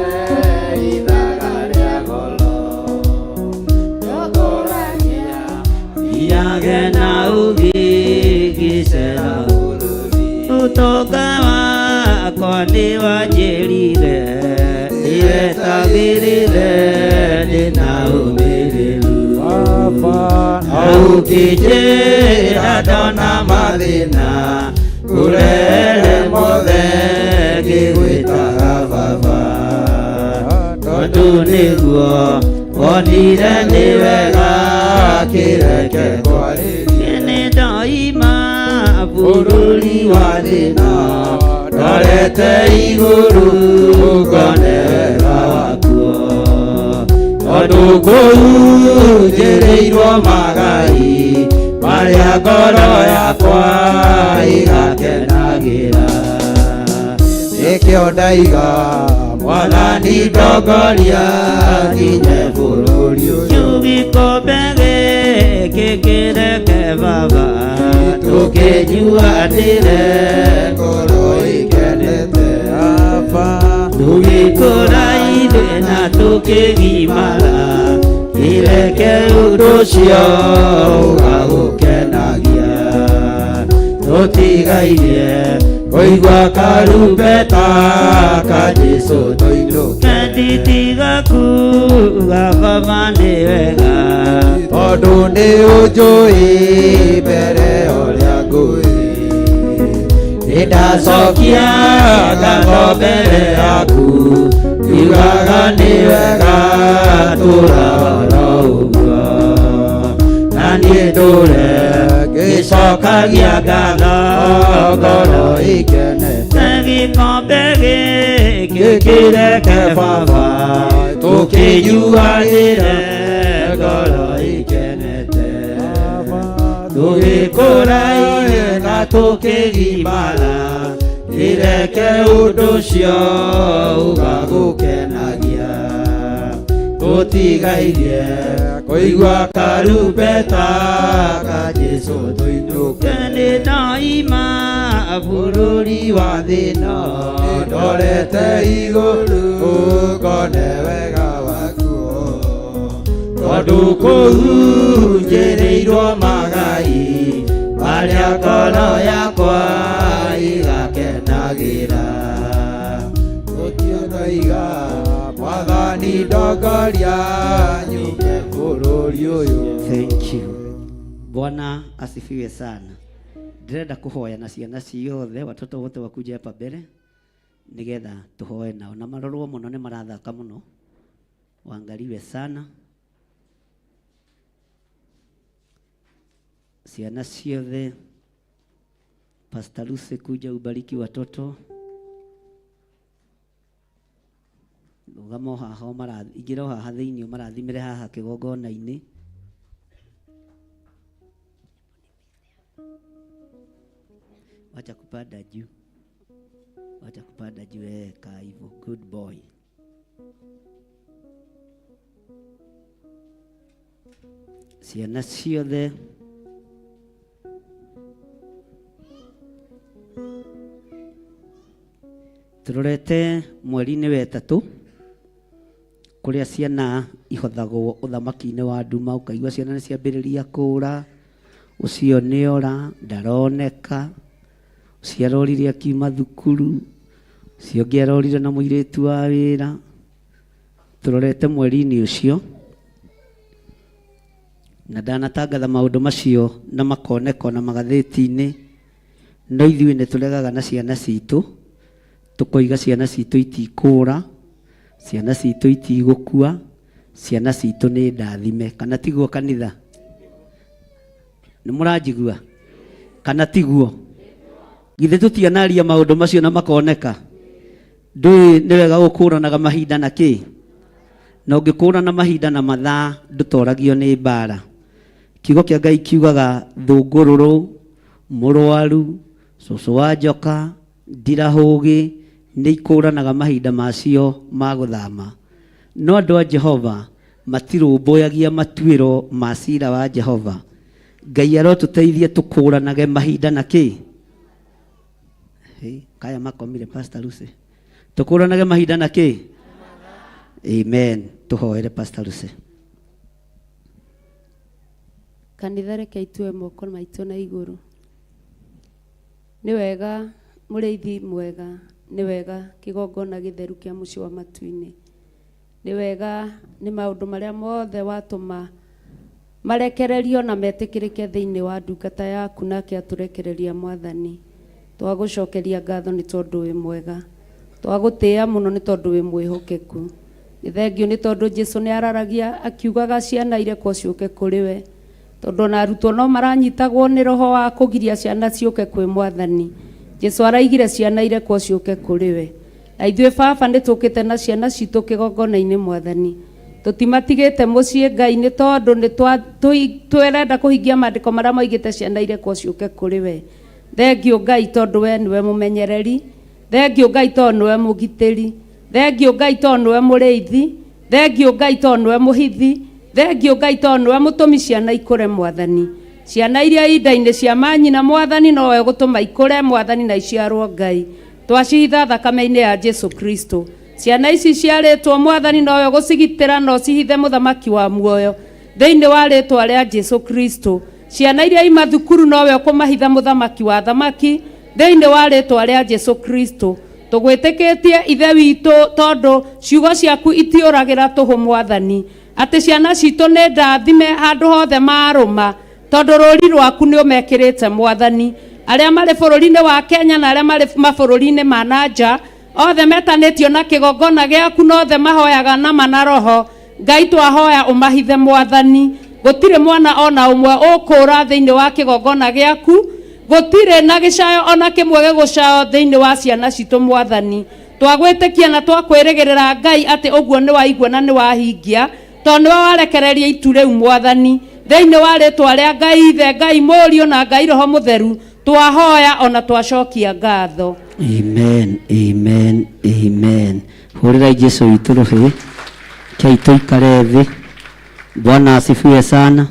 ithaga rĩa goro. Ndongoragia thiage na ũgĩ ngĩcera bũrũri. Ũtonga wakwa nĩ wanjĩrire, ndĩretagĩrĩre ndĩna ũmĩrĩru. Ũkĩnjĩra ndona mathĩna ngũrehere mothe ngĩgwĩtaga Baba, tondũ nĩguo wonire nĩ wega kĩreke kwarĩrie. Nĩ ndoima bũrũri wa thĩna, ndorete igũrũ ngonera wakuo, tondũ kũu njĩrĩirwo magai marĩa ngoro yakwa ĩgakenagĩra. Nĩkĩo ndaiga Mwathani ndongoria nginye bũrũri ũyũ. Gĩkombe gĩkĩ kĩreke Baba tũkĩnyuanĩre ngoro ikenete. Tũgĩkũra ithuĩ na tũkĩgimara, kĩreke ũndũ ũcio ũgagũkenagia. Tũtigairie kũigua karumbeta ka Jesũ tũinũke. Nditiga kuga Baba nĩ wega tondũ nĩ ũnjũĩ mbere ũrĩa ngũĩ. Nĩ ndacokia ngatho mbere yaku tugaga ni wega turarauga na niĩ ndũre gĩcokagia ngatho ngoro ikenete gĩkombe gĩkĩ kĩreke baba tũkĩnyuanĩre ngoro ikenete tũgĩkũraire na tũkĩgimara ireke ũndũ ũcio ũgagũkenagia tũtigairie kũigua karumbeta ka Jesũ tũinũke nĩ ndaima bũrũri wa thĩ ĩno ndorete igũrũ ngone wega wakuo tondũ kũu njĩrĩirwo magai marĩa ngoro yakwa igakenagĩra gũtionaiga mwathani ndongoria nyume bũrũri ũyũ. Thank you. Bwana asifiwe sana. Ndĩrenda kũhoya na ciana ciothe watoto wote wakuje hapa mbele nigetha tuhoe nao na marorwo mũno nĩ marathaka mũno waangaliwe sana. Ciana ciothe, Pastor Lucy kuja ubariki watoto. Rũgamo haha ingĩra haha thĩinĩ marathimĩre haha kĩgongona-inĩ. Wacha kupanda juu. Wacha kupanda juu eka hivyo. Good boy. Ciana ciothe turorete mweri-inĩ wa ĩtatũ kũrĩa ciana ihothagwo ũthamaki-inĩ wa nduma ũkaigua ciana nĩ ciambĩrĩria kũũra ũcio nĩ ora ndaroneka ũcio arorire akiuma thukuru ũcio ũngĩ arorire na mũirĩtu wa wĩra. Turorete mweri-inĩ ũcio na ndanatangatha maũndũ macio na makoneko na magathĩti-inĩ no ithuĩ nĩ tũregaga na ciana citũ tukoiga ciana citũ itikũra, ciana citũ itigũkua, ciana citũ nĩ ndathime. Kana tiguo kanitha? Nĩ mũranjigua? Kana tiguo? Githĩ tũtianaria maũndũ macio na makoneka? Ndũĩ nĩ wega gũkũranaga mahinda na kĩ? Na ũngĩkũrana mahinda na mathaa ndũtoragio nĩ mbara. Kiugo kĩa Ngai kiugaga thũngũrũrũ, mũrwaru, cũcũ wa njoka, ndirahũgĩ nĩ ikũranaga mahinda macio ma gũthama. No andũ a Jehova matirũmbũyagia matuĩro ma cira wa Jehova. Ngai arotũteithia tũkũranage mahinda na kĩ? Kaya makomire Pastor Lucy. Tũkũranage mahinda na kĩ? Amen. Tũhoere Pastor Lucy. Kanitha reke itue moko maitũ na igũrũ. Nĩ wega mũrĩithi mwega, nĩ wega kĩgongona gĩtheru kĩa mũciĩ wa matu-inĩ. Nĩ wega nĩ maũndũ marĩa mothe watũma marekererio na metĩkĩrĩke thĩinĩ wa ndungata yaku nake atũrekereria Mwathani. Twagũcokeria ngatho nĩ tondũ wĩ mwega. Twagũtĩĩa mũno nĩ tondũ wĩ mwĩhokeku. Nĩ thengio nĩ tondũ Jesũ nĩ araragia akiugaga ciana irekwo ciũke kũrĩ we. Tondũ na arutwo no maranyitagwo nĩ roho wa kũgiria ciana ciũke kwĩ Mwathani. Jesũ araigire ciana irekwo ciũke kũrĩ we. Na ithuĩ baba nĩ tũkĩte na ciana citũ kĩgongona-inĩ Mwathani. Tũtimatigĩte mũciĩ Ngai nĩ tondũ nĩ twĩrenda kũhingia maandĩko marĩa moigĩte ciana irekwo ciũke kũrĩ we. Thengio Ngai tondũ we nĩwe mũmenyereri. Thengio Ngai tondũ nĩwe mũgitĩri. Thengio Ngai tondũ nĩwe mũrĩithi. Thengio Ngai tondũ nĩwe mũhithi. Thengio Ngai tondũ nĩwe mũtũmi ciana ikũre Mwathani. Ciana iria inda-inĩ cia manyina Mwathani nowe gũtũma ikũre Mwathani na iciarwo Ngai. Twacihitha thakame-inĩ ya Jesũ Kristo. Ciana ici ciarĩtwo Mwathani nowe gũcigitĩra no cihithe mũthamaki wa muoyo thĩinĩ wa rĩtwa rĩa Jesũ Kristo. Ciana iria ima thukuru nowe ũkũmahitha mũthamaki wa thamaki thĩinĩ wa rĩtwa rĩa Jesũ Kristo. Tũgwĩtĩkĩtie ithe witũ tondũ ciugo ciaku itiũragĩra tũhũ Mwathani. Atĩ ciana citũ nĩ ndathime handũ hothe marũma tondũ rũri rwaku nĩ ũmekĩrĩte Mwathani. Arĩa marĩ bũrũri-inĩ wa Kenya na arĩa marĩ mabũrũri-inĩ ma nanja othe metanĩtio na kĩgongona gĩaku na othe mahoyaga na mana roho Ngai twahoya ũmahithe Mwathani gũtirĩ mwana ona ũmwe ũkũra thĩinĩ wa kĩgongona gĩaku gũtirĩ na gĩcayo ona kĩmwe gĩgũcayo thĩinĩ wa ciana citũ Mwathani twagwĩtĩkia na twakwĩrĩgĩrĩra Ngai atĩ ũguo nĩ waigua na nĩ wahingia tondũ nĩwe warekereria itu rĩu Mwathani thĩinĩ wa rĩtwa rĩa Ngai Ithe Ngai Mũriũ na Ngai Roho Mũtheru twahoya ona twacokia ngatho. Amen, amen, amen. Hurira Yesu witũ rũhĩ kei tũikare thĩ. Bwana asifiwe sana.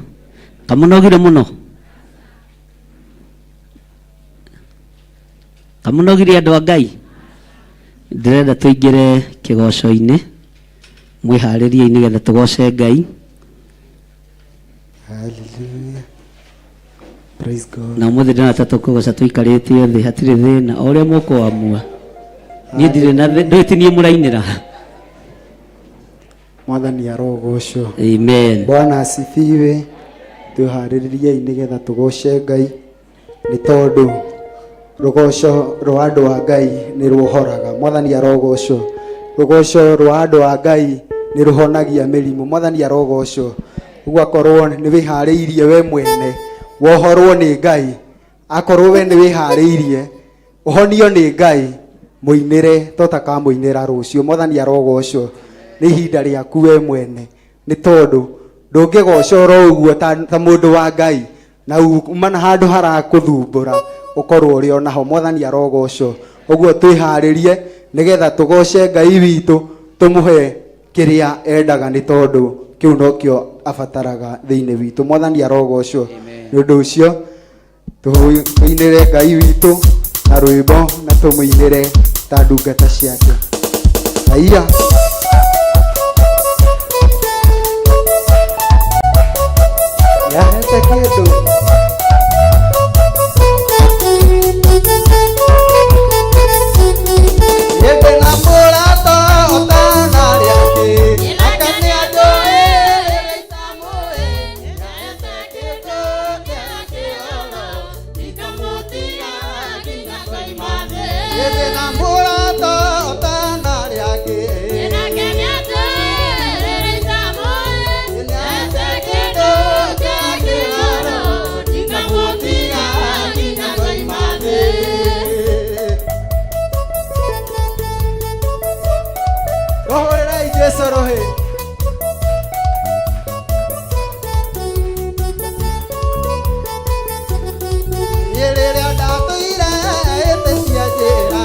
Kamunogire muno. Kamunogire andũ a Ngai. Ndĩrenda tũingĩre kĩgoco-inĩ mwĩharĩrie nĩgetha tũgoce Ngai. Hallelujah. Praise God. Na mũthĩ ndĩrenda tũkũgoca tũikarĩte thĩ hatirĩ thĩna o ũrĩa mũkũamua. Niĩ ndirĩ na ndwĩtinie mũrainĩra. Mwathani arogocwo. Amen. Bwana asifiwe. Twĩharĩrie nĩgetha tũgoce Ngai nĩ tondũ rũgoco rwa andũ a Ngai nĩ rũhoraga. Mwathani arogocwo. Rũgoco rwa andũ a Ngai nĩ rũhonagia mĩrimũ. Mwathani arogocwo. Ũguo akorwo nĩ wĩharĩirie we mwene wohorwo nĩ Ngai, akorwo we nĩ wĩharĩirie ũhonio nĩ Ngai, mũinĩre tũtakamũinĩra rũciũ. Mwathani arogocwo. Nĩ ihinda rĩaku we mwene nĩ tondũ ndũngĩgoca oro ũguo ta mũndũ wa Ngai na umana handũ harakũthumbũra ũkorwo ũrĩ onaho. Mwathani arogocwo. Ũguo twĩharĩrie nĩgetha tũgoce Ngai witũ tũmũhe kĩrĩa endaga nĩ tondũ kĩu nokĩo abataraga thĩinĩ witũ. Mwathani arogocwo. Nĩ ũndũ ũcio tũinĩre Ngai witũ na rwĩmbo na tũmũinĩre ta ndungata ciake. Haiya. Yahete kĩndũ. Yende na mũrato otana rĩake akane andũ erĩ samũe yahete kĩndũ kĩa kĩoro ikamũtiga nginya koimathe. Yende na mũrato otana rĩake akane andũ erĩ samũe yahete kĩndũ kĩa kĩoro ikamũtiga nginya koimathe. Rohorera Yesu rohe. Yerere ndatuire ete cia njĩra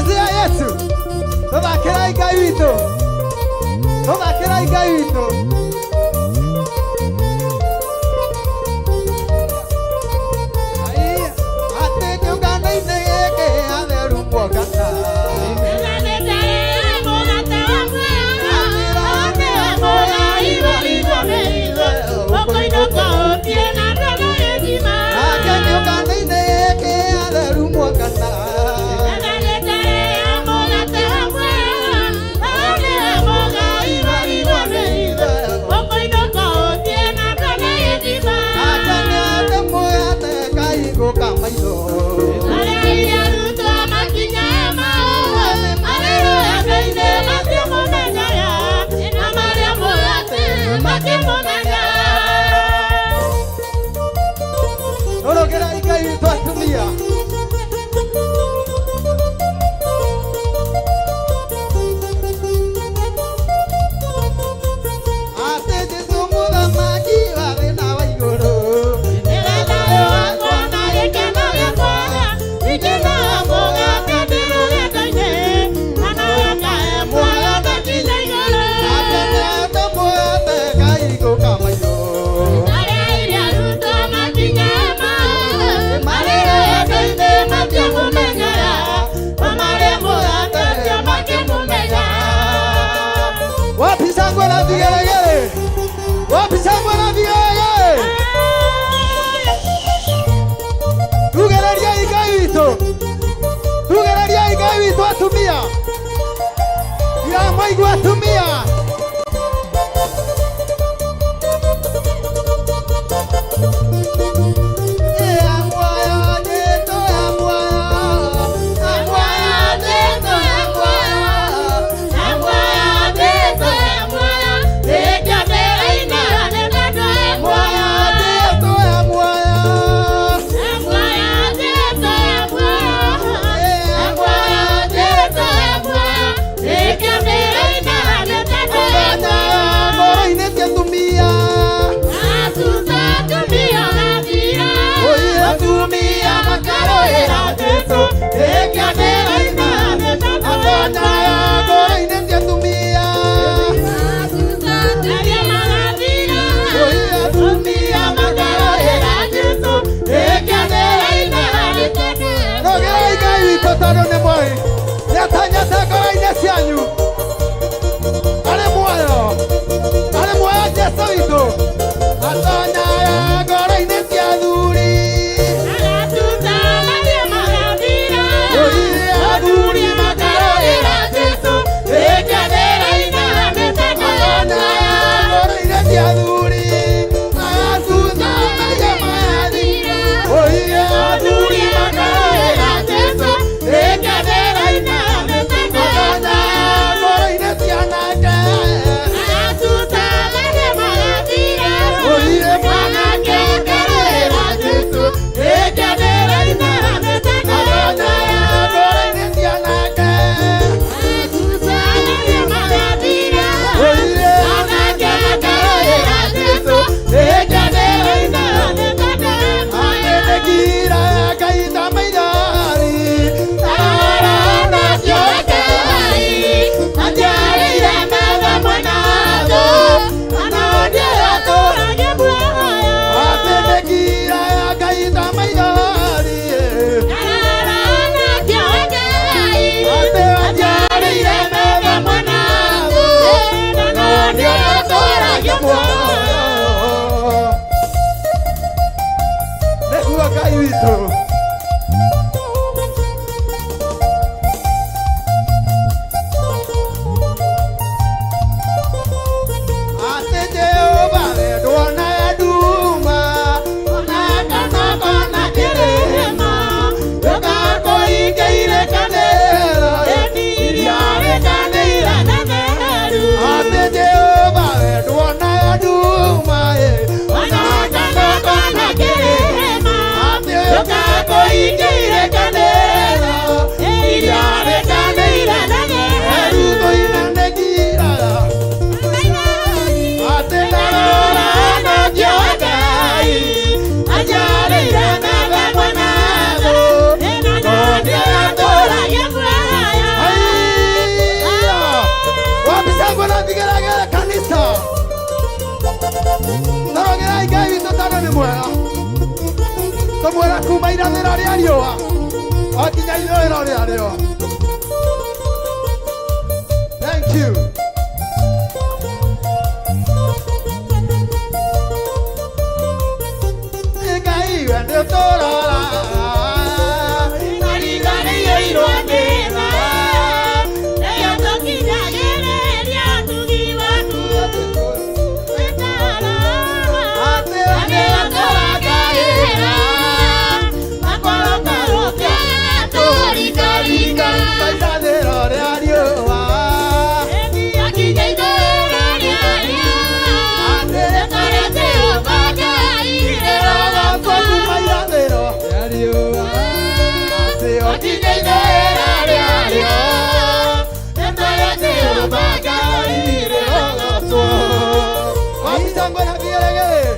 Praise ya Yesu. Tũthakĩrai Ngai witũ. Tũthakĩrai Ngai witũ. Atĩ kĩũngano-inĩ gĩkĩ atheru muongana. Orogerai Ngai witũ atumia. Atĩ Jesũ mũthamaki wa thĩna wa igũrũ. Tugeraria Ngai witũ atumia. Ya maigu atumia. Yeah. irathĩro rĩa riũa o nginya ithũĩro rĩa rĩo. Thank you. Ngai we nĩ ũtũrora ariganĩire irwanĩra rĩrĩa tũkinyagĩrĩria ũtugi waku wĩtara atĩ nĩ ũtũrangagĩra makorũkarũke tũringaringa irathĩro rĩa riũa akinya ithũĩro rĩa rĩo atĩ rĩkorete ũbangairĩro kuma irathĩro rĩa riũa atĩ akinya ithũĩro rĩa rĩo rĩkorete ũbangairĩro gotwo wamicangwena kĩgeregere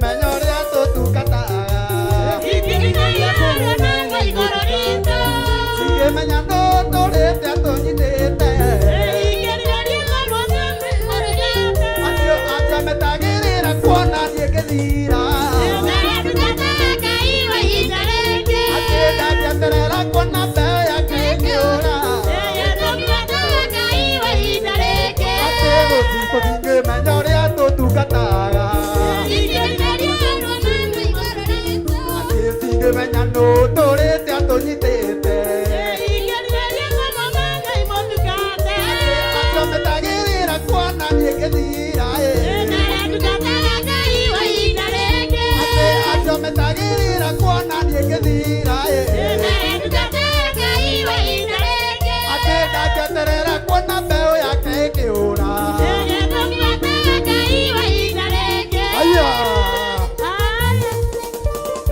Menyoria tu kata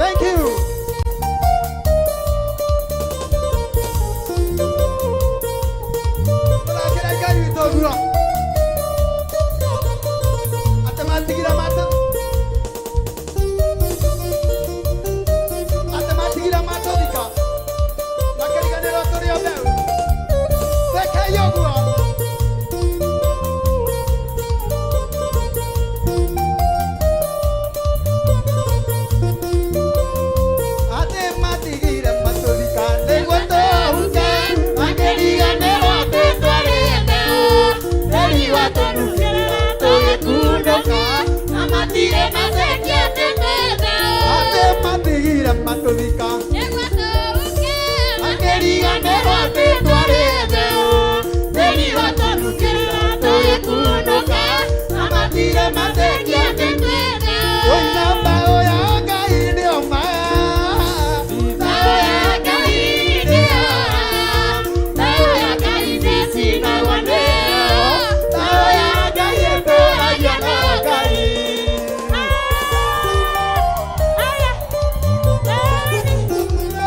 Thank you. Tũrakĩra Ngai witũ nguo. Atĩ matigire matũ. Atĩ matigire matũ thika. Makĩriganĩrwo tũrĩ o mbeũ. Rekei ũguo. Atĩ matigire matũ thika. Nĩguo tũhuke. Makĩriganĩrwo atĩ twarĩ mbeũ. Reri watũnukĩrĩra tũgĩkunũka. Na matirĩ macenjetie mbeũ. Atĩ matigire matũ thika. Makĩriganĩrwo atĩ twarĩ mbeũ. Reri watũnukĩrĩra tũgĩkunũka. Na matirĩ macenjetie mbeũ. Ũina mbeũ ya Ngai nĩo ma. Mbeũ ya Ngai nĩyo. Mbeũ ya Ngai nĩcinagwo nĩyo. Mbeũ ya Ngai ĩtũũragia na Ngai.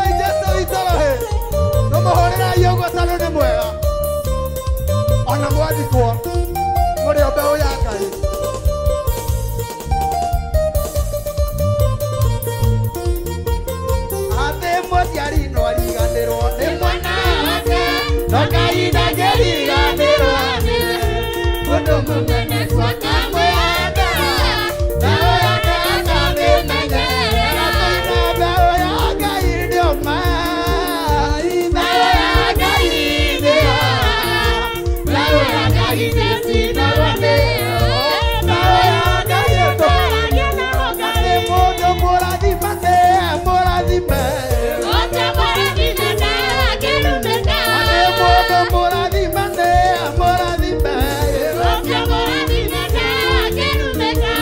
Ei, Jesũ witũ rohe. Tũmũhũrĩrai ũguo tondũ nĩ mwega. Ona mwathikwo mũrĩ o mbeũ ya Ngai. Atĩ mũciari no ariganĩrwo nĩ mwana wake. No Ngai ndangĩriganĩrwo nĩ. Mũndũ mũmene twaka mwĩhanda. Mbeũ yake akamĩmenyerera. Tũina mbeũ ya Ngai nĩo ma. Mbeũ ya Ngai nĩyo. Mbeũ ya Ngai nĩcinagwo nĩyo. Mbeũ ya Ngai ĩtũũragia na Ngai. Atĩ mũndũ mũrathimane mũrathime. Atĩ mũndũ mũrathimane mũrathime.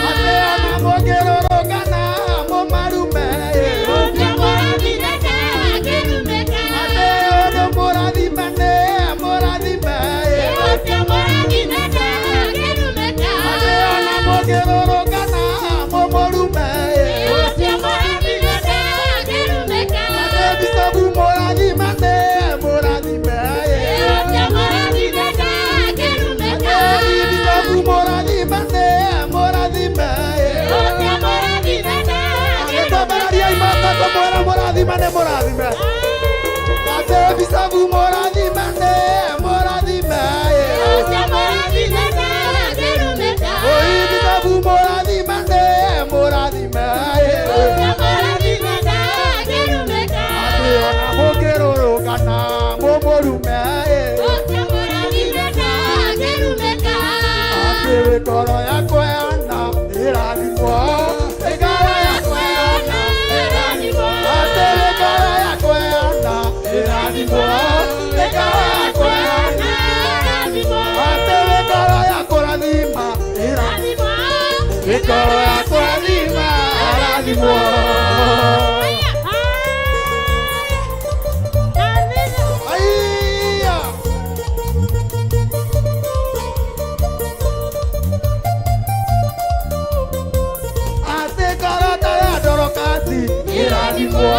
Atĩ ona mũngĩrũrũngana mũmarume. Atĩ ũndũ mũrathimane mũrathime. Atĩ ona mũngĩrũrũngana mũmũrume. Atĩ bisobu mũrathimane mũrathime. Atĩ bisobu mũrathimane mũrathime. Agĩtũmbararia imata tũmwĩra mũrathimane mũrathime. Atĩ bisobu mũrathimane mũrathime. Oi bisobu mũrathimane mũrathime. Atĩ ona mũngĩrũrũngana mũmũrume. Atĩ wĩkoro yakwa yana ĩrathimwo. Wĩkoro yakwa yana ĩrathimwo. Atĩ wĩkoro yakwa yana ĩrathimwo. Wĩkoro yakwa yana ĩrathimwo. Atĩ wĩkoro yakwa rathima ĩrathimwo. Wĩkoro yakwa rathima ĩrathimwo. Aiya. Atĩ karata ya Dorokasi ĩrathimwo.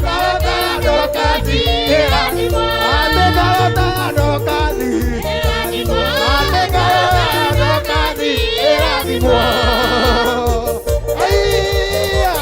Karata ya Dorokasi ĩrathimwo. Atĩ karata ya Dorokasi ĩrathimwo. Atĩ karata ya Dorokasi ĩrathimwo. Aiya.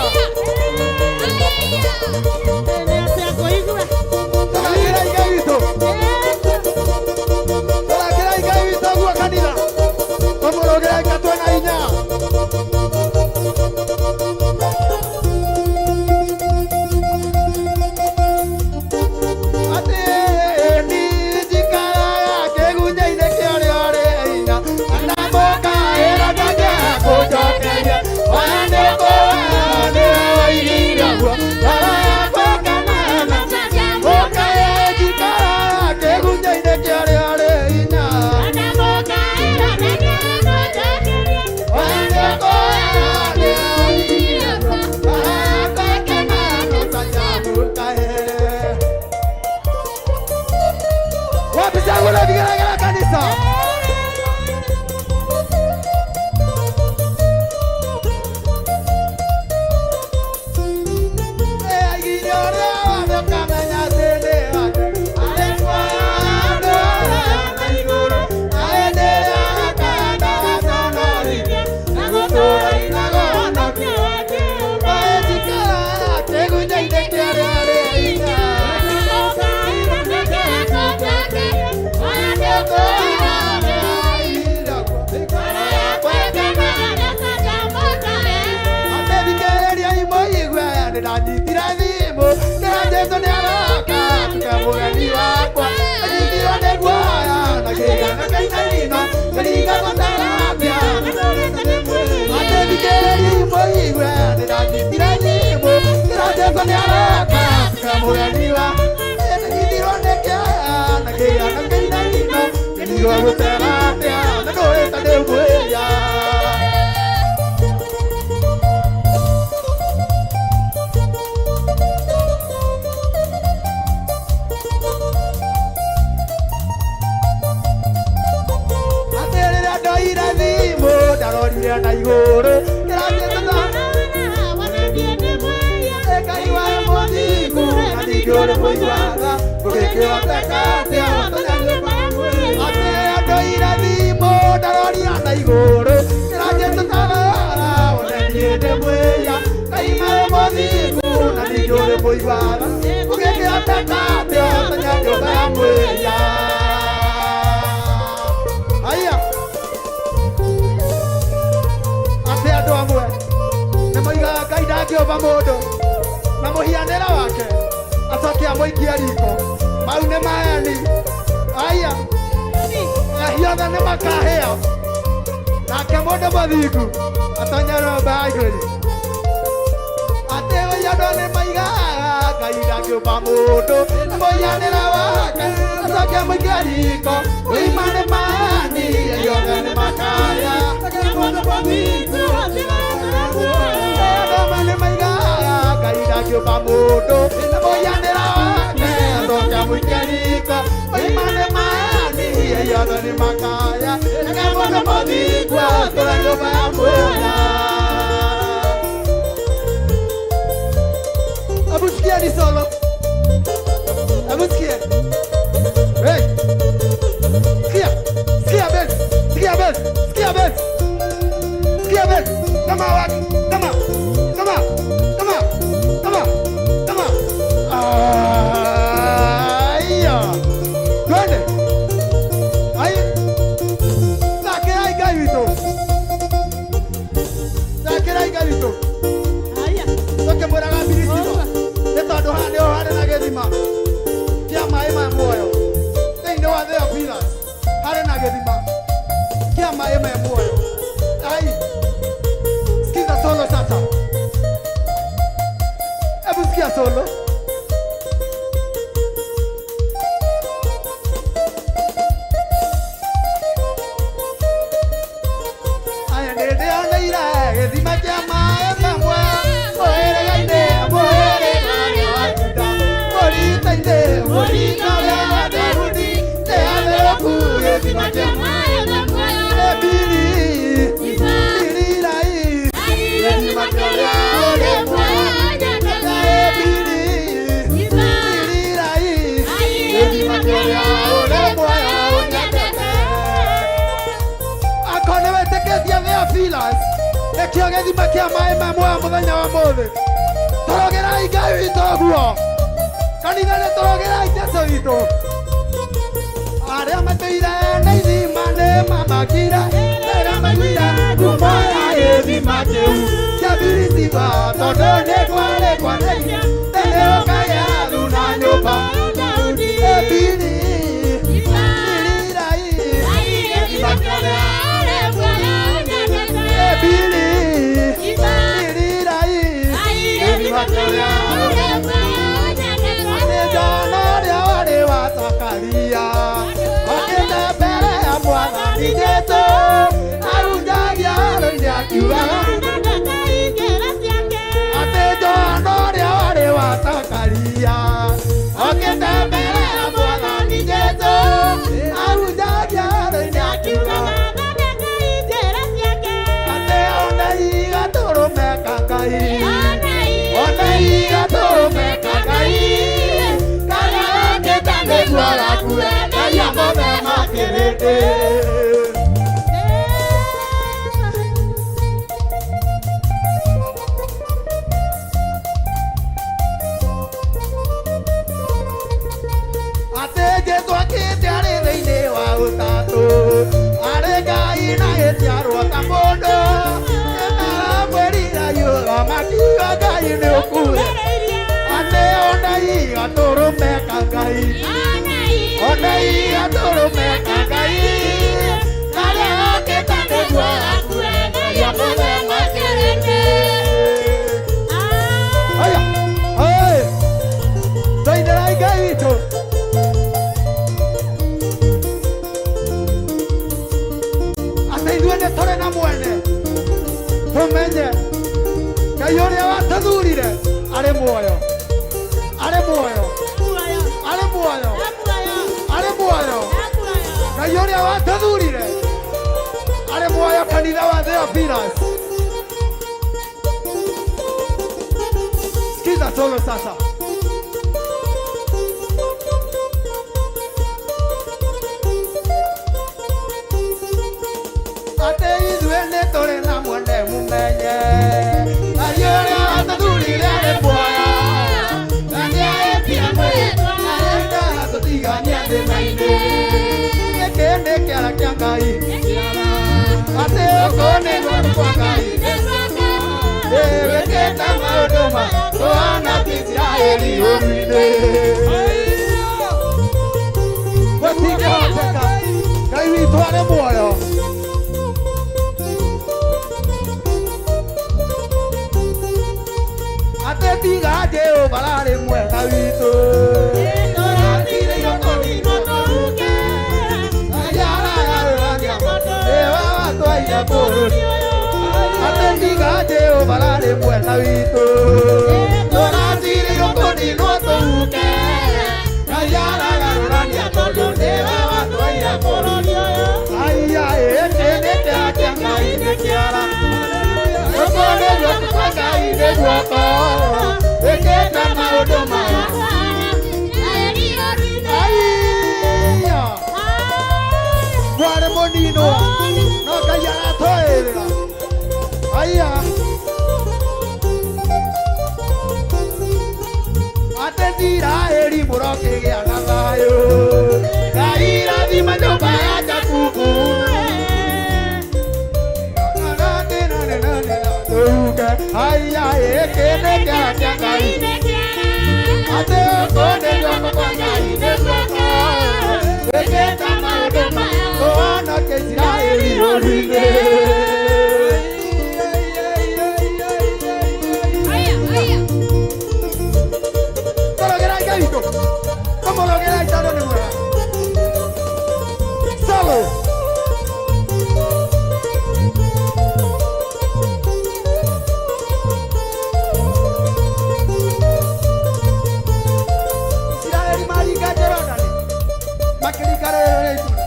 ndanyitire thimũ kĩra Jesũ nĩaroka tukamũgeni wakwa anyitirwo nĩ guoya na kĩgana kainaino kĩringa gũtarambia athikĩrĩriai mũigue ndĩranyitire thimũ kĩra Jesũ nĩaroka tukamũgeni wakwa anyitirwo nĩ kĩoya na kĩgana kainaino kĩringa gũtarambia na ndũĩta ndĩmwĩya. Ndarorire na igũrũ kĩra Jesũ Ngai wa mũthingu na ningĩ ũrĩ mũiguaga ũgĩkĩhoteka atĩa atĩ andũ irathimo ndarorire na igũrũ kĩra Jesũ onanie ndĩ mwĩya Ngai wa mũthingu na ningĩ ũrĩ mũiguaga ũgĩkĩhoteka atĩa ũtonya nyũmba ya mwĩya. Aya andũ amwe nĩmoigaga Ngai ndangĩũmba mũndũ na mũhianĩre wake acoke amũikie riko mau nĩ maeni. Aya ahiothe nĩ makaheo nake mũndũ mũthingu atonya nyũmba ya igũrũ atĩ andũ nĩmoigaga Ngai ndangĩũmba mũndũ na mũhianĩre wake acoke amũikie riko oima nĩ maeni ahiothe nĩ makaheo nake mũndũ mũthingu Ngai ndangĩũmba mũndũ na mũhianĩre wake acoke amũikie riko oima nĩ maeni ahiothe nĩ makaheo nake mũndũ mũthingu atũũre nyũmba ya mwĩya. Hebu sikieni solo, hebu sikieni. Hey, sikia besi, sikia besi, sikia besi, sikia besi. Kama watu, kama. Aya, twende. Aya, sakirai Ngai witũ. Aya, toke mũraga mbiricino. Nĩ tondũ haha nĩho harĩ na gĩthima kĩa maĩ ma muoyo thĩinĩ wa Theophilus, harĩ na gĩthima kĩa maĩ ma muoyo. Ai, sikiza solo sasa, hebu sikia solo. Aya, nĩndĩoneire gĩthima kĩa maĩ ma muoyo mũhĩrĩga-inĩ Theophilus ekĩo gĩthima kĩa maĩ ma muoyo mũthenya wa mũthĩ. Tũrogerai Ngai witũ ũguo, kanitha nĩ tũrogerai Jesũ witũ. Arĩa matũire na ithima nĩ mamakire rĩrĩa maiguire ngumo ya gĩthima kĩu kĩa Birisiba, tondũ nĩ kwarĩ kwanĩire tene ũkagĩa thuna nyũmba Zakaria akenda mbere ya Mwathani Jesũ arunjagia rũiria akiugaga atĩ Johana ũrĩa warĩ wa Zakaria akenda mbere ya Mwathani Jesũ arunjagia rũiria akiugaga atĩ ona igatũrũmeka Ngai, ona igatũrũmeka Ngai Guara kure na yamo me makirete. Ate Jesũ akĩte arĩ thĩinĩ wa ũtatũ, arĩ Ngai na gĩciarwo ta mũndũ, na mwĩrira yũra makiuga Ngai nĩ ũkuĩte. gatũrũme kangai onai gatũrũme kangai narĩa okĩte nĩguo akuenderia mũthenya kĩrĩndĩ. Aya, oi, tũinĩrai Ngai witũ. Atĩ ithuĩ nĩ tũrĩ na mwene, tũmenye Ngai ũrĩa watũthurire arĩ muoyo, arĩ muoyo, arĩ muoyo, arĩ muoyo. Ngai ũrĩa watũthurire arĩ muoyo, kanitha wa Theophilus. Sikiza solo sasa. Atĩ ithuĩ nĩ tũrĩ na mwene mũmenye Ngai ũrĩa watũthurire arĩ muoyo, na nĩahĩtia mwĩhĩtwa na nĩendaga tũtigania thĩna-inĩ. Gĩkĩ nĩ kĩara kĩa Ngai, atĩ gũkũ nĩ gwaku kwa Ngai, wĩkĩte maũndũ ma kũhana ta Isiraeli ũru-inĩ. Gũtingĩhoteka, Ngai witũ arĩ muoyo. Atĩ tiga Jehova arĩ mwega witũ, tũrathirĩirwo kũninwo tũhuke, Ngai aragarũrania maũndũ, we watũheire bũrũri ũyũ. Atĩ tiga Jehova arĩ mwega witũ, tũrathirĩirwo kũninwo tũhuke, Ngai aragarũrania maũndũ, we watũheire bũrũri ũyũ. Aya, gĩkĩ nĩ kĩara kĩa Ngai nĩ kĩara, gũkũ nĩ guoko kwa Ngai nĩ guoko, wĩkĩte maũndũ maya. Aya, mwarĩ mũninwo no Ngai aratũĩrĩra. Aya, atĩ Isiraeli mũrokĩgĩa na thayũ, Ngai irathima nyũmba ya Jakubu. Aya, gĩkĩ nĩ kĩara kĩa Ngai, atĩ gũkũ nĩ guoko kwa Ngai nĩ guoko, wĩkĩte maũndũ maya kũhonokia Isiraeli ũru-inĩ. Tũrogerai Ngai witũ, tũmũrogerai tondũ nĩ mwega. Solo. Isiraeli maringa Jorodani, makĩringa rũũĩ rwa itũra.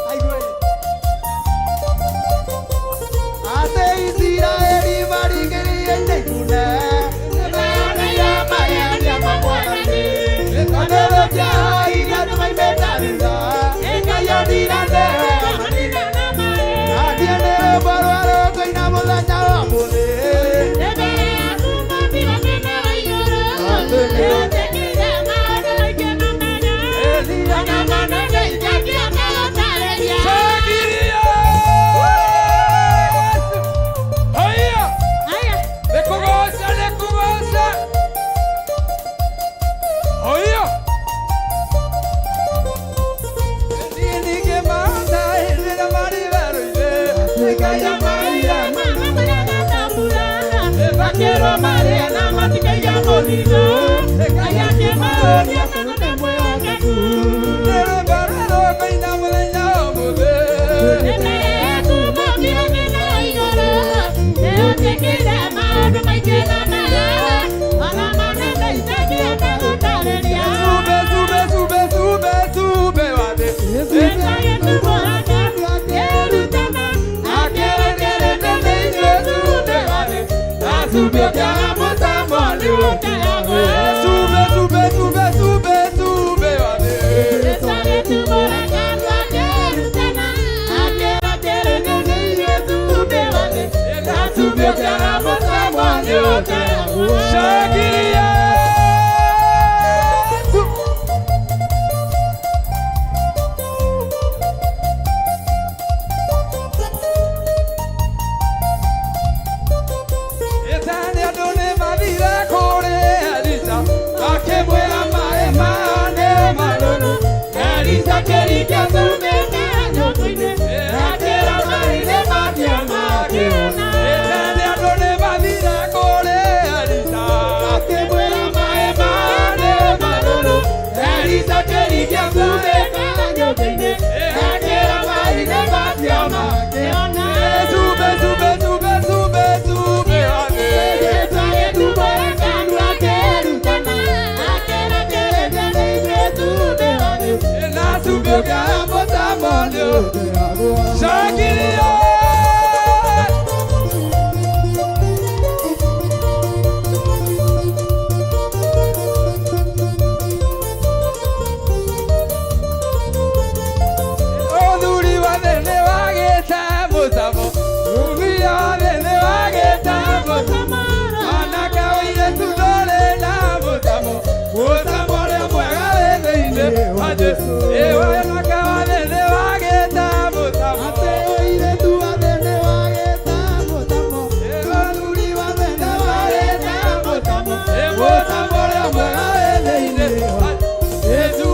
Aiguai. Atĩ Isiraeli maringĩrĩire itune, nĩmeyoneire mahenia ma Mwathani, gĩkonĩrũkia hinya nĩmaimĩte thutha, Ngai onirane manina na maaĩ, na ndiene rũmbo rwa rũngũ-ina mũthenya wa mũthĩ. Mbere yaku mambiro mene wa igũrũ, nĩũtĩkire maũndũ maingĩ na mega, ona manene itakĩona gũtarĩria. Aya, nĩkũgoca nĩkũgoca. Oya, ningĩ maanda hĩndĩra marĩ werũ-inĩ, Ngai amaire mana marĩa gatambura, makĩrwo marĩa na matikaiga mũthithũ, Ngai akĩmaũria kana nĩ mwĩhokeku, nĩrũmbarĩrwo kũina mũthenya ũmũthĩ. Mbere yaku mambiro mena wa igũrũ, nĩũtĩkire maũndũ maingĩ na mega, ona manene itakĩona gũtarĩria. Sube, sube, sube, sube, sube wa thĩ. Nĩtagĩtũmũraga akĩrutana, akĩrekerete thĩinĩ sube wa thĩ, na sube ũkĩaga mũtambo nĩũkĩagwo. Sube, sube, sube, sube, sube wa thĩ. Nĩtagĩtũmũraga akĩrutana, akĩrekerete thĩinĩ sube wa thĩ, na sube ũkĩaga mũtambo nĩũkĩagwo. Shagiria. Shangilia. Oduri wa thene wageta mutamo. Umi wa thene wageta mutamo. Anaka wile tudole na mutamo. Mutamo le mwega thene wa Jesu. Ewa anaka wa thene wageta mutamo. Ate oire tu wa thene wageta mutamo. Ewa oduri wa thene wageta mutamo. Mutamo le mwega thene wa Jesu.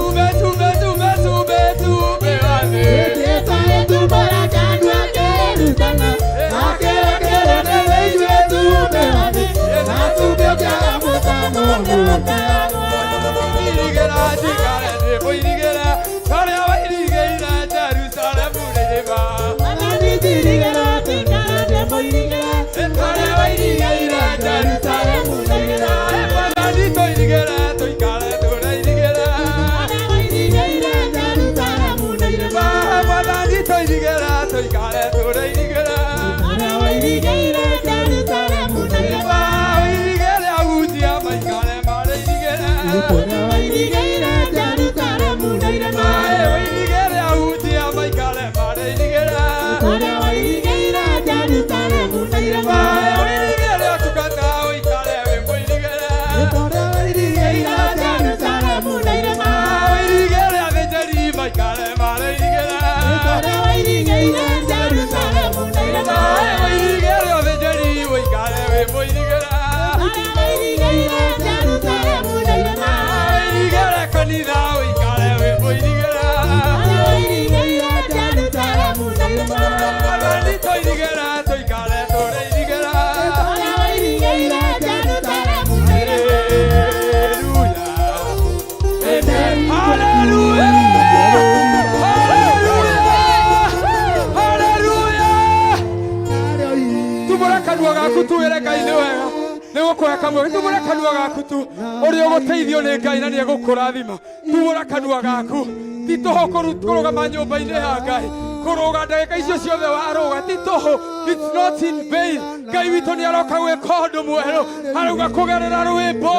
Tuwere Ngai ni wega ni gukoya kamwe tumura kanua gaku tu uri uguteithio ni Ngai na ni egukurathima tumura kanua gaku ti toho kurugama nyumba-ini ya Ngai kuruga ndagika icio ciothe waruga ti toho it's not in vain Ngai witu ni aroka gwika undu mweru arauga kugerera rwimbo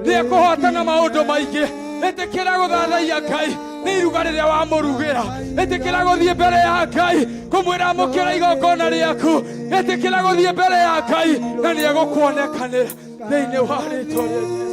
ni ekuhotana maundu maingi etikira guthathaia Ngai ni iruga riria wamurugira etikira guthie mbere ya Ngai kumwira mukira igongona riaku etikira guthie mbere ya Ngai na ni egukuonekanira thiini wa ritwa ria Jesu.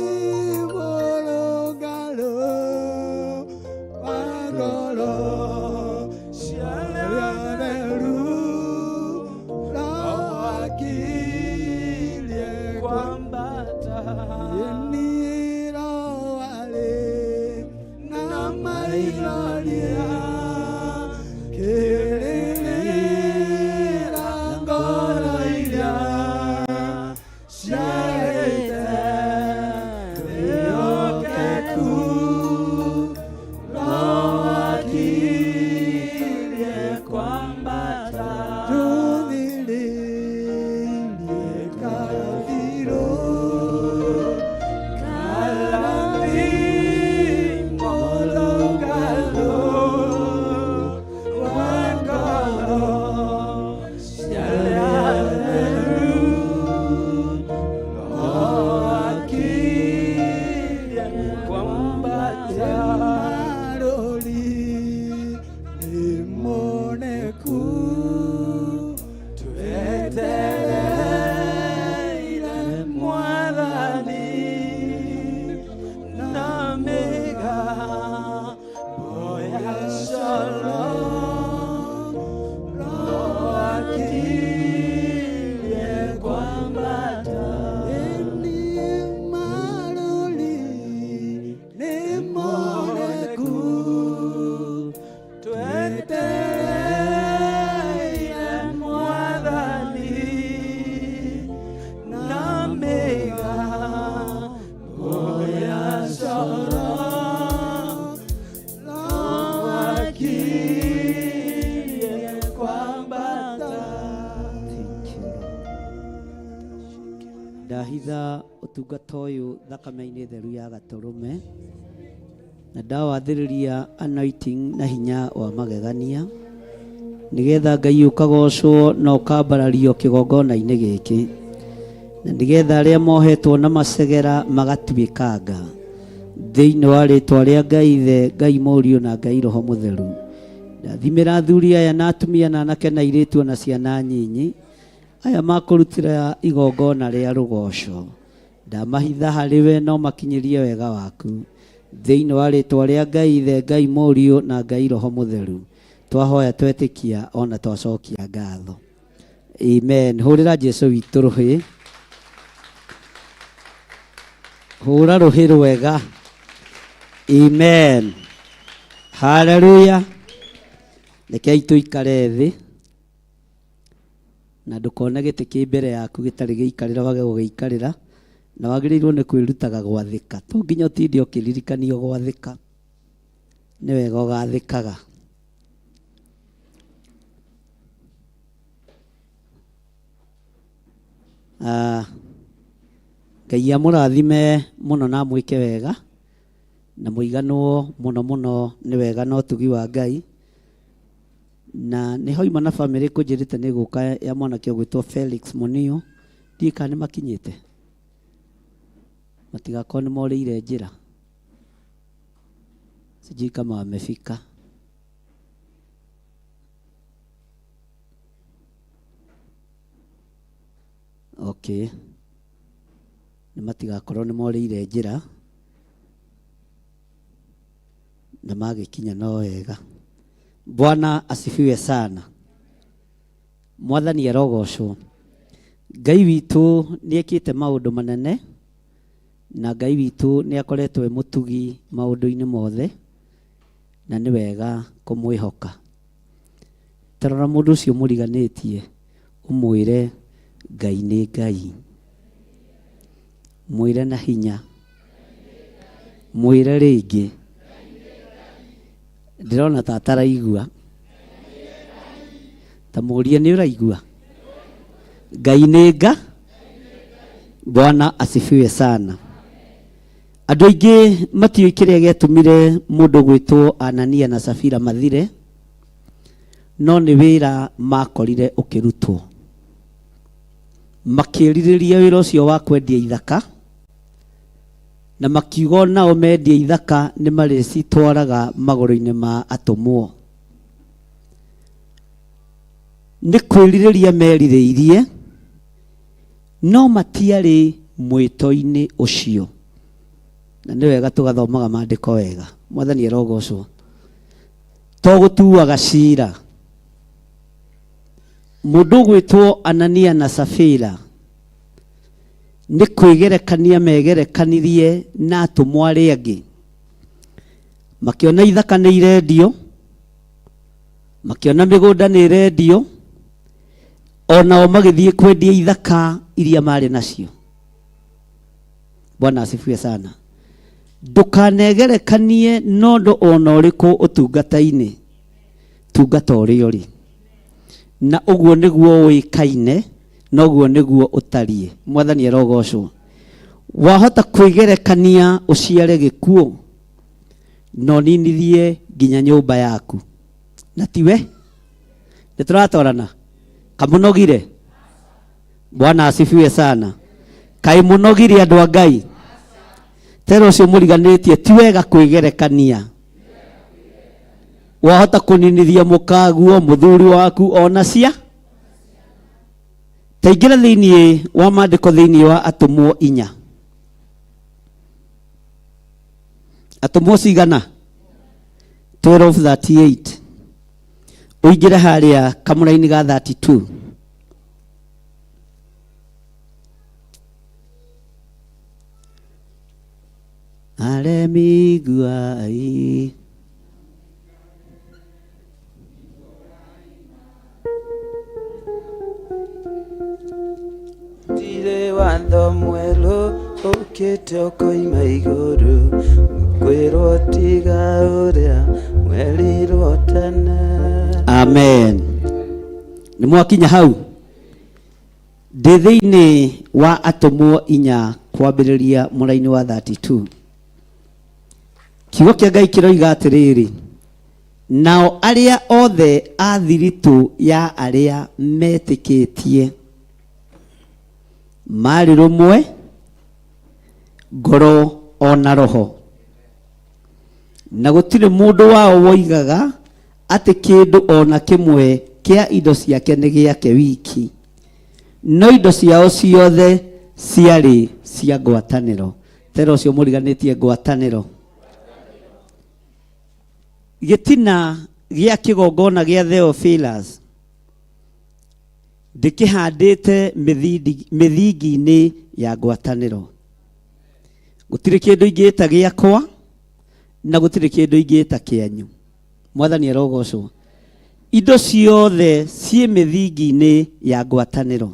Ndahitha utungata uyu thakame-ini theru ya gaturume na ndawathiriria anointing na hinya wa magegania nigetha Ngai ukagocwo na ukambarario kigongona-inĩ gĩkĩ, na nigetha arĩa mohetwo na macegera magatuĩkanga thĩinĩ wa rĩtwa rĩa Ngai Ithe, Ngai Mũriũ na Ngai Roho Mũtheru. Ndathimĩra athuri aya na atumia na anake na airĩtu na ciana nyinyi aya makũrutĩra igongona rĩa rũgoco. Ndamahitha harĩ we no makinyĩrie wega waku thĩinĩ wa rĩtwa rĩa Ngai Ithe, Ngai Mũriũ na Ngai Roho Mũtheru. Twahoya twetĩkia ona twacokia ngatho. Amen. Hũrĩra Jesũ witũ rũhĩ. Hũra rũhĩ rwega. Amen. Hallelujah. Rekei tũikare thĩ na ndũkone gĩtĩ kĩ mbere yaku gĩtarĩ gĩikarĩra wage gũgĩikarĩra, na wagĩrĩirwo nĩ kwĩrutaga gwathĩka. To nginya ũtinde ũkĩririkanio gwathĩka, nĩ wega ũgathĩkaga. Ngai amũrathime mũno na mwĩke wega na mũiganwo mũno mũno nĩ wega na ũtugi wa Ngai. Na nĩ hoima na family kũnjĩrĩte nĩ gũka ya mwanake ũgwĩtwo Felix Mũnio. Ndiĩ kana nĩ makinyĩte, matigakorwo nĩ morĩire njĩra, sijui kama wamefika. Okay, nĩ matigakorwo nĩ morĩire njĩra na magĩkinya no wega. Bwana asifiwe sana. Mwathani arogocwo. Ngai witũ nĩ ekĩte maũndũ manene, na Ngai witũ nĩ akoretwo mũtugi maũndũ-inĩ mothe, na nĩ wega kũmwĩhoka. Tarora mũndũ ũcio mũriganĩtie ũmwĩre Ngai nĩ Ngai. Mwĩre na hinya. Mwĩre rĩngĩ. Ndĩrona ta ataraigua. Ta mũria nĩ ũraigua. Ngai nĩ Ngai. Bwana asifiwe sana. Andũ aingĩ matiũĩ kĩrĩa gĩatũmire mũndũ gwĩtwo Anania na Safira mathire, no nĩ wĩra makorire ũkĩrutwo. Makĩrirĩria wĩra ũcio wa kwendia ithaka, na makiuga nao mendia ithaka nĩ marĩcitwaraga magũrũ-inĩ ma atũmwo. Nĩ kwĩrirĩria merirĩirie, no matiarĩ mwĩto-inĩ ũcio. Na nĩ wega tũgathomaga maandĩko wega. Mwathani arogocwo. To gũtuaga cira. Mũndũ gwĩtwo Anania na Safira nĩ kwĩgerekania megerekanirie na atũmwo arĩa angĩ. Makĩona ithaka nĩ irendio, makĩona mĩgũnda nĩ irendio, onao magĩthiĩ kwendia ithaka iria marĩ nacio. Bwana asifiwe sana. Ndũkanegerekanie na ũndũ ona ũrĩkũ ũtungata-inĩ. Tungata ũrĩa ũrĩ. Na ũguo nĩguo ũĩkaine, na ũguo nĩguo ũtariĩ. Mwathani arogocwo. Wahota kwĩgerekania ũciare gĩkuũ, no ninithie nginya nyũmba yaku. Na tiwe? Nĩtũratwarana? Kamũnogire? Bwana asifiwe sana. Kaĩ mũnogire andũ a Ngai? Tero ũcio mũriganĩtie ti wega kwĩgerekania. Wahota kũninithia mũkaguo mũthuri waku ona cia. Taingĩra thĩinĩ wa maandĩko thĩinĩ wa atũmwo 4. Atũmwo cigana? 12:38. Ũingĩre harĩa kamũra-inĩ ga 32. Aremiguai. Tire watho mwerũ ũkĩte ũkoima igũrũ, kwĩrwo tiga ũrĩa mwerirwo tene. Amen. Nĩ mwakinya hau. Ndĩ thĩinĩ wa atũmwo 4 kwambĩrĩria mũra-inĩ wa 32. Kiugo kĩa Ngai kĩroiga atĩrĩrĩ, nao aria othe a thiritũ ya aria metĩkĩtie marĩ rũmwe ngoro ona roho, na gũtirĩ mũndũ wao woigaga atĩ kĩndũ ona kĩmwe kĩa indo ciake nĩ gĩake wiki, no indo ciao ciothe ciarĩ cia ngwatanĩro. Tera ũcio mũriganĩtie ngwatanĩro. Gĩtina gĩa kĩgongona gĩa Theophilus ndĩkĩhandĩte mĩthingi-inĩ ya ngwatanĩro. Gũtirĩ kĩndũ ingĩĩta gĩakwa na gũtirĩ kĩndũ ingĩĩta kĩanyu. Mwathani arogocwo. Indo ciothe ciĩ mĩthingi-inĩ ya ngwatanĩro.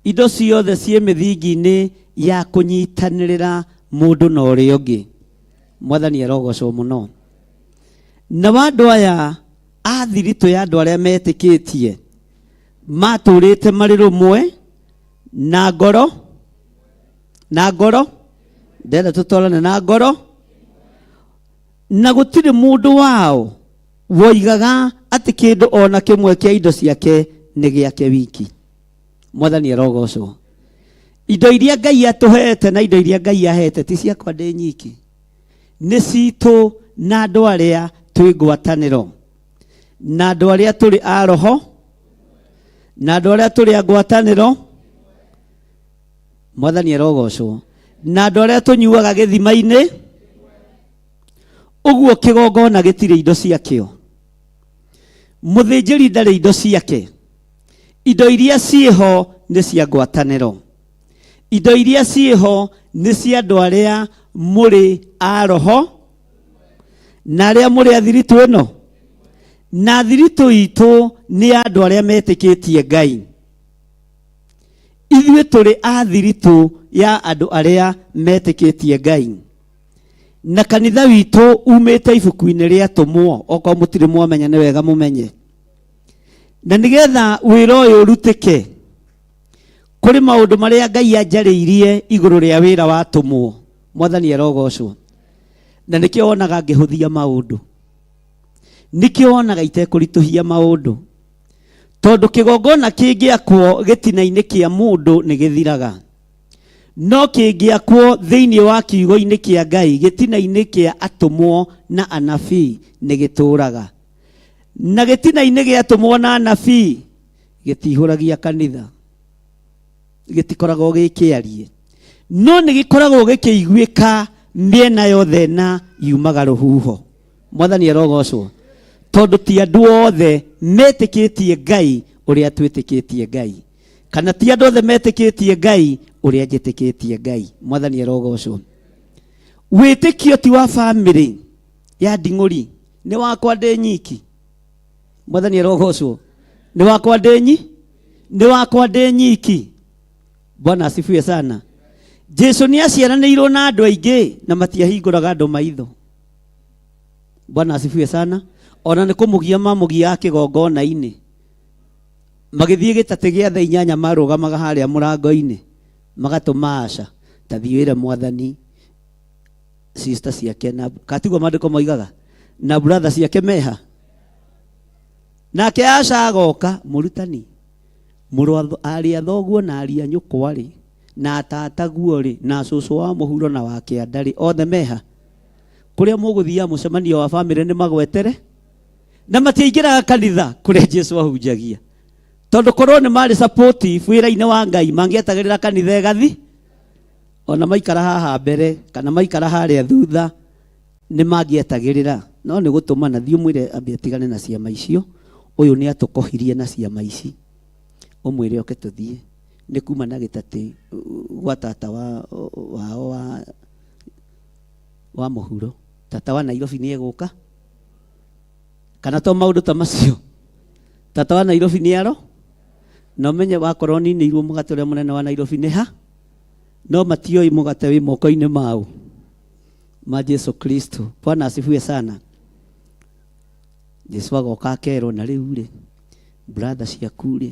Indo ciothe ciĩ mĩthingi-inĩ ya kũnyitanĩrĩra mũndũ na ũrĩa ũngĩ. Mwathani arogocwo mũno. Na andũ aya a thiritũ ya andũ arĩa metĩkĩtie matũrĩte marĩ rũmwe na ngoro ndenda tũtwarane na ngoro, na gũtirĩ mũndũ wao woigaga atĩ kĩndũ ona kĩmwe kĩa indo ciake nĩ gĩake wiki. Mwathani arogocwo. Indo iria Ngai atũhete na indo iria Ngai ahete ti ciakwa ndĩ nyiki, nĩ citũ na andũ arĩa twĩ ngwatanĩro, na andũ arĩa tũrĩ a roho, na andũ arĩa tũrĩ a ngwatanĩro. Mwathani arogocwo. Na andũ arĩa tũnyuaga gĩthima-inĩ. Ũguo kĩgongona gĩtirĩ indo ciakĩo, mũthĩnjĩri ndarĩ indo ciake. Indo iria ciĩho nĩ cia ngwatanĩro. Indo iria ciĩho nĩ cia andũ arĩa mũrĩ a roho na arĩa mũrĩ a thiritũ ĩno. Na thiritũ itũ nĩ andũ arĩa metĩkĩtie Ngai. Ithuĩ tũrĩ a thiritũ ya andũ arĩa metĩkĩtie Ngai. Na kanitha witũ umĩte ibuku-inĩ rĩa tũmwo, okorwo mũtirĩ mwamenya nĩ wega mũmenye. Na nĩgetha wĩra ũyũ ũrutĩke, kũrĩ maũndũ marĩa Ngai anjarĩirie igũrũ rĩa wĩra wa tũmwo. Mwathani arogocwo. Na nĩkĩo wonaga ngĩhũthia maũndũ, nĩkĩo wonaga itekũritũhia maũndũ, tondũ kĩgongona kĩngĩakwo gĩtina-inĩ kĩa mũndũ nĩ gĩthiraga, no kĩngĩakwo thĩinĩ wa kiugo-inĩ kĩa Ngai gĩtina-inĩ kĩa atũmwo na anabii nĩ gĩtũraga. Na gĩtina-inĩ gĩa atũmwo na anabii gĩtihũragia kanitha, gĩtikoragwo gĩkĩarie, no nĩ gĩkoragwo gĩkĩiguĩka mĩena yothe na yumaga rũhuho. Mwathani arogocwo. Tondũ ti andũ othe metĩkĩtie Ngai ũrĩa twĩtĩkĩtie Ngai, kana ti andũ othe metĩkĩtie Ngai ũrĩa njĩtĩkĩtie Ngai. Mwathani arogocwo. Wĩtĩkio ti wa bamĩrĩ ya nding'ũri, nĩ wakwa ndĩ nyiki. Mwathani arogocwo. Nĩ wakwa ndĩ nyiki. Bwana asifiwe sana. Jesu nĩ aciaranĩirwo na andũ aingĩ na matiahingũraga andũ maitho. Bwana asifiwe sana. Ona nĩ kũmũgia mamũgia kĩgongona-inĩ, magĩthiĩ gĩtatĩ gĩa thaa 8 marũgamaga harĩa mũrango-inĩ, magatũma aca ta thiĩ wĩre Mwathani. Sister ciake na katigwo maandĩko moigaga na brother ciake meha, nake aca agoka mũrutani, mũrũ arĩ a thoguo na arĩ a nyũkwa rĩ, na tataguo rĩ, na cũcũ wa mũhuro na wa kĩanda rĩ, othe meha. Kũrĩa mũgũthiia mũcemanio wa bamĩrĩ nĩ magwetere na matiaingĩraga kanitha kũrĩa Jesu ahunjagia, tondũ korwo nĩ marĩ supportive wĩra-inĩ wa Ngai mangĩetagĩrĩra kanitha ĩgathi, ona maikara haha mbere kana maikara harĩa thutha nĩ mangĩetagĩrĩra. No nĩ gũtũmana thiĩ mwĩre ambia tigane na ciama icio, ũyũ nĩ atũkohirie na ciama ici, ũmwĩre oke tũthiĩ. Nĩ kuma na gĩtatĩ gwa tata wao wa mũhuro, tata wa Nairobi nĩ egũka, kana to maũndũ ta macio. Tata wa Nairobi nĩ aro, na ũmenye wakorwo ninĩirwo mũgate ũrĩa mũnene wa Nairobi nĩ ha, no matioi mũgate wĩ moko-inĩ mao ma Jesu Kristo. Bwana asifiwe sana. Jesu agoka akerwo na rĩu rĩ, brother ciaku rĩ,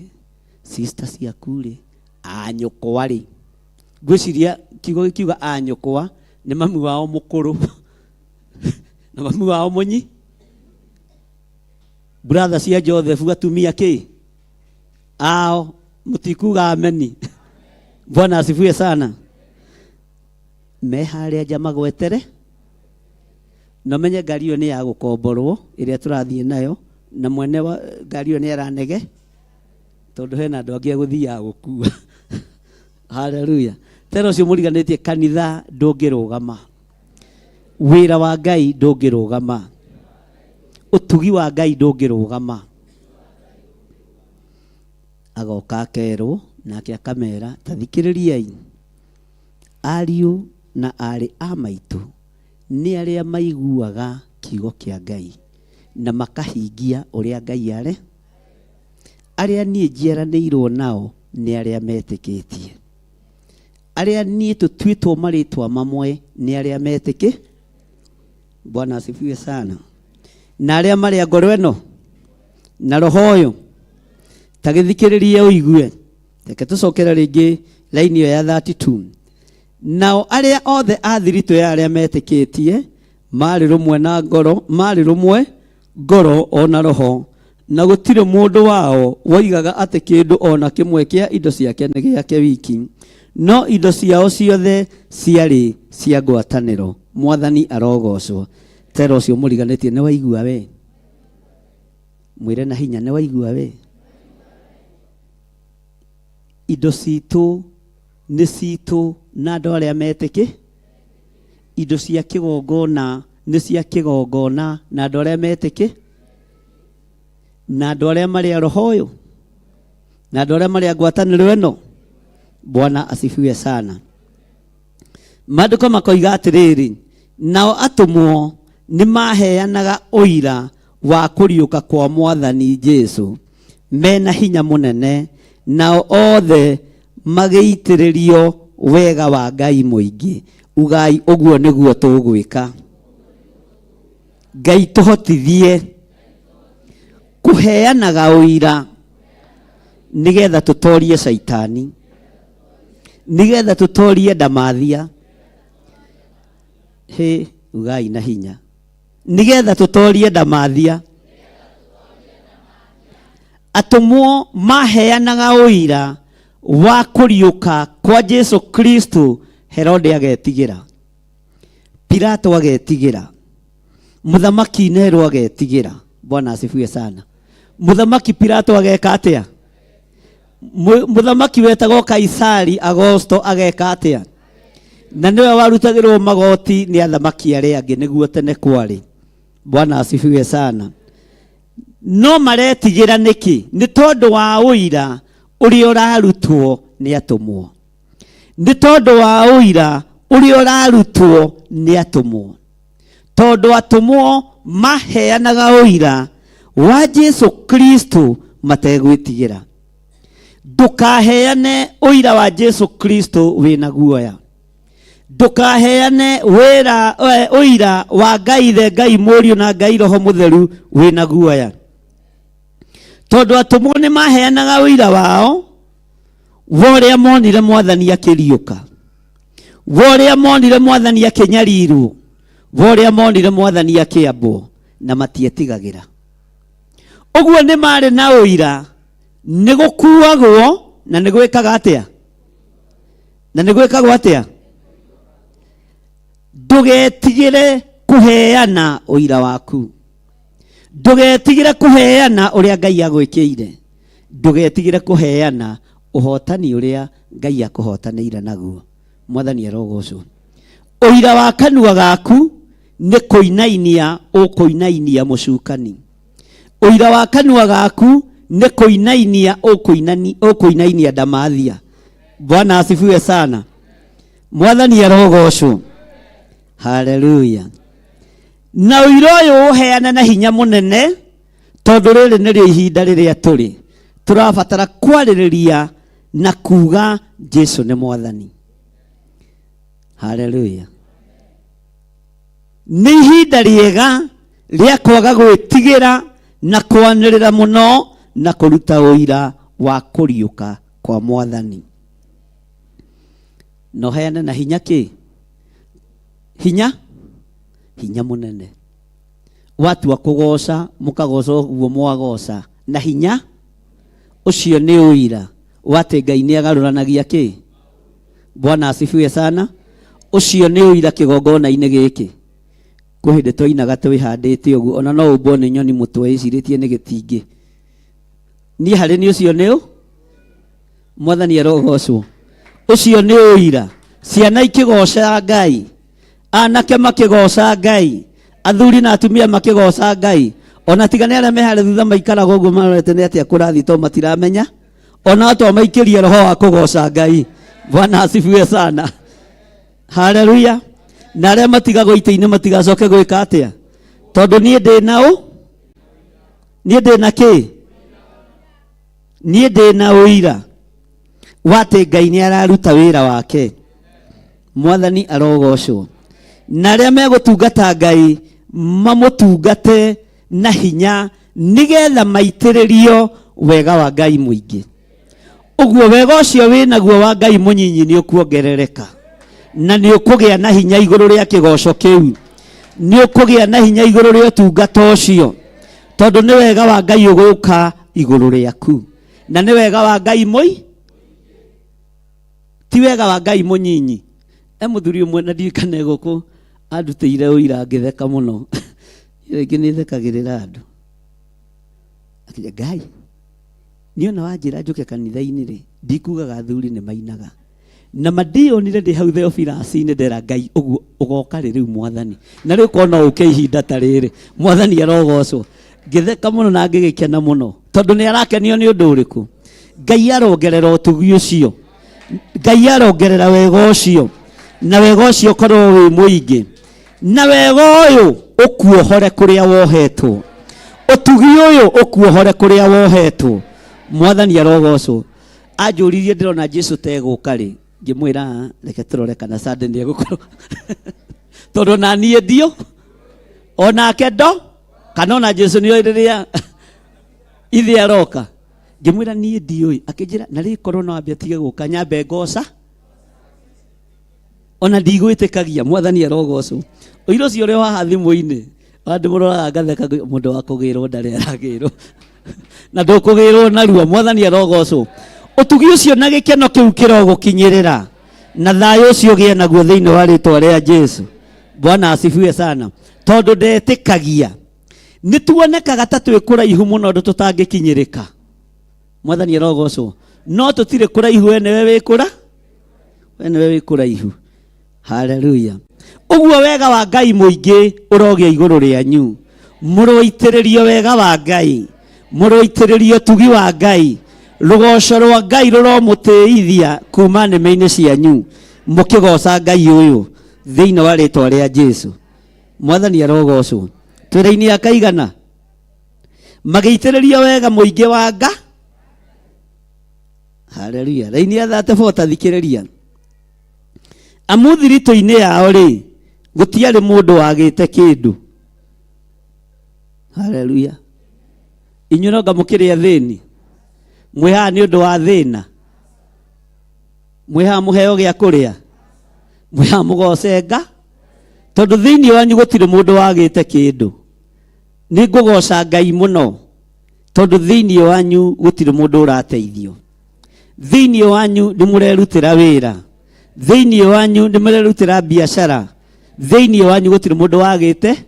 sister ciaku rĩ, anyũkwa rĩ. Ngwĩciria kiugo gĩkiuga anyũkwa nĩ mami wao mũkũrũ na mami wao mũnyi brother cia Joseph atumia ki ao mutikuga ameni. Bwana asifiwe sana. Meharia jama gwetere no menye ngari iyo ni ya gukomborwo iria turathie nayo na mwene wa ngari iyo ni aranege tondu hena andu angi guthia gukua. Haleluya. Tero cio muriganitie kanitha ndungirugama, wira wa Ngai ndungirugama, utugi wa Ngai ndungirugama. Agoka akerwo nake akamera tathikiririai, ariũ na arĩ a maitũ nĩ arĩa maiguaga kiugo kĩa Ngai na makahingia ũrĩa Ngai arĩ. Arĩa niĩ njiaranĩirwo nao nĩ arĩa metĩkĩtie. Arĩa niĩ tũtuĩtwo marĩtwa mamwe nĩ arĩa metĩkĩ. Bwana asifiwe sana. Na arĩa marĩ ngoro ĩno na roho ũyũ ta gĩthikĩrĩrie ũigue. Reke tũcokere rĩngĩ laini iyo ya 32. Nao arĩa othe a thiritũ ya arĩa metĩkĩtie marĩ rũmwe na ngoro, marĩ rũmwe ngoro ona roho, na gũtirĩ mũndũ wao woigaga atĩ kĩndũ ona kĩmwe kĩa indo ciake nĩ gĩake wiki, no indo ciao ciothe ciarĩ cia ngwatanĩro. Mwathani arogocwo. Tero ũcio mũriganĩtie nĩ waigua we? Mwĩre na hinya nĩ waigua we? Indo citũ nĩ citũ na andũ arĩa metĩkĩ. Indo cia kĩgongona nĩ cia kĩgongona na andũ arĩa metĩkĩ, na andũ arĩa marĩ roho ũyũ, na andũ arĩa marĩ ngwatanĩro ĩno. Bwana asifiwe sana. Maandĩko makoiga atĩrĩrĩ, nao atũmwo nĩ maheanaga ũira wa kũriũka kwa Mwathani Jesũ mena hinya mũnene, nao othe magĩitĩrĩrio wega wa Ngai mũingĩ. Ugai ũguo nĩguo tũgwĩka. Ngai tũhotithie kũheanaga ũira nĩgetha tũtorie Saitani, nĩgetha tũtorie ndamathia. He ugai na hinya. Nĩgetha tũtorie ndamathia. Atũmwo maheanaga ũira wa kũriũka kwa Jesu Kristo. Herode agetigĩra, Pilato agetigĩra, Muthamaki Nero agetigĩra. Bwana asifiwe sana. Muthamaki Pilato ageka atĩa? Muthamaki wetagwo Kaisari Augusto ageka atĩa? Na nĩwe warutagĩrwo magoti nĩ athamaki arĩa angĩ nĩguo tene kwarĩ. Bwana asifiwe sana. No maretigĩra nĩkĩ? Nĩ tondũ wa ũira ũrĩa ũrarutwo nĩ atũmwo. Nĩ tondũ wa ũira ũrĩa ũrarutwo nĩ atũmwo. Tondũ atũmwo maheanaga ũira wa Jesu Kristo mategwĩtigĩra. Ndũkaheane ũira wa Jesu Kristo wĩna guoya. Ndũkaheane ũira wa Ngai Ithe, Ngai Mũriũ na Ngai Roho Mũtheru wĩna guoya. Tondũ atũmwo nĩ maheanaga ũira wao worĩa monire Mwathani akĩriũka, worĩa monire Mwathani akĩnyarirwo, worĩa monire Mwathani akĩambwo, na matietigagĩra. Ũguo nĩ marĩ na ũira nĩ gũkuagwo na nĩ gwĩkaga atĩa? Na nĩ gwĩkagwo atĩa? Ndũgetigĩre kũheana ũira waku. Ndũgetigĩre kũheana ũrĩa Ngai agwĩkĩire. Ndũgetigĩre kũheana ũhotani ũrĩa Ngai akũhotanĩire naguo. Mwathani arogocwo. Ũira wa kanua gaku nĩ kũinainia ũkũinainia mũcukani. Ũira wa kanua gaku nĩ kũinainia ũkũinainia ndamathia. Bwana asifiwe sana. Mwathani arogocwo. Haleluya. Na ũira ũyũ ũheana na hinya mũnene, tondũ rĩrĩ nĩrĩo ihinda rĩrĩa tũrĩ. Tũrabatara kwarĩrĩria na kuga Jesu nĩ Mwathani. Haleluya. Nĩ ihinda rĩega rĩa kwaga gwĩtigĩra na kwanĩrĩra mũno na kũruta ũira wa kũriũka kwa Mwathani. No heane na hinya kĩ? Hinya? Hinya mũnene. watua kugoca mukagoca uguo mwagoca na hinya ucio ni uira wate Ngai ni agaruranagia ki. Bwana asifiwe sana. Ucio ni uira kigongona-ini giki kuhinde twainaga twihandite uguo ona no umbo ni nyoni mutwe iciritie ni gitingi ni hari ni ucio ni Mwathani arogocwo. Ucio ni uira ciana ikigoca Ngai, anake makigoca Ngai, athuri na atumia makigoca Ngai, ona tigane aria mehare thutha maikaraga uguo marorete ni atia kurathi to matiramenya, ona to maikirie roho wa kugoca Ngai. Bwana asifiwe sana. Haleluya. Na aria matigago ite-ini matigacoke gwika atia tondu nie ndi na nie ndi na ki nie ndi na uira wate Ngai ni araruta wira wake. Mwathani arogocwo. Na aria megutungata Ngai mamutungate na hinya nigetha maitiririo wega wa Ngai muingi. Uguo wega ucio winaguo wa Ngai munyinyi ni ukuongerereka na ni ukugia na hinya iguru ria kigoco kiu, ni ukugia na hinya iguru ria utungata ucio tondu ni wega wa Ngai uguka iguru riaku na ni wega wa Ngai ti wega wa Ngai munyinyi. Muthuri umwe na ndikane guku andutire uira ngitheka muno ringi ni thekagirira andu akija Ngai niona wanjira njuke kanitha-ini ri ndikugaga athuri ni mainaga na madionire ndi hau theophilasi-ini ndera Ngai uguo ugoka riu Mwathani na riu kona uke ihinda ta riri Mwathani arogocwo. Ngitheka muno na ngigikena muno tondu ni arakenio ni undu uriku. Ngai arongerera utugi ucio, Ngai arongerera wega ucio na wega ucio korwo wi muingi na wega uyu ukuohore kuria wohetwo, utugi uyu ukuohore kuria wohetwo. Mwathani arogocwo. Anjuririe ndirona Jesu teguka ri ngimwira reke turore kana Sunday ni egukorwo tondu na nie ndio ona kendo kana ona Jesu ni oiriria ithi aroka ngimwira nie ndioi akinjira na ri korwo no ambia tige guka nyambe ngoca ona ndigwitikagia. Mwathani arogocwo. Uiro cio ri wa thimu-ini andu muroraga ngatheka mundu wa kugirwo ndari aragirwo na ndukugirwo narua. Mwathani arogocwo. Utugi ucio na gikeno kiu kirogukinyirira na thayo ucio gie naguo thiini wa ritwa ria Jesu. Bwana asifiwe sana. Tondu ndetikagia nituonekaga ta twi kuraihu muno ndu tutangikinyirika. Mwathani arogocwo. No tutire kuraihu wenewe wi kuraihu. Haleluya. Uguo wega wa Ngai muingi urogia iguru rianyu, muroitiririo wega wa Ngai, muroitiririo tugi wa Ngai, rugoco rwa Ngai ruromutiithia kuma neme-ini cianyu mukigoca Ngai uyu thiini wa ritwa ria Jesu. Mwathani arogocwo. Twira-ini akaigana magiitiririo wega muingi wa Ngai. Haleluya. Raini ya 34 tathikiriria amuthirito-ini yao ri gutiari mundu wagite kindu. Haleluya. Inyu no ngamukiria thini mwiha ni undu wa thina, mwiha muheo gia kuria, mwiha mugocenga tondu thiini wanyu gutire mundu wagite kindu. Ni ngugoca Ngai muno tondu thiini wanyu gutire mundu urateithio. Thiini wanyu ni murerutira wira, thiini wanyu ni murerutira biashara, thiini wanyu gutire mundu wagite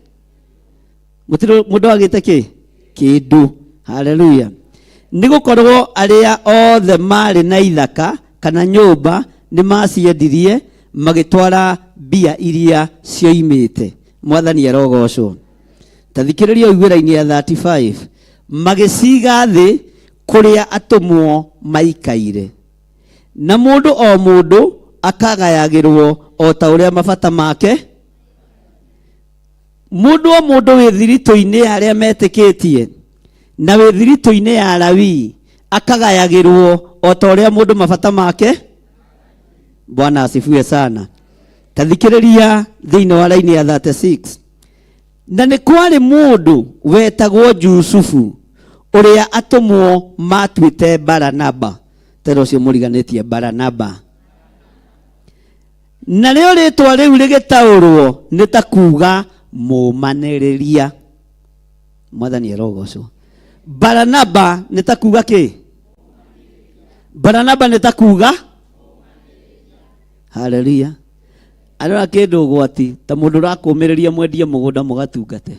ki kindu. Haleluya. Ni gukorwo aria othe mari na ithaka kana nyumba ni maciendirie magitwara mbia iria cioimite. Mwathani arogocwo. Tathikiriria uigwira-ini ya 35 magiciga thi kuria atumwo maikaire na mundu o mundu akagayagirwo o ta uria mabata make. Mundu o mundu wi thirito-ini aria metikitie na wi thirito-ini ya Lawi akagayagirwo o ta uria mundu mabata make. Bwana asifiwe sana. Tathikiriria thiini wa laini ya 36 na ni kwari mundu wetagwo Jusufu uria atumwo matwite Baranaba. Tero cio muriganitie Baranaba. Na rio ritwa riu rigitaurwo ni ta kuga mumaniriria. Mwathani arogocwo. Baranaba nĩ ta kuga kĩ? Baranaba nĩ ta kuga? Haleluya. Arora kĩndũ ũgwati ta mũndũ ũrakũmĩrĩria mwendia mũgũnda mũgatungate.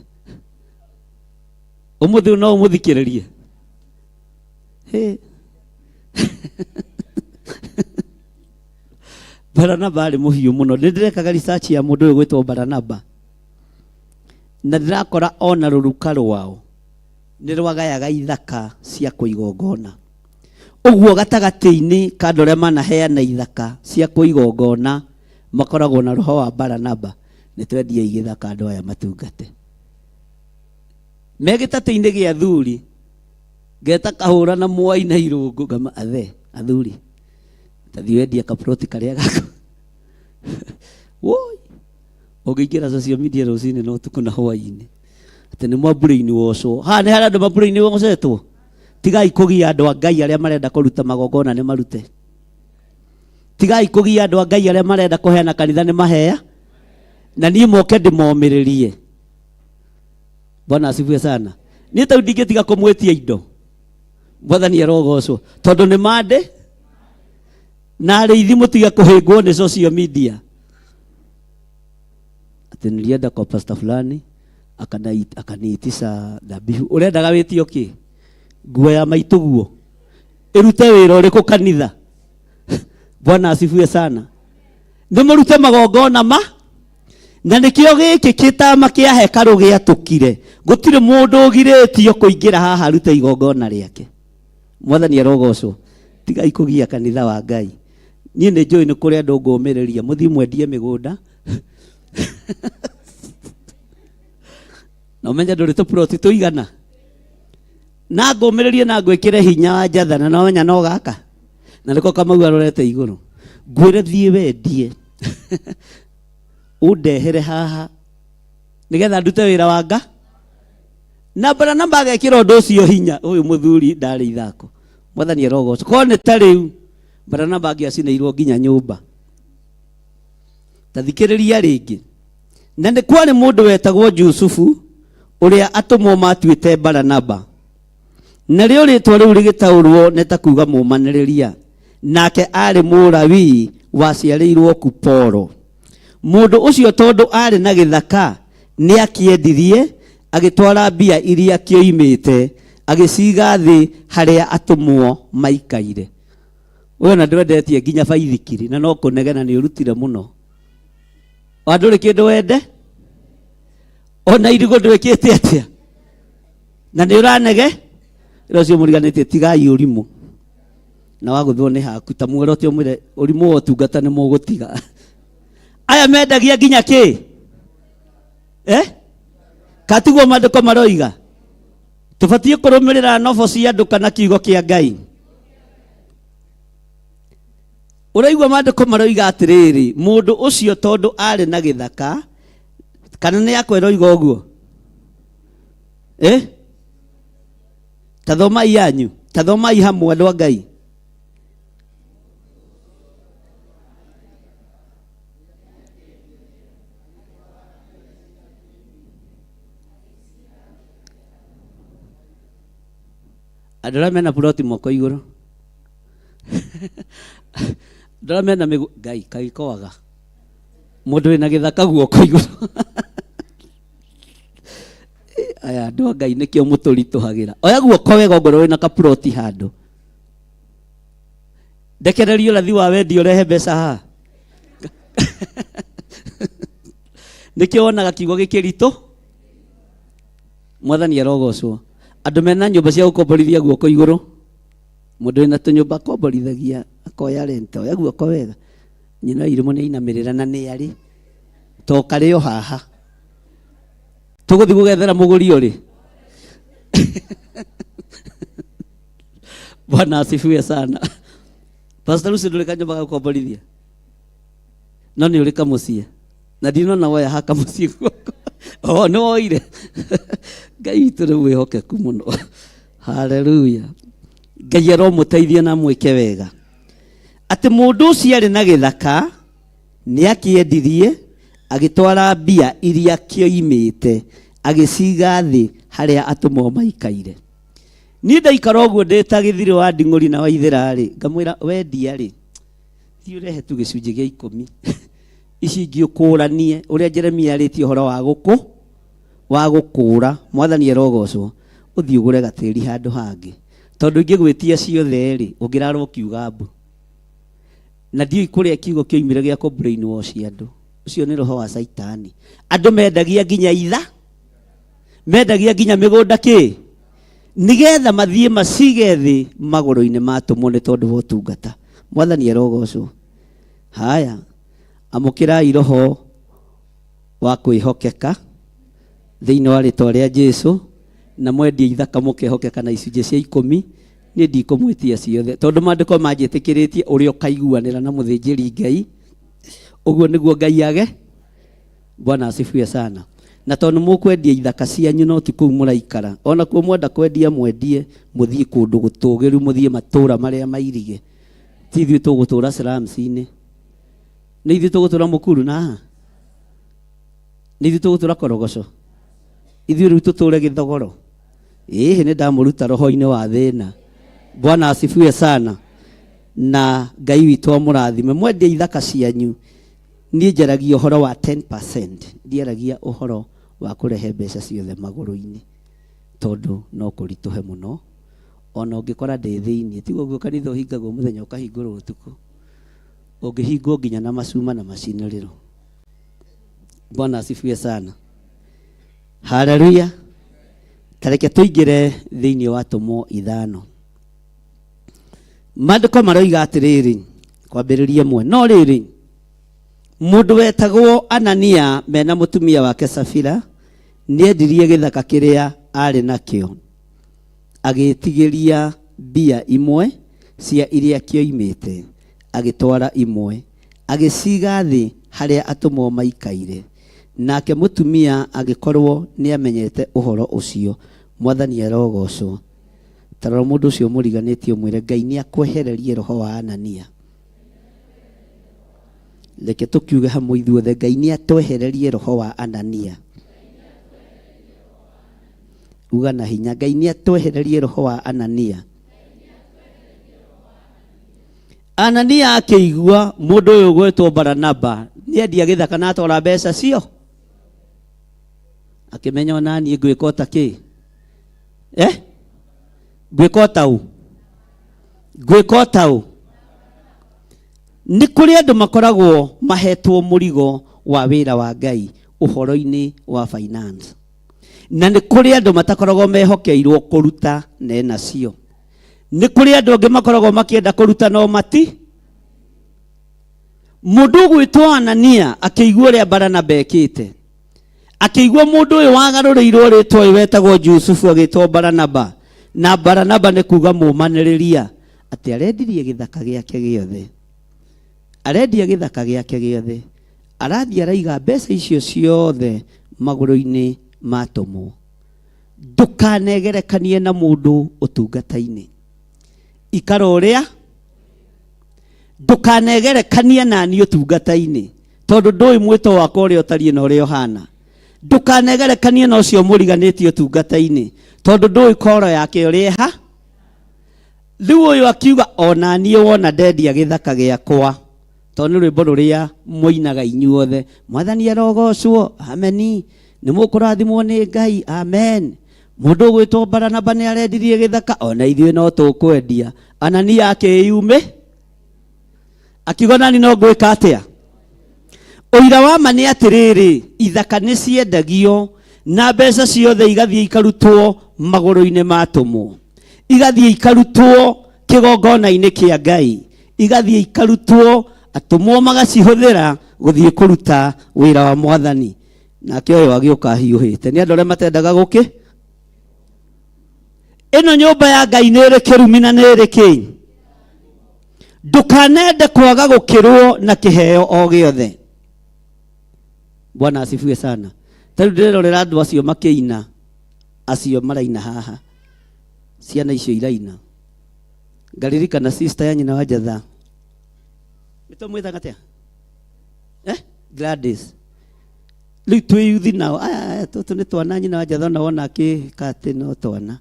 Ũmũthĩ no ũmũthikĩrĩrie. Baranaba arĩ mũhiũ mũno. Nĩ ndĩrekaga research ya mũndũ ũyũ gwĩtwo Baranaba. Na ndĩrakora ona rũruka rwao nĩ rwagayaga ithaka cia kũigongona. Ũguo gatagatĩ-inĩ ka andũ arĩa manaheana ithaka cia kũigongona makoragwo na roho wa Baranaba. Nĩ twendia igĩthaka andũ aya matungate. Me gĩtatĩ-inĩ gĩa athuri ngeta kahũra na mwai na irũngũ ngama athuri tathi wendia kaproti karĩa gako. Woi ũngĩingĩra social media rũcinĩ no ũtukũ na hwaĩ-inĩ atĩ nĩ mwambũrĩ-inĩ wocwo. Haha nĩ harĩ andũ mambũrĩ-inĩ wocetwo. Tigai kũgia andũ a Ngai arĩa marenda kũruta magongona nĩ marute. Tigai kũgia andũ a Ngai arĩa marenda kũheana kanitha nĩ mahea. Na niĩ moke ndĩmomĩrĩrie. Bwana asifiwe sana. Niĩ tau ndingĩtiga kũmwĩtia indo. Mwathani arogocwo. Tondũ nĩ mande na arĩithi mũtiga kũhĩngwo nĩ social media. Atĩ nĩrĩenda kwa pastor fulani akaniitisha dhabihu. Ũrendaga wĩtio kĩ? Nguo ya maitũguo. Ĩrute wĩra ũrĩkũ kanitha? Bwana asifiwe sana. Nĩ mũrute magongona na nĩkĩo gĩkĩ kĩtama kĩa hekarũ gĩatũkire. Gũtirĩ mũndũ ũgirĩtio kũingĩra haha arute igongona rĩake. Mwathani arogocwo. Tigai kũgia kanitha wa Ngai. Niĩ nĩ njũĩ nĩ kũrĩ andũ ngũmĩrĩria mũthiĩ mwendie mĩgũnda. Na ũmenye ndũrĩ tũploti tũigana. Na ngũmĩrĩrie na ngwĩkĩre hinya wa njathana na wenya no gaka. Na nĩko Kamau arorete igũrũ. Ngwĩre thiĩ wendie. Undehere haha nigetha ndute wĩra wa Ngai. Na Baranaba agekĩra ũndũ ũcio hinya. Ũyũ mũthuri ndarĩ ithako. Mwathani arogocwo. Korwo nĩ ta rĩu Baranaba angĩacinĩirwo nginya nyũmba. Tathikĩrĩria rĩngĩ. Na nĩ kwarĩ mũndũ wetagwo Jusufu ũrĩa atũmwo matuĩte Baranaba. Na rĩo rĩtwa rĩu rĩgĩtaũrwo nĩ ta kuga mũmanĩrĩria. Nake arĩ Mũlawii waciarĩirwo Kuporo. Mũndũ ũcio tondũ arĩ na gĩthaka nĩ akĩendirie agĩtwara mbia iria kĩoimĩte agĩciga thĩ harĩa atũmwo maikaire. Ũyũ na ndwendetie nginya baithikiri na no kũnegena nĩ ũrutire mũno. Ndũrĩ kĩndũ wende? Ona irigũ ndwĩkĩte atĩa? Na nĩ ũranege? Rũcio mũriganĩtie tigai ũrimũ. Na wagũthwo nĩ haku ta muorote ũmwĩre ũrimũ wa ũtungata nĩ mũgũtiga. Aya mendagia nginya kĩ? Katiguo maandĩko maroiga. Tũbatiĩ kũrũmĩrĩra nobo cia andũ kana kiugo kĩa Ngai. Ũraigua maandĩko maroiga atĩrĩrĩ, mũndũ ũcio tondũ arĩ na gĩthaka kana nĩ yakweroiga ũguo? Tathomai yanyu, tathomai hamwe andũ a Ngai. Andũ arĩa mena ploti moko igũrũ. Andũ arĩa mena Ngai kagĩkoaga. Mũndũ wĩna gĩthaka guoko igũrũ. Aya andũ a Ngai nĩkĩo mũtũritũhagĩra. Oya guoko wega ongorwo wĩna kaploti handũ. Ndekereria ũrathi wa wendi ũrehe mbeca haha. Nĩkĩo wonaga kiugo gĩkĩritũ. Mwathani arogocwo. Andũ mena nyũmba cia gũkomborithia guoko igũrũ. Mũndũ wĩna tũnyũmba akomborithagia akoya rent. Oya guoko wega. Nyina irimo nĩ ainamĩrĩra na nĩ arĩ. To karĩ o haha. Tũgũthiĩ gũgethera mũgũri ũrĩ. Bwana asifiwe sana. Pastor Lucy ndũrĩ kanyũmba ga gũkomborithia? No nĩ ũrĩ kamũciĩ. Na ndinona woya ha kamũciĩ guoko. Nĩ woire. Ngai witũ nĩ mwĩhokeku mũno. Haleluya. Ngai aromũteithia na mwĩke wega. Atĩ mũndũ ũcio arĩ na gĩthaka nĩ akĩendirie agĩtwara mbia iria kĩoimĩte agĩciga thĩ haria atumo maikaire ni ndaikara uguo ndita githiri wa nding'uri na waithira ri ngamwira wendia ri thi urehe tu gicunji gia 10 ici ngiukuranie uria Jeremia aritie horo wa gukura mwathani erogocwo uthii ugure gatiri handu hangi tondu ingigwitia ciothe ri ungirarwo kiuga mbu na ndio ikuria kiugo kioimire gia ko brain wash andu ucio ni roho wa saitani andu mendagia nginya itha mendagia nginya migunda ki nigetha mathie macige thi maguru-ini matumwo ni tondu wa utungata mwathani erogocwo haya amukirai roho wa kwihokeka thiini wa ritwa ria Jesu na mwendie ithaka mukehokeka na icunji cia 10 ni ndikumwitia ciothe tondu mandiko manjitikiritie uri ukaiguanira na muthinjiri Ngai uguo niguo Ngai age Bwana asifiwe sana na tondu mukwendia ithaka cianyu no ti kuu muraikara ona kuo mwenda kwendia mwendie muthie kundu gutugiru muthie matura maria mairige ti ithuĩ tugutura slums-ini ni ithuĩ tugutura mukuru na ni ithuĩ tugutura korogoco ithuĩ riu tuture githogoro ni ndamuruta roho-ini wa thina Bwana asifiwe sana na Ngai witu amurathime mwendie ithaka cianyu ni njaragia uhoro wa 10% ndiaragia uhoro wa kurehe mbeca ciothe maguru-ini tondu no kurituhe muno ona ungikora ndi thiini tiguo guo kanitha uhingagwo muthenya ukahingurwo utuku ungihingwo nginya na macuma na maciniriro Bwana asifiwe sana haleluya tareke tuingire thiini wa tumo 5 mandiko maroiga atiriri kwambiriria mwe no riri mundu wetagwo Anania mena mutumia wake Safira niendirie githaka kiria ari nakio agitigiria mbia imwe cia iria kioimite agitwara imwe agiciga thi haria atumo maikaire nake mutumia agikorwo ni amenyete uhoro ucio mwathani erogocwo tarora mundu ucio muriganitio mwire Ngai ni akwehererie roho wa Anania leke tukiuge hamwe ithuothe Ngai ni atwehererie roho wa Anania uga na hinya Ngai ni atwehererie roho wa Anania Anania akĩigua mundu uyu gwetwo Baranaba ni endia githaka na atwara mbeca cio akimenya ona ni ngwikota ki gwikota u ni kuri andu makoragwo mahetwo murigo wa wira wa Ngai uhoro-ini wa finance na ni kuri andu matakoragwo mehokeirwo kuruta nena cio ni kuri andu angi makoragwo makienda kuruta no mati mundu gwitwo Anania akĩigua uria Baranaba ekite akĩigua mundu uyu wagarũrĩirwo ritwa wetagwo Jusufu agĩtwo Baranaba na Baranaba ni kuga mumanĩrĩria ati arendirie githaka giake giothe arendia githaka giake giothe arathia araiga mbeca icio ciothe maguru-ini matumo ndukanegerekanie na mundu utungata-ini ikara uria ndukanegerekanie nani utungata-ini tondu ndui mwito wakwa uria utarie na uria uhana ndukanegerekanie na ucio muriganitio utungata-ini tondu ndui koro yake uriha riu uyu akiuga ona nie wona ndendia githaka giakwa tondu rwimbo ruria muinaga inyuothe mwathani arogocwo ameni ni mukurathimwo ni Ngai amen mundu gwitwo Baranaba ni arendirie githaka ona ithuĩ no tukwendia Anania akiyume akiuga nani no gwika atia uira wa ma ni atiriri ithaka ni ciendagio na mbeca ciothe igathie ikarutwo maguru-ini matumwo igathie ikarutwo kigongona-ini kia Ngai igathie ikarutwo atumwo magacihuthira guthie kuruta wira wa mwathani nake uyu agioka hiuhite ni andu aria matendaga guki ino nyumba ya Ngai ni iri kirumina ni iri ki ndukanende kwaga gukirwo na kiheo o giothe Bwana asifiwe sana tariu ndirorera andu acio makiina acio maraina haha ciana icio iraina ngaririkana sister ya nyina wa Jatha nitomwithaga atia Gladys riu twi yuthi nao tutu nĩ twana nyina wa Njathana wona akĩkatĩ no twana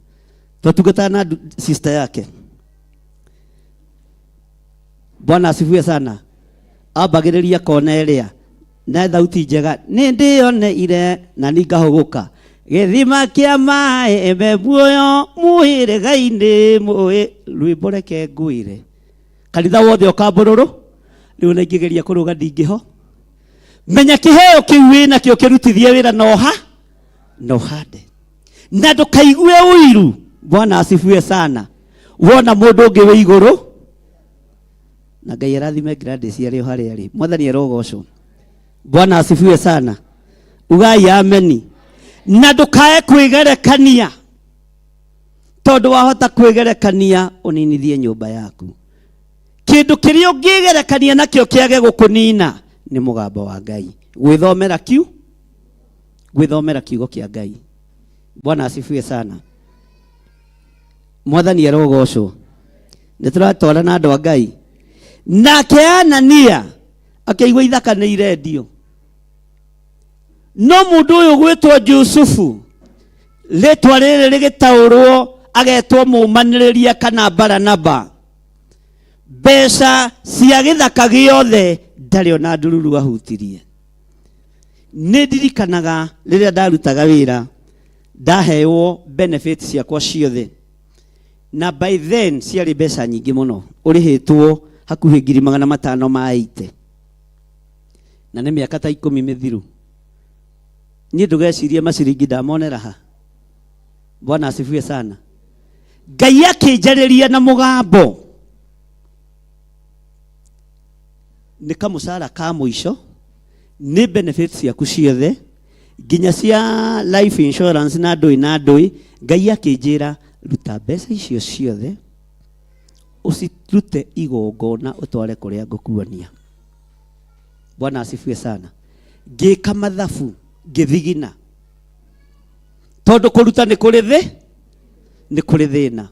twatungata na sister yake. Bwana asifiwe sana. Ambagĩrĩria kona ĩrĩa na thauti njega nĩ ndĩoneire na ningahũgũka gĩthima kĩa maĩ embe muoyo mũhĩrĩga-inĩ mũĩ rwĩmbo reke ngwĩre kanitha wothe ũkambũrũrũ rĩu na ingĩgeria kũrũga ndingĩho. Menya kĩheo kĩu wĩna kĩo kĩrutithie wĩra no hande na ndũkaigue ũiru. Bwana asifiwe sana. Wona mũndũ ũngĩ wĩ igũrũ na Ngai arathime Gladys arĩ harĩa arĩ. Mwathani arogocwo. Bwana asifiwe sana. Ugai ameni. Na ndũkae kwĩgerekania, tondũ wahota kwĩgerekania ũninithie nyũmba yaku. Kĩndũ kĩrĩa ũngĩgerekania nakĩo kĩage gũkũnina nĩ mũgambo wa Ngai. Gwĩthomera kiugo kĩa Ngai. Bwana asifiwe sana. Mwathani arogocwo. Nĩtũratwara na andũ a Ngai. Nake Anania akĩigua ithaka nĩ irendio. No mũndũ ũyũ gwĩtwo Jusufu rĩtwa rĩrĩ rĩgĩtaũrwo agetwo mũmanĩrĩria kana Baranaba. Mbeca cia gĩthaka gĩothe ndarĩ ona ndururu ahutirie. Nĩ ndirikanaga rĩrĩa ndarutaga wĩra ndaheo benefits ciakwa ciothe na by then ciarĩ mbeca nyingĩ mũno, ũrĩhĩtwo hakuhĩ 580 na nĩ mĩaka ta 10 mĩthiru. Niĩ ndũgecirie maciringi ndamonera ha. Bwana asifiwe sana. Ngai akĩnjarĩria na mũgambo nĩ kamũcara ka mũico, nĩ benefits ciaku ciothe nginya cia life insurance na ndũĩ Ngai akĩnjĩra ruta mbeca icio ciothe ũcirute igongona ũtware kũrĩa ngũkuonia. Bwana asifiwe sana. Ngĩka mathabu ngĩthigina tondũ kũruta nĩ kũrĩ thĩna.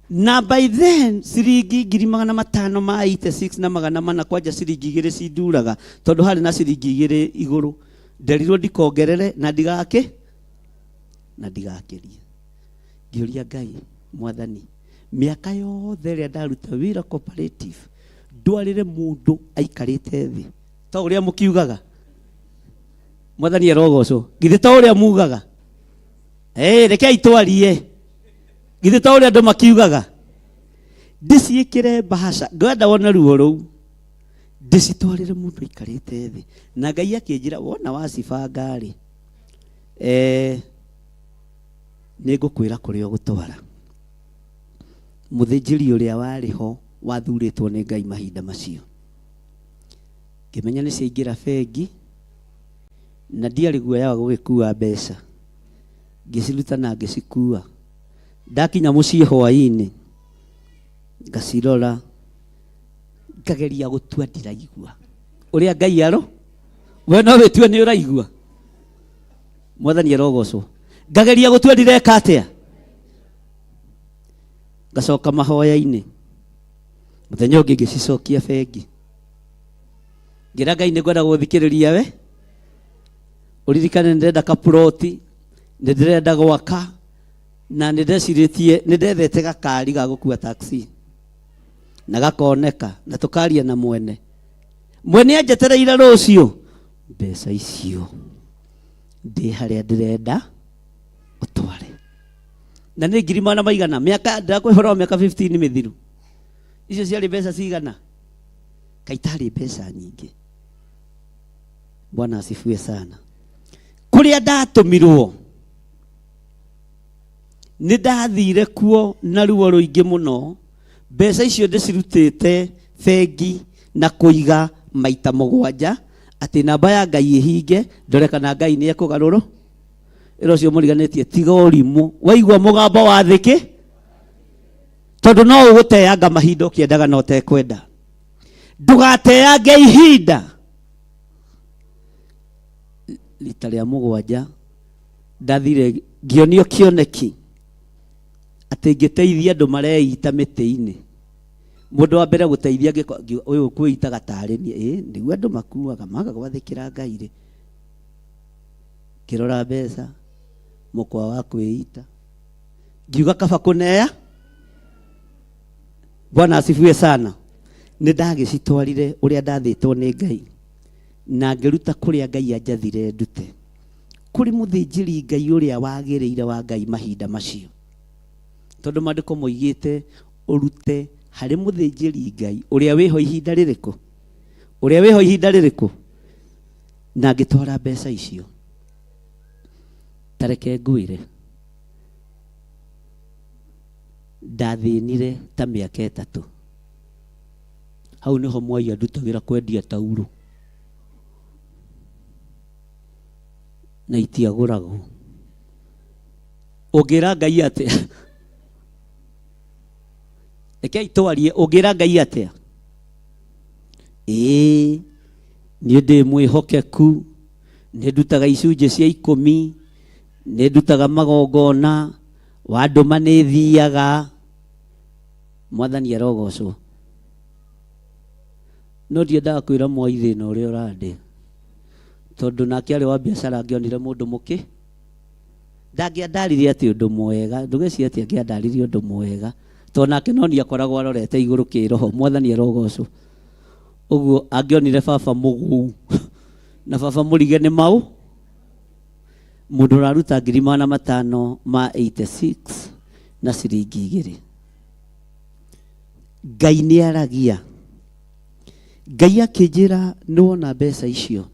Na by then ciringi 586 na 400 kwanja ciringi 2 cinduraga tondũ harĩ na ciringi 2 igũrũ. Nderirwo ndikongerere na ndigakĩrie. Ngĩũria Ngai, Mwathani, mĩaka yothe ĩrĩa ndaruta wĩra cooperative ndwarĩre mũndũ aikarĩte thĩ ta ũrĩa mũkiugaga. Mwathani arogocwo. Githĩ ta ũrĩa mugaga? Rekei twarie. Githĩ ta ũrĩa andũ makiugaga? Ndĩciĩkĩre bahasha. Ngwenda wona ruo rũu. Ndĩcitwarĩre mũndũ aikarĩte thĩ. Na Ngai akĩnjĩra wona wacibanga rĩ, nĩngũkwĩra kũrĩa ũgũtwara. Mũthĩnjĩri ũrĩa warĩ ho wathurĩtwo nĩ Ngai mahinda macio. Ngĩmenya nĩ ciaingĩra bengi na ndiarĩ guoya wa gũgĩkua mbeca. Ngĩciruta na ngĩcikua. Ndakinya mũciĩ hwaĩ-inĩ ngacirora ngageria gũtua ndiraigua. Ũrĩa Ngai aro we no wĩtue nĩ ũraigua. Mwathani arogocwo. Ngageria gũtua ndireka atĩa. Ngacoka mahoya-inĩ. Mũthenya ũngĩ ngĩcicokia bengi. Ngĩra Ngai nĩngwenda gũthikĩrĩria we. Ũririkane ndĩrenda kaploti, ndĩrenda gwaka na nĩndethete gakari ga gũkua taxi na gakoneka na tũkaria na mwene anjetereire rũciũ mbeca icio ndĩ harĩa ndĩrenda ũtware. Na nĩ 1,000 mĩaka ndakwĩhora mĩaka 15 mĩthiru. Icio ciarĩ mbeca cigana? Kaitarĩ mbeca nyingĩ. Bwana asifiwe sana. Kũrĩa ndatũmirwo nĩ ndathire kuo na ruo rũingĩ mũno. Mbeca icio ndĩcirutĩte bengi na kũiga maita 7 atĩ namba ya Ngai ĩhinge ndore kana Ngai nĩ ekũgarũrwo. Ĩro cio mũriganĩtie tiga ũrimũ. Waigua mũgambo wa thĩkĩ tondũ no ũgũteanga mahinda ũkĩendaga no ũtekwenda. Ndũgateange ihinda. Rita rĩa 7 ndathire ngĩonio kĩoneki atĩ ngĩteithia andũ mareita mĩtĩ-inĩ. Mũndũ wa mbere gũteithia ũyũ kwĩitaga tarĩ niĩ nĩguo andũ makuaga magagwathĩkĩra Ngai rĩ. kirora mbeca mukwa wa kwĩita ngiuga kaba kũneya. Bwana asifiwe sana. Nĩ ndagĩcitwarire ũrĩa ndathĩtwo nĩ Ngai na ngĩruta kũrĩa Ngai anjathire ndute kũrĩ mũthĩnjĩri Ngai ũrĩa wagĩrĩire wa Ngai mahinda macio, tondũ maandĩko moigĩte ũrute harĩ mũthĩnjĩri Ngai ũrĩa wĩho ihinda rĩrĩkũ, ũrĩa wĩho ihinda rĩrĩkũ. Na ngĩtwara mbeca icio. Tareke ngwĩre ndathĩnire ta mĩaka 3. Hau nĩho Mwai andutagĩra kwendia tauro na itiagũragwo. Ũngĩra Ngai atĩa? Rekei twarie, ũngĩra Ngai atĩa? Niĩ ndĩ mwĩhokeku, nĩ ndutaga icunjĩ cia 10, nĩ ndutaga magongona, wandũma nĩ thiaga. Mwathani arogocwo. No ndiendaga kwĩra Mwai thĩna ũrĩa ũrandĩ, tondũ nake arĩ wa biacara angĩonire mũndũ mũkĩ ndangĩandaririe atĩ ũndũ mwega. Ndũgecirie atĩ angĩandaririe ũndũ mwega, tondũ nake no akoragwo arorete igũrũ kĩroho. Mwathani arogocwo. Ũguo angĩonire baba mũgũu na baba mũrige nĩ mau, mũndũ ũraruta 586 na ciringi 2. Ngai nĩ aragia. Ngai akĩnjĩra nĩwona mbeca icio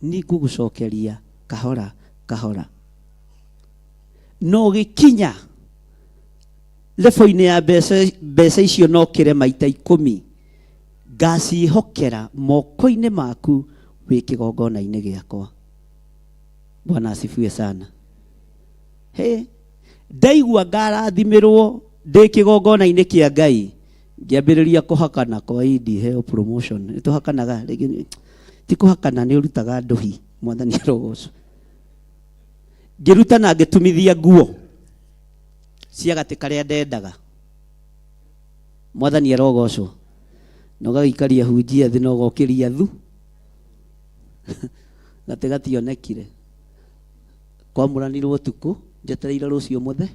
nĩ ngũgũcokeria kahora kahora, no gĩkinya level-inĩ ya mbeca icio no kĩre maita 10 ngacihokera moko-inĩ maku wĩ kĩgongona-inĩ gĩakwa. Bwana asifiwe sana. Ndaigua ngarathimĩrwo ndĩ kĩgongona-inĩ kĩa Ngai, ngĩambĩrĩria kũhakana kwa idi heo promotion. Nĩtũhakanaga, ti kũhakana, nĩ ũrutaga ndũhi. Mwathani arogocwo. Ngĩruta na ngĩtumithia nguo cia gatĩ karĩa ndendaga. Mwathani arogocwo. Na ũgagĩikaria hunjia thĩ na ũgokĩria thu gatĩ gationekire. Kwamũranirwo ũtukũ, njetereire rũciũ mũthe.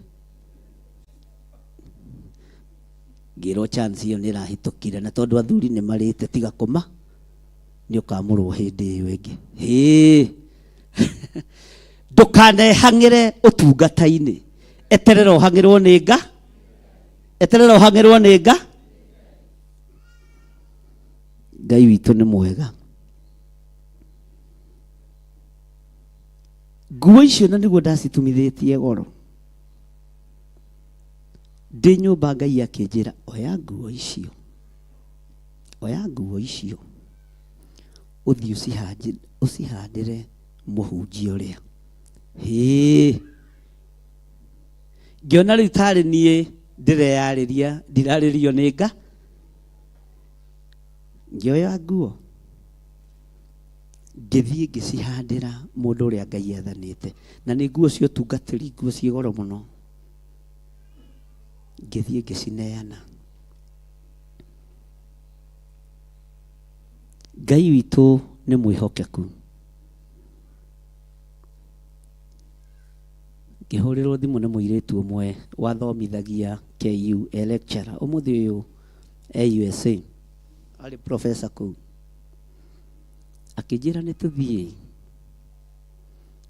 Ngĩrwo chance ĩyo nĩ ĩrahĩtũkire, na tondũ athuri nĩ marĩte tiga kũma nĩ ũkamũrwo hĩndĩ ĩyo ĩngĩ. Ndũkanehang'ĩre ũtungata-inĩ. Eterera ũhang'ĩrwo nĩ Nga. Eterera ũhang'ĩrwo nĩ Nga. Ngai witũ nĩ mwega. Nguo icio na nĩguo ndacitumithĩtie goro. Ndĩ nyũmba Ngai akĩnjĩra oya nguo icio, oya nguo icio ũthiĩ ũcihandĩre mũhunjia ũrĩa. Ngĩona rĩu tarĩ niĩ ndĩreyarĩria, ndirarĩrio nĩ Nga. Ngĩoya nguo ngĩthiĩ ngĩcihandĩra mũndũ ũrĩa Ngai athanĩte, na nĩ nguo cia ũtungatĩri, nguo ciĩ goro mũno. Ngĩthiĩ ngĩcineana. Ngai witũ nĩ mwĩhokeku. Ngĩhũrĩrwo thimũ nĩ mũirĩtu ũmwe wathomithagia KU lecturer, ũmũthĩ ũyũ USA, arĩ professor kũu. Akĩnjĩra nĩ tũthiĩ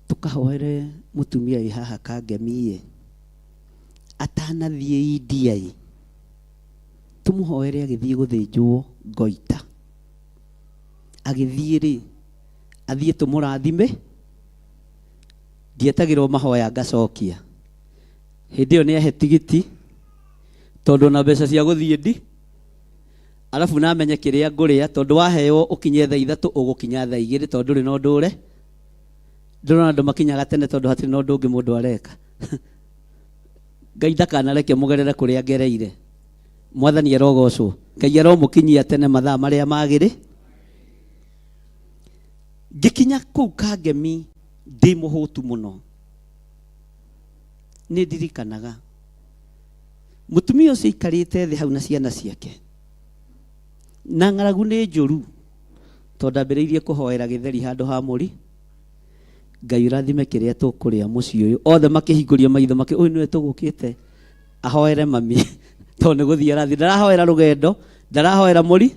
tũkahoere mũtumia wĩ haha Kangemi atanathiĩ India, tũmũhoere agĩthiĩ gũthĩnjwo Goita. Agĩthiĩ rĩ, athiĩ tũmũrathime. Ndietagĩrwo mahoya ngacokia. Hĩndĩ ĩyo nĩ ahe tigiti, tondũ na mbeca cia gũthiĩ ndi. Alafu namenye kĩrĩa ngũrĩa, tondũ waheo ũkinye thaa 3 ũgũkinya thaa 2, tondũ ndũrĩ na ũndũ ũre. Ndĩrona andũ makinyaga tene tondũ hatirĩ na ũndũ ũngĩ mũndũ areka. Ngai ndakanareke mũgerere kũrĩa ngereire. Mwathani arogocwo. Ngai aromũkinyia tene mathaa marĩa magĩrĩ. Ngĩkinya kũu Kangemi ndĩ mũhũtu mũno. Nĩ ndirikanaga mũtumia ũcio aikarĩte thĩ hau na ciana ciake, na ng'aragu nĩ njũru, tondũ ambĩrĩirie kũhoera gĩtheri handũ ha mũri. Ngai urathime kiria tukuria mucii uyu othe makihinguria maitho uyu niwe tugukite ahoere mami to ne guthia rathi ndarahoera rugendo ndarahoera muri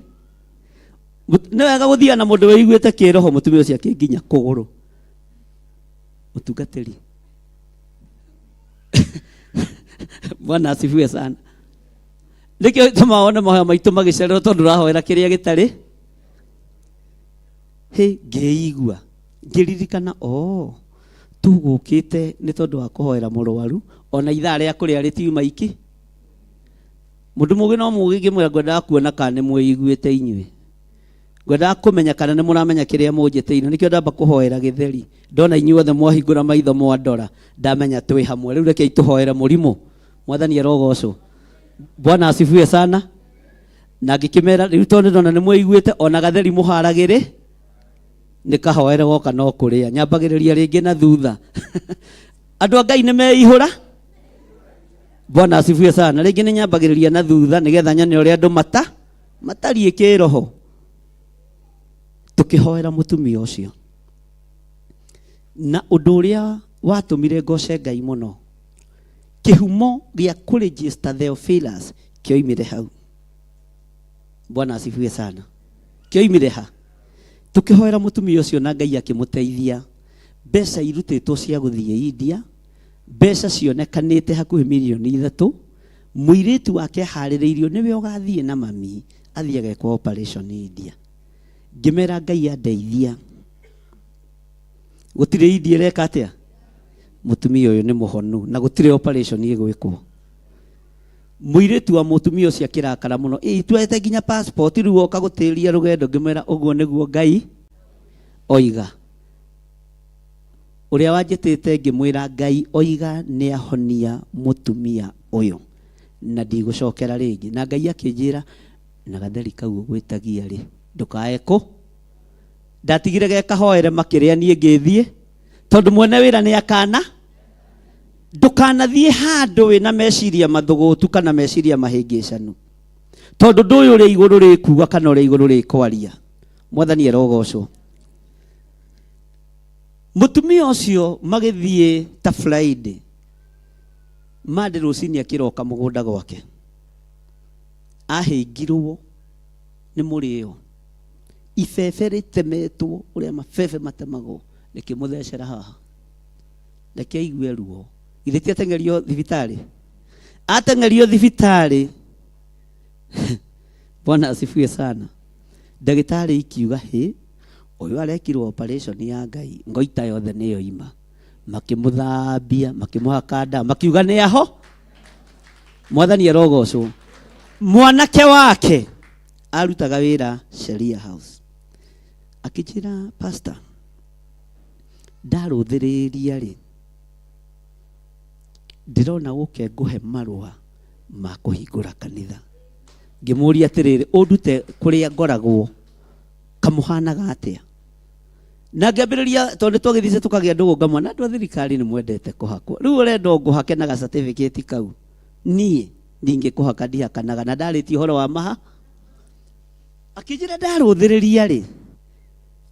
ni wega guthia na mundu wiguite kiroho mutumia ucio akinginya kuguru mutungatiri Bwana asifiwe sana. Nikio tumaona mahoya maitu magicererwo tondu rahoera kiria gitari ngeigua ngiririkana tugukite ni tondu wa kuhoera murwaru ona ithaa ria kuria ritiuma iki mundu mugi no mugi ngimwira ngwenda kuona kana mwiguite inywe ngwenda kumenya kana ni muramenya kiria munjiteire nikio ndamba kuhoera githeri ndona inyuothe othe mwahingura maitho mwandora ndamenya twi hamwe riu reke ituhoere murimu mwathani arogocwo. Bwana asifiwe sana. Na ngikimera riu tondu ndona ni mwiguite ona gatheri muharagire nikahoere goka no kuria nyambagiriria ringi na thutha andu Ngai ni meihura. Bwana asifiwe sana. Ringi ni nyambagiriria na thutha nigetha nyane uria andu matarie kiroho tukihoera mutumia ucio na undu uria watumire ngoce Ngai muno kihumo gia kuregister Theophilus kioimire hau. Bwana asifiwe sana. Kioimire ha tukihoera mutumia ucio na Ngai akimuteithia mbeca irutitwo cia guthie India mbeca cionekanite hakuhi milioni 3 muiritu wake haririirio niwe ugathie na mami athiage kwa operation India ngimera Ngai andeithia gutire India reka atia mutumia uyu ni muhonu na gutire operation igwikwo muiritu wa mutumia ucio akirakara muno twete nginya passport riu oka gutiria rugendo ngimera uguo niguo Ngai oiga uria wanjitite ngimwira Ngai oiga ni ahonia mutumia uyu na ndigũcokera ringi na Ngai akinjira na gatheri kau gwitagia ri ndukaeko ndatigire gekahoere makiria nie ngithie tondu mwene wira ni akana ndukanathie handu wina meciria mathugutu kana meciria mahingicanu tondu nduyu uri iguru rikuga kana uri iguru rikwaria. Mwathani arogocwo. Mutumia ucio magithie ta Friday mande rucini akiroka mugunda gwake ahingirwo ni murio ifefe ritemetwo uria mafefe matemagwo nikimuthecera haha reke aigue ruo ithiti atengerio thibitari Bwana asifiwe sana. Ndagitari ikiuga uyu arekirwo operation ya Ngai ngoita yothe niyo ima makimuthambia makimuhaka nda makiuga ni aho. Mwathani arogocwo. Mwanake wake arutaga wira Sheria House akijira pastor ndaruthiriria ri ndirona guke nguhe marua ma kuhingura kanitha ngimuria atiriri undute kuria ngoragwo kamuhanaga atia na ngambiriria tondu twagithice tukagia ndugu ngamwa na andu a thirikari ni mwendete kuhakwo riu urenda nguhake na ga certificate kau nie ninge kuhaka ndihakanaga na ndarĩtie ũhoro wa maha akijira ndaruthiriria ri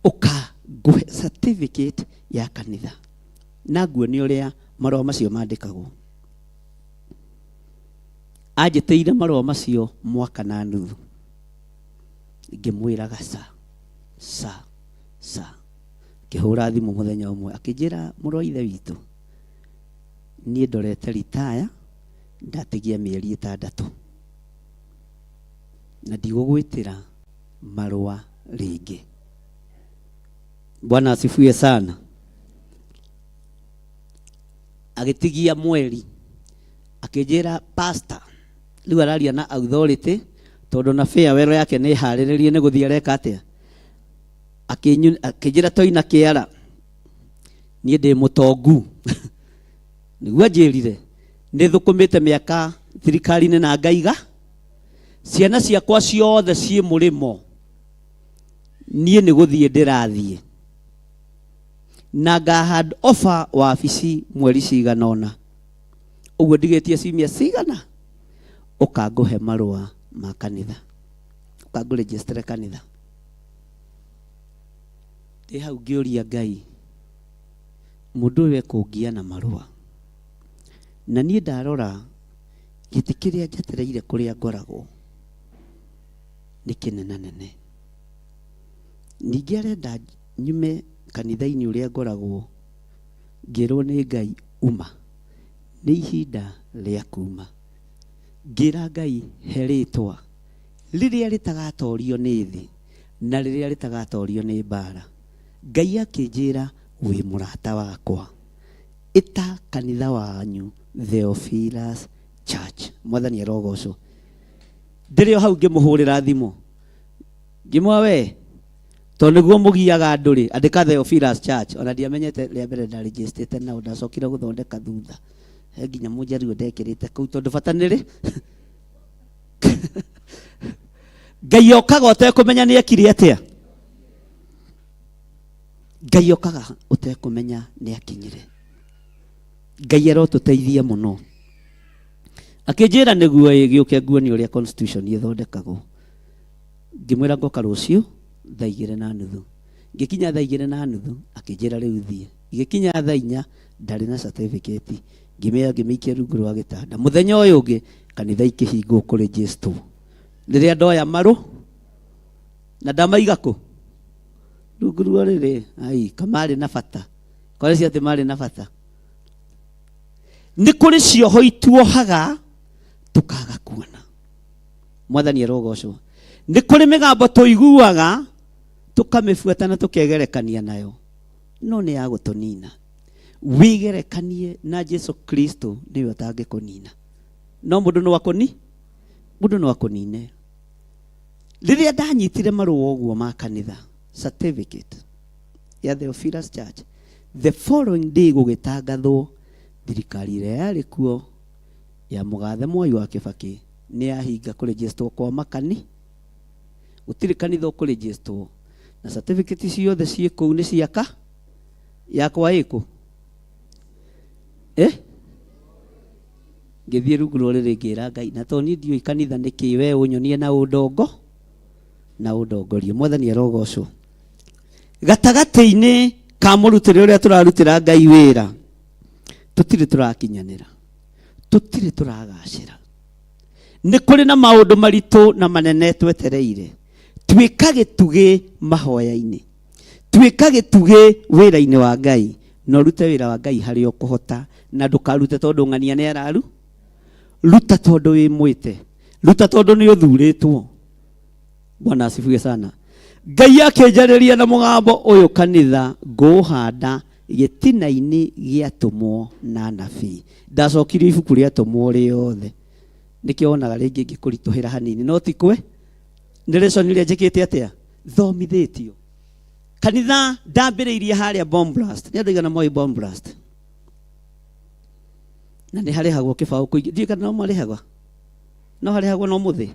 uka nguhe certificate ya kanitha na nguo ni uria marũa macio mandĩkagwo. Anjĩtĩire marũa macio mwaka na nuthu ngĩmwĩraga sa kĩhũra thimũ mũthenya ũmwe akĩnjĩra mũrũ wa ithe witũ niĩ ndorete retire ndatigia mĩeri 6 na ndigũgwĩtĩra marũa rĩngĩ. Bwana asifiwe sana. Agitigia mweri akijira pastor riu araria na authority tondu na farewell yake ni hariririe ni guthia reka atia akijira toina kiara nie ndi mutongu niguo njirire ni thukumite miaka thirikari-ini na ngaiga ciana ciakwa ciothe cie murimo nie ni guthie ndirathie na ngahand offer wa wabici mweri ciganona uguo ndigetie ciumia cigana ukanguhe marũa ma kanitha ukangu register kanitha ndi hau ngiuria Ngai mundu we kungia na marua na niĩ ndarora gĩtĩ kĩrĩa njetereire kũrĩa ngoragwo nĩ kĩnenanene. Ningĩ arenda nyume kanitha-inĩ ũrĩa ngoragwo ngĩrwo nĩ Ngai uma, nĩ ihinda rĩa kuma. Ngĩra Ngai he rĩtwa rĩrĩa rĩtagatorio nĩ thĩ na rĩrĩa rĩtagatorio nĩ mbara. Ngai akĩnjĩra wĩ mũrata wakwa, ĩta kanitha wanyu Theophilus Church. Mwathani arogocwo. Ndĩrĩ o hau ngĩmũhũrĩra thimũ ngĩmwa we tondũ nĩguo mũgiaga andũ-rĩ, andĩka Theophilus Church. Ona ndiamenyete rĩa mbere ndarĩnjĩstĩte nao, ndacokire gũthondeka thutha, he nginya mũnjaruo ndekĩrĩte kũu tondũ bata nĩrĩ Ngai okaga ũtekũmenya nĩ ekire atĩa. Ngai okaga ũtekũmenya nĩ akinyire. Ngai arotũteithia mũno. Akĩnjĩra nĩguo gĩũke nguonie ũrĩa constitution ĩthondekagwo. Ngĩmwĩra ngoka rũciũ thaa 2:30. Ngĩkinya thaa 2:30 akĩnjĩra rĩu thiĩ. Ngĩkinya thaa 4 ndarĩ na certificate. Ngĩmĩikia rungu rwa gĩtanda. Mũthenya ũyũ ũngĩ kanitha ikĩhingwo kũregister. Rĩrĩa ndoya marũ na ndamaiga kũ rungu rwa rĩrĩ, ai kamarĩ na bata. Kwarĩ cia atĩ marĩ na bata. Nĩ kũrĩ cioho ituohaga tukaga kuona. Mwathani arogocwo. Nĩ kũrĩ mĩgambo tũiguaga tukamĩbuata na tukegerekania nayo, no nĩ ya gũtũnina. Wigerekanie na Jesu Kristo nĩwe atangĩkũnina, no mũndũ no akũnine. Rĩrĩa ndanyitire marũa ũguo ma kanitha certificate ya Theophilus Church, the following day gũgĩtangathwo thirikari ĩrĩa yarĩ kuo ya mũgathe Mwai wa Kĩbakĩ nĩ yahinga kũregister kwa makani. Gũtirĩ kanitha ũkũregister na certificate ciothe ciĩ kũu nĩ ciaka yakwa ĩkũ ngĩthiĩ rungu rwa rĩrĩ ngĩra Ngai, na to niĩ ndiũĩ kanitha nĩkĩ, we ũnyonie na ũndongo na ũndongorio. Mwathani arogocwo. Gatagatĩ-inĩ ka mũrutĩre ũrĩa tũrarutĩra Ngai wĩra tũtirĩ tũrakinyanĩra, tũtirĩ tũragacĩra. Nĩ kũrĩ na maũndũ maritũ na manene twetereire. Twĩka gĩtugĩ mahoya-inĩ, twĩka gĩtugĩ wĩra-inĩ wa Ngai, no rute wĩra wa Ngai harĩa ũkũhota, na ndũkarute tondũ ng'ania nĩ araru. Ruta tondũ wĩ mwĩte, ruta tondũ nĩ ũthurĩtwo. Bwana asifiwe sana. Ngai akĩnjarĩria na mũgambo ũyũ kanitha ngũhanda gĩtina-inĩ gĩatũmwo na nabii. Ndacokirie ibuku rĩatũmwo rĩothe, nĩkĩo wonaga rĩngĩ ngĩkũritũhĩra hanini, no tikwe nĩ lesson iria njĩkĩte atĩa thomithĩtio. Kanitha ndambĩrĩirie harĩa Bomb Blast. Nĩ andũ aigana moĩ Bomb Blast? Na nĩ harĩhagwo kĩbaũ kũingĩ. Ndiũĩ kana no marĩhagwo, no harĩhagwo no mũthĩ.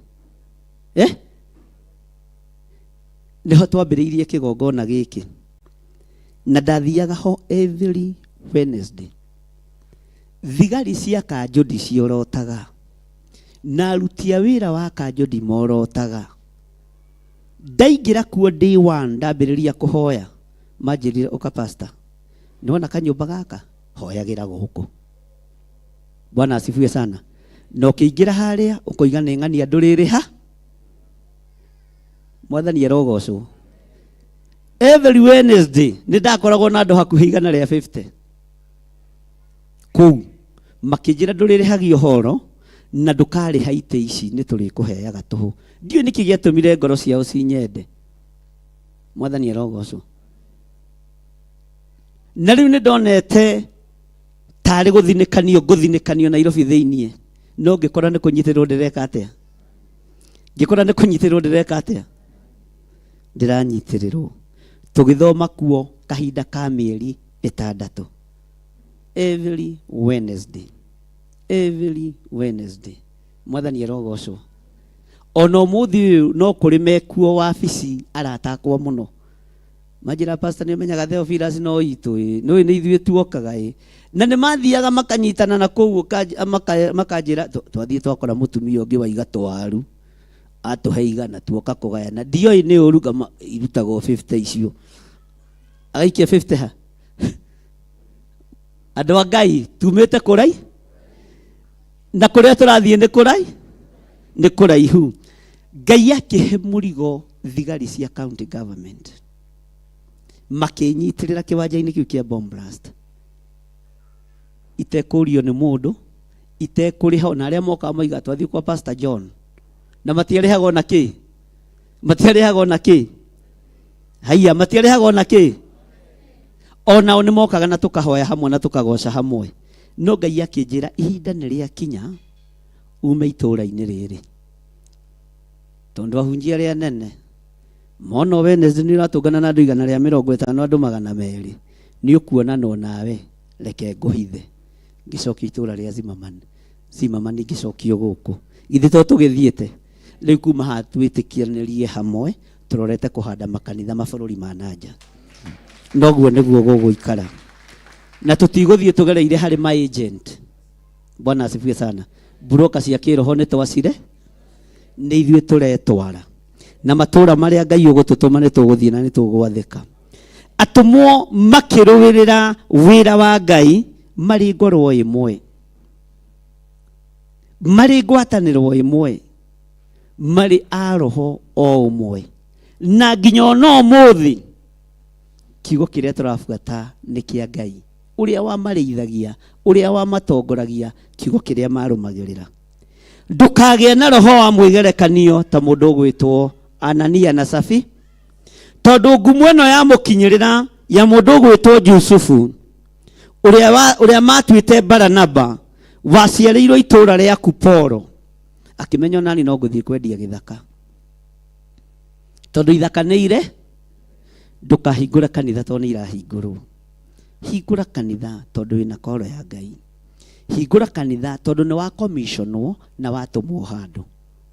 Nĩho twambĩrĩirie kĩgongona gĩkĩ, na ndathiaga ho every Wednesday. Thigari cia kanjũ ndiciorotaga, na aruti a wĩra wa kanjũ ndimorotaga. Ndaingĩra kuo day 1 ndambĩrĩria kũhoya, manjĩrire ũka pastor, nĩwona kanyũmba gaka hoyagĩra gũkũ. Bwana asifiwe sana. Na ũkĩingĩra harĩa ũkoiga nĩ ng'ania ndũrĩrĩha. Mwathani arogocwo. Every Wednesday nĩ ndakoragwo na andũ hakuhĩ 150 kũu makĩnjĩra ndũrĩrĩhagio horo na ndũkarĩha itĩ ici nĩ tũrĩkũheaga tũhũ. Ndiũĩ nĩkĩ gĩatũmire ngoro ciao cinyende. Mwathani arogocwo. Na rĩu nĩ ndonete tarĩ gũthinĩkanio Nairobi thĩiniĩ, no ngĩkora nĩ kũnyitĩrwo ndĩreka atĩa. Ngĩkora nĩ kũnyitĩrwo ndĩreka atĩa. Ndĩranyitĩrĩrwo. Tũgĩthoma kuo kahinda ka mĩeri 6 every Wednesday, every Wednesday. Mwathani arogocwo. Ona ũmũthĩ ũyũ no kũrĩ mekuo wabici aratakwo mũno. Majira pastor nĩ menyaga Theophilus no itũ no nĩ ithuĩ tuokaga na nĩ mathiaga makanyitana na kũu makanjĩra twathiĩ twakora mũtumia ũngĩ waiga twaru atũhe 100 tuoka kũgayana. Ndioi nĩ ũru irutagwo 50 icio, agaikia 50 ha Andũ a Ngai tumĩte kũrai na kũrĩa tũrathiĩ nĩ kũraihu. Ngai akĩhe mũrigo thigari cia county government makĩnyitirĩra kĩwanja-inĩ kĩu kĩa bomb blast, itekũrio nĩ mũndũ, itekũrĩha na arĩa moka moiga twathiĩ kwa Pastor John na matiarĩhagwo na kĩ, matiarĩhagwo na kĩ, haiya matiarĩhagwo na kĩ, onao nĩ mokaga na tũkahoya hamwe na tũkagoca hamwe. No Ngai akĩnjĩra ihinda nĩ rĩakinya ume itũũra-inĩ rĩrĩ, tondũ ahunjia arĩa nene mona Wednesday nĩ ũratũngana na andũ 150 andũ 200 nĩ ũkuonana nawe, reke ngũhithe ngĩcokia itũũra rĩa Zimmerman ngĩcokio gũkũ. Ithe to tũgĩthiĩte rĩu kuma haha twĩtĩkianĩrie hamwe tũrorete kũhanda makanitha mabũrũri ma nanja. Noguo nĩguo gũgũikara na tũtigũthiĩ tũgereire harĩ ma agent. Bwana asifiwe sana. Broker cia kĩroho nĩ twacire, nĩ ithuĩ tũretwara na matũũra marĩa Ngai ũgũtũtũma nĩ tũgũthiĩ na nĩ tũgwathĩka. Atũmwo makĩrũĩrĩra wĩra wa Ngai marĩ ngoro ĩmwe, marĩ ngwatanĩro ĩmwe, marĩ a roho o ũmwe, na nginya no mũthĩ kiugo kĩrĩa tũrabuata nĩ kĩa Ngai ũrĩa wamarĩithagia, ũrĩa wamatongoragia, kiugo kĩrĩa marũmagĩrĩra. Ndũkagĩe na roho wa mwĩgerekanio ta mũndũ ũgwĩtwo Anania na Safi, tondũ ngumo ĩno ya mũkinyĩrĩra ya mũndũ ũgwĩtwo Jusufu ũrĩa matuĩte Baranaba waciarĩirwo itũũra rĩa Kuporo, akĩmenya nani no ngũthiĩ kwendia gĩthaka, tondũ ithaka nĩ ire. Ndũkahingũra kanitha tondũ nĩ irahingũrwo. Hingũra kanitha tondũ wĩna koro ya Ngai. Hingũra kanitha tondũ nĩ wa commissionwo na watũmwo handũ.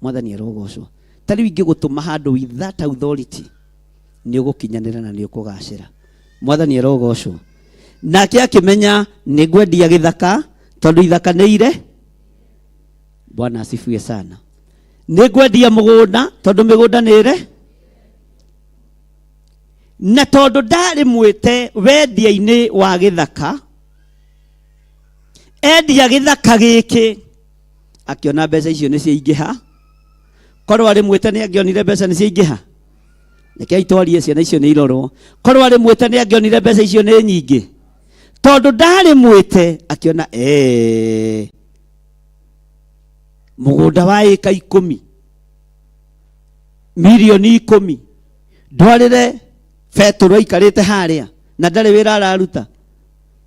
Mwathani arogocwo. Ta rĩu ingĩgũtũma handũ with that authority nĩ ũgũkinyanĩra na nĩ ũkũgacĩra. Mwathani arogocwo. Nake akĩmenya nĩ ngwendia gĩthaka tondũ ithaka nĩ ire. Bwana asifiwe sana. Nĩ ngwendia mũgũnda tondũ mĩgũnda nĩ ire. Na tondũ ndarĩ mwĩte wendia-inĩ wa gĩthaka, endia gĩthaka gĩkĩ akĩona mbeca icio nĩ ciaingĩha. Korwo arĩ mwĩte nĩ angĩonire mbeca nĩ ciaingĩha. Rekei twarie ciana icio nĩ irorwo. Korwo arĩ mwĩte nĩ angĩonire mbeca icio nĩ nyingĩ. Tondũ ndarĩ mwĩte akĩona mũgũnda wa ĩka 10 milioni 10 ndwarĩre Petro aikarĩte harĩa na ndarĩ wĩra araruta,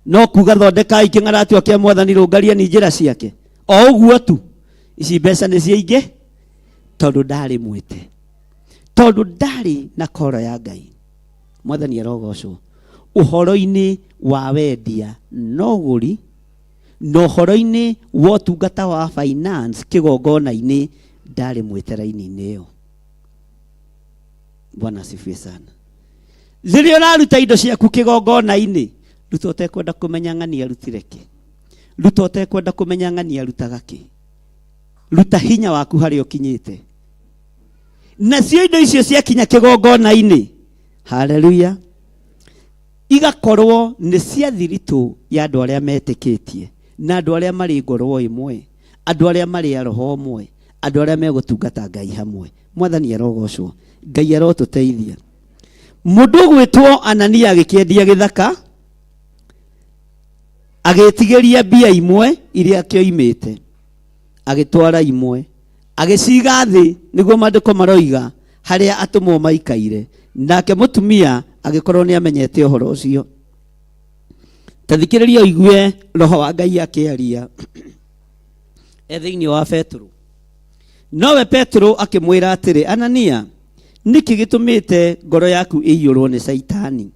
no kuga thondekai kĩng'aratio kĩa Mwathani rũngaria ni njĩra ciake. O ũguo tu ici mbeca nĩ ciaingĩ tondũ ndarĩ mwĩte, tondũ ndarĩ na koro ya Ngai. Mwathani arogocwo. Ũhoro-inĩ wa wendia no gũri, no ũhoro-inĩ wa ũtungata wa finance kĩgongona-inĩ ndarĩ mwĩte raini-inĩ ĩyo. Bwana asifiwe sana. Zilio naruta indo ciaku kĩgongona-inĩ, ruta ũtekwenda kũmenya ng'ani arutire kĩ, ruta ũtekwenda kũmenya ng'ani arutaga kĩ, ruta hinya waku harĩa ũkinyĩte. Nacio indo icio ciakinya kĩgongona-inĩ, haleluya, igakorwo nĩ cia thiritũ ya andũ arĩa metĩkĩtie na andũ arĩa marĩ ngoro ĩmwe, andũ arĩa marĩ a roho ũmwe, andũ arĩa megũtungata Ngai hamwe. Mwathani arogocwo. Ngai arotũteithia. Mũndũ ũgwĩtwo Anania agĩkĩendia gĩthaka, agĩtigĩria mbia imwe iria kĩoimĩte, agĩtwara imwe, agĩciga thĩ nĩguo maandĩko maroiga harĩa atũmwo maikaire. Nake mũtumia agĩkorwo nĩ amenyete ũhoro ũcio. Ta thikĩrĩria ũigue roho wa Ngai akĩaria thĩinĩ wa Petro. Nowe Petro akĩmwĩra atĩrĩ, Anania, nĩkĩ gĩtũmĩte ngoro yaku ĩiyũrwo nĩ Saitani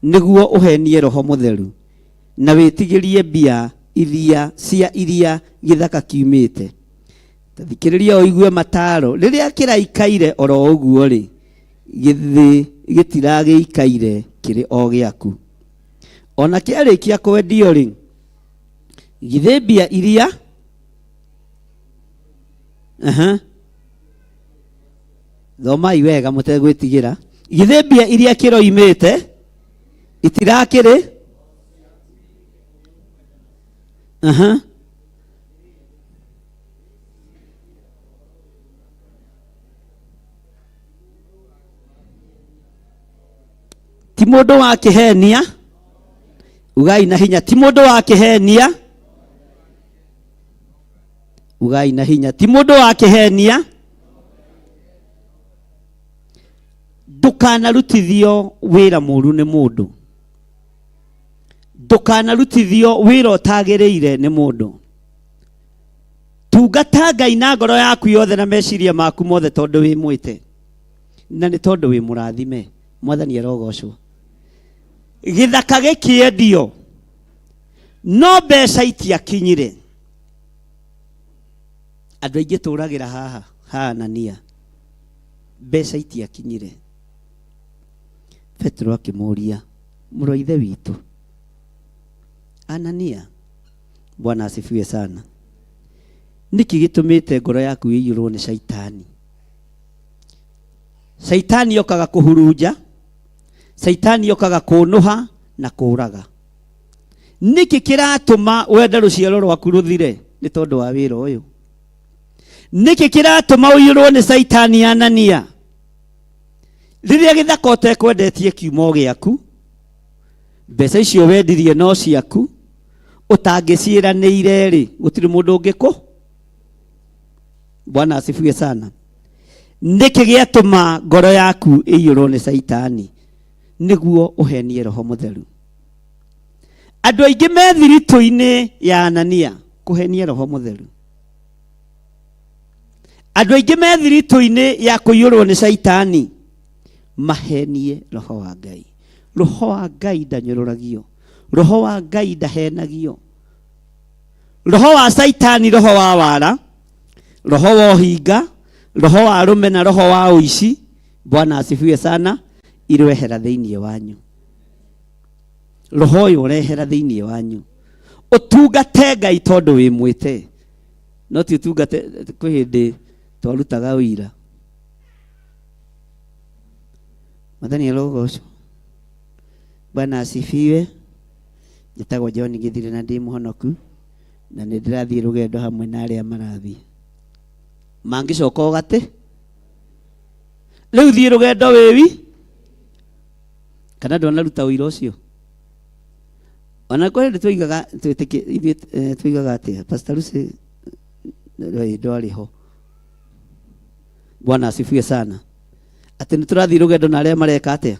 nĩguo ũhenie Roho Mũtheru na wĩtigĩrie mbia iria gĩthaka kiumĩte? Ta thikĩrĩria ũigue mataro. Rĩrĩa kĩraikaire oro ũguo rĩ, gĩthĩ gĩtiragĩikaire kĩrĩ o gĩaku. Ona kĩarĩkia kwendio rĩ, githĩ mbia iria thomai wega mũtegwĩtigĩra. Githĩ mbia iria kĩroimĩte itirakĩrĩ ti mundu wa kihenia ugai na hinya ti mundu wa kihenia ugai na hinya ti mundu wa kihenia ndukanarutithio wira muru ni mundu ndukanarutithio wira utagiriire ni mundu tungata Ngai na ngoro yaku yothe na meciria maku mothe tondu wi mwite na ni tondu wi murathime mwathani arogocwo githaka gikiendio no mbeca itiakinyire andu aingi turagira haha Anania mbeca itiakinyire Petro akimuria mũrũ wa ithe witũ Anania Bwana asifiwe sana niki gitumite ngoro yaku iyurwo ni shaitani shaitani yokaga kuhuruja shaitani yokaga kunuha na kuraga niki kiratuma wenda ruciaro rwaku ruthire ni tondu wa wira uyu niki kiratuma uyurwo ni shaitani Anania riria githaka utekwendetie kiumo giaku mbeca icio wendirie no ciaku utangiciranĩire ri gutiri mundu ungiku Bwana asifiwe sana niki giatuma ngoro yaku iyurwo ni shaitani niguo uhenie roho mutheru andu aingi me thiritũ-inĩ ya Anania kuhenia roho mutheru andu aingi me thiritũ-inĩ ya kũiyũrwo ni shaitani mahenie roho wa Ngai roho wa Ngai ndanyũrũragio roho wa Ngai ndahenagio roho wa shaitani roho wa wara roho wa uhinga roho wa rume na roho wa uici Bwana asifiwe sana irwehera thiini wanyu roho uyu urehera thiini wanyu utungate Ngai tondu wi mwite no ti utungate kwi hindi twarutaga wira Mwathani arogocwo Bwana asifiwe njĩtagwo John Githire na ndĩ mũhonoku na nĩ ndĩrathiĩ rũgendo hamwe na arĩa marathiĩ mangĩcoka ũgate rĩu thiĩ rũgendo wĩwi kana ndwanaruta ũira ũcio ona kwa hĩndĩ tũigaga atĩa Pastor Lucy ndwarĩ ho Bwana asifiwe sana ati nĩ tũrathiĩ rũgendo na arĩa mareka atĩa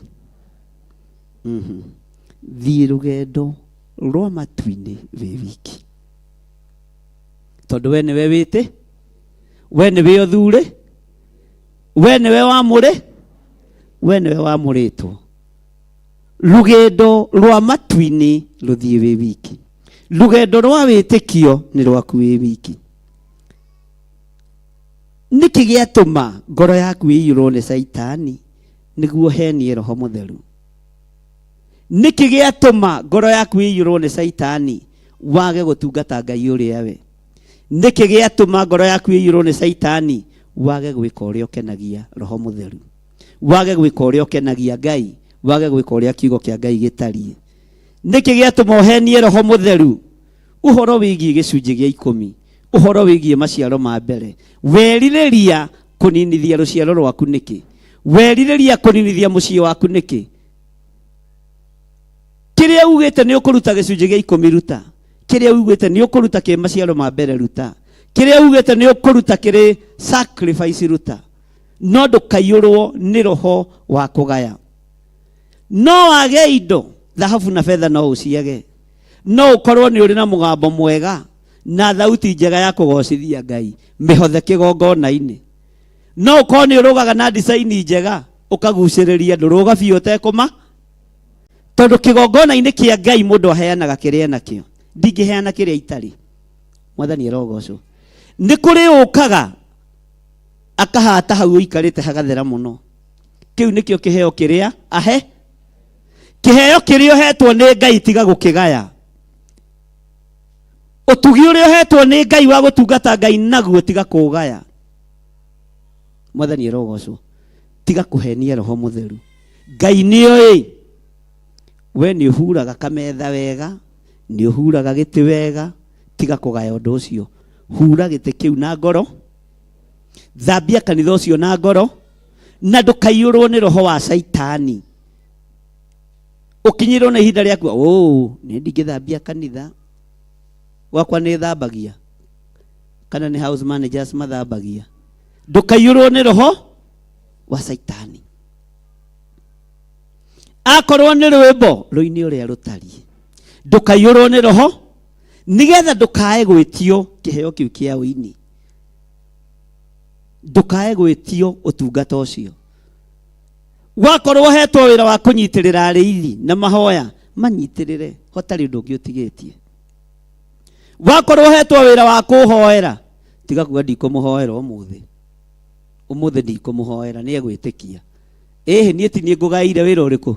thiĩ rũgendo rwa matu-inĩ wĩ wiki tondu we nĩwe wĩte we nĩwe ũthure we nĩwe wamũre we nĩwe wamũrĩtwo rũgendo rwa matu-inĩ rũthiĩ wĩ wiki rũgendo rwa wĩtĩkio nĩ rwaku wĩ wiki niki giatuma ngoro yaku ĩiyũrwo nĩ shaitani niguo henie roho mutheru niki giatuma ngoro yaku ĩiyũrwo nĩ shaitani wage gũtungata Ngai ũrĩa we niki giatuma ngoro yaku ĩiyũrwo nĩ shaitani wage gwĩka ũrĩa ũkenagia roho mutheru wage gwĩka ũrĩa ũkenagia Ngai wage gwĩka ũrĩa kiugo kĩa Ngai gĩtariĩ niki giatuma ũhenie roho mutheru uhoro wĩgiĩ gĩcunjĩ gĩa 10 uhoro wĩgiĩ maciaro ma mbere werirĩria kũninithia rũciaro rwaku nĩkĩ werirĩria kũninithia mũciĩ waku nĩkĩ kĩrĩa ugĩte nĩ ũkũruta gĩcunjĩ gĩa 10 ruta kĩrĩa ugĩte nĩ ũkũruta kĩ maciaro ma mbere ruta kĩrĩa ugĩte nĩ ũkũruta kĩrĩ sacrifice ruta no ndũkaiyũrwo nĩ roho wa kũgaya no wage indo thahabu na fedha no ũciage no ũkorwo nĩ ũrĩ na mũgambo mwega na thauti njega ya kũgocithia Ngai mĩhothe kĩgongona-inĩ no ũkorwo nĩ ũrũgaga na design njega ũkagucĩrĩria ndũrũga biũ ũtekũma tondu kĩgongona-inĩ kĩa Ngai mũndũ aheanaga kĩrĩa nakĩo ndingĩheana kĩrĩa itarĩ Mwathani arogocwo nĩ kũrĩ ũkaga akahata hau ũikarĩte hagathera mũno kĩu nĩkĩo kĩheo kĩrĩa ahe kĩheo kĩrĩa ũhetwo nĩ Ngai tiga gũkĩgaya utugi ũrĩa ũhetwo nĩ Ngai wa gũtungata Ngai naguo tiga kũgaya Mwathani arogocwo tiga kũhenia roho mutheru Ngai nĩoĩ we nĩ ũhuraga kametha wega nĩ ũhuraga gĩtĩ wega tiga kugaya undu ucio hura gite kiu na ngoro thambia kanitha ucio na ngoro na ndukaiyurwo ni roho wa Saitani ukinyirwo na ihinda riaku ni ndingithambia kanitha wakwa ni thambagia kana ni house managers mathambagia ndukaiyurwo ni roho wa Saitani akorwo ni rwimbo ruini uria rutarie ndukaiyurwo ni roho nigetha ndukae gwitio kiheo kiu kia uini ndukae gwitio utungata ucio wakorwo hetwo wira wa kunyitirira ariithi na mahoya manyitirire hotari undu ungi utigitie wakorwo hetwo wira wa kuhoera tiga kuga ndikumuhoera umuthi ndikumuhoera ni egwitikia nie ti nie ngugaire wira uriku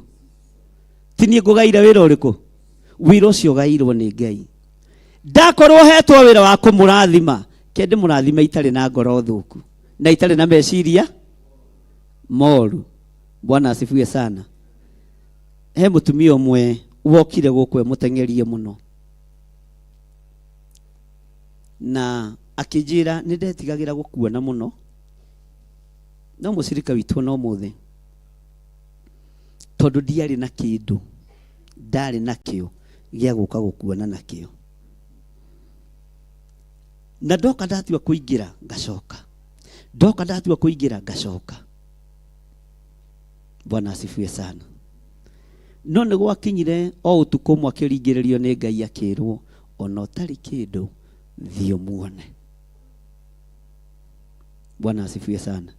ti nie ngugaire wira uriku wira ucio gairwo ni Ngai ndakorwo hetwo wira wa kumurathima kende murathima itari na ngoro thuku na itari na meciria moru. Bwana asifiwe sana. He mutumia umwe wokire gukwe mutengerie muno na akijira ni ndetigagira gukuona muno no musirika witu no muthe tondu ndiari na kindu ndari nakio gia guka gukuona nakio na ndoka ndatua kuingira ngacoka Bwana asifiwe sana. No nĩ gwakinyire o utuko mwakiringiririo ni Ngai akirwo ona utari kindu thio muone. Bwana asifiwe sana.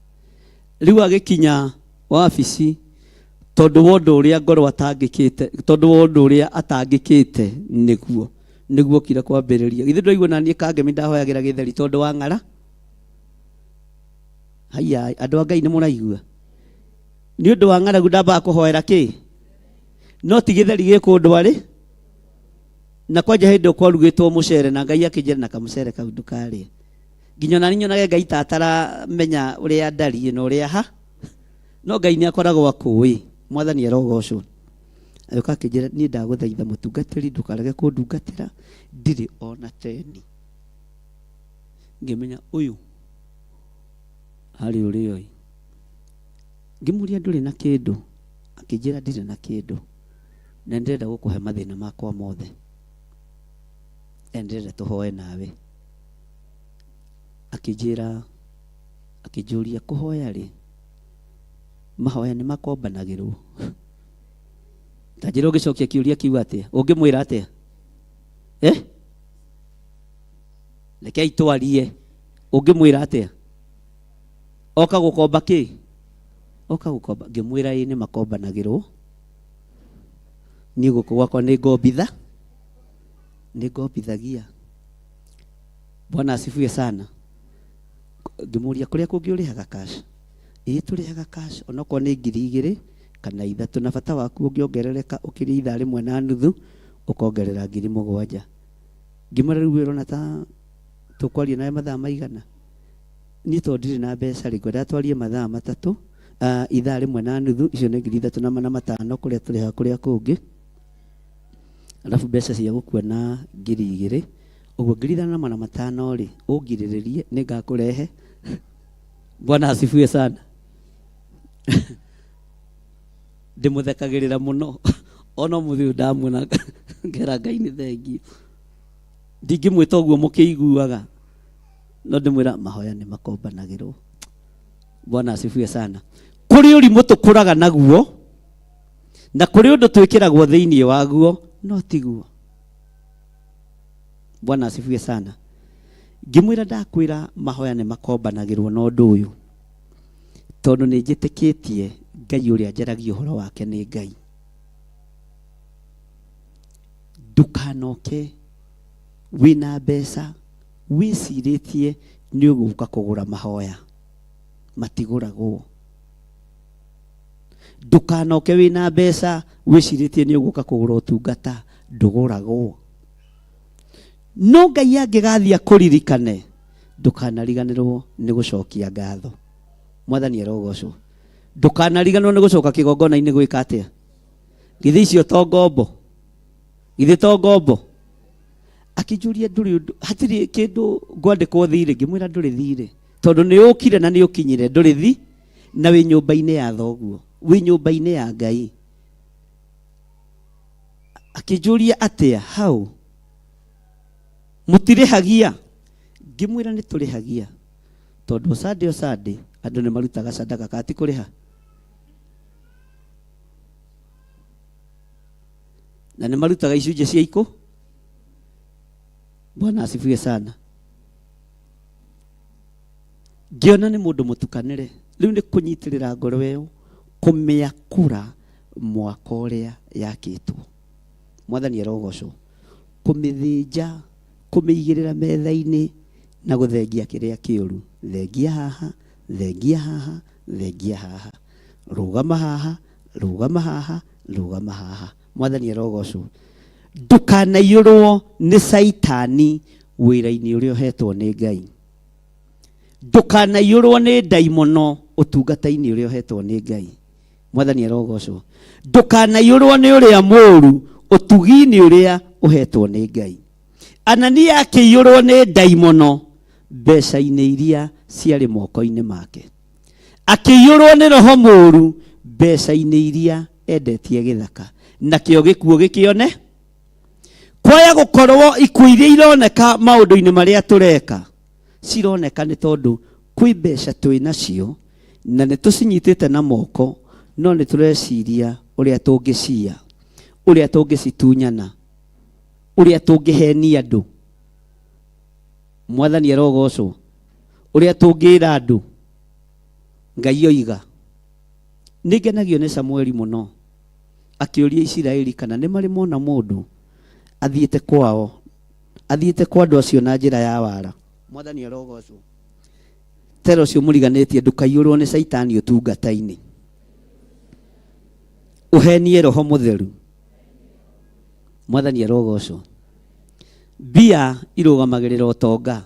Riu agikinya wabici tondu wondu uria ngoro atangikite niguo kira kwambiriria githe ndoigwo nanie kangemi ndahoyagira githeri tondu wa ng'ara. Haya andu a Ngai ni muraigua ni undu wa ng'aragu ndamba kuhoera ki no ti githeri gikundu ari na kwanja hindi ukwarugitwo mucere na Ngai akijira na kamucere kau ndukari nginya nani nyonage Ngai tatara menya uria ndari no uria ha no Ngai ni akoragwo akui mwathani arogocwo ayoka akijira ni ndaguthaitha mutungatiri ndukarege kundungatira ndiri ona teni ngimenya uyu hari uri oi ngimuria nduri na kindu akijira ndiri na kindu na ndenda gukuhe mathina makwa mothe endere tuhoe nawe akijuria kuhoya ri mahoya ni makombanagirwo tajiro gicokia kiuria kiu atia ungimwira atia lekei twarie ungimwira atia oka gukomba ki oka gukomba ngimwira ni makombanagirwo ni guku gwakwa ni ngombithagia. Bwana asifiwe sana. Ngimuria kuria kungi urihaga cash turihaga cash onako ni 2,000 kana 3 na bata waku ungiongerereka ukiria ithaa rimwe na nuthu ukongerera 7,000 ngimara riu wirona ta tukwaria nawe mathaa maigana ni to ndiri na mbeca ri ngwenda twarie mathaa 3 ithaa rimwe na nuthu icio ni 3,500 kuria turihaga kuria kungi alafu mbeca cia gukua na 2,000 uguo 3,500 ri ungiriririe ni ngakurehe. Bwana asifiwe sana. Ndimuthekagirira muno ono muthi ndamuna ngera Ngai ni thengi ndingimwita uguo mukiiguaga no ndimwira mahoya ni makombanagirwo. Bwana asifiwe sana. Kuri urimu tukuraga naguo na kuri undu twikiragwo thiini waguo no tiguo. Bwana asifiwe sana. Ngimwira ndakwira mahoya ni makombanagirwo no ndu uyu tondu ni njitikitie Ngai uria njaragia uhoro wake ni Ngai. Ndukanoke wina mbeca wiciritie ni uguka kugura mahoya matiguragwo. Ndukanoke wina mbeca wiciritie ni uguka kugura utungata nduguragwo. No Ngai angigathia kuririkane ndukanariganirwo ni gucokia ngatho. Mwathani arogocwo. Ndukanariganirwo ni gucoka kigongona-ini gwika atia githe icio to ngombo githe to ngombo akijuria nduri hatiri kindu ngwandikwo thire ngimwira nduri thire tondu ni ukire na ni ukinyire nduri thi na wi nyumba-ini ya thoguo wi nyumba-ini ya Ngai. Akijuria atia hau mutirihagia ngimwira ni turihagia tondu Sunday andu ni marutaga sadaka kati kuriha na ni marutaga icunje cia iko. Bwana asifiwe sana. Ngiona ni mundu mutukanire riu ni kunyitirira ngoro iyo kumia kura mwaka uria yakitwo. Mwathani arogocwo kumithinja kumiigirira metha-ini na guthengia kiria kiuru. Thengia haha, thengia haha, thengia haha, rugama haha, rugama haha, rugama haha. Mwathani arogocwo ndukanaiyurwo ni saitani wira-ini uria uhetwo ni Ngai. Ndukanaiyurwo ni daimono utungata-ini uria uhetwo ni Ngai. Mwathani arogocwo ndukanaiyurwo ni uria muru utugi-ini uria uhetwo ni Ngai. Anania akĩiyũrwo ni daimono mbeca-ini iria ciarĩ moko-ini make. Akĩiyũrwo ni roho mũru mbeca-ini iria endetie gĩthaka, nakĩo gĩkuũ gĩkĩone. Kwaya gũkorwo ikuũ iria ironeka maũndũ-inĩ marĩa tureka cironeka nĩ tondũ kwĩ mbeca twĩ nacio na nĩ tũcinyitĩte na moko, no nĩ tũreciria ũrĩa tũngĩcia, ũrĩa tũngĩcitunyana, ũrĩa tũngĩhenia andũ. Mwathani arogocwo ũrĩa tũngĩra andũ. Ngai oiga nĩngenagio nĩ Samueli mũno akĩũria Isiraeli kana nĩ marĩ mona mũndũ athiĩte kwao, athiĩte kwa andũ acio na njĩra ya wara. Mwathani arogocwo tero cio mũriganĩtie ndũkaiyũrwo nĩ Saitani ũtungata-inĩ. Ũhenie Roho Mũtheru. Mwathani arogocwo mbia irũgamagĩrĩra ũtonga.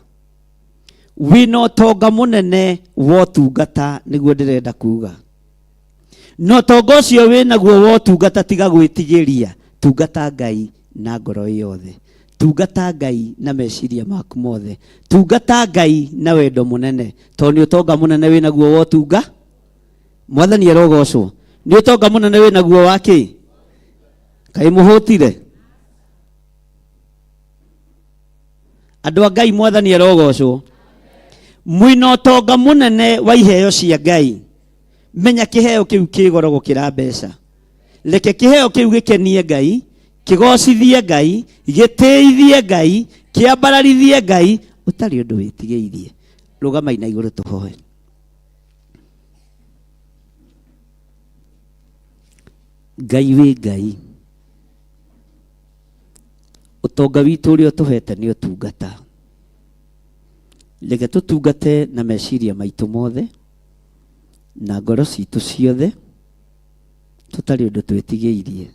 Wĩna ũtonga mũnene wa ũtungata nĩguo ndĩrenda kuga. No ũtonga ũcio wĩnaguo wa ũtungata tiga gwĩtigĩria, tungata Ngai na ngoro yothe, tungata Ngai na meciria maku mothe, tungata Ngai na wendo mũnene, tondũ nĩ ũtonga mũnene wĩnaguo wa ũtunga. Mwathani arogocwo nĩ ũtonga mũnene wĩnaguo wa kĩ? Kaĩ mũhũtire? Andũ a Ngai, Mwathani arogocwo. Mwĩna ũtonga mũnene wa iheo cia Ngai, menya kĩheo kĩu kĩ goro gũkĩra mbeca. Reke kĩheo kĩu gĩkenie Ngai, kĩgocithie Ngai, gĩtĩithie Ngai, kĩambararithie Ngai, ũtarĩ ũndũ wĩtigĩirie. Rũgama na igũrũ tũhoe. Ngai wĩ Ngai. Ũtonga witũ ũrĩa ũtũhete nĩ ũtungata. Reke tũtungate na meciria maitũ mothe na ngoro citũ ciothe, tũtarĩ ũndũ twĩtigĩirie.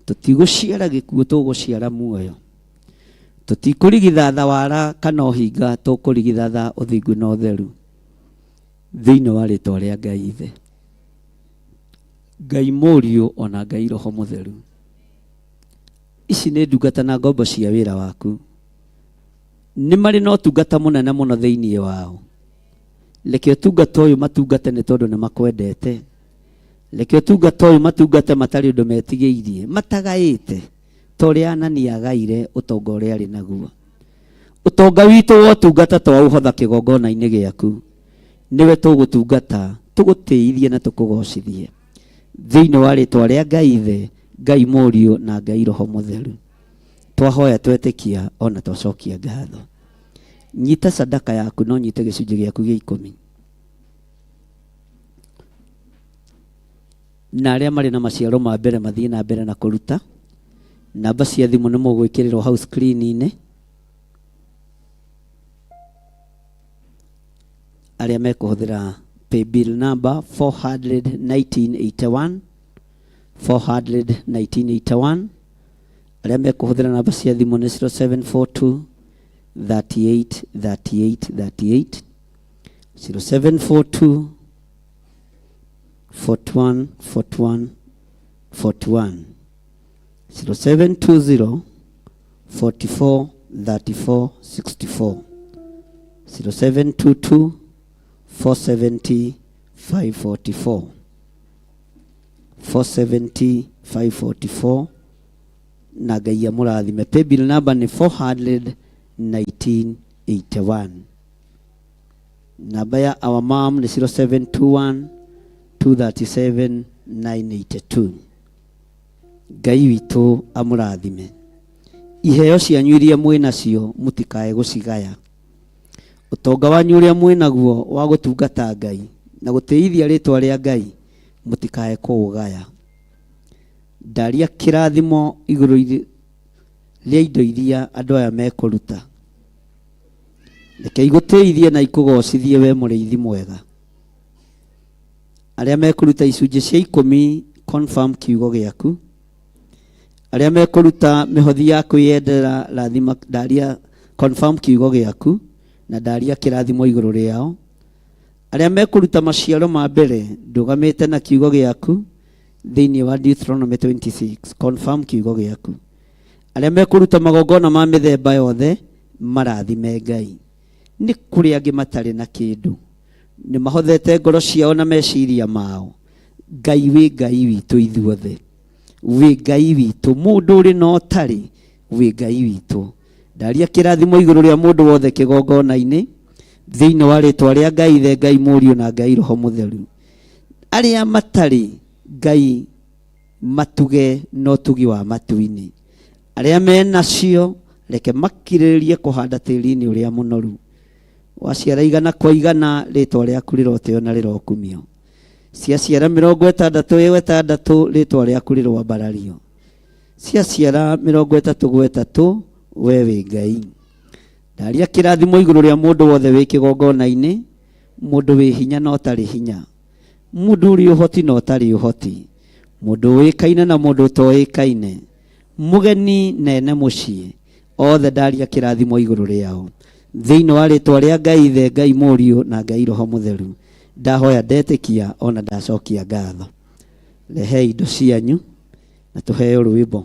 Tũtigũciara gĩkuũ, tũgũciara muoyo. Tũtikũrigitha thawara kana ũhinga, tũkũrigitha ũthingu na ũtheru thĩinĩ wa rĩĩtwa rĩa Ngai Ithe, Ngai Mũriũ, ona Ngai Roho Mũtheru. Ici nĩ ndungata na ngombo cia wĩra waku. Nĩ marĩ na ũtungata mũnene mũno thĩinĩ wao. Reke ũtungata ũyũ matungate nĩ tondũ nĩ makwendete. Reke ũtungata ũyũ matungate matarĩ ũndũ metigĩirie, matagaĩte ta ũrĩa Anania agaire ũtonga ũrĩa arĩ naguo. Ũtonga witũ wa ũtungata twaũhotha kĩgongona-inĩ gĩaku. Nĩwe tũgũtungata, tũgũtĩithie na tũkũgocithie thĩinĩ wa rĩĩtwa rĩa Ngai Ithe, Ngai Mũriũ na Ngai Roho Mũtheru. Twahoya twetĩkia ona twacokia ngatho. Nyita sadaka yaku, no nyite gĩcunjĩ gĩaku gĩa 10. Na arĩa marĩ na maciaro ma mbere mathiĩ na mbere na kũruta. Namba cia thimũ nĩ mũgwĩkĩrĩrwo hau screen-inĩ. Arĩa mekũhũthĩra paybill number 400-1981 400-1981. Arĩa mekũhũthĩra namba cia thimũ nĩ 0742 38 38 38 0742 41 41 41 0720 44 34 64. 0722 470 544. 470 544. Na Ngai amũrathime. Paybill number ni 41981. Namba ya our mom ni 0721 237 982. Ngai witũ amũrathime. Iheo cianyu iria mwĩnacio mũtikae gũcigaya. Ũtonga wanyu ũrĩa mwĩnaguo wa gũtungata Ngai na gũtĩithia rĩtwa rĩa Ngai mũtikae kũũgaya. Ndaria kĩrathimo igũrũ rĩa indo iria andũ aya mekũruta. Reke igũtĩithie na ikũgocithie we mũrĩithi mwega. Arĩa mekũruta icunjĩ cia 10 confirm kiugo gĩaku. Arĩa mekũruta mĩhothi ya kwĩyendera rathima ndaria confirm kiugo gĩaku na ndaria kĩrathimo igũrũ rĩao. Arĩa mekũruta maciaro ma mbere ndũgamĩte na kiugo gĩaku thĩinĩ wa Deuteronomy 26 confirm kiugo gĩaku. Arĩa mekũruta magongona ma mĩthemba yothe marathime Ngai. Nĩ kũrĩ angĩ matarĩ na kĩndũ, nĩ mahothete ngoro ciao na meciria mao. Ngai wĩ Ngai witũ ithuothe, wĩ Ngai witũ. Mũndũ ũrĩ na ũtarĩ wĩ Ngai witũ. Ndaria kĩrathimo igũrũ rĩa mũndũ wothe kĩgongona-inĩ thĩinĩ wa rĩtwa rĩa Ngai Ithe, Ngai Mũriũ na Ngai Roho Mũtheru. Arĩa matarĩ Ngai matuge no tugi wa matu-inĩ. Arĩa menacio reke makirĩrĩrie kũhanda tĩĩri-inĩ ũrĩa mũnoru. Waciara igana kwa igana rĩtwa rĩaku rĩroteo na rĩrokumio. Ciaciara 60 rĩtwa rĩaku rĩrwambarario. Ciaciara 33 we wĩ Ngai. Ndaria kĩrathimo igũrũ rĩa mũndũ wothe wĩ kĩgongona-inĩ, mũndũ wĩ hinya na ũtarĩ hinya, mũndũ ũrĩ ũhoti na ũtarĩ ũhoti, mũndũ ũĩkaine na mũndũ ũtoĩkaine, mũgeni na ene mũciĩ, othe ndaria kĩrathimo igũrũ rĩao thĩinĩ wa rĩtwa rĩa Ngai Ithe, Ngai Mũriũ na Ngai Roho Mũtheru. Ndahoya ndetĩkia ona ndacokia ngatho. Rehe indo cianyu na tũheo rwĩmbo.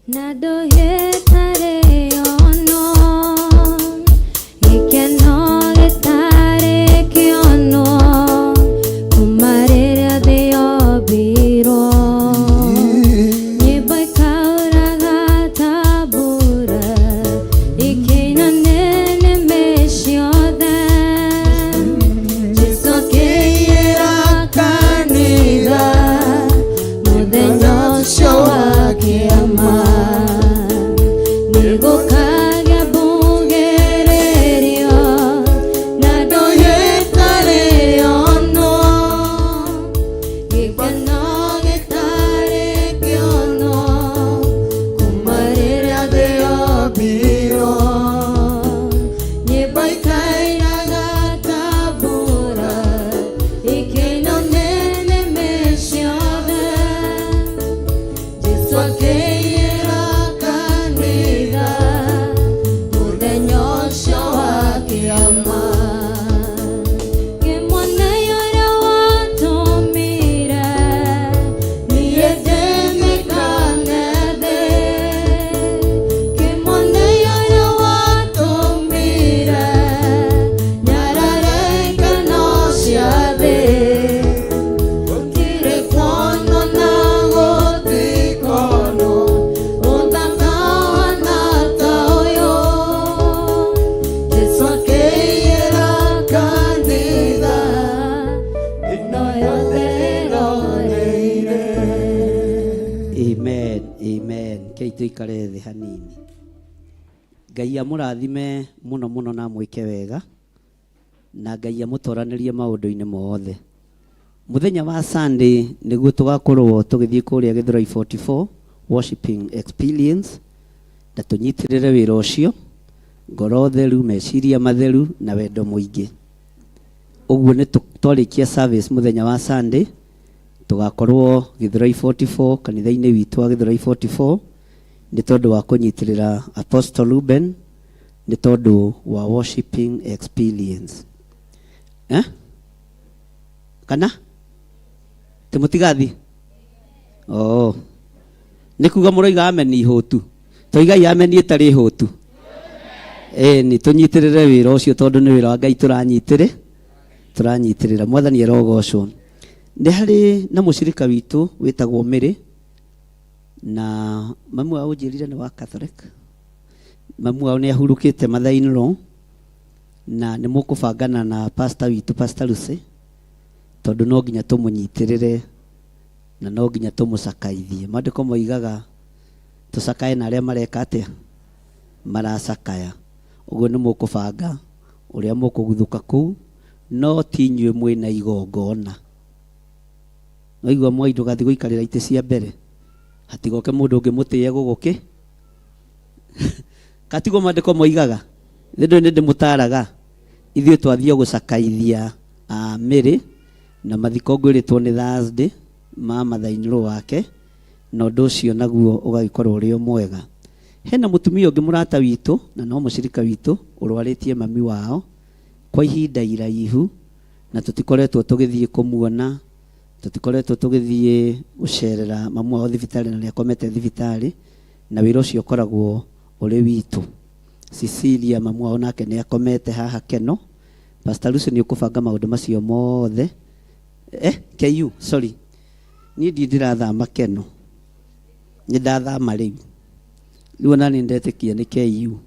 Na dohetare ono ikeno getare kiono kumarera de obiro nyebai kaura tabura ikena nene meshoda jiso keira kanida mudenyo showa kiama. Tuikare thĩ hanini. Ngai amũrathime mũno mũno na mwĩke wega na Ngai amũtoranĩrie maũndũ-inĩ mothe. Mũthenya wa Sunday nĩguo tũgakorwo tũgĩthiĩ kũrĩa Gĩthũrai 44 worshiping experience na tũnyitĩrĩre wĩra ũcio ngoro theru, meciria matheru na wendo mũingĩ. Ũguo nĩ twarĩkia service mũthenya wa Sunday tũgakorwo Gĩthũrai 44 kanitha-inĩ witũ wa Gĩthũrai 44 nĩ tondũ wa kũnyitĩrĩra Apostle Ruben, nĩ tondũ wa worshiping experience. Kana? Timutigathi? Oh. Nikuga muroiga ameni hotu. Toigai ameni itari hotu. Ni tunyitirire wira ucio tondu ni wira wa Ngai turanyitirira mwathani arogocwo. Ndi hari na mucirika witu witagwo Miri na mamu wao njirire ni wa Catholic. Mamu wao ni ahurukite mathainiro na ni mukubangana na pastor witu Pastor Lucy tondu no nginya tumunyitirire na no nginya tumucakaithie. Mandiko moigaga tucakae na aria mareka atia maracakaya. Uguo ni mukubanga uria mukuguthuka kuu no tinywe mwina igongona. No igwa mwai ndugathi guikarira ite cia mbere hatigoke mundu ungimutia guguki katigo mandiko moigaga ndio ndi mutaraga ithuĩ twathio gucakaithia Miri na mathiko ngwiritwo ni Thursday ma mathainiro wake na undu ucio naguo ugagikorwo uri mwega. Hena mutumia ungi murata witu na no mucirika witu urwaritie mami wao kwa ihinda iraihu na tutikoretwo tugithie kumuona, tutikoretwo tugithie gucerera mamu wao thibitari na ni akomete thibitari na wira ucio koragwo uri witu. Cecilia mamu wao nake ni akomete haha Keno. Pastor Lucy ni ukubanga maundu macio mothe. KU sorry. Ni ndirathama Keno. Ni ndathama riu. Riu nani ndetikia ni KU.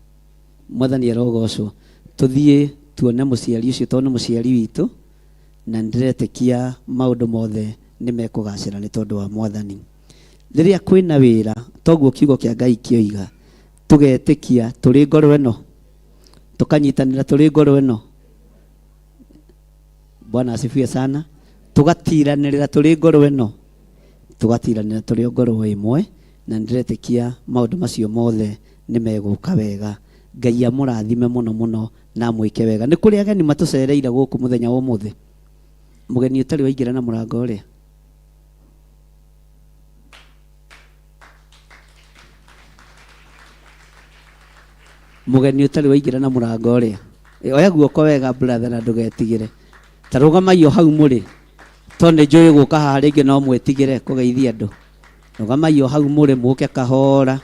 Mwathani arogocwo. Tuthie tuone muciari ucio tondu muciari witu na ndiretikia maundu mothe ni mekugacira ni tondu wa mwathani. Riria kwina wira toguo kiugo kia Ngai kioiga tugetikia turi ngoro eno tukanyitanira turi ngoro eno. Bwana asifiwe sana. Tugatiranirira turi ngoro eno tugatiranira turi ngoro imwe na ndiretikia maundu macio mothe ni meguka wega. Ngai amurathime muno muno na mwike wega. Ni kuri ageni matucereire guku muthenya wa muthe. Mugeni utari waingira na murango uria mugeni utari waingira na murango uria oya guoko wega brother na ndugetigire tarugamai hau muri tonde njui guka haha ringi no mwetigire kugeithia andu rugamai hau muri muke kahora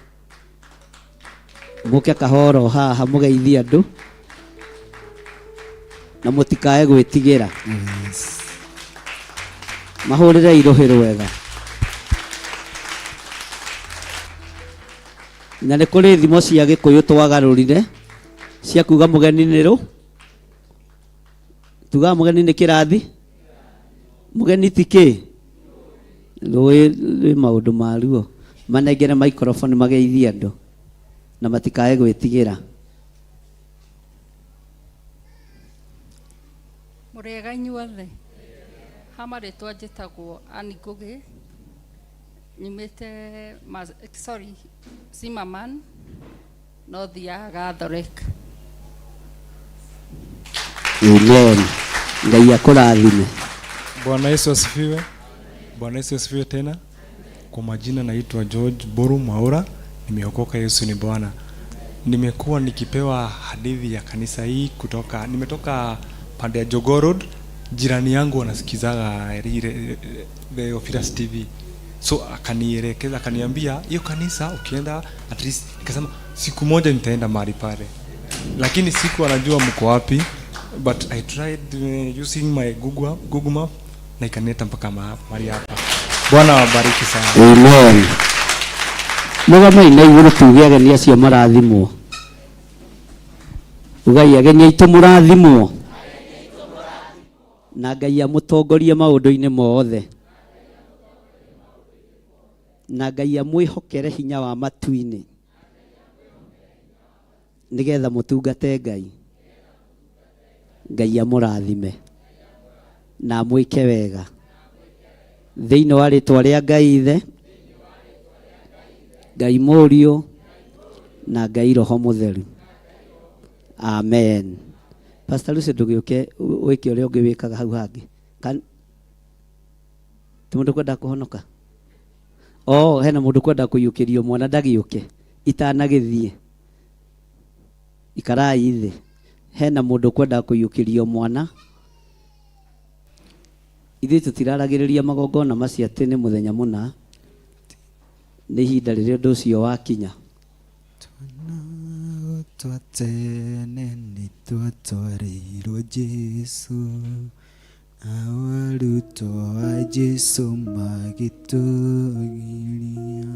haha mugeithia andu na mutikae gwitigira mahurire irohero wega na nĩ kũrĩ thimo cia Gĩkũyũ twagarũrire cia kuga mũgeni nĩ rũ tuga mũgeni nĩ kĩrathi mũgeni ti kĩ rũĩ maũndũ maruo manengere microphone mageithie andũ na matikae gwĩtigĩra. Mũrĩega inyuothe hama rĩtwa njĩtagwo Annie Ngugi nyumĩte Zimmerman no thiaga Catholic. Amen. Ngai akũrathime. Bwana Yesu asifiwe. Bwana Yesu asifiwe tena. Kwa majina naitwa George Boru Mwaura, nimeokoka, Yesu ni Bwana. Nimekuwa nikipewa hadithi ya kanisa hii nimetoka pande ya Jogoo Road. Jirani yangu anasikizaga the Office TV. So akanielekeza, akaniambia hiyo kanisa ukienda at least, nikasema siku moja nitaenda mahali pale. Lakini siku anajua mko wapi, but I tried using my Google Map na ikanileta mpaka mahali hapa. Bwana wabariki sana. Amen. Mugama ina iguru tuge ageni acio marathimwo. Ugai ageni aitu murathimwo. Na Ngai amutongorie maundu-ini mothe. Na Ngai amwihokere hinya wa matu-ini nigetha mutungate Ngai. Ngai amurathime na mwike wega thiini wa ritwa ria Ngai Ithe, Ngai Mũriũ na Ngai Roho Mutheru. Amen. Pastor Lucy ndugiuke wike uria ungi wikaga hau hangi timundu kwenda kuhonoka. Hena mundu kwenda kuyukirio mwana ndagiuke itanagithie ikarai thi. Hena mundu kwenda kuyukirio mwana. Ithuĩ tutiraragĩrĩria magongona macio atĩ nĩ mũthenya mũna, nĩ ihinda rĩrĩa ũndũ ũcio wakinya. Twatene nĩ twatwarĩirwo Jesu, awarutwo a Jesu magĩtũgiria,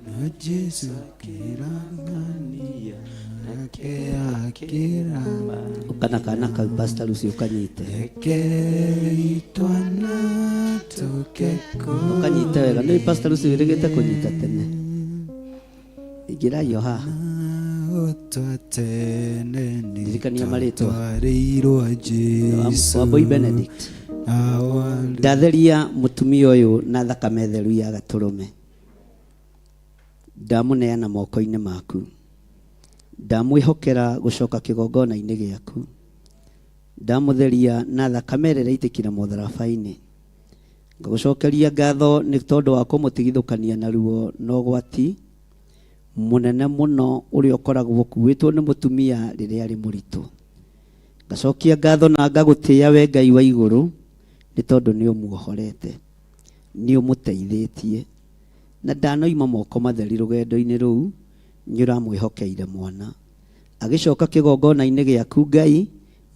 na Jesu akĩragania nake akĩrama. Ũkana kana kau Pastor Lucy ũkanyite. Rekei twana tũkeko. Ũkanyite wega, nĩ Pastor Lucy wĩrĩgĩte kũnyita tene. Ingĩrai o haha. Ndirikania marĩtwa. Wambui Benedict. Ndatheria mũtumia ũyũ na thakame theru ya Gatũrũme. Ndamũneana moko-inĩ maku. Ndamwĩhokera gũcoka kĩgongona-inĩ gĩaku. Ndamũtheria na thakame ĩrĩa ĩraitĩkire mũtharaba-inĩ. Ngagũcokeria ngatho nĩ tondũ wa kũmũtigithũkania na ruo na ũgwati munene muno ũrĩa ũkoragwo kuĩtwo nĩ mũtumia rĩrĩa arĩ mũritũ. Ngacokia ngatho na ngagũtĩĩa we Ngai wa igũrũ nĩ tondũ nĩ ũmuohorete, nĩ ũmũteithĩtie, na ndanoima moko matheri rũgendo-inĩ rũu, nĩ ũramwĩhokeire mwana. Agĩcoka kĩgongona-inĩ gĩaku Ngai,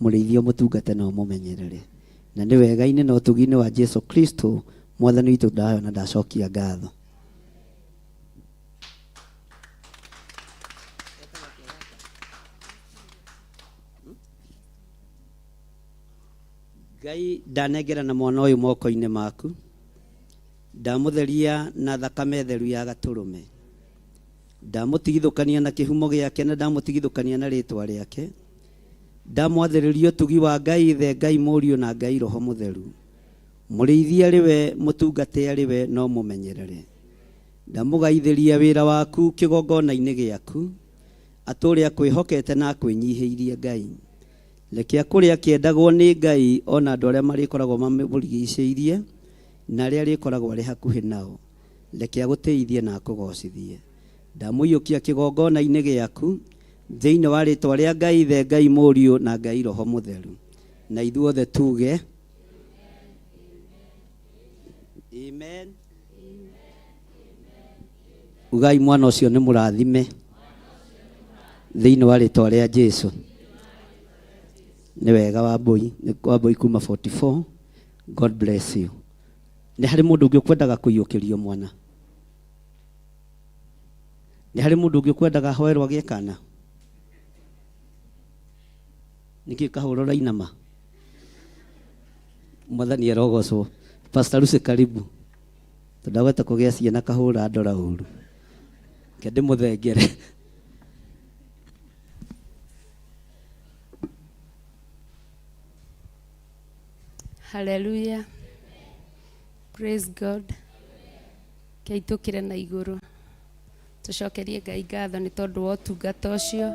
mũrĩithie mũtungate na ũmũmenyerere. Na nĩ wega-inĩ na ũtugi-inĩ wa Jesu Kristo Mwathani witũ ndayo na ndacokia ngatho. Ngai ndanengera na mwana ũyũ moko-inĩ maku. Ndamũtheria na thakame theru ya Gatũrũme. Ndamũtigithũkania na kĩhumo gĩake na ndamũtigithũkania na rĩtwa rĩake. Ndamwathĩrĩria ũtugi wa Ngai Ithe, Ngai Mũriũ na Ngai Roho Mũtheru. Mũrĩithie arĩ we, mũtungate arĩ we, no mũmenyerere. Ndamũgaithĩria wĩra waku kĩgongona-inĩ gĩaku. Atũũre akwĩhokete na akwĩnyihĩirie Ngai. Reke kũrĩa kĩendagwo nĩ Ngai ona andũ arĩa marĩkoragwo mamũrigicĩirie na arĩa arĩkoragwo arĩ hakuhĩ nao. Reke agũteithie na akũgocithie. Ndamũiyũkia kĩgongona-inĩ gĩaku thĩinĩ wa rĩtwa rĩa Ngai Ithe, Ngai Mũriũ na Ngai Roho Mũtheru. Na ithuothe tuge amen. Ugai mwana ũcio nĩ mũrathime thĩinĩ wa rĩtwa rĩa Jesu. Nĩ wega Wambui kuma 44. God bless you. Nĩ harĩ mũndũ ũngĩ ũkwendaga kũiyũkĩrio mwana? Nĩ harĩ mũndũ ũngĩ ũkwendaga ahoerwo agĩe kana? Nĩkĩ kahũrũra inama? Mwathani arogocwo. Pastor Lucy karibu. Tũndagweta kũgĩa ciana kahũra ndora ũru. Ke ndĩmũthengere. Hallelujah. Praise God. Keitukire na iguru. Tucokerie Ngai ngatho nĩ tondũ wa ũtungata ũcio.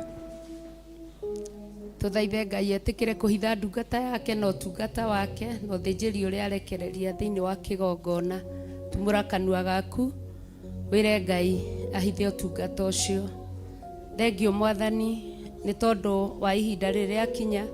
Tuthaithe Ngai etĩkĩre kũhitha ndungata yake na ũtungata wake na ũthĩnjĩri ũrĩa arekereria thĩinĩ wa kĩgongona. Tumũra kanua gaku wĩre Ngai ahithe ũtungata ũcio. Thengio Mwathani nĩ tondũ wa ihinda rĩrĩa kinya.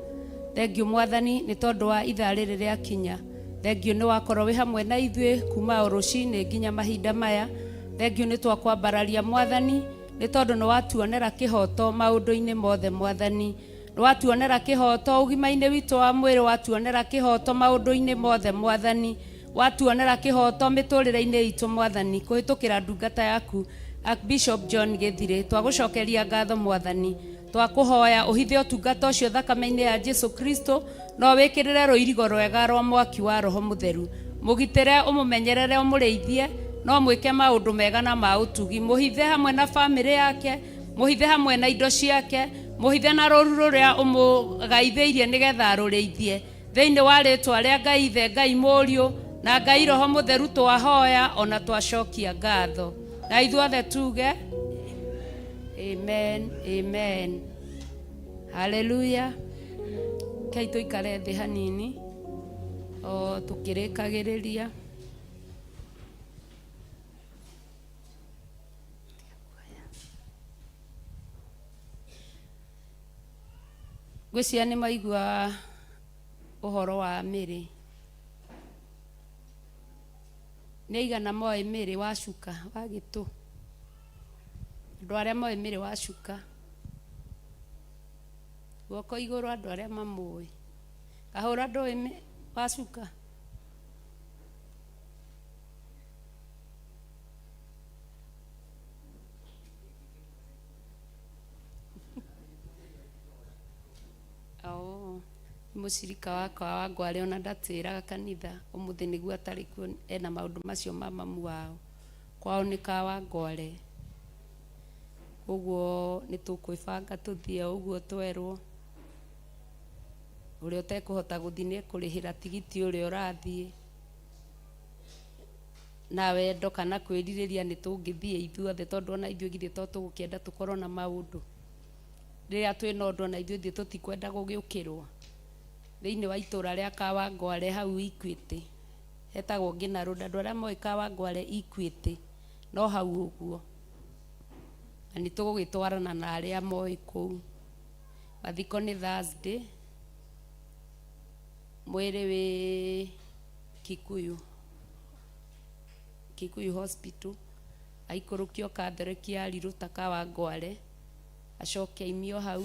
Thengio Mwathani nĩ tondũ wa ithaa rĩrĩ rĩakinya. Thengio nĩ wakorwo wĩ hamwe na ithuĩ kuma o rũcinĩ nginya mahinda maya. Thengio nĩ twakwambararia Mwathani nĩ tondũ nĩ watuonera kĩhoto maũndũ-inĩ mothe Mwathani. Nĩ watuonera kĩhoto ũgima-inĩ witũ wa mwĩrĩ, watuonera kĩhoto maũndũ-inĩ mothe Mwathani. Watuonera kĩhoto mĩtũrĩre-inĩ itũ Mwathani kũhĩtũkĩra ndungata yaku Archbishop John Gĩthirĩ. Twagũcokeria ngatho Mwathani. Twakũhoya ũhithe ũtungata ũcio thakame-inĩ ya Jesu Kristo, no wĩkĩrĩre rũirigo rwega rwa mwaki wa Roho Mũtheru. Mũgitĩre, ũmũmenyerere, ũmũrĩithie, no mwĩke maũndũ mega na ma ũtugi. Mũhithe hamwe na bamĩrĩ yake, mũhithe hamwe na indo ciake, mũhithe na rũru rũrĩa ũmũgaithĩirie nĩgetha rũrĩithie. Thĩinĩ wa rĩtwa rĩa Ngai Ithe, Ngai Mũriũ na Ngai Roho Mũtheru twahoya ona twacokia ngatho. Na ithuothe tuge amen, amen. Hallelujah. Kei tuikare thĩ hanini o tukĩrĩkagĩrĩria. Ngwĩciria nĩ maigua ũhoro wa mĩrĩ. nĩ igana moĩ mĩrĩ wa cuka wa gĩtũ. Andũ arĩa moĩ mĩrĩ wa cuka guoko igũrũ, andũ arĩa mamũĩ. Kahũra ndũĩ wa cuka. Mũcirika wakwa wa Ngwale ona ndatwĩraga kanitha ũmũthĩ nĩguo atarĩ kuo, ena maũndũ macio ma mamu wao. Kwao nĩ kawa Ngwale, ũguo nĩ tũkwĩbanga tũthiĩ ũguo twerwo. Ũrĩa ũtekũhota gũthiĩ nĩ ekũrĩhĩra tigiti ũrĩa ũrathiĩ. Na wendo kana kwĩrirĩria nĩ tũngĩthiĩ ithuothe, tondũ ona ithuĩ githĩ to tũgũkĩenda tũkorwo na maũndũ. Rĩrĩa twĩna ũndũ ona ithuĩ thĩ tũtikwenda gũgĩũkĩrwo. Thĩinĩ wa itũra rĩa kawa Ngwale hau Equity, hetagwo Ngina Road. Andũ arĩa moĩ kawa Ngwale Equity no hau ũguo, na nĩ tũgũgĩtwarana na arĩa moĩ kũu. Mathiko nĩ Thursday, mwĩrĩ wĩ Kikuyu Hospital, aikũrũkio Kathoreki Rirũ ta kawa Ngwale, acoke aimio hau.